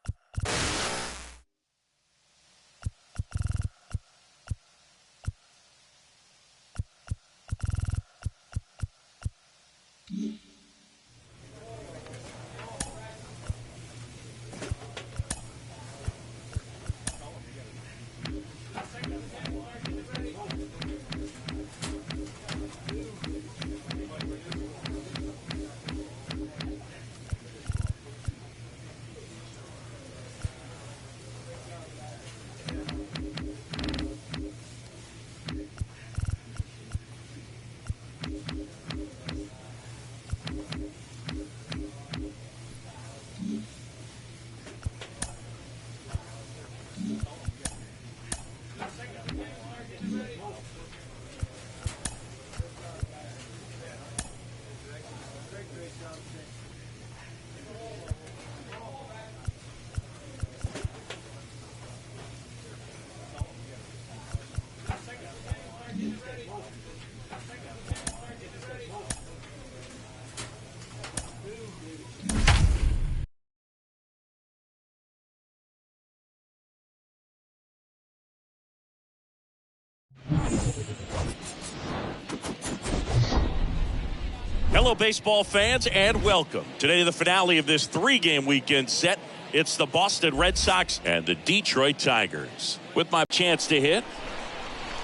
Hello, baseball fans, and welcome. Today, the finale of this three-game weekend set. It's the Boston Red Sox and the Detroit Tigers. With my chance to hit.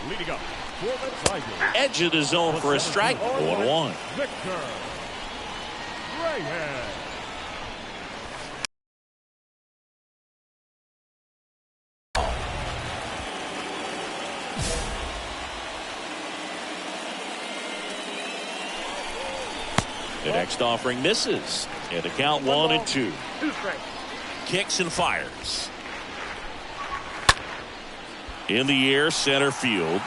Leading up for the Tigers. Edge of the zone for a strike. 1-1. Victor Reyes. The next offering misses. And the count 1-2. Kicks and fires. In the air, center field.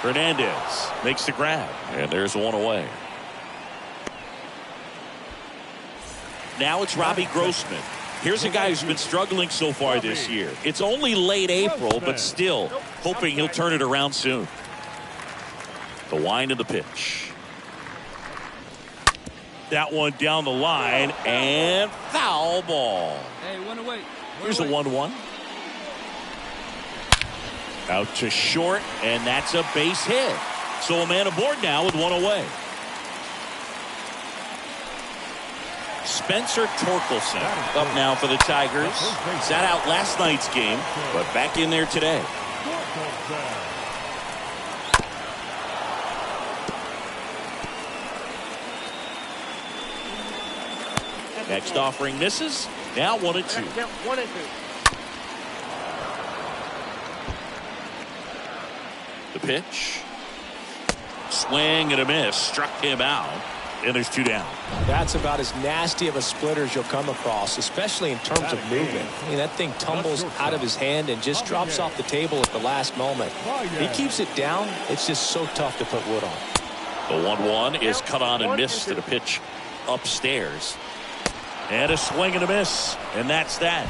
Hernandez makes the grab. And there's one away. Now it's Robbie Grossman. Here's a guy who's been struggling so far this year. It's only late April, but still hoping he'll turn it around soon. The wind of the pitch. That one down the line, and foul ball. Hey, one away. Here's a 1-1. Out to short, and that's a base hit. So a man aboard now with one away. Spencer Torkelson up now for the Tigers. Sat out last night's game, but back in there today. Next offering misses. Now 1-2. 1-2. The pitch. Swing and a miss. Struck him out. And there's 2 down. That's about as nasty of a splitter as you'll come across, especially in terms of movement. I mean, that thing tumbles out of his hand and just drops off the table at the last moment. He keeps it down. It's just so tough to put wood on. The 1-1 is cut on and missed to the pitch upstairs. And a swing and a miss. And that's that.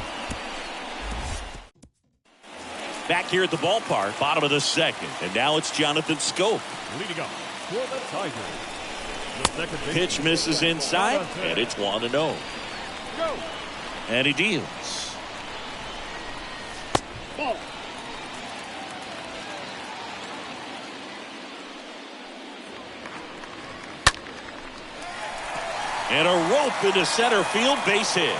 Back here at the ballpark, bottom of the second. And now it's Jonathan Schoop. Leading up for the Tigers. The second Pitch misses inside, and it's 1-0. And he deals. Ball. And a rope into center field, base hit.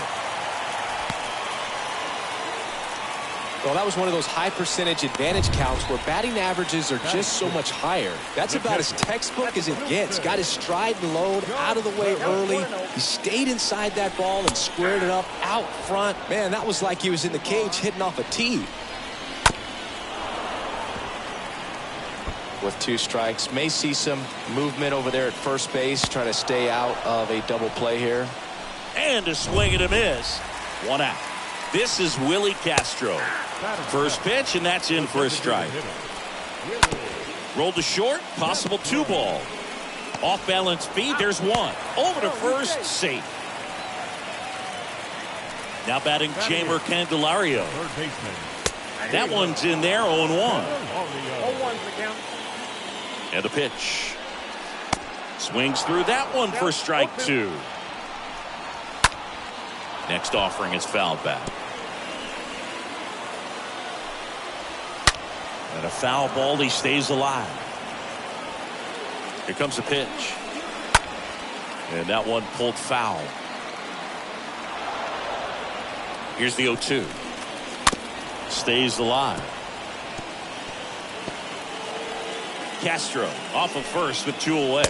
Well, that was one of those high percentage advantage counts where batting averages are just so much higher. That's about as textbook as it gets. Got his stride and load out of the way early. He stayed inside that ball and squared it up out front. Man, that was like he was in the cage hitting off a tee. With 2 strikes, may see some movement over there at first base, trying to stay out of a double play here. And a swing and a miss. 1 out. This is Willie Castro. First pitch, and that's in for a strike. Rolled to short, possible 2 ball. Off balance feed, there's 1. Over to first, safe. Now batting Jeimer Candelario. That one's in there, 0-1. 0-1's the count. And the pitch. Swings through that one for strike 2. Next offering is fouled back. And a foul ball, he stays alive. Here comes the pitch. And that one pulled foul. Here's the 0-2. Stays alive. Castro off of first with 2 away.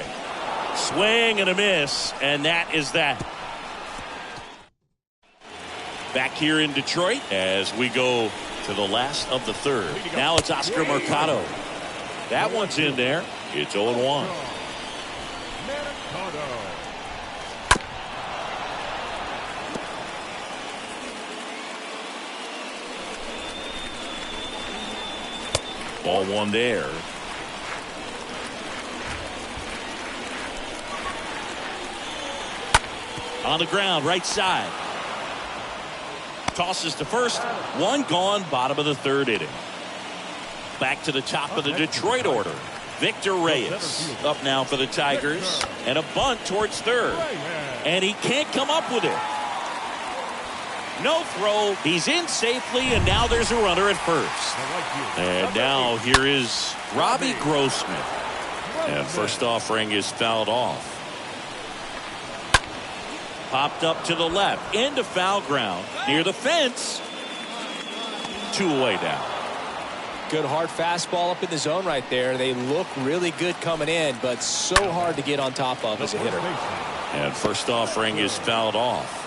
Swing and a miss, and that is that. Back here in Detroit as we go to the last of the third. Now it's Oscar Mercado. That one's in there. It's 0-1. Ball 1 there. On the ground, right side. Tosses to first. 1 gone, bottom of the 3rd inning. Back to the top of the Detroit order. Victor Reyes up now for the Tigers. And a bunt towards 3rd. And he can't come up with it. No throw. He's in safely, and now there's a runner at first. And now here is Robbie Grossman. And first offering is fouled off. Popped up to the left, into foul ground, near the fence. 2 away now. Good hard fastball up in the zone right there. They look really good coming in, but so hard to get on top of as a hitter. And first offering is fouled off.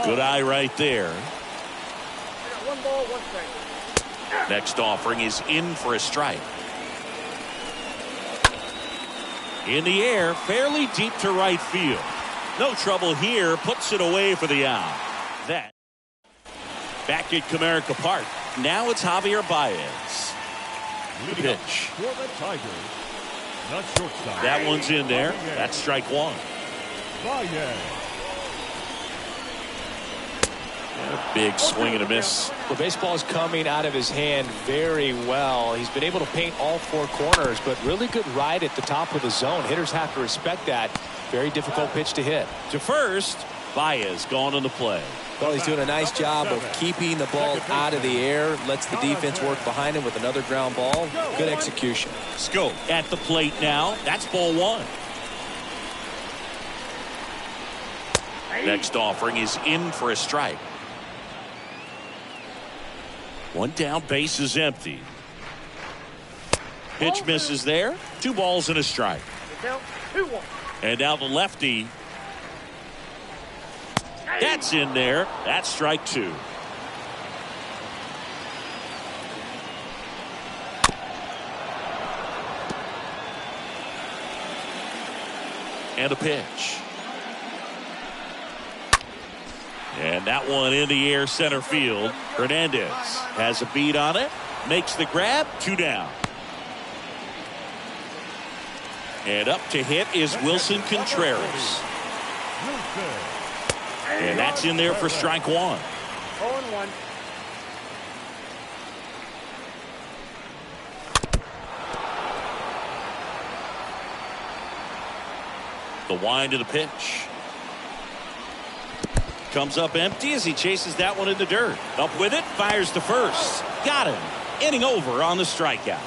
Good eye right there. 1 ball, 1 strike. Next offering is in for a strike. In the air, fairly deep to right field. No trouble here, puts it away for the out. That back at Comerica Park. Now it's Javier Baez. The pitch. That one's in there. That's strike 1. And a big swing and a miss. The baseball is coming out of his hand very well. He's been able to paint all 4 corners, but really good ride at the top of the zone. Hitters have to respect that. Very difficult pitch to hit. To first, Baez gone on the play. Well, he's doing a nice job of keeping the ball out of the air. Lets the defense work behind him with another ground ball. Good execution. Schoop at the plate now. That's ball 1. Next offering is in for a strike. One down, base is empty. Pitch misses there. 2 balls and a strike. And now the lefty. That's in there. That's strike 2. And a pitch. And that one in the air center field. Hernandez has a beat on it. Makes the grab. 2 down. And up to hit is Wilson Contreras. And that's in there for strike 1. 0-1. The wind of the pitch. Comes up empty as he chases that one in the dirt. Up with it, fires to first. Got him. Inning over on the strikeout.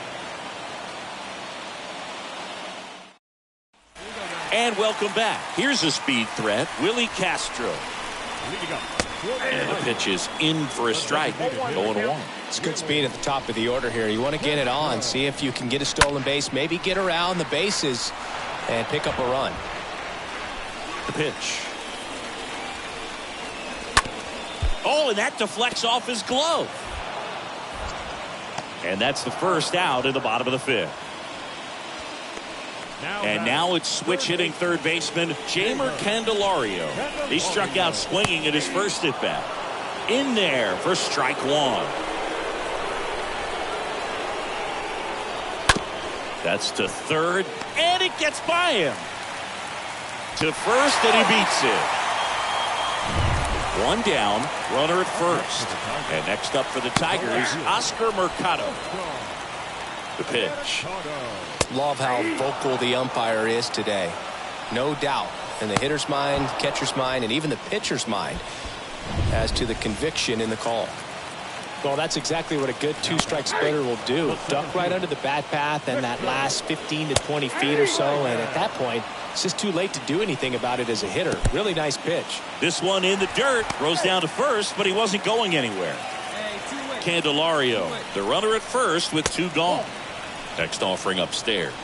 And welcome back. Here's a speed threat, Willie Castro. And the pitch is in for a strike. 0-1. It's good speed at the top of the order here. You want to get it on, see if you can get a stolen base, maybe get around the bases and pick up a run. The pitch. Oh, and that deflects off his glove. And that's the first out in the bottom of the 5th. And now it's switch hitting third baseman Jeimer Candelario. He struck out swinging at his first at bat. In there for strike 1. That's to third, and it gets by him. To first, and he beats it. 1 down, runner at first. And next up for the Tigers, Oscar Mercado. The pitch. Love how vocal the umpire is today. No doubt in the hitter's mind, catcher's mind, and even the pitcher's mind as to the conviction in the call. Well, that's exactly what a good 2-strike splitter will do. Duck right under the bat path and that last 15 to 20 feet or so. And at that point, it's just too late to do anything about it as a hitter. Really nice pitch. This one in the dirt, throws down to first, but he wasn't going anywhere. Candelario, the runner at first with 2 gone. Next offering upstairs.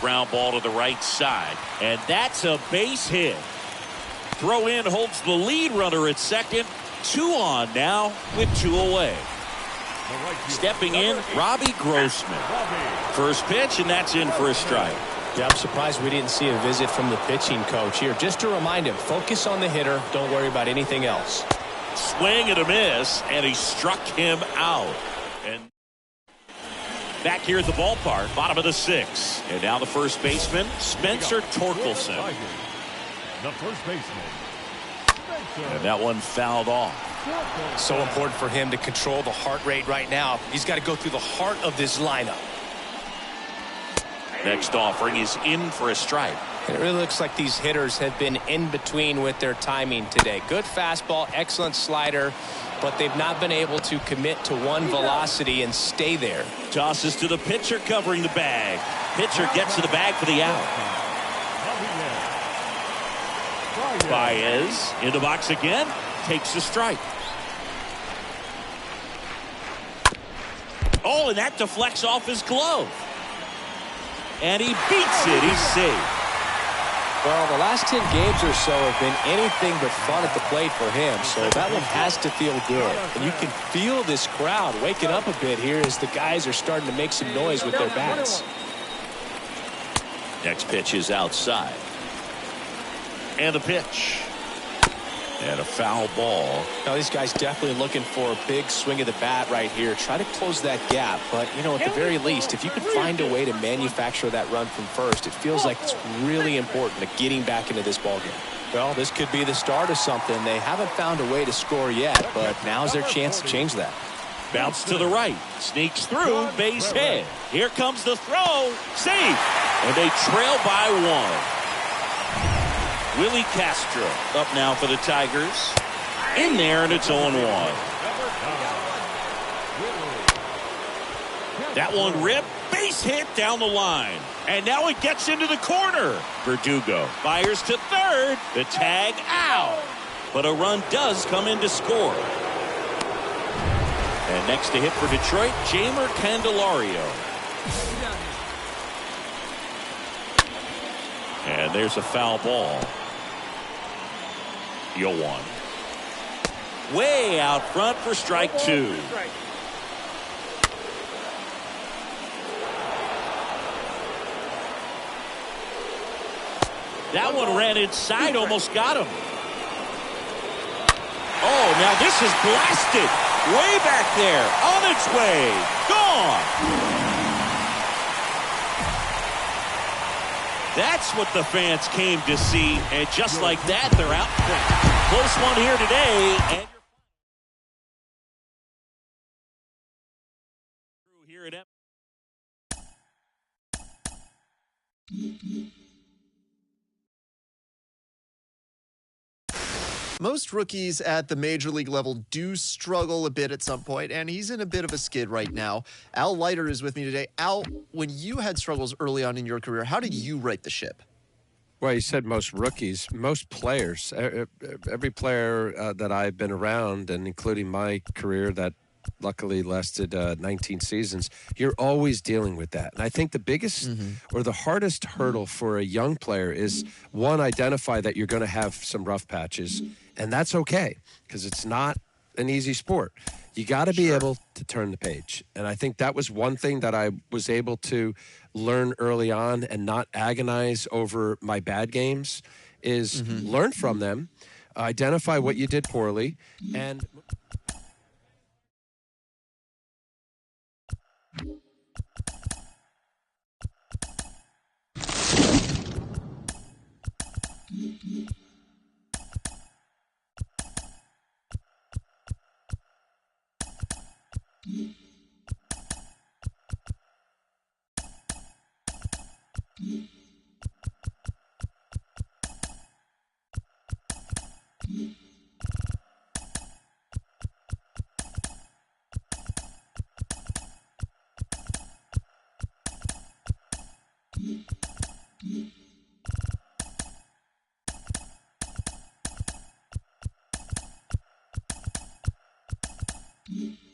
Ground ball to the right side, and that's a base hit. Throw in holds the lead runner at second. 2 on now with 2 away. Stepping in, Robbie Grossman. First pitch, and that's in for a strike. Yeah, I'm surprised we didn't see a visit from the pitching coach here. Just to remind him, focus on the hitter. Don't worry about anything else. Swing and a miss, and he struck him out. And back here at the ballpark, bottom of the 6th. And now the first baseman, Spencer Torkelson. The first baseman. And that one fouled off. So important for him to control the heart rate right now. He's got to go through the heart of this lineup. Next offering is in for a strike. It really looks like these hitters have been in between with their timing today. Good fastball, excellent slider, but they've not been able to commit to one velocity and stay there. Tosses to the pitcher covering the bag. Pitcher gets to the bag for the out. Baez in the box again, takes the strike. Oh, and that deflects off his glove. And he beats it. He's safe. Well, the last 10 games or so have been anything but fun at the plate for him, so that one has to feel good. And you can feel this crowd waking up a bit here as the guys are starting to make some noise with their bats. Next pitch is outside. And the pitch. And a foul ball. Now, these guys definitely looking for a big swing of the bat right here. Try to close that gap. But, you know, at the very least, if you can find a way to manufacture that run from first, it feels like it's really important to getting back into this ballgame. Well, this could be the start of something. They haven't found a way to score yet, but now's their chance to change that. Bounce to the right. Sneaks through. Base hit. Here comes the throw. Safe. And they trail by 1. Willie Castro up now for the Tigers. In there, and it's 0-1. That one ripped. Base base hit down the line. And now it gets into the corner. Verdugo fires to third. The tag out. But a run does come in to score. And next to hit for Detroit, Jeimer Candelario. And there's a foul ball. Yoan. Way out front for strike two. That one ran inside, almost got him. Oh, now this is blasted. Way back there, on its way, gone. That's what the fans came to see, and just like that, they're out front. Close one here today, and here at Most rookies at the major league level do struggle a bit at some point, and he's in a bit of a skid right now. Al Leiter is with me today. Al, when you had struggles early on in your career, how did you right the ship? Well, you said most rookies, most players. Every player that I've been around, and including my career that luckily lasted 19 seasons, you're always dealing with that. And I think the biggest or the hardest hurdle for a young player is, one, identify that you're going to have some rough patches, and that's okay because it's not an easy sport. You got to be able to turn the page. And I think that was one thing that I was able to learn early on and not agonize over my bad games is learn from them, identify what you did poorly, and Mm-hmm.